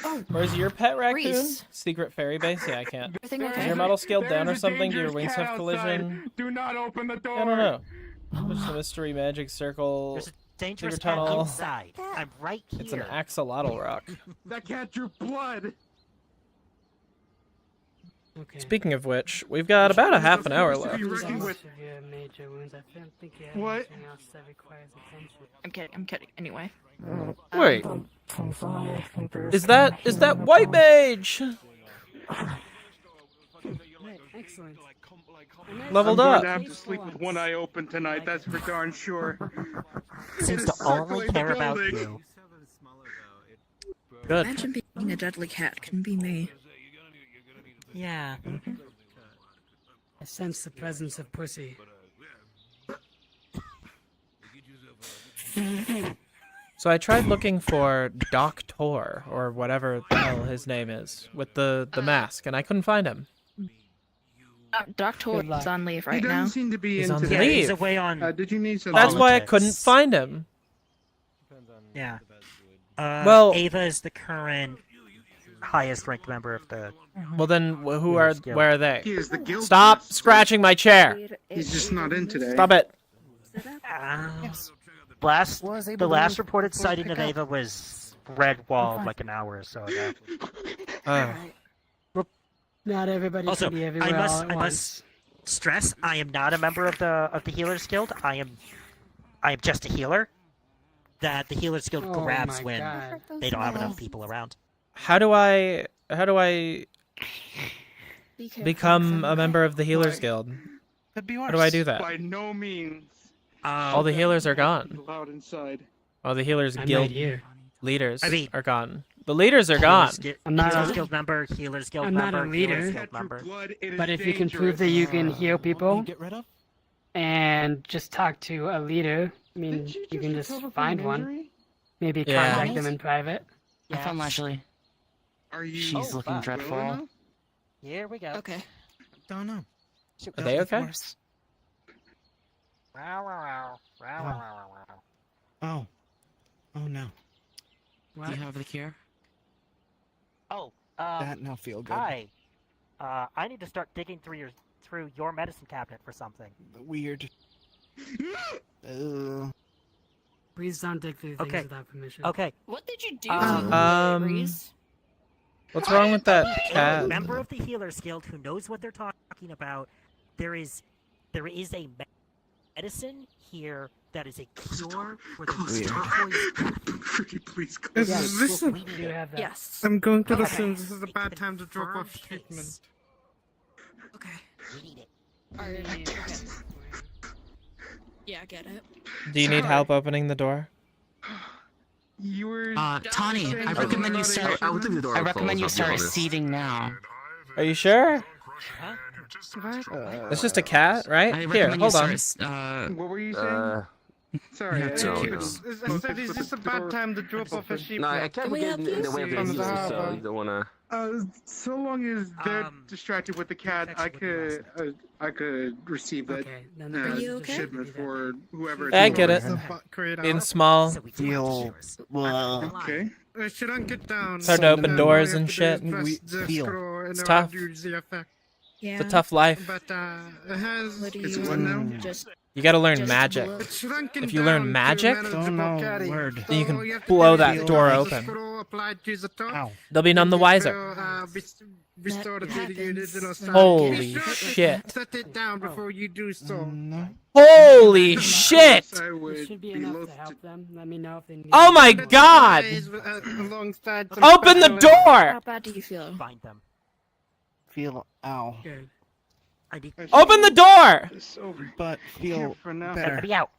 O: Oh,
B: Where's your pet raccoon?
O: Reese.
B: Secret fairy base? Yeah, I can't.
O: Everything
B: Is
O: okay?
B: your model scaled down or
R: There's a
B: something? Do your
R: dangerous
B: wings
R: cat
B: have collision?
R: outside. Do not open the door.
B: I don't know. There's the mystery magic circle.
P: There's a dangerous
B: secret tunnel.
P: cat inside. I'm right here.
B: It's an axolotl rock.
R: That cat drew blood.
Q: Okay.
B: Speaking of which, we've got about a half an hour left.
Q: Severe major wounds. I don't think you have anything else that requires attention.
O: I'm kidding. Anyway.
B: Wait. Is that White Mage?
Q: Excellent.
B: Leveled
R: I'm
B: up.
R: going to have to sleep with one eye open tonight. That's for darn sure.
P: Seems to only care about you.
B: Good.
O: Imagine being a deadly cat. Can be me.
P: Yeah.
Q: I sense the presence of pussy.
B: So I tried looking for Doctor or whatever the hell his name is with the mask, and I couldn't find him.
O: Doctor is on leave right
R: He doesn't
O: now.
R: seem to be
B: He's
R: into
B: on
R: that.
B: leave.
P: He's away on.
R: Did you need some?
B: That's why I couldn't
P: politics.
B: find him.
P: Yeah.
B: Well-
P: Ava is the current highest ranked member of the.
B: Well then, who are?
P: Guild.
B: Where are they?
R: He is the guild
B: Stop
R: master.
B: scratching my chair.
R: He's just not in today.
B: Stop it.
P: The last reported sighting of Ava was Redwall like an hour or so ago.
Q: Not everybody
P: Also,
Q: can be everywhere all at
P: I
Q: once.
P: must stress I am not a member of the Healers Guild. I am just a healer. That the Healers Guild
Q: Oh
P: grabs
Q: my
P: when
Q: God.
P: they don't have enough people around.
B: How do I become a member of the Healers Guild?
L: Could be
B: How do I do that?
R: By no means.
B: All the healers are gone.
R: Allowed inside.
B: All the Healers
Q: I'm
B: Guild
Q: right here.
B: leaders
P: I mean-
B: are gone. The leaders are gone.
Q: I'm not
P: Healers
Q: a-
P: Guild member, Healers Guild
Q: I'm not
P: member,
Q: a leader.
P: Healers Guild member.
Q: But if you can prove that you can heal people and just talk to a leader, I mean, you can just find one. Maybe
B: Yeah.
Q: contact them in private.
T: I found Leslie.
R: Are you?
T: She's looking
P: fuck.
T: dreadful.
P: Here we go.
O: Okay.
L: Don't know.
B: Are they okay?
P: Wow, wow, wow. Wow, wow, wow, wow.
L: Oh. Oh no.
T: Do you have the cure?
P: Oh,
L: That now feel good.
P: hi. I need to start digging through your medicine cabinet for something.
L: Weird.
Q: Please don't dig through things
P: Okay.
Q: without permission.
P: Okay.
O: What did you do?
B: Reese? What's wrong with that
P: A
B: cat?
P: member of the Healers Guild who knows what they're talking about. There is a medicine here that is a cure for the
R: Pretty please.
Q: We do have that.
O: Yes.
L: I'm going to the
P: Okay.
L: Sims. This is a bad time to drop off
P: Confirmed
L: treatment.
P: case.
O: Okay.
P: We need it.
O: Alright. Okay. Yeah, I get it.
B: Do you need help opening the door?
R: You were.
T: Tawny, I recommend you start.
F: I would leave the door
T: I recommend
F: closed,
T: you
F: I'll be
T: start
F: honest.
T: seeding now.
B: Are you sure?
P: Huh?
B: It's just a cat, right?
T: I
B: Here,
T: recommend you
B: hold on.
T: start.
R: What were you saying? Sorry.
T: No,
R: I-
T: no,
R: I-
T: no.
L: Is this a bad time to drop off a sheep?
F: No, I can't
O: Can we
F: get
O: help
F: in the
O: you?
F: way of the
L: From the
F: healing, so
L: harbor.
F: you don't wanna.
L: So long as they're distracted with the cat, I could receive that
Q: Okay, then are you okay?
L: shipment for whoever.
B: I get it.
L: Create
B: In small.
U: Feel.
L: Okay.
U: Shouldn't get down.
B: It's hard to open doors and shit. It's tough.
O: Yeah.
B: It's a tough life.
U: But it has.
O: What do
U: It's
O: you
U: one now.
O: just
B: You gotta learn
O: just
B: magic.
O: blow-
B: If you learn magic,
U: Don't know word.
B: then you can blow that door open. They'll be none the wiser. Holy shit.
U: Set it down before you do so.
B: Holy shit!
Q: This should be enough to help them. Let me know if they need.
B: Oh my god! Open the door!
O: How bad do you feel?
P: Find them.
U: Feel. Ow.
Q: Good.
B: Open the door!
U: But feel better.
P: Let me out.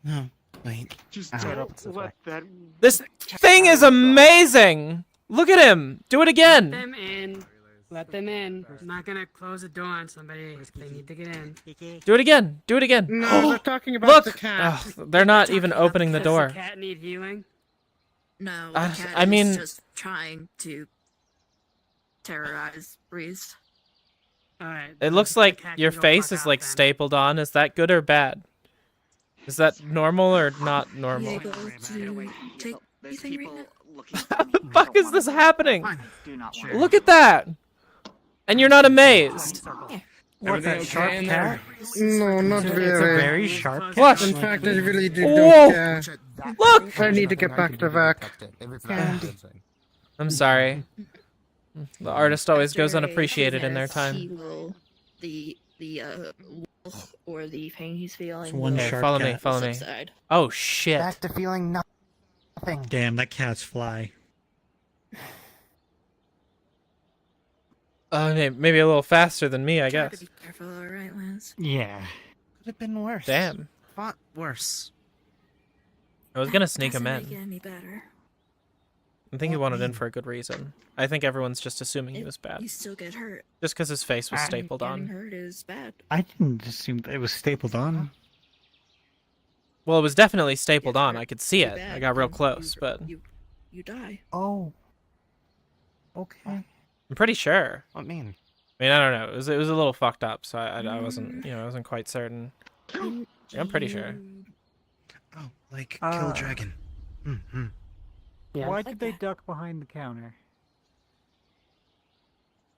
U: No. Wait.
L: Just
U: Ow.
L: don't let that.
B: This thing is amazing! Look at him! Do it
Q: Let
B: again!
Q: them in. Let them in. I'm not gonna close the door on somebody. They need to get in.
B: Do it again! Do it again!
L: No, they're talking about
B: Look!
L: the cat.
B: Ugh, they're not even opening the
Q: Does
B: door.
Q: the cat need healing?
O: No,
B: I
O: the cat
B: I mean-
O: is just trying to terrorize Breeze.
Q: Alright.
B: It looks like your face is like stapled on. Is that good or bad? Is that normal or not
O: Are you
B: normal?
O: able to take anything right now?
B: How the fuck is this happening? Look at that! And you're not amazed.
L: What's that sharp cat?
U: No, not
L: It's a
U: very.
L: very sharp
B: What?
U: In fact, I really do
B: Whoa!
U: don't care.
B: Look!
U: I need to get back to work.
B: I'm sorry. The artist always goes
O: After a
B: unappreciated
O: few
B: in their
O: minutes,
B: time.
O: he will, the or the pain he's feeling.
U: one
O: will
B: Okay,
U: sharp
B: follow me,
U: cat.
B: follow me.
O: subside.
B: Oh shit.
U: Back to feeling nothing.
L: Damn, that cat's fly.
B: Maybe a little faster than me, I
O: Try to
B: guess.
O: be careful, alright, Lance?
L: Yeah.
U: Could have been worse.
B: Damn.
U: Fought worse.
B: I was gonna sneak him
O: Doesn't make it
B: in.
O: any better.
B: I think he wanted in for a good reason. I think everyone's just assuming he was
O: You
B: bad.
O: still get hurt.
B: Just because his face was stapled
O: Getting
B: on.
O: hurt is bad.
L: I didn't assume that it was stapled on.
B: Well, it was definitely stapled on. I could see
O: Too
B: it.
O: bad,
B: I got real
O: then
B: close, but
O: you die.
U: Oh. Okay.
B: I'm pretty sure.
U: What mean?
B: I mean, I don't know. It was a little fucked up, so I wasn't, I wasn't quite certain. Yeah, I'm pretty sure.
U: Oh, like kill dragon. Mm-hmm.
Q: Yeah.
L: Why did they duck behind the counter?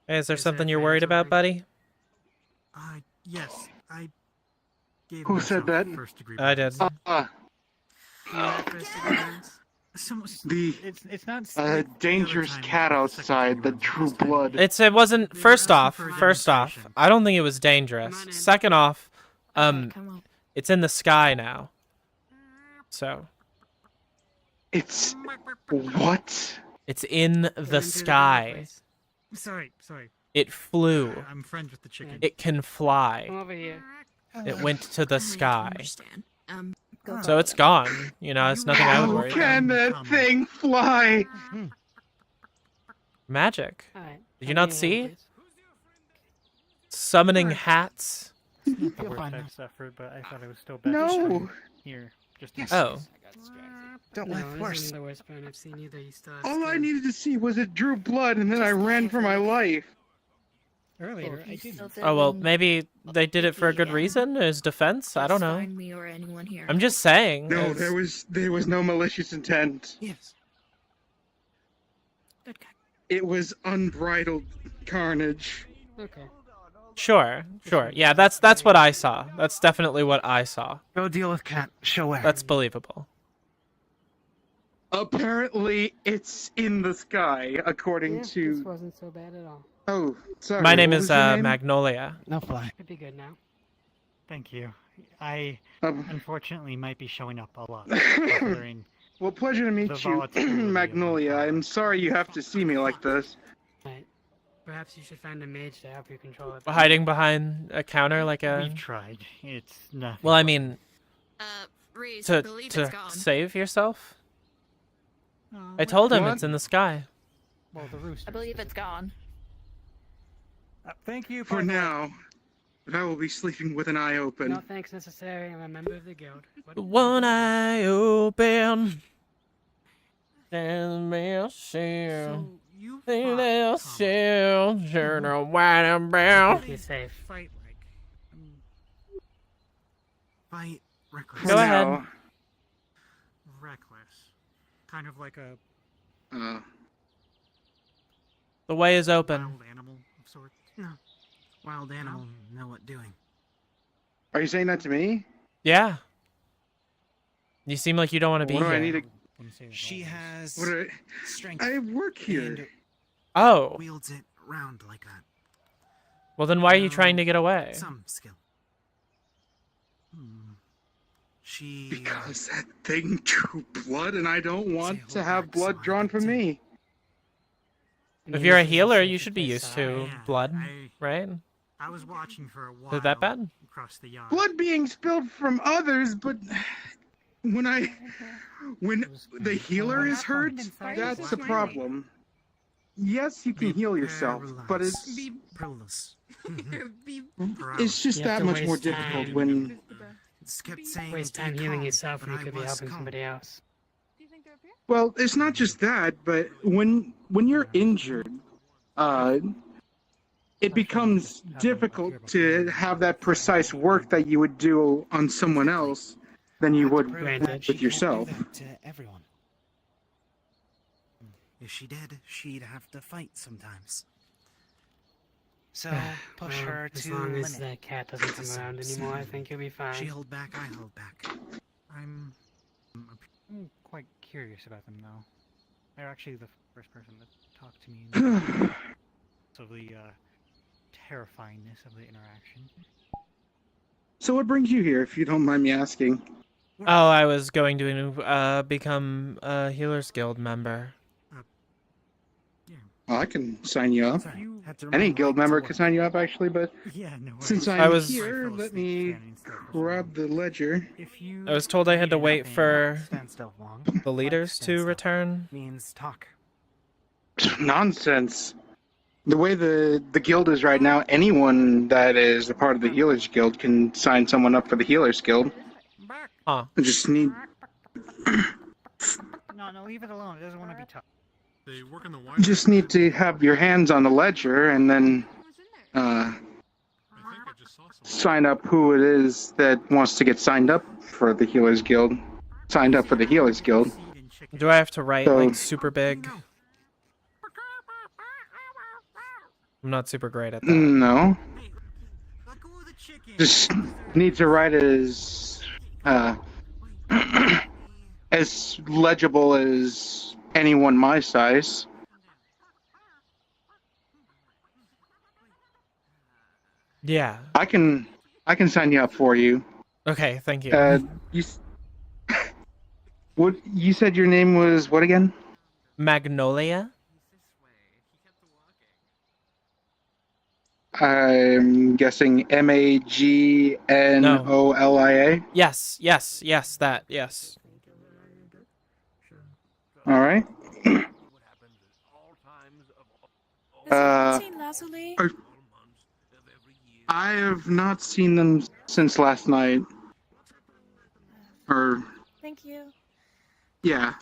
B: Hey, is there something you're worried about, buddy?
L: Yes, I gave
U: Who said that?
B: I did.
L: It's not
U: dangerous cat outside that drew blood.
B: It wasn't. First off, I don't think it was dangerous. Second off,
O: Come on.
B: it's in the sky now. So
U: It's what?
B: it's in the sky.
L: Sorry.
B: It flew.
L: I'm friends with the chicken.
B: It can fly.
Q: Come over here.
B: It went to the
O: I
B: sky.
O: understand. Go
B: So it's gone. It's nothing I would worry about.
U: that thing fly?
B: Magic.
Q: Alright.
B: Did you not see? Summoning hats.
L: You'll find that effort, but I thought it was still better.
U: No.
L: Here, just
B: Oh.
U: Don't
Q: No,
U: laugh
Q: this
U: worse.
Q: isn't the worst burn I've seen either. You still have
U: All I
Q: skin.
U: needed to see was it drew blood, and then I ran for my life.
L: earlier. I didn't.
B: Oh well, maybe they did it for a good reason as defense. I don't know.
O: Find me or anyone here.
B: I'm just saying.
U: No,
B: as-
U: there was no malicious intent.
B: Yes.
O: Good guy.
U: It was unbridled carnage.
Q: Okay.
B: Sure. Yeah, that's what I saw. That's definitely what I saw.
U: Go deal with cat. Show her.
B: That's believable.
U: Apparently, it's in the sky, according
Q: Yeah, this
U: to.
Q: wasn't so bad at all.
U: Oh, sorry.
B: My name
U: what
B: is
U: was your name?
B: Magnolia.
U: No fly.
Q: Could be good now.
L: Thank you. I
U: Um,
L: unfortunately might be showing up a lot. Considering
U: well, pleasure to meet
L: The
U: you,
L: volatility of
U: Magnolia.
L: my
U: I'm sorry you have to see me like this.
Q: Alright. Perhaps you should find a mage to help you control it.
B: Hiding behind a counter like a.
L: we've tried. It's nothing.
B: Well, I mean,
O: Reese, I
B: to
O: believe
B: to
O: it's gone.
B: save yourself. I told him it's in the sky.
L: Well, the rooster.
O: I believe it's gone.
L: Thank you
U: For now, I will be sleeping with an eye open.
Q: No thanks necessary. I'm a member of the guild.
B: One eye open. And me see.
L: So
B: You little children are white and brown.
Q: Be safe.
L: Fight fight reckless.
B: Go ahead.
L: Reckless. Kind of like a
B: The way is open.
L: wild animal of sorts. No. Wild animal know what doing.
J: Are you saying that to me?
B: Yeah. You seem like you don't want to be
J: What do
B: here.
J: I need to...
L: She has
J: What do
L: strength.
J: I work here.
B: Oh.
L: Wields it round like that.
B: Well, then why are you trying to get away?
L: Some skill. She
J: Because that thing drew blood, and I don't want to have blood drawn from me.
B: If you're a healer, you should be used to blood, right?
L: I was watching for a while.
B: Is it that bad?
L: Across the yard.
J: Blood being spilled from others, but when the healer is hurt, that's a problem. Yes, you can heal yourself, but it's just that much more difficult when...
Q: Waste time healing yourself when you could be helping somebody else.
J: Well, it's not just that, but when you're injured, it becomes difficult to have that precise work that you would do on someone else than you would with yourself.
L: To everyone. If she did, she'd have to fight sometimes. So push
Q: Well,
L: her
Q: as
L: to
Q: long as
L: limit.
Q: that cat doesn't come around anymore, I think you'll be fine.
L: She held back, I held back. I'm quite curious about them, though. They're actually the first person that talked to me. So the terrifyingness of the interaction.
J: So what brings you here, if you don't mind me asking?
B: Oh, I was going to become a Healers Guild member.
J: Well, I can sign you up. Any guild member can sign you up, actually, but since I'm here, let me grab the ledger.
B: I was told I had to wait for the leaders to return.
L: Means talk.
J: Nonsense. The way the guild is right now, anyone that is a part of the Healers Guild can sign someone up for the Healers Guild.
B: Huh.
J: I just need...
L: No, leave it alone. It doesn't want to be tough.
R: They work in the wine.
J: You just need to have your hands on the ledger and then sign up who it is that wants to get signed up for the Healers Guild. Signed up for the Healers Guild.
B: Do I have to write like super big? I'm not super great at that.
J: No. Just need to write as as legible as anyone my size.
B: Yeah.
J: I can sign you up for you.
B: Okay, thank you.
J: What you said your name was what again?
B: Magnolia?
J: I'm guessing Magnolia.
B: Yes, that, yes.
J: All right. I have not seen them since last night. Or
S: Thank you.
J: yeah.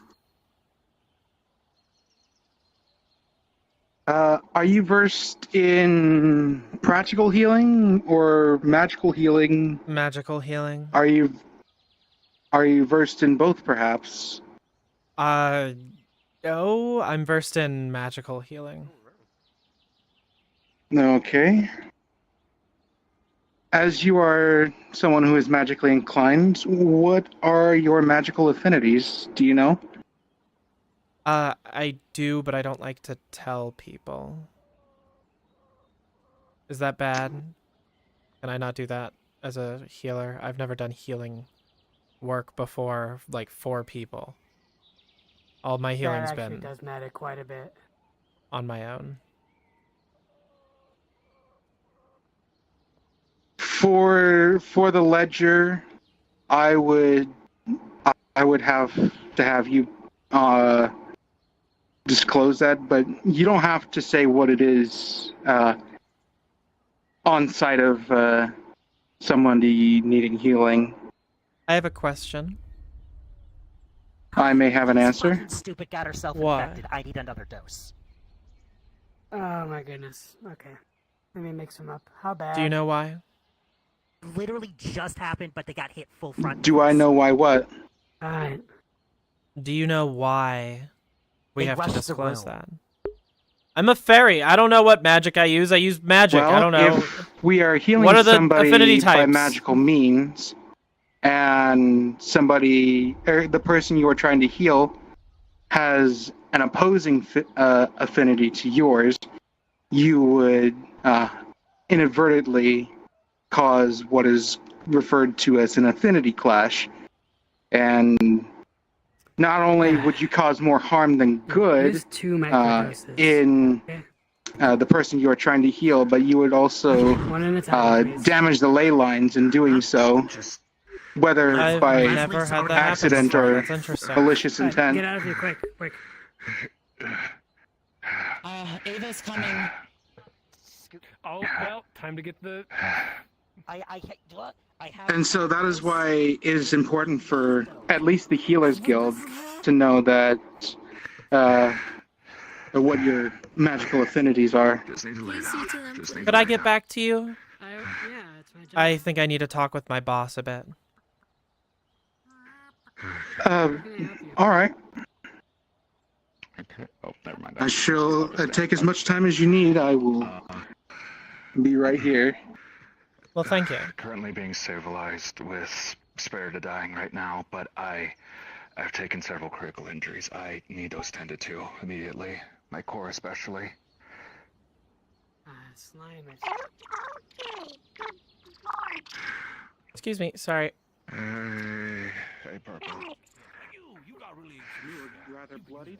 J: Are you versed in practical healing or magical healing?
B: Magical healing.
J: Are you versed in both, perhaps?
B: No, I'm versed in magical healing.
J: Okay. As you are someone who is magically inclined, what are your magical affinities? Do you know?
B: I do, but I don't like to tell people. Is that bad? Can I not do that as a healer? I've never done healing work before, like, for people. All my healing's
Q: that actually
B: been
Q: does matter quite a bit.
B: on my own.
J: For the ledger, I would have to have you disclose that, but you don't have to say what it is on sight of somebody needing healing.
B: I have a question.
J: I may have an answer.
P: Stupid got herself
B: Why?
P: infected. I need another dose.
Q: Oh my goodness. Okay. Let me mix them up. How bad?
B: Do you know why?
P: Literally just happened, but they got hit full front.
J: Do I know why what?
Q: Alright.
B: Do you know why we
P: They
B: have to
P: rushed the
B: disclose
P: room.
B: that? I'm a fairy. I don't know what magic I use. I use magic.
J: Well,
B: I don't know.
J: if we are healing
B: What are the
J: somebody
B: affinity
J: by
B: types?
J: magical means, and somebody, or the person you are trying to heal, has an opposing affinity to yours, you would inadvertently cause what is referred to as an affinity clash. And not only would you cause more harm than good
Q: Here's 2 microdoses.
J: in the person you are trying to heal, but you would also
Q: One at a time, please.
J: damage the ley lines in doing so, whether
B: I've
J: by
B: never had that happen
J: accident
B: before.
J: or
B: That's interesting.
J: malicious
Q: Alright,
J: intent.
Q: get out of here, quick, quick.
T: Ava's coming.
M: Oh, well, time to get the...
P: I have.
J: And so that is why it is important for at least the Healers Guild to know that what your magical affinities are.
B: Could I get back to you?
Q: Yeah, it's my job.
B: I think I need to talk with my boss a bit.
J: All right.
K: Oh, never mind.
J: I shall take as much time as you need. I will be right here.
B: Well, thank you.
K: Currently being civilized with Spirited dying right now, but I've taken several critical injuries. I need those tended to immediately. My core especially.
Q: Slime it.
B: Excuse me. Sorry.
K: Hey, Purple.
I: You got really rather bloodied.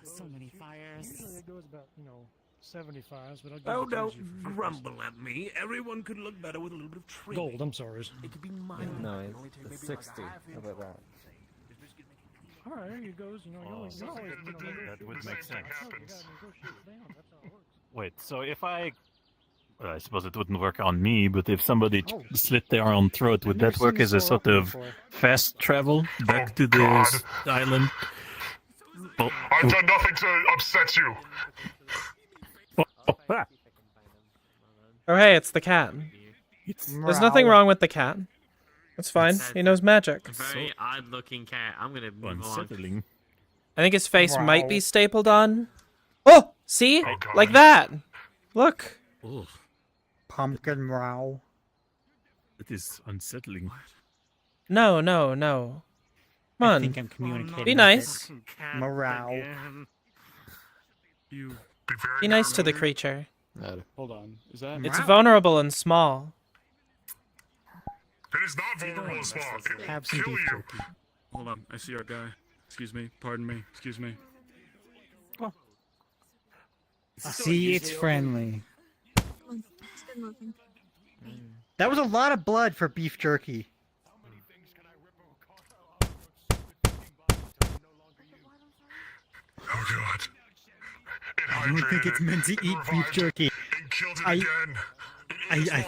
P: So many fires.
M: Usually it goes about, 75s, but I'll give
V: Oh,
M: it to
V: don't
M: you for 50s.
V: grumble at me. Everyone could look better with a little bit of trim.
M: Gold, I'm sorry.
V: It could be mine.
W: No,
V: It only take
W: it's
V: maybe
W: 60.
V: half
W: How about that?
M: All right, there you goes. You always
E: That would make sense.
M: That's how it works.
E: Wait, so if I suppose it wouldn't work on me, but if somebody slit their own throat, would that work as a sort of fast travel back to the island? Oh,
R: I've done nothing to upset you.
B: Oh, hey, it's the cat. There's nothing wrong with the cat. It's fine. He knows magic.
D: A very odd-looking cat. I'm gonna move
E: Unsettling.
B: I think his face might be stapled on. Oh, see? Like that. Look.
L: Pumpkin brow.
E: It is unsettling.
B: No, no, no. Come
L: I
B: on.
L: think I'm communicating
B: Be
L: with
B: nice.
L: Morale.
B: Be nice to the creature.
I: Hold on. Is that?
B: It's vulnerable and small.
R: It is not vulnerable and small. It will
L: Have some
R: kill
L: beef
R: you.
L: jerky.
I: Hold on. I see our guy. Excuse me. Pardon me. Excuse me.
L: See, it's friendly. That was a lot of blood for beef jerky.
R: Oh god. It
L: I don't think it's meant to eat beef jerky. I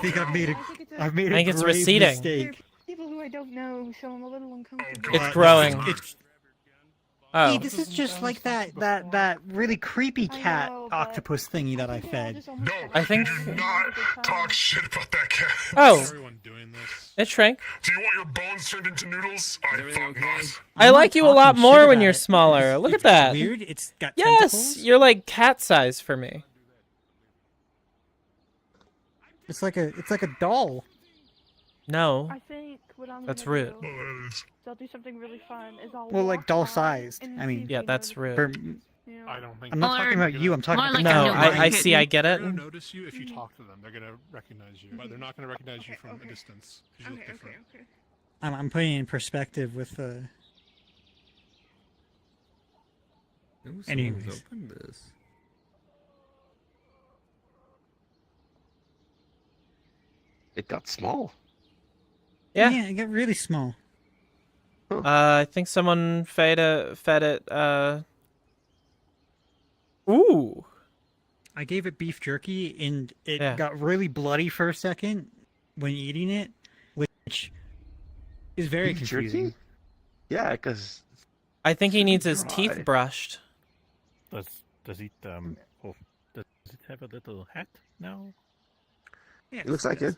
L: think I've made a
B: I think it's
L: grave
B: receding.
L: mistake.
S: People who I don't know, so I'm a little uncomfortable.
B: It's growing.
L: Hey,
B: Oh.
L: this is just like that really creepy cat octopus thingy that I fed.
R: No,
B: I think.
R: do not talk shit about that cat.
B: Oh.
I: Everyone doing this.
B: It shrank.
R: Do you want your bones turned into noodles? I thought not.
B: I like you a lot more when you're smaller. Look at that.
L: Weird. It's got
B: Yes,
L: tentacles.
B: you're like cat size for me.
L: It's like a doll.
B: No.
S: I think what I'm
B: That's
S: gonna
B: rude.
S: do is I'll do something really fun. Is I'll
L: Well, like
S: walk
L: doll
S: out
L: sized.
S: and
L: I mean,
B: Yeah, that's rude.
I: I don't think.
L: I'm not talking about you. I'm talking about
B: No, I see. I get
I: They're
B: it.
I: gonna notice you if you talk to them. They're gonna recognize you, but they're not gonna recognize you from a distance. 'Cause you look different.
L: I'm putting it in perspective with Anyways.
W: Open this.
F: It got small.
B: Yeah.
L: Yeah, it got really small.
B: I think someone fed it. Ooh.
L: I gave it beef jerky, and it
B: Yeah.
L: got really bloody for a second when eating it, which is very
F: Beef jerky?
L: confusing.
F: Yeah, because
B: I think he needs his
F: dry.
B: teeth brushed.
E: That's Does it does it have a little hat now?
F: It looks like it.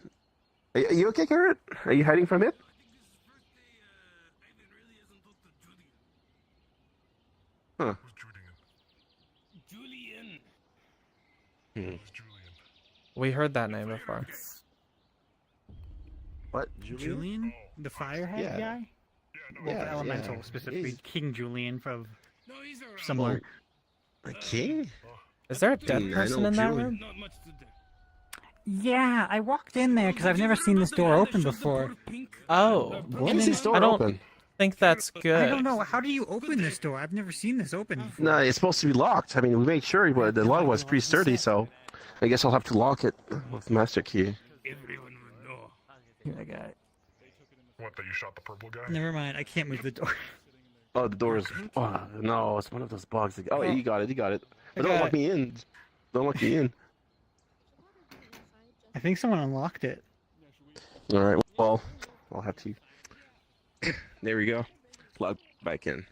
F: Are you okay, Carrot? Are you hiding from it? Huh.
R: Julian.
F: Hmm.
B: We heard that name before.
F: What?
L: Julian? The firehead
F: Yeah.
L: guy? Well,
F: Yeah,
L: the elemental,
F: yeah.
L: specifically
F: He's-
L: King Julian from somewhere.
F: A king?
B: Is there a dead
F: I know
B: person in that
F: Julian.
B: room?
L: Yeah, I walked in there because I've never seen this door open before.
B: Oh,
F: Why is this door
B: I don't
F: open?
B: think that's good.
L: I don't know. How do you open this door? I've never seen this open before.
F: No, it's supposed to be locked. I mean, we made sure the lock was pretty sturdy, so I guess I'll have to lock it with master key.
R: Everyone would know.
L: Here, I got it.
R: What, that you shot the purple guy?
L: Never mind. I can't move the door.
F: Oh, the door is. Oh, no, it's one of those bugs. Oh, you got it. You got it. But
L: I
F: don't
L: got
F: lock me in. Don't lock me in.
L: I think someone unlocked it.
F: All right. Well, I'll have to. There we go. Log back in.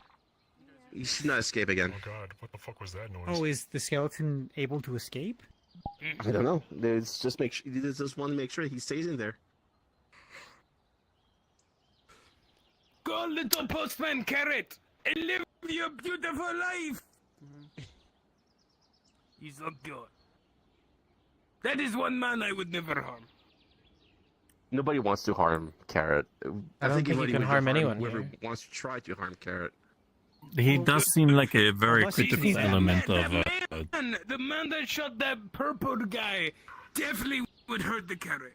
F: You should not escape again.
R: Oh god, what the fuck was that noise?
L: Oh, is the skeleton able to escape?
F: I don't know. There's just make sure. You just want to make sure he stays in there.
R: Go, little postman Carrot, and live your beautiful life. He's so good. That is one man I would never harm.
F: Nobody wants to harm Carrot.
B: I don't think you
F: anybody
B: can
F: would
B: harm anyone
F: Whoever
B: here.
F: wants to try to harm Carrot.
E: He does seem like a very
R: He's
E: critical
R: that
E: element
R: man,
E: of.
R: the man that shot that purple guy definitely would hurt the Carrot.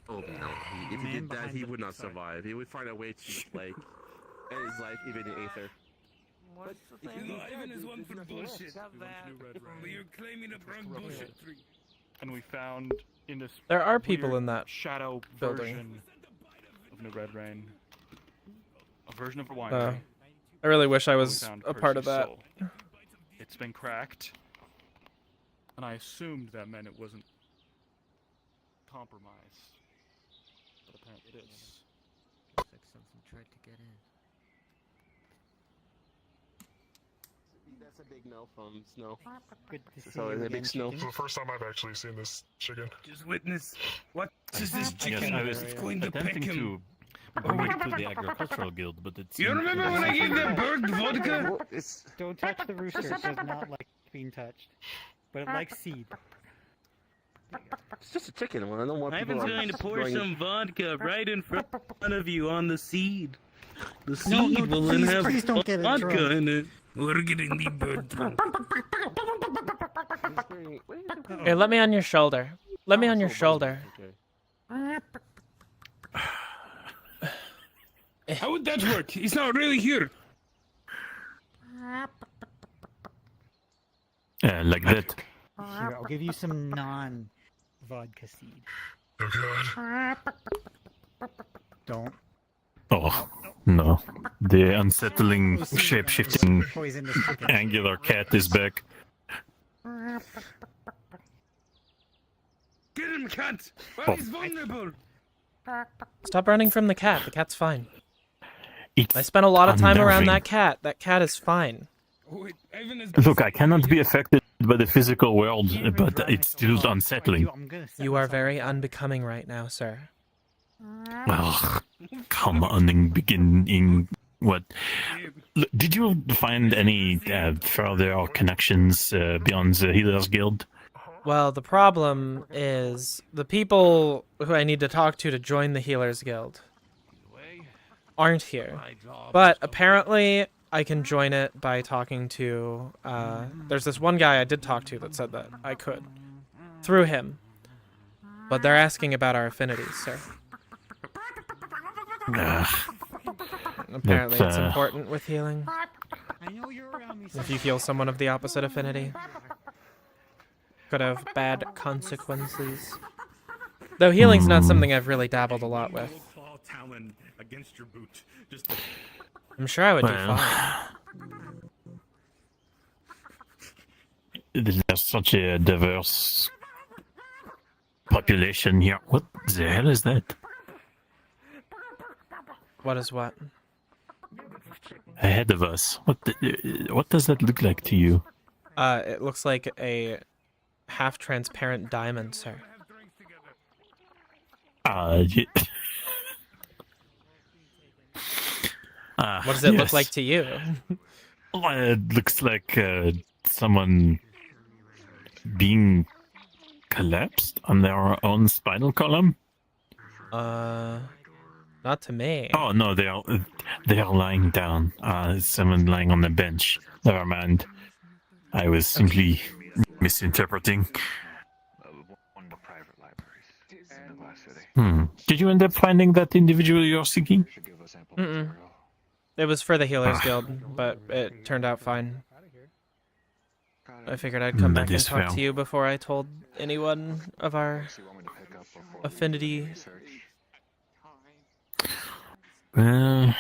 F: Oh no! If he did that, he would not survive. He would find a way to like end his life even in Aether.
R: You know, Ivan is one for bullshit. But you're claiming a wrong bullshit tree.
A: And we found in this
B: There are people
A: weird
B: in that
A: shadow
B: building.
A: version of New Red Rain. A version of a winery.
B: I really wish I
A: where we
B: was
A: found
B: a part of
A: Percy's
B: that.
A: soul. It's been cracked. And I assumed that meant it wasn't compromised. But apparently it is.
C: Looks like something tried to get in.
F: That's a big no from Snow.
L: Good to see
F: So
L: you
F: is it a
L: again,
F: big Snow?
R: This is the first time I've actually seen this chicken. Just witness. What is this
E: I guess
R: chicken?
E: I was
R: It's going to peck
E: attempting
R: him.
E: to bring it to the agricultural guild, but it
R: You
E: seemed
R: remember when I gave that bird vodka?
L: Don't touch the rooster. It does not like being touched. But it likes seed.
F: It's just a chicken. I don't want people.
N: Ivan's going to pour some vodka right in front of you on the seed. The
L: No,
N: seed
L: no,
N: will then
L: please,
N: have
L: please don't get it
N: vodka
L: drunk.
N: in it.
R: We're getting the bird drunk.
B: Here, let me on your shoulder. Let me on your shoulder.
R: How would that work? He's not really here.
E: like that.
L: Here, I'll give you some non-vodka seed.
R: Oh god.
L: Don't.
E: Oh no! The unsettling, shape-shifting,
L: Poisonous chicken.
E: angular cat is back.
R: Get him, cat!
E: Oh.
R: Well, he's vulnerable.
B: Stop running from the cat. The cat's fine.
E: It's
B: I spent a lot of time around
E: unnerving.
B: that cat. That cat is fine.
R: Wait, Ivan is
E: Look, I cannot be affected by the physical world, but it's still unsettling.
B: You are very unbecoming right now, sir.
E: Ugh, come on, and beginning. What? Did you find any further connections beyond the Healers Guild?
B: Well, the problem is the people who I need to talk to join the Healers Guild aren't here. But apparently I can join it by talking to... there's this one guy I did talk to that said that I could. Through him. But they're asking about our affinities, sir. Apparently it's important with healing.
L: I know you're around me.
B: If you heal someone of the opposite affinity. Could have bad consequences. Though healing's not something I've really dabbled a lot with.
R: Talon against your boot. Just
B: I'm sure I would do
E: Well,
B: fine.
E: There's such a diverse population here. What the hell is that?
B: What is what?
E: Ahead of us. What does that look like to you?
B: It looks like a half-transparent diamond, sir.
E: Ye-
B: What does it look
E: yes.
B: like to you?
E: Well, it looks like someone being collapsed on their own spinal column.
B: Not to me.
E: Oh no, they are lying down. Someone lying on the bench. Never mind. I was simply misinterpreting.
K: One of the private libraries in the Glass City.
E: Did you end up finding that individual you're seeking?
B: Mm-mm. It was for the Healers Guild, but it turned out fine. I figured I'd come back and talk to you before I told anyone of our affinity.
E: Well,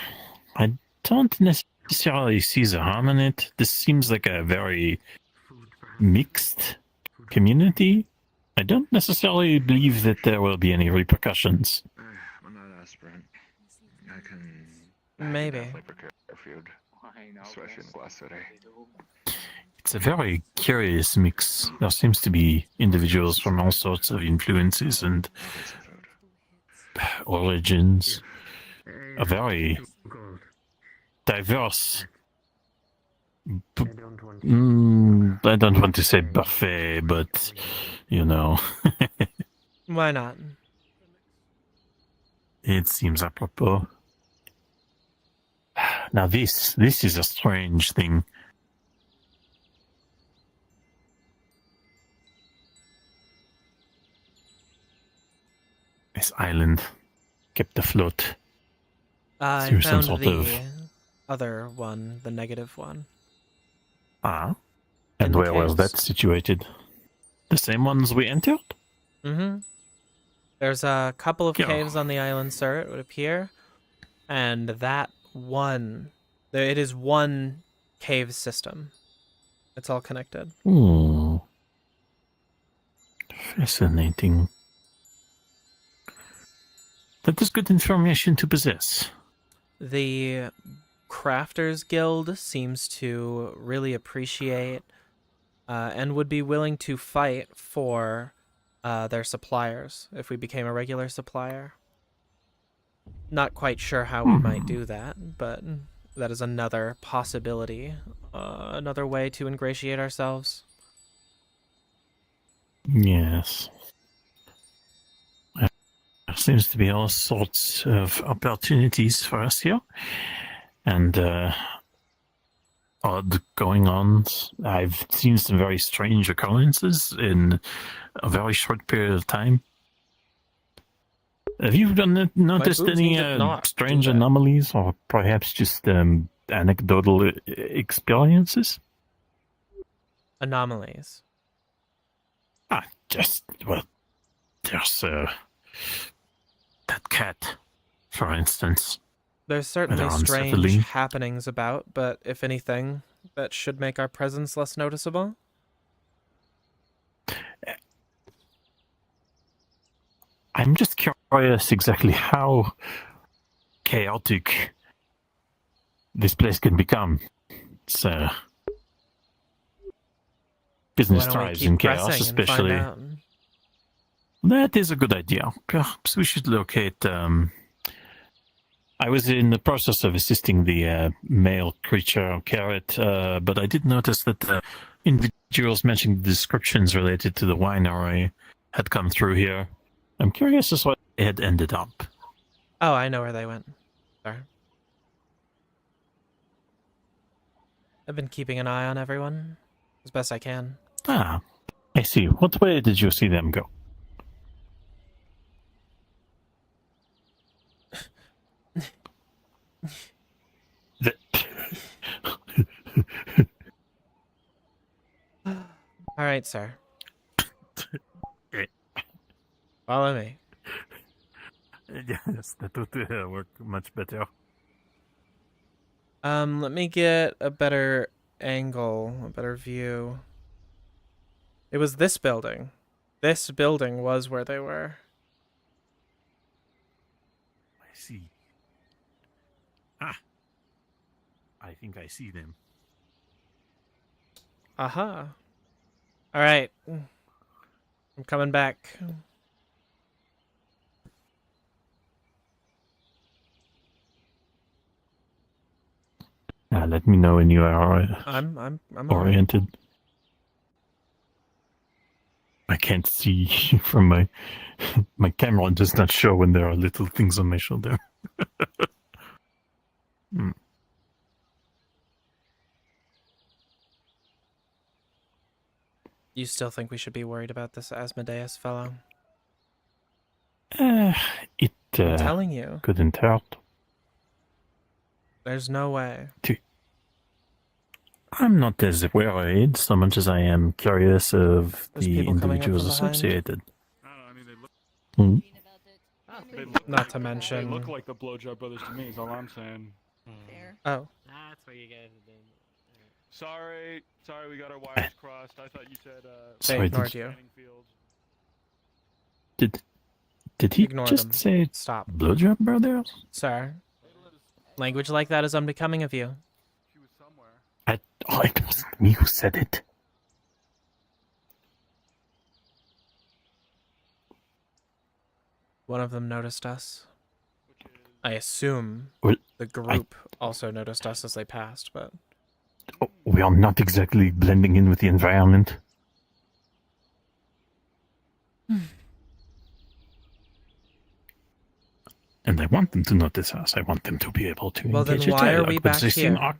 E: I don't necessarily see the harm in it. This seems like a very mixed community. I don't necessarily believe that there will be any repercussions.
K: I'm not aspirant. I can
B: Maybe.
K: definitely procure food, especially in Glass City.
E: It's a very curious mix. There seems to be individuals from all sorts of influences and origins. A very diverse. I don't want to say buffet, but you know.
B: Why not?
E: It seems apropos. Now this is a strange thing. This island kept afloat.
B: I
E: through some
B: found
E: sort
B: the
E: of...
B: other one, the negative one.
E: Ah.
B: In
E: And
B: the
E: where was that
B: caves.
E: situated? The same ones we entered?
B: Mm-hmm. There's a couple of
E: Yeah.
B: caves on the island, sir, it would appear. And that one, it is one cave system. It's all connected.
E: Hmm. Fascinating. That is good information to possess.
B: The Crafters Guild seems to really appreciate and would be willing to fight for their suppliers if we became a regular supplier. Not quite sure how we might do that, but that is another possibility, another way to ingratiate ourselves.
E: Yes. There seems to be all sorts of opportunities for us here. And odd going on. I've seen some very strange occurrences in a very short period of time. Have you noticed
B: boobs
E: any
B: need to not
E: strange
B: do that.
E: anomalies or perhaps just anecdotal experiences?
B: Anomalies.
E: Well, there's that cat, for instance.
B: There's certainly
E: Rather
B: strange
E: unsettling.
B: happenings about, but if anything, that should make our presence less noticeable.
E: I'm just curious exactly how chaotic this place can become. It's business
B: Why don't we
E: thrives
B: keep
E: in chaos,
B: pressing and find
E: especially.
B: out?
E: That is a good idea. Perhaps we should locate. I was in the process of assisting the male creature, Carrot, but I did notice that the individuals mentioning the descriptions related to the winery had come through here. I'm curious as to what it had ended up.
B: Oh, I know where they went. Sorry. I've been keeping an eye on everyone as best I can.
E: Ah, I see. What way did you see them go?
B: All right, sir. Follow me.
E: Yes, that would work much better.
B: Let me get a better angle, a better view. It was this building. This building was where they were.
E: I see. Ah, I think I see them.
B: Aha. All right. I'm coming back.
E: Let me know when you are
B: I'm all right.
E: oriented. I can't see from my camera does not show when there are little things on my shoulder.
B: You still think we should be worried about this Asmodeus fellow?
E: I'm
B: telling you.
E: Couldn't hurt.
B: There's no way.
E: I'm not as worried so much as I am curious of
B: There's
E: the
B: people coming up
E: individuals
B: from behind.
E: associated.
I: They look
B: Not to mention-
I: They look like the Blowjob Brothers to me, is all I'm saying.
B: Oh.
D: That's what you guys are doing.
I: Sorry, we got our wires crossed. I thought you said,
B: They
E: Sorry,
B: ignored you.
E: Did he
B: Ignore
E: just
B: them.
E: say
B: Stop.
E: Blowjob Brothers?
B: Sir, language like that is unbecoming of you.
E: It wasn't me who said it.
B: One of them noticed us. I assume
E: Well,
B: the group also noticed us as they passed, but...
E: We are not exactly blending in with the environment. And I want them to notice us. I want them to be able to
B: Well, then
E: engage a
B: why are
E: dialogue,
B: we
E: but
B: back
E: they seem
B: here?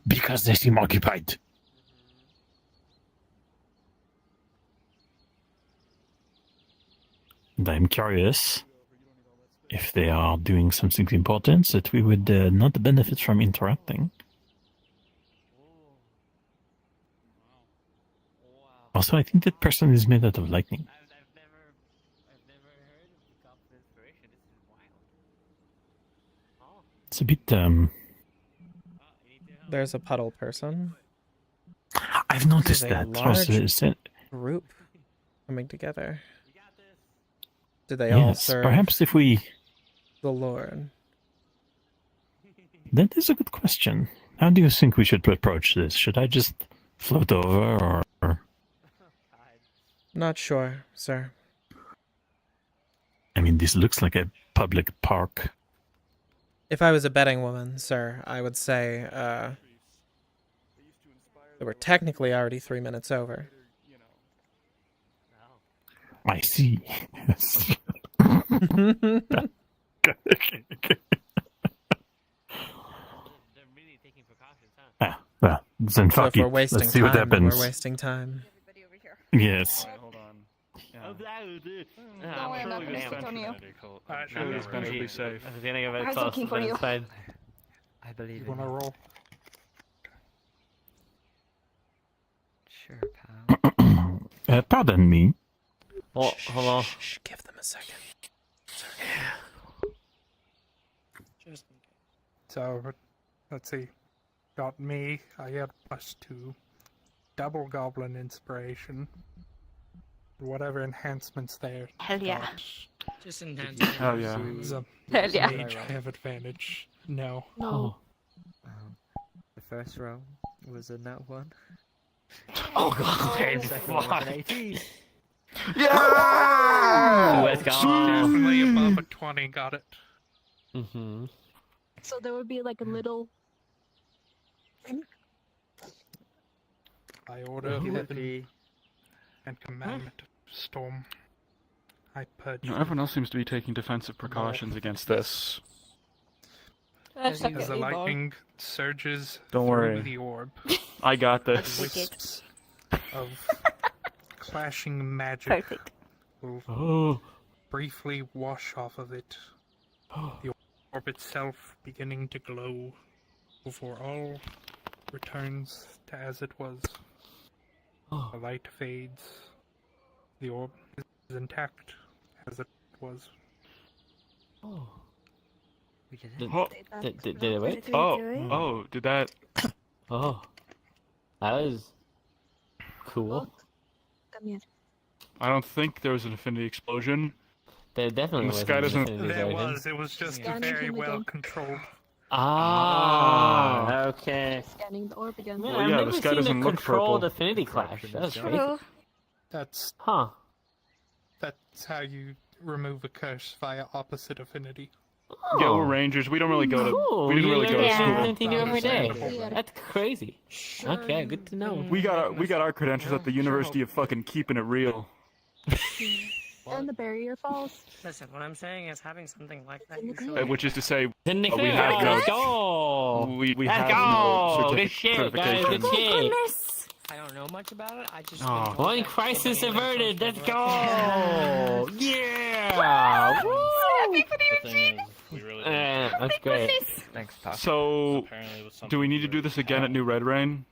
E: because they seem occupied. And I'm curious if they are doing something important that we would not benefit from interrupting. Also, I think that person is made out of lightning. It's a bit,
B: There's a puddle person.
E: I've noticed
B: This is a
E: that.
B: large group coming together. Do they all
E: Yes,
B: serve
E: perhaps if we...
B: the Lord?
E: That is a good question. How do you think we should approach this? Should I just float over, or...
B: Not sure, sir.
E: I mean, this looks like a public park.
B: If I was a betting woman, sir, I would say, that we're technically already 3 minutes over.
E: I see. Well, then
B: So
E: fuck
B: if we're
E: it.
B: wasting
E: Let's see what
B: time, then
E: happens.
B: we're wasting time.
E: Yes.
D: I'm
S: worry, I'm not Antonio.
I: Actually, it's better to be safe.
D: I was getting a bit
S: I was
D: close,
S: looking for
D: but
S: you.
D: it's fine.
C: I believe
I: You wanna roll?
C: Sure, pal.
E: Pardon me.
D: Oh, hold on.
B: Shh, give them a second.
G: So, let's see. Got me. I get +2. Double Goblin Inspiration. Whatever enhancements there.
S: Hell yeah.
G: got.
D: Just enhance.
I: Hell yeah.
G: As a
S: Hell yeah.
G: mage, I have advantage. No.
S: No.
C: The first roll was a nat 1.
D: Oh god,
C: The second one was an
D: fuck.
C: 18.
D: Yeah! Let's go.
G: Definitely above a 20, got it.
D: Mm-hmm.
S: So there would be like a little.
G: I order
C: Would
G: heaven
C: be
G: and commandment storm. I purge.
I: Everyone else seems to be taking defensive precautions against this.
S: That's
G: As the lightning surges
I: Don't
G: through
I: worry.
G: the orb,
I: I got this.
G: wisps of clashing magic
S: Perfect.
G: will
I: Oh.
G: briefly wash off of it. The orb itself beginning to glow before all returns to as it was. The light fades. The orb is intact as it was.
C: Oh. We did
D: Did,
C: it.
D: did it work?
I: Oh, did that...
D: Oh. That was cool.
S: Come here.
I: I don't think there was an infinity explosion.
D: There definitely
I: And the
D: was.
I: sky doesn't...
G: There was. It was just
S: Yeah.
G: very
S: Scanning him
G: well
S: again.
G: controlled.
D: Ah, okay.
S: Scanning the orb again.
D: Man, I've never seen a controlled affinity clash. That's crazy.
S: True.
G: That's
D: That's
G: how you remove a curse via opposite affinity.
H: Yeah, we're rangers. We don't really go to.
D: Cool.
H: We didn't really go to
D: learn
H: school.
D: something new every day. That's crazy. Okay, good to know.
H: We got our credentials at the University of fucking keeping it real.
S: And the barrier falls.
Q: Listen, what I'm saying is having something like that usually.
H: Which is to say,
D: Then
H: we have
D: let's
H: no.
D: go.
H: We
D: Let's
H: have
D: go.
H: no
D: Good shit, guys.
H: certification.
D: Good shit.
Q: I don't know much about it. I just.
D: One crisis averted. Let's go. Yeah. Woo. That's great.
C: Thanks, Pop.
H: So, do we need to do this again at New Red Rain?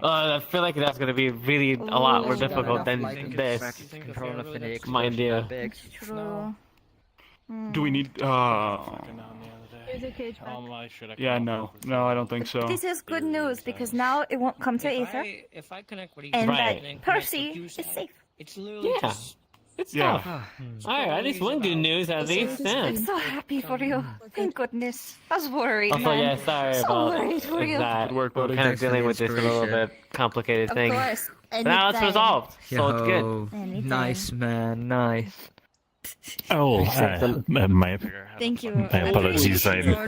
D: I feel like that's gonna be really a lot more difficult than this.
C: Control affinity.
D: My idea.
S: True.
H: Do we need?
S: Here's a cage back.
H: Yeah, no, I don't think so.
O: This is good news because now it won't come to Aether,
Q: If I connect what he's
O: and
Q: saying,
O: that Percy is safe.
Q: it's literally
D: Yeah.
Q: just.
D: Good
H: Yeah.
D: stuff. Alright, at least one good news at least
O: I'm
D: then.
O: so happy for you. Thank goodness. I was worried,
D: Also,
O: man.
D: yeah, sorry
O: so
D: about
O: worried for you.
D: that.
H: Good work,
D: We're
H: buddy.
D: kind of
C: Thanks for
D: dealing
C: the
D: with this a little
C: inspiration.
D: bit complicated
O: Of
D: thing.
O: course.
D: But now it's
O: Anytime.
D: resolved, so it's good.
C: Yo,
O: Anytime.
C: nice man, nice.
E: Oh, my
O: Thank you.
E: apologies. I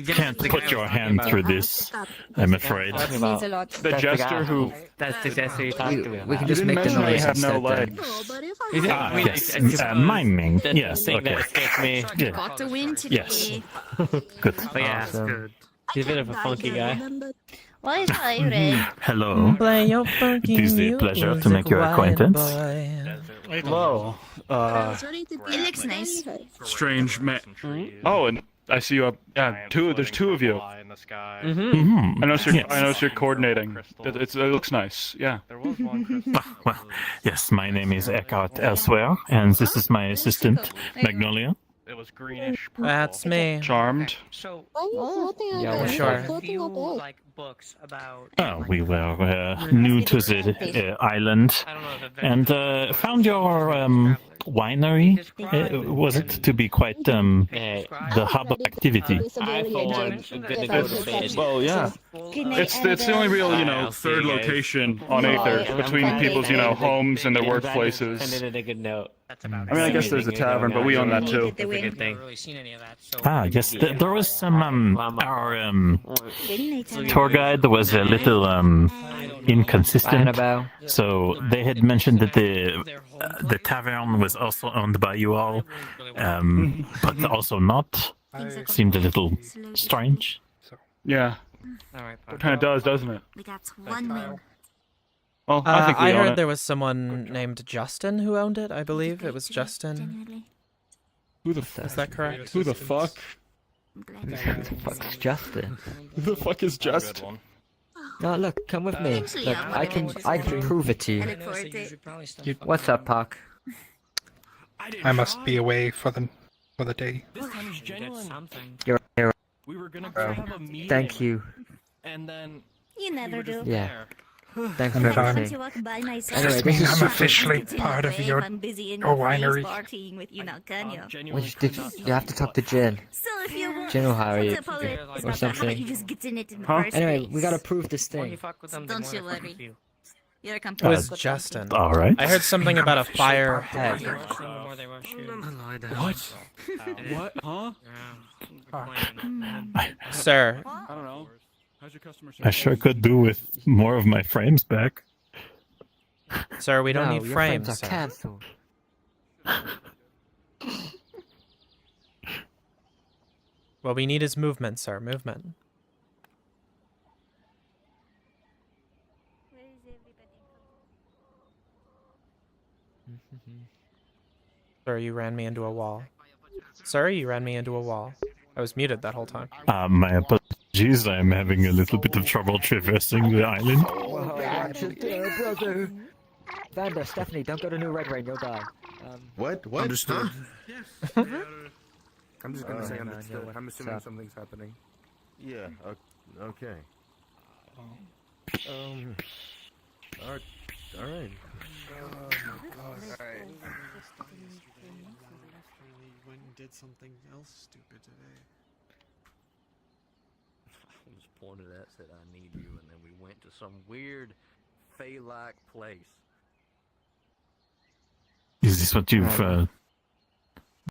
E: can't put your hand through this, I'm afraid.
O: Means a lot.
H: The jester who.
D: That's the jester you talked to me about.
C: We can
H: You
C: just
H: didn't
C: make the
H: mention they
C: noise
H: have no
C: instead then.
H: legs.
D: Is it?
E: Ah,
D: I mean,
E: yes.
D: I suppose
E: Miming.
D: that's
E: Yes,
D: the thing
E: okay.
D: that scares me.
E: Yeah.
O: Got to win today.
E: Yes. Good.
D: But yeah,
C: Awesome.
D: he's a bit of a funky guy.
O: Why is that you ready?
E: Hello.
B: Play your funky
E: It is a pleasure to make your
B: music,
E: acquaintance.
B: white boy.
H: Hello.
O: It looks nice.
H: Strange man. Oh, and I see you up. Yeah, there's two of you.
E: Mm-hmm.
H: I notice you're.
E: Yes.
H: I notice you're coordinating. It looks nice. Yeah.
E: Well, yes, my name is Eckhart Elsewhere, and this is my assistant, Magnolia.
A: It was greenish.
B: That's me.
H: Charmed.
Q: So.
S: Why are you floating
B: Yeah,
S: on
B: we're
S: the
B: sure.
S: floating on the egg?
Q: Like books about.
E: Oh, we were new to the island, and found your winery. Was it to be quite the hub of activity?
D: I, for one, am gonna go to bed.
H: Well, yeah. It's the only real, third location on Aether between people's, homes and their
D: Send
H: workplaces.
D: it in a good note.
Q: That's about
H: I mean, I guess there's the tavern, but we own that too.
D: That's a good thing.
Q: really seen any of that. So.
E: Ah, yes, there was some our tour guide was a little inconsistent. So they had mentioned that the tavern was also owned by you all, but also not. Seemed a little strange.
H: Yeah. It kind of does, doesn't it?
O: We got one win.
H: Well, I think we
B: I
H: own
B: heard
H: it.
B: there was someone named Justin who owned it. I believe it was Justin.
H: Who the fuck?
B: Is that correct?
H: Who the fuck?
C: Who the fuck's Justin?
H: Who the fuck is Justin?
C: No, look, come with me. Look, I can prove it to
O: I
C: you.
O: look forward to it.
C: What's up, Puck?
G: I must be away for the day.
A: This time is genuine.
C: You're here.
A: We were gonna go have a meeting.
C: Thank you.
A: And then
O: You never do.
C: Yeah. Thanks
G: I'm
C: for
G: fine.
C: everything.
O: You walk by my side.
C: Anyway,
G: Does mean
C: this is
G: I'm
C: super-
G: officially
O: It's in
G: part
O: the
G: of
O: way
G: your
O: if I'm busy in
G: your
O: the place
G: winery.
O: partying with you now, can you?
C: Which did you have to talk to Jen?
O: So if you want,
C: Jen will hire you
O: what's up, Oliver? It's
C: or
O: not that. How about
C: something.
O: you just get in it in the
H: Huh?
O: first
C: Anyway,
O: place?
C: we gotta prove this
Q: When you
C: thing.
Q: fuck with them,
O: Don't
Q: they
O: you
Q: wanna fuck
O: worry.
Q: with you.
O: You're
B: It
O: company.
B: was Justin.
E: All right.
B: I heard something about a fire head.
Q: The more they rush you.
H: What? What? Huh?
B: Sir,
H: I don't know. How's your customer
E: I sure could do with more of my frames back.
B: sir, we don't
C: No,
B: need
C: your
B: frames.
C: are
B: Sir.
C: cancelled.
B: What we need is movement, sir. Movement. Sir, you ran me into a wall. Sir, you ran me into a wall. I was muted that whole time.
E: My apologies. I'm having a little bit of trouble traversing the island.
C: Whoa, watch it there, brother. Vanda, Stephanie, don't go to New Red Rain, you'll die.
W: What?
I: Understood.
W: I'm just gonna say
C: no,
W: understood.
C: no,
W: I'm assuming
C: stop.
W: something's happening.
I: Yeah. Okay. All right.
L: Went and did something else stupid today.
T: just pointed at, said, "I need you," and then we went to some weird, fey-like place.
E: Is this what you've? You're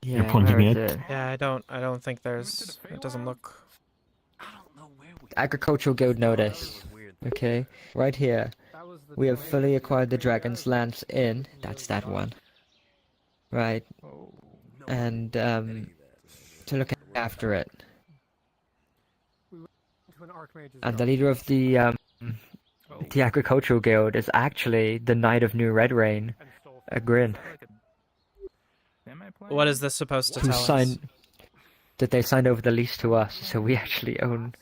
J: Yeah,
E: pointing
J: where is
E: at?
J: it?
B: Yeah, I don't think there's. It doesn't look.
C: Agricultural Guild notice. Okay, right here. We have fully acquired the Dragon's Lance Inn. That's that one. Right. And to look after it. And the leader of the Agricultural Guild is actually the Knight of New Red Rain, a Grin.
B: What is this supposed to
C: Who
B: tell us?
C: signed that they signed over the lease to us, so we actually own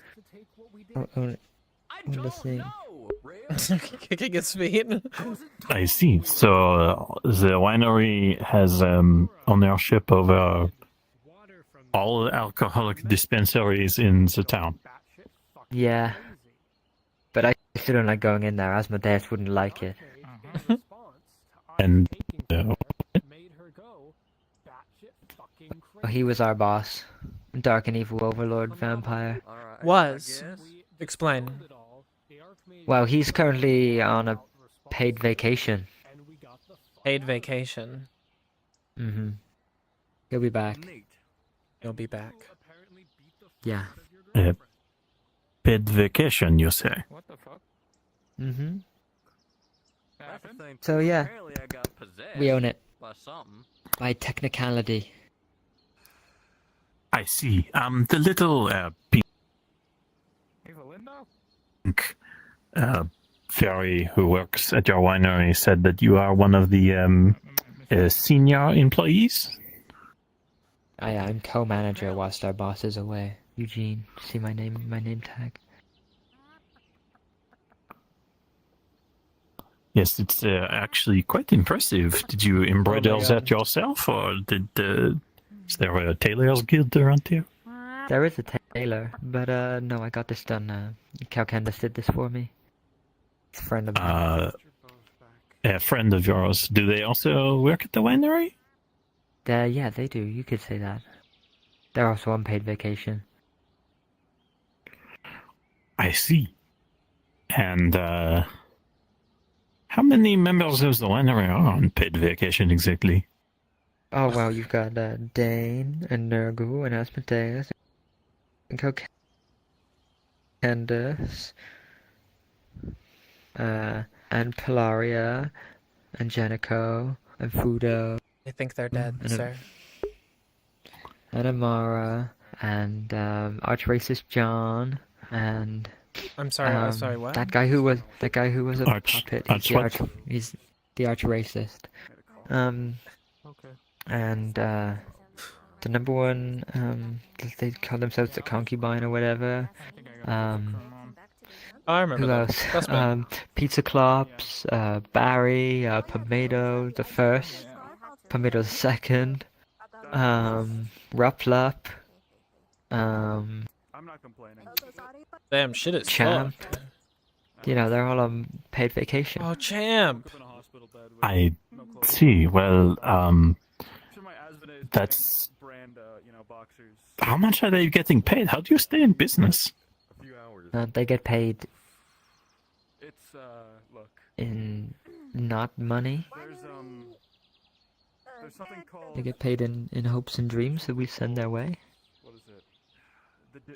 C: the thing.
B: Kicking his feet.
E: I see. So the winery has ownership over all alcoholic dispensaries in the town.
C: Yeah. But I still don't like going in there. Asmodeus wouldn't like it.
E: And
C: He was our boss. Dark and evil overlord vampire.
B: Was. Explain.
C: Well, he's currently on a paid vacation.
B: Paid vacation.
C: Mm-hmm. He'll be back.
B: He'll be back.
C: Yeah.
E: Paid vacation, you say?
C: Mm-hmm. So yeah, we own it. By technicality.
E: I see. The little pink fairy who works at your winery said that you are one of the senior employees.
C: I'm co-manager whilst our boss is away. Eugene, see my name tag.
E: Yes, it's actually quite impressive. Did you embroider that yourself, or is there a tailor's guild around here?
C: There is a tailor, but no, I got this done. Calcandas did this for me. It's a friend of mine.
E: A friend of yours. Do they also work at the winery?
C: Yeah, they do. You could say that. They're also on paid vacation.
E: I see. And how many members of the winery are on paid vacation exactly?
C: Oh well, you've got Dane and Nergu and Asmodeus and Calcandas and Pilaria and Jenico and Fudo.
B: I think they're dead, sir.
C: And Amara and Archracist John and
B: I'm sorry, what?
C: That guy who was a puppet. He's the Archracist. And the number one, they call themselves the concubine or whatever.
B: I remember
C: who
B: that.
C: else? Pizza Clops, Barry, Pomato the first, Pomato the second, Ruplup,
H: I'm not complaining.
B: Damn, shit is
C: Champ.
B: fucked.
C: You know, they're all on paid vacation.
B: Oh, Champ!
E: I see. Well, that's... How much are they getting paid? How do you stay in business?
C: They get paid
H: It's look.
C: in not money.
H: There's something called.
C: They get paid in hopes and dreams that we send their way.
H: What is it?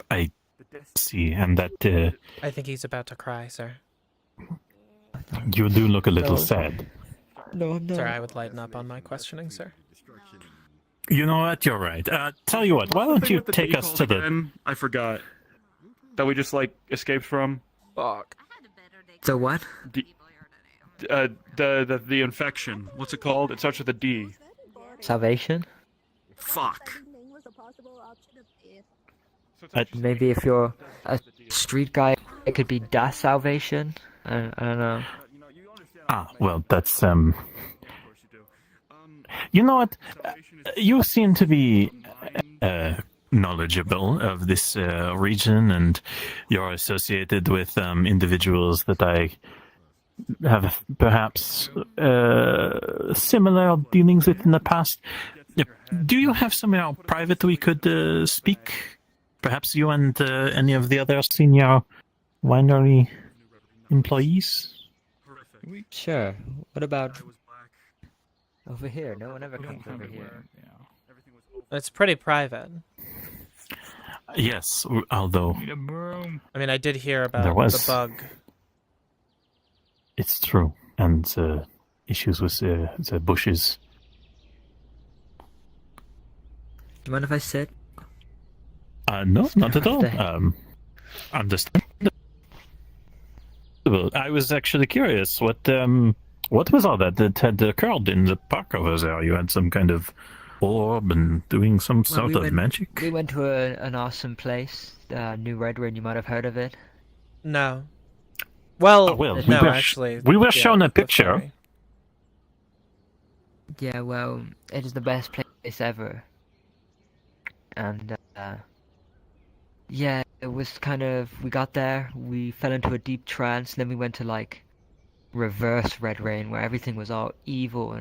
E: I see, and that
B: I think he's about to cry, sir.
E: you do look a little
C: No.
E: sad.
C: No, I'm not.
B: Sir, I would lighten up on my questioning, sir.
E: You know what? You're right. Tell you what, why don't you take us to the...
H: Again? I forgot. That we just, like, escaped from?
B: Fuck.
C: So what?
H: The infection. What's it called? It starts with a D.
C: Salvation?
H: Fuck.
C: Maybe if you're a street guy, it could be Das Salvation. I don't know.
E: Ah, well, that's, You know what? You seem to be knowledgeable of this region, and you're associated with individuals that I have perhaps similar dealings with in the past. Do you have somewhere private we could speak perhaps you and any of the other senior winery employees?
C: Sure. What about over here? No one ever comes over here.
B: It's pretty private.
E: Yes, although
B: I mean, I did hear about
E: There was-
B: the bug.
E: it's true, and issues with the bushes.
C: Do you mind if I sit?
E: No, not at all.
C: What
E: Understandable. I was actually curious what was all that had occurred in the park over there? You had some kind of orb and doing some sort of magic?
C: We went to an awesome place, New Red Rain. You might have heard of it.
B: No. Well,
E: well,
B: no,
E: we were
B: actually.
E: we were
B: yeah,
E: shown a
B: the
E: picture.
B: ferry.
C: Yeah, well, it is the best place ever. And, yeah, it was kind of, we got there, we fell into a deep trance, then we went to, like, reverse Red Rain, where everything was all evil,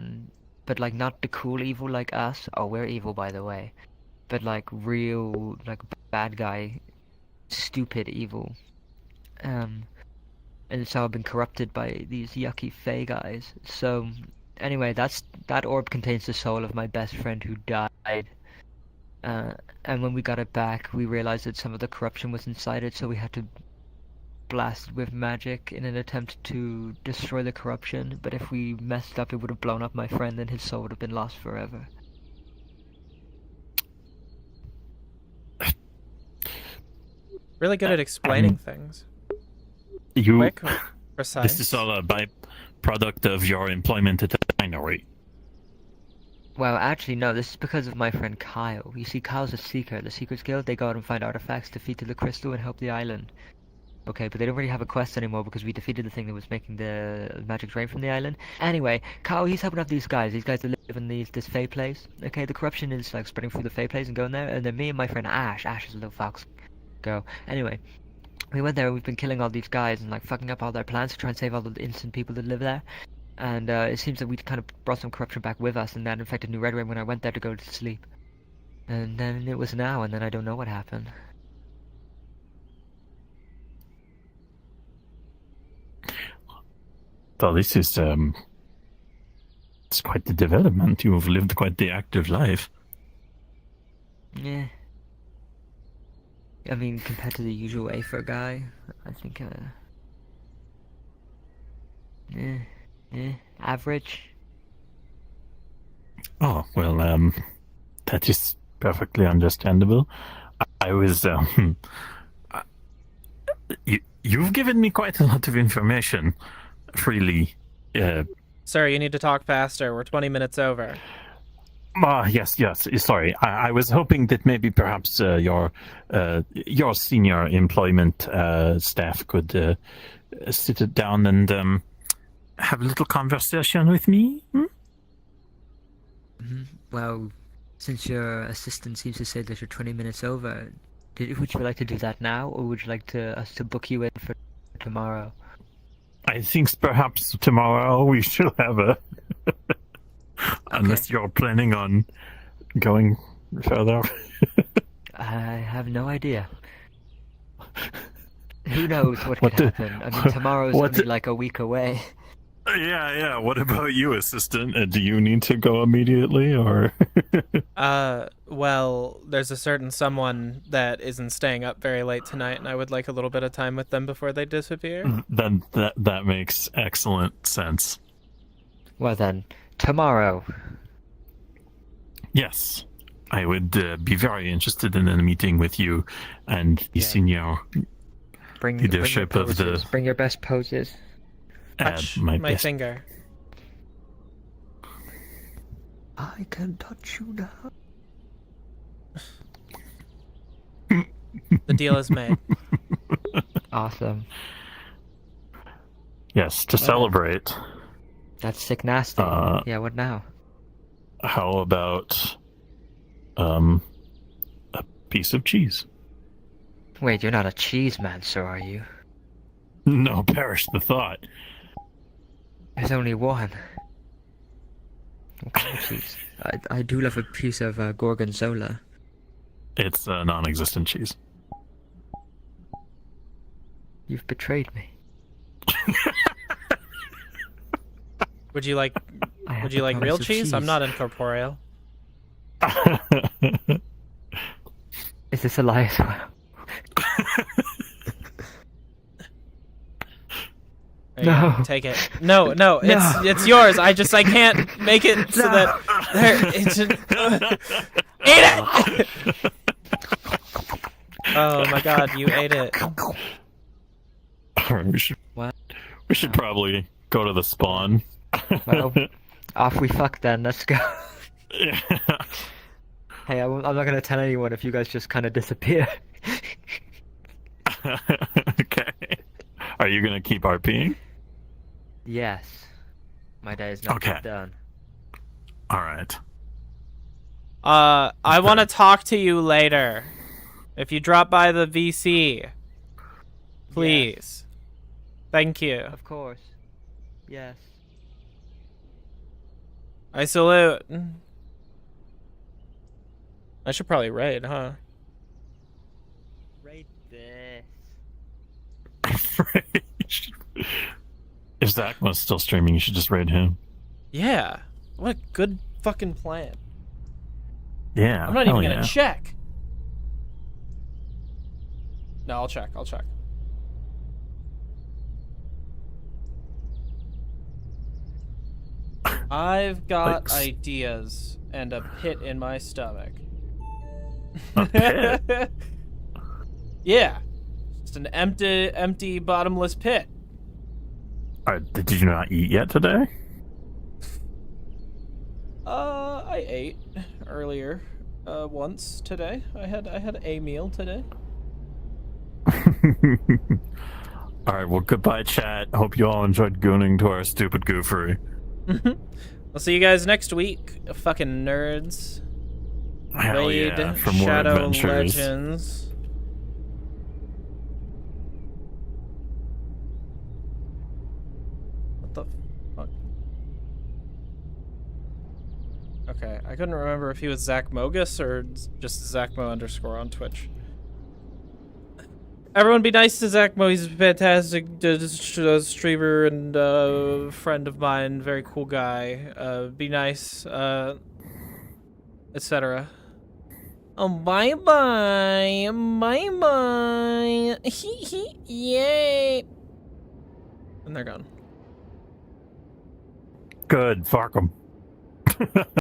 C: but, like, not the cool evil like us. Oh, we're evil, by the way. But, like, real, like, bad guy, stupid evil. And it's all been corrupted by these yucky Fey guys. So, anyway, that orb contains the soul of my best friend who died. And when we got it back, we realized that some of the corruption was inside it, so we had to blast it with magic in an attempt to destroy the corruption. But if we messed up, it would have blown up my friend, and his soul would have been lost forever.
B: Really good at explaining things.
E: You,
B: Quick, precise.
E: This is all a byproduct of your employment at the winery.
C: Well, actually, no, this is because of my friend Kyle. You see, Kyle's a seeker. The Seekers Guild, they go out and find artifacts, defeat the crystal, and help the island. Okay, but they don't really have a quest anymore because we defeated the thing that was making the magic drain from the island. Anyway, Kyle, he's helping out these guys that live in this Fey place. Okay, the corruption is like spreading through the Fey place and going there, and then me and my friend Ash is a little fox girl. Anyway, we went there and we've been killing all these guys and like fucking up all their plans to try and save all the innocent people that live there. And it seems that we kind of brought some corruption back with us, and that infected New Red Rain when I went there to go to sleep. And then it was now, and then I don't know what happened.
E: So this is it's quite the development. You've lived quite the active life.
C: Yeah. I mean, compared to the usual Aether guy, I think, average.
E: Oh, well, that is perfectly understandable. I was, you've given me quite a lot of information, freely.
B: Sir, you need to talk faster. We're 20 minutes over.
E: Yes, sorry. I was hoping that maybe perhaps your senior employment staff could sit it down and have a little conversation with me.
C: Well, since your assistant seems to say that you're 20 minutes over, would you like to do that now, or would you like us to book you in for tomorrow?
E: I think perhaps tomorrow we should have a... Unless you're planning on going further.
C: I have no idea. Who knows what could happen? I mean, tomorrow's only like a week away.
E: Yeah. What about you, assistant? Do you need to go immediately, or?
B: Well, there's a certain someone that isn't staying up very late tonight, and I would like a little bit of time with them before they disappear.
E: Then that makes excellent sense.
C: Well then, tomorrow.
E: Yes, I would be very interested in a meeting with you and the senior leadership of the.
C: Bring your best poses.
B: Touch
E: my
B: my finger.
C: I can touch you now.
B: The deal is made.
C: Awesome.
E: Yes, to celebrate.
C: That's sick nasty. Yeah, what now?
E: How about a piece of cheese?
C: Wait, you're not a cheese man, sir, are you?
E: No, perish the thought.
C: There's only one. What kind of cheese? I do love a piece of gorgonzola.
E: It's a non-existent cheese.
C: You've betrayed me.
B: Would you like
C: I have
B: Would you
C: the
B: like
C: promise
B: real
C: of
B: cheese? I'm
C: cheese.
B: not incorporeal.
C: Is this a lie as well?
B: There you go.
C: No.
B: Take it. No, no,
C: No.
B: it's yours. I can't make it so that there. It's just, eat it. Oh my God, you ate it.
E: Alright, we should probably go to the spawn.
C: Well, off we fuck then. Let's go. Hey, I'm not gonna tell anyone if you guys just kind of disappear.
E: Okay. Are you gonna keep RPing?
C: Yes. My day is not
E: Okay.
C: yet done.
E: Alright.
B: I want to talk to you later. If you drop by the VC, please. Thank you.
C: Of course. Yes.
B: I salute. I should probably raid, huh?
C: Raid this.
E: If Zach was still streaming, you should just raid him.
B: Yeah. What a good fucking plan.
E: Yeah.
B: I'm not even
E: hell
B: gonna
E: yeah.
B: check. No, I'll check. I'll check. I've got
E: Thanks.
B: ideas and a pit in my stomach.
E: A pit?
B: Yeah. Just an empty, bottomless pit.
E: Did you not eat yet today?
B: I ate earlier. Once today. I had a meal today.
E: Alright, well, goodbye, chat. Hope you all enjoyed gooning to our stupid goofery.
B: I'll see you guys next week, fucking nerds.
E: Hell
B: Raid
E: yeah, for more
B: Shadow
E: adventures.
B: Legends. What the fuck? Okay, I couldn't remember if he was Zach Mogus or just Zachmo_ on Twitch. Everyone be nice to Zach Mo. He's a fantastic streamer and friend of mine. Very cool guy. Be nice, etc. Oh, bye-bye. Bye-bye. Yay. And they're gone.
E: Good, fuck 'em.